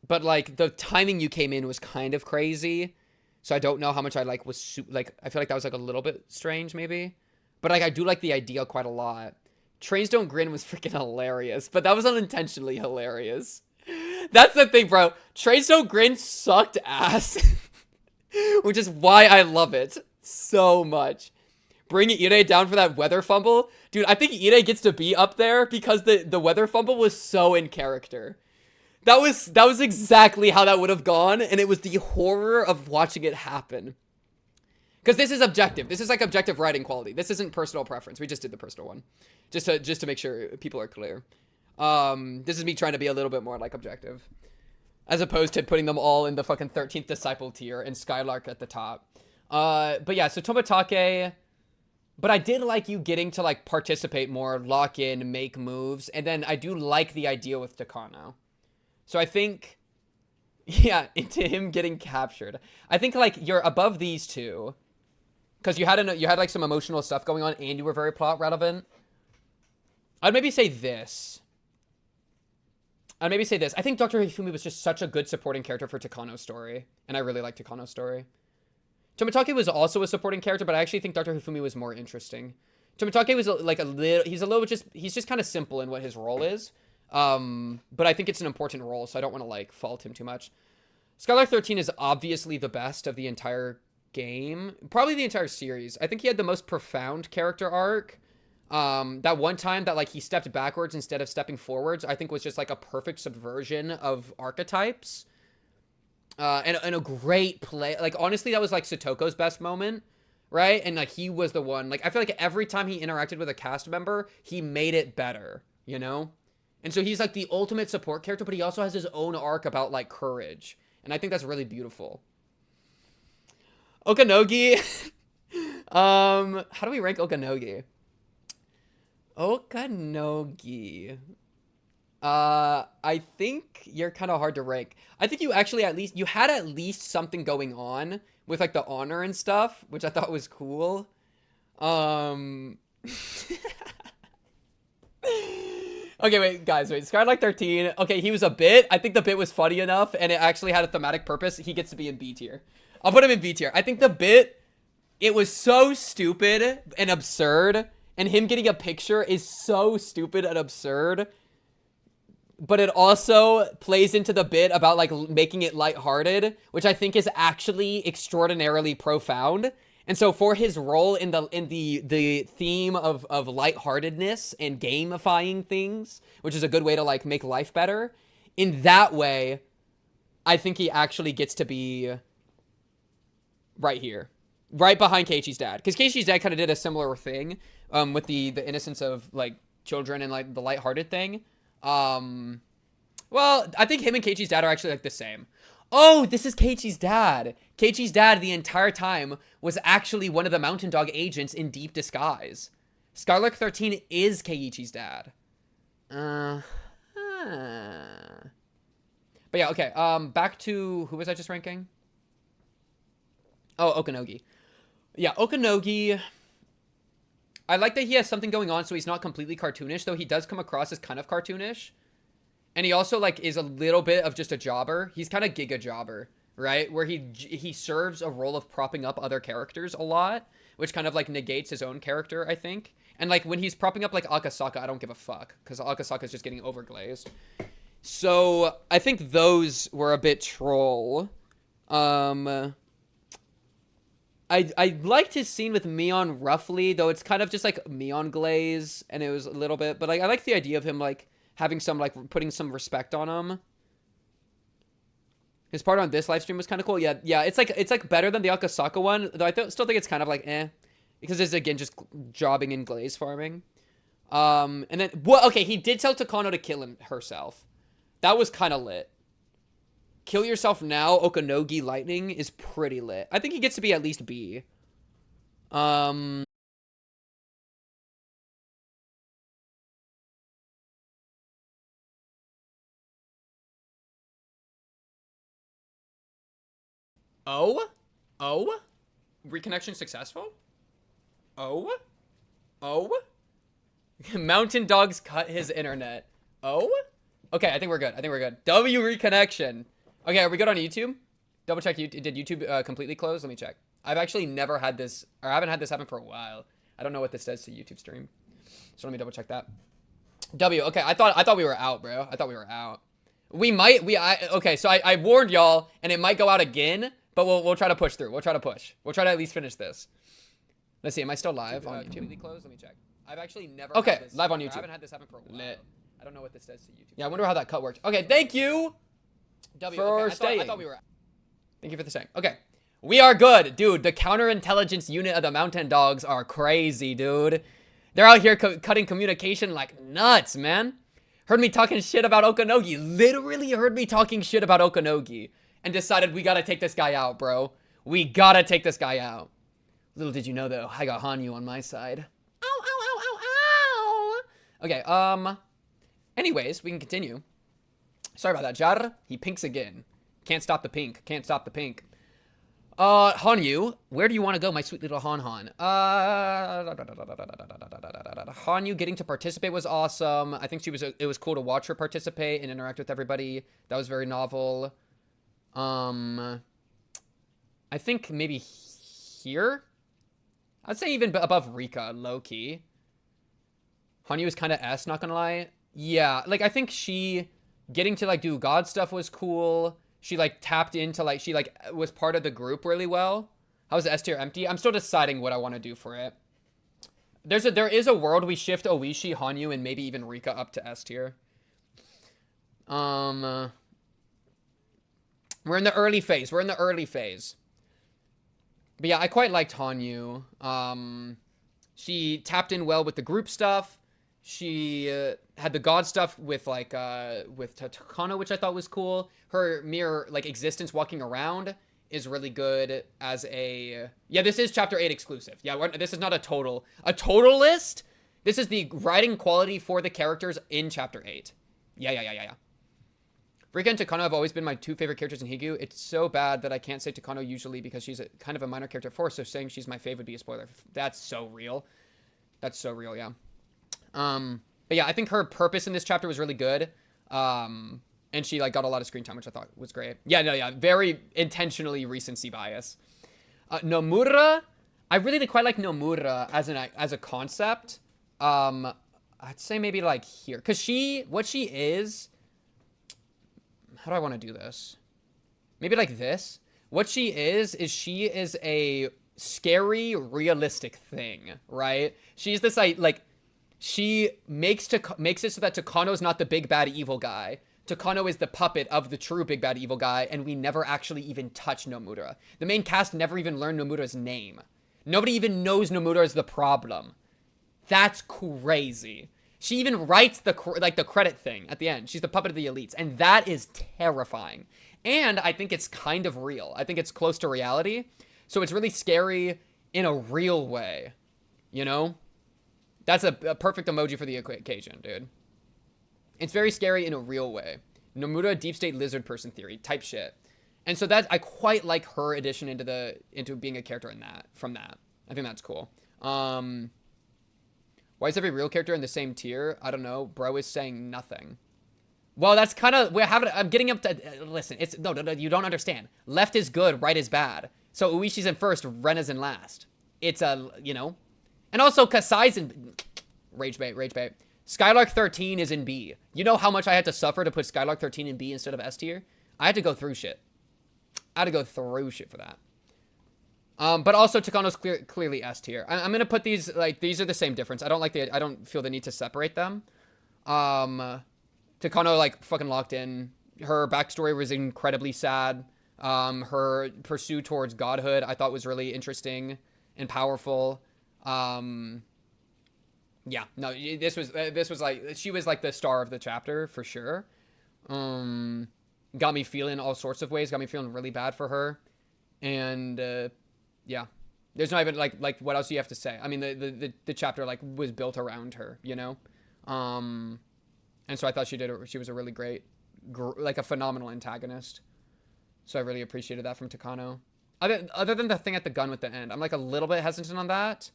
But like the timing you came in was kind of crazy. So I don't know how much I like I feel like that was like a little bit strange maybe. But like I do like the idea quite a lot. Trains Don't Grin was freaking hilarious, but that was unintentionally hilarious. That's the thing, bro. Trains Don't Grin sucked ass. Which is why I love it so much. Bringing Ire down for that weather fumble. Dude, I think Ire gets to be up there because the weather fumble was so in character. That was exactly how that would have gone, and it was the horror of watching it happen. Because this is objective. This is like objective writing quality. This isn't personal preference. We just did the personal one. Just to make sure people are clear. This is me trying to be a little bit more like objective. As opposed to putting them all in the fucking 13th Disciple tier and Skylark at the top. But yeah, so Tomitake. But I did like you getting to like participate more, lock in, make moves. And then I do like the idea with Takano. So I think, yeah, into him getting captured. I think like you're above these two. Because you had like some emotional stuff going on and you were very plot relevant. I'd maybe say this. I think Dr. Hifumi was just such a good supporting character for Takano's story. And I really like Takano's story. Tomitake was also a supporting character, but I actually think Dr. Hifumi was more interesting. Tomitake was like he's just kind of simple in what his role is. But I think it's an important role, so I don't want to like fault him too much. Skylar 13 is obviously the best of the entire game. Probably the entire series. I think he had the most profound character arc. That one time that like he stepped backwards instead of stepping forwards, I think was just like a perfect subversion of archetypes. And a great play. Like honestly, that was like Satoko's best moment, right? And like he was the one. Like I feel like every time he interacted with a cast member, he made it better, you know? And so he's like the ultimate support character, but he also has his own arc about like courage. And I think that's really beautiful. Okanogi. How do we rank Okanogi? Okanogi. I think you're kind of hard to rank. I think you actually you had at least something going on with like the honor and stuff, which I thought was cool. Okay, wait, guys, wait. Skylark 13. Okay, he was a bit. I think the bit was funny enough, and it actually had a thematic purpose. He gets to be in B tier. I'll put him in B tier. I think the bit, it was so stupid and absurd, and him getting a picture is so stupid and absurd, but it also plays into the bit about, like, making it lighthearted, which I think is actually extraordinarily profound. And so for his role in the theme of lightheartedness and gamifying things, which is a good way to like make life better, in that way, I think he actually gets to be right here. right behind Keiichi's dad, because Keiichi's dad kind of did a similar thing with the innocence of like children and like the lighthearted thing. Well, I think him and Keiichi's dad are actually like the same. Oh, this is Keiichi's dad. Keiichi's dad the entire time was actually one of the Mountain Dog agents in deep disguise. Scarlet 13 is Keiichi's dad. But yeah, okay. Back to, who was I just ranking? Oh, Okanogi. Yeah, Okanogi. I like that he has something going on, so he's not completely cartoonish, though he does come across as kind of cartoonish. And he also, like, is a little bit of just a jobber. He's kind of Giga Jobber, right? Where he serves a role of propping up other characters a lot, which kind of, like, negates his own character, I think. And, like, when he's propping up, like, Akasaka, I don't give a fuck, because Akasaka's just getting overglazed. So, I think those were a bit troll. I liked his scene with Mion roughly, though it's kind of just, like, Mion glaze, and it was a little bit, but, like, I like the idea of him, like, having some, like, putting some respect on him. His part on this live stream was kind of cool. Yeah, it's like better than the Akasaka one, though I still think it's kind of like eh, because it's again just jobbing and glaze farming. And then okay, he did tell Takano to kill herself. That was kind of lit. Kill yourself now, Okanogi Lightning is pretty lit. I think he gets to be at least B. Oh? Reconnection successful? Oh? Mountain Dogs cut his internet. Oh? Okay, I think we're good. W reconnection. Okay, are we good on YouTube? Double check. Did YouTube completely close? Let me check. I've actually never had this, or I haven't had this happen for a while. I don't know what this does to YouTube stream. So let me double check that. W. Okay, I thought we were out, bro. I thought we were out. Okay, so I warned y'all, and it might go out again, but we'll try to push through. We'll try to push. We'll try to at least finish this. Let's see. Am I still live on YouTube? Completely closed. Let me check. I've actually never. Okay, had this, live on YouTube. I haven't had this happen for a while. Lit. I don't know what this does to YouTube. Yeah, I wonder how that cut worked. Okay, thank you for staying. I thought we were. Thank you for the staying. Okay, we are good, dude. The counterintelligence unit of the Mountain Dogs are crazy, dude. They're out here cutting communication like nuts, man. Heard me talking shit about Okanogi. Literally heard me talking shit about Okanogi. And decided we gotta take this guy out, bro. We gotta take this guy out. Little did you know, though, I got Hanyuu on my side. Ow. Okay, anyways, we can continue. Sorry about that, Jar. He pinks again. Can't stop the pink. Hanyuu, where do you want to go, my sweet little Han? Hanyuu getting to participate was awesome. I think it was cool to watch her participate and interact with everybody. That was very novel. I think maybe here? I'd say even above Rika, low-key. Hanyuu was kind of S, not gonna lie. Yeah, like, I think she getting to, like, do God stuff was cool. She, like, tapped into, like, she, like, was part of the group really well. How's the S tier empty? I'm still deciding what I want to do for it. There is a world we shift Oishi, Hanyuu, and maybe even Rika up to S tier. We're in the early phase. But yeah, I quite liked Hanyuu. She tapped in well with the group stuff. She had the God stuff with, like, with Takano, which I thought was cool. Her mere, like, existence walking around is really good as a... Yeah, this is Chapter 8 exclusive. Yeah, this is not a total list. This is the writing quality for the characters in Chapter 8. Yeah. Rika and Takano have always been my two favorite characters in Higurashi. It's so bad that I can't say Takano usually because she's kind of a minor character for, so saying she's my favorite would be a spoiler. That's so real, yeah. But yeah, I think her purpose in this chapter was really good. And she, like, got a lot of screen time, which I thought was great. Yeah, very intentionally recency bias. Nomura, I really quite like Nomura as a concept. I'd say maybe, like, here. Because what she is... How do I want to do this? Maybe like this. What she is she is a scary, realistic thing, right? She's this, like, she makes it so that Takano's not the big bad evil guy. Takano is the puppet of the true big bad evil guy, and we never actually even touch Nomura. The main cast never even learned Nomura's name. Nobody even knows Nomura is the problem. That's crazy. She even writes the credit thing at the end. She's the puppet of the elites, and that is terrifying. And I think it's kind of real. I think it's close to reality, so it's really scary in a real way. You know? That's a perfect emoji for the occasion, dude. It's very scary in a real way. Nomura, deep state lizard person theory type shit. And so that I quite like her addition into being a character in that from that. I think that's cool. Why is every real character in the same tier? I don't know. Bro is saying nothing. Well, that's kind of I'm getting up to listen. It's no, you don't understand. Left is good, right is bad. So Ueshi's in first, Ren is in last. It's you know. And also Kasai's in rage bait. Skylark 13 is in B. You know how much I had to suffer to put Skylark 13 in B instead of S tier? I had to go through shit. For that. But also Takano's clearly S tier. I'm gonna put these these are the same difference. I don't feel the need to separate them. Takano fucking locked in. Her backstory was incredibly sad. Her pursuit towards godhood I thought was really interesting and powerful. Yeah, no, this was she was the star of the chapter for sure. Got me feeling all sorts of ways. Got me feeling really bad for her, and yeah, there's not even what else do you have to say? I mean, the chapter was built around her, you know, and so I thought she was a really great, a phenomenal antagonist. So I really appreciated that from Takano. Other than the thing at the gun with the end, I'm a little bit hesitant on that.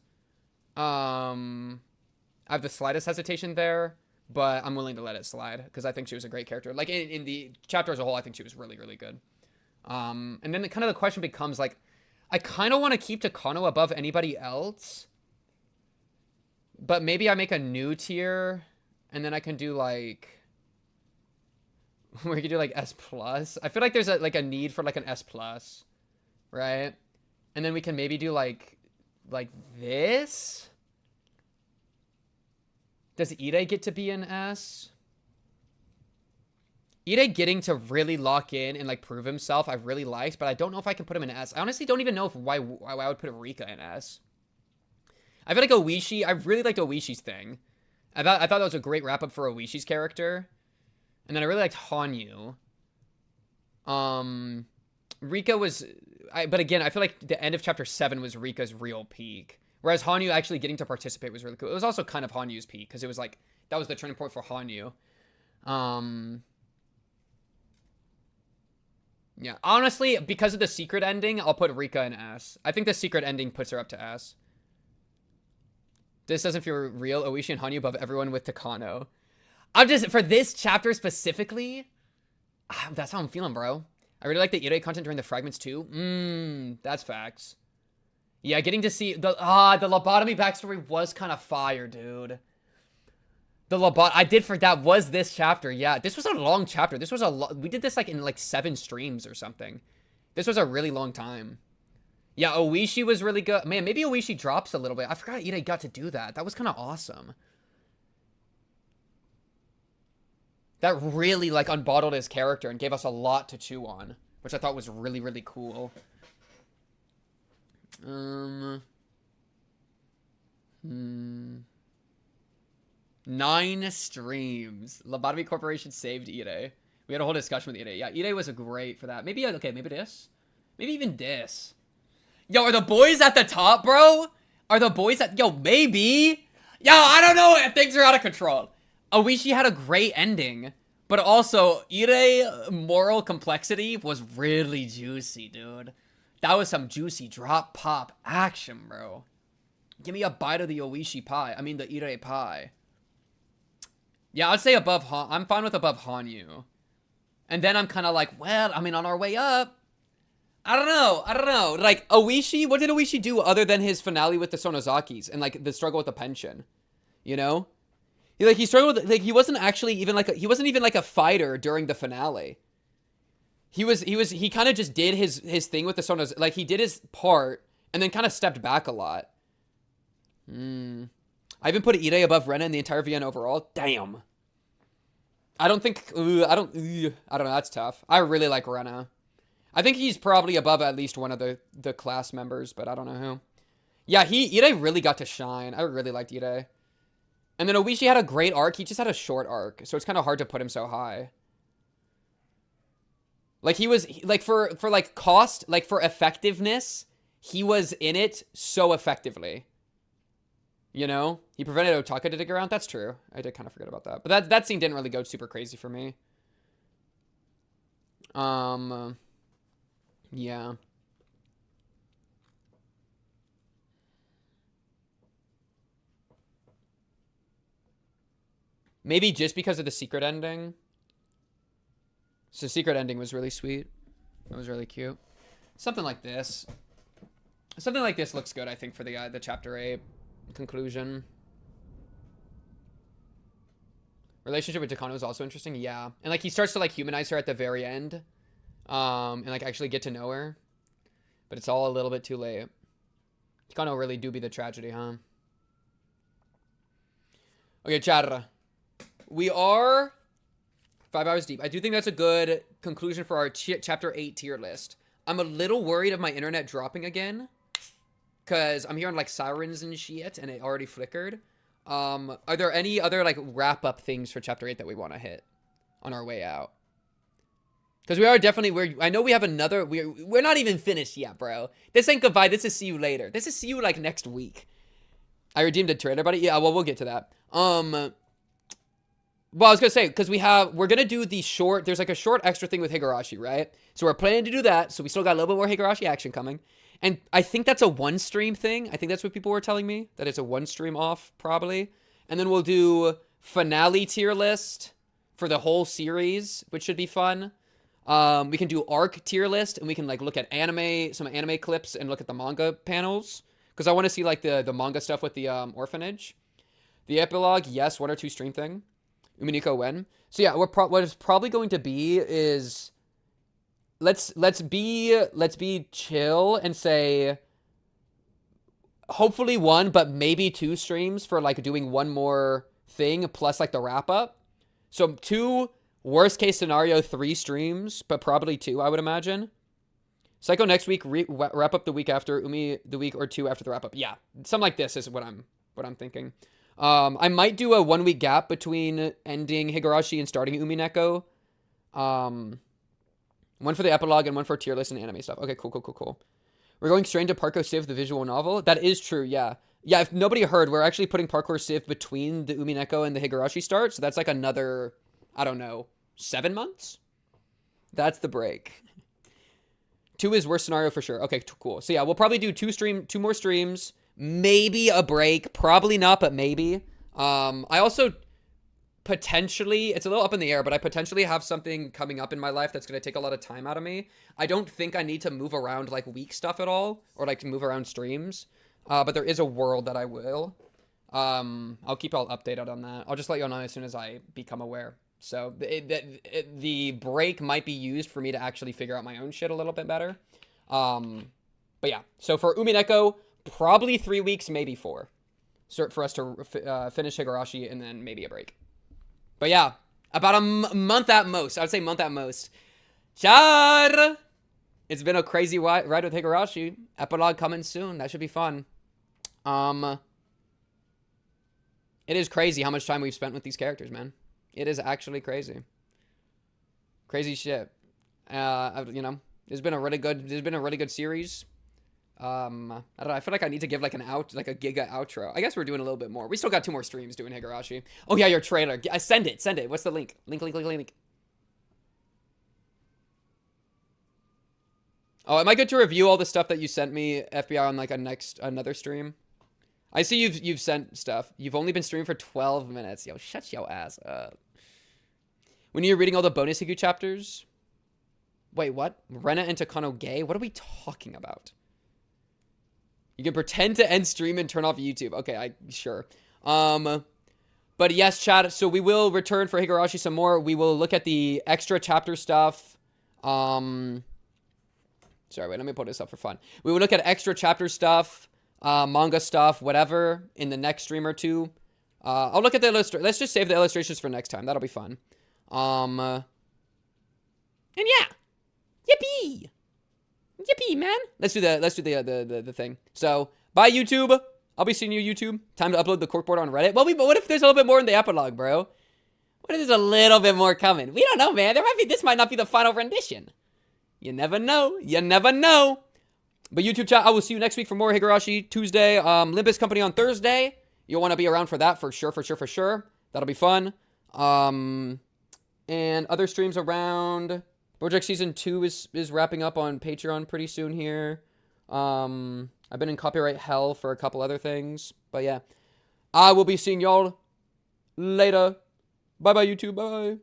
I have the slightest hesitation there, but I'm willing to let it slide because I think she was a great character. In the chapter as a whole, I think she was really, really good. And then the question becomes I kind of want to keep Takano above anybody else, but maybe I make a new tier and then I can do where you can do S plus. I feel like there's a need for an S plus, right? And then we can maybe do like this. Does Ide get to be an S? Ide getting to really lock in and prove himself I really liked, but I don't know if I can put him in S. I honestly don't even know why I would put Rika in S. I feel like Oishi, I really liked Oishi's thing. I thought that was a great wrap up for Oishi's character. And then I really liked Hanyuu. Rika was but again, I feel like the end of chapter 7 was Rika's real peak. Whereas Hanyuu actually getting to participate was really cool. It was also kind of Hanyuu's peak because it was that was the turning point for Hanyuu. Yeah, honestly, because of the secret ending, I'll put Rika in S. I think the secret ending puts her up to S. This doesn't feel real. Oishi and Hanyuu above everyone with Takano. I'm just, for this chapter specifically, that's how I'm feeling, bro. I really like the Ire content during the fragments too. That's facts. Yeah, getting to see the lobotomy backstory was kind of fire, dude. I did for that was this chapter. Yeah, this was a long chapter. This was we did this in 7 streams or something. This was a really long time. Yeah, Oishi was really good. Man, maybe Oishi drops a little bit. I forgot Ide got to do that. That was kind of awesome. That really unbottled his character and gave us a lot to chew on, which I thought was really, really cool. 9 streams. Lobotomy Corporation saved Ide. We had a whole discussion with Ide. Yeah, Ide was great for that. Maybe, okay, maybe this. Maybe even this. Yo, are the boys at the top, bro? Are the boys at... Yo, maybe. Yo, I don't know. Things are out of control. Oishi had a great ending. But also, Ide moral complexity was really juicy, dude. That was some juicy drop pop action, bro. Give me a bite of the Oishi pie. I mean, the Ire pie. Yeah, I'd say above I'm fine with above Hanyuu. And then I'm kind of well, I mean, on our way up. I don't know. Oishi, what did Oishi do other than his finale with the Sonozakis and, the struggle with the pension? You know? He struggled with, he wasn't actually even, he wasn't even, a fighter during the finale. He kind of just did his thing with the Sonos. He did his part and then kind of stepped back a lot. I even put Ide above Rena in the entire VN overall. Damn. I don't think, I don't know, that's tough. I really like Rena. I think he's probably above at least one of the class members, but I don't know who. Yeah, Ide really got to shine. I really liked Ide. And then Oishi had a great arc. He just had a short arc, so it's kind of hard to put him so high. Like, he was, like, for like, cost, like, for effectiveness, he was in it so effectively. You know? He prevented Otaka to dig around. That's true. I did kind of forget about that. But that scene didn't really go super crazy for me. Yeah. Maybe just because of the secret ending. So secret ending was really sweet. It was really cute. Something like this. Something like this looks good, I think, for the chapter 8 conclusion. Relationship with Takano is also interesting. Yeah. And like he starts to like humanize her at the very end. And like actually get to know her. But it's all a little bit too late. Takano really do be the tragedy, huh? Okay, chat. We are 5 hours deep. I do think that's a good conclusion for our chapter 8 tier list. I'm a little worried of my internet dropping again. Because I'm hearing like sirens and shit and it already flickered. Are there any other like wrap up things for chapter 8 that we want to hit on our way out? Because we are definitely, I know we have another, we're not even finished yet, bro. This ain't goodbye, this is see you later. This is see you like next week. I redeemed a trader, buddy. Yeah, well, we'll get to that. Well, I was gonna say, because we're gonna do the short, there's like a short extra thing with Higurashi, right? So we're planning to do that, so we still got a little bit more Higurashi action coming. And I think that's a one stream thing. I think that's what people were telling me, that it's a one stream off, probably. And then we'll do finale tier list for the whole series, which should be fun. We can do arc tier list, and we can like look at anime, some anime clips, and look at the manga panels. Because I want to see like the manga stuff with the orphanage. The epilogue, yes, 1 or 2 stream thing. Uminiko when. So yeah, what it's probably going to be is let's be chill and say hopefully 1 but maybe 2 streams for like doing one more thing plus like the wrap up. So 2, worst case scenario 3 streams, but probably 2 I would imagine. Psycho next week, wrap up the week after, Umi the week or 2 after the wrap up. Yeah, something like this is what I'm thinking. I might do a 1 week gap between ending Higurashi and starting Umineko. 1 for the epilogue and 1 for tier list and anime stuff. Okay, cool. We're going straight into Parkour Civ, the visual novel. That is true, yeah. Yeah, if nobody heard, we're actually putting Parkour Civ between the Umineko and the Higurashi start. So that's like another, I don't know, 7 months? That's the break. 2 is worst scenario for sure. Okay, cool. So yeah, we'll probably do 2 more streams. Maybe a break. Probably not, but maybe. I also potentially, it's a little up in the air, but I potentially have something coming up in my life that's going to take a lot of time out of me. I don't think I need to move around like week stuff at all, or like move around streams. But there is a world that I will. I'll keep y'all updated on that. I'll just let y'all know as soon as I become aware. So the break might be used for me to actually figure out my own shit a little bit better. But yeah, so for Umineko, probably 3 weeks, maybe 4. So for us to finish Higurashi and then maybe a break. But yeah, about a month at most. I would say month at most. Char! It's been a crazy ride with Higurashi. Epilogue coming soon. That should be fun. It is crazy how much time we've spent with these characters, man. It is actually crazy. Crazy shit. You know, there's been a really good series. I don't know. I feel like I need to give like a giga outro. I guess we're doing a little bit more. We still got 2 more streams doing Higurashi. Oh yeah, your trailer. Send it. What's the link? Link. Oh, am I good to review all the stuff that you sent me, FBI, on like another stream? I see you've sent stuff. You've only been streaming for 12 minutes. Yo, shut your ass up. When you're reading all the bonus Higu chapters? Wait, what? Rena and Takano gay? What are we talking about? You can pretend to end stream and turn off YouTube. Okay, sure. But yes, chat. So we will return for Higurashi some more. We will look at the extra chapter stuff. Sorry, wait. Let me pull this up for fun. We will look at extra chapter stuff, manga stuff, whatever, in the next stream or 2. I'll look at the illustrations. Let's just save the illustrations for next time. That'll be fun. And yeah. Yippee! Yippee, man. Let's do the thing. So, bye, YouTube. I'll be seeing you, YouTube. Time to upload the corkboard on Reddit. Well, but what if there's a little bit more in the epilogue, bro? What if there's a little bit more coming? We don't know, man. This might not be the final rendition. You never know. You never know. But YouTube chat, I will see you next week for more Higurashi Tuesday. Limbus Company on Thursday. You'll want to be around for that for sure. That'll be fun. And other streams around. Bojack Season 2 is wrapping up on Patreon pretty soon here. I've been in copyright hell for a couple other things. But yeah. I will be seeing y'all later. Bye-bye, YouTube. Bye.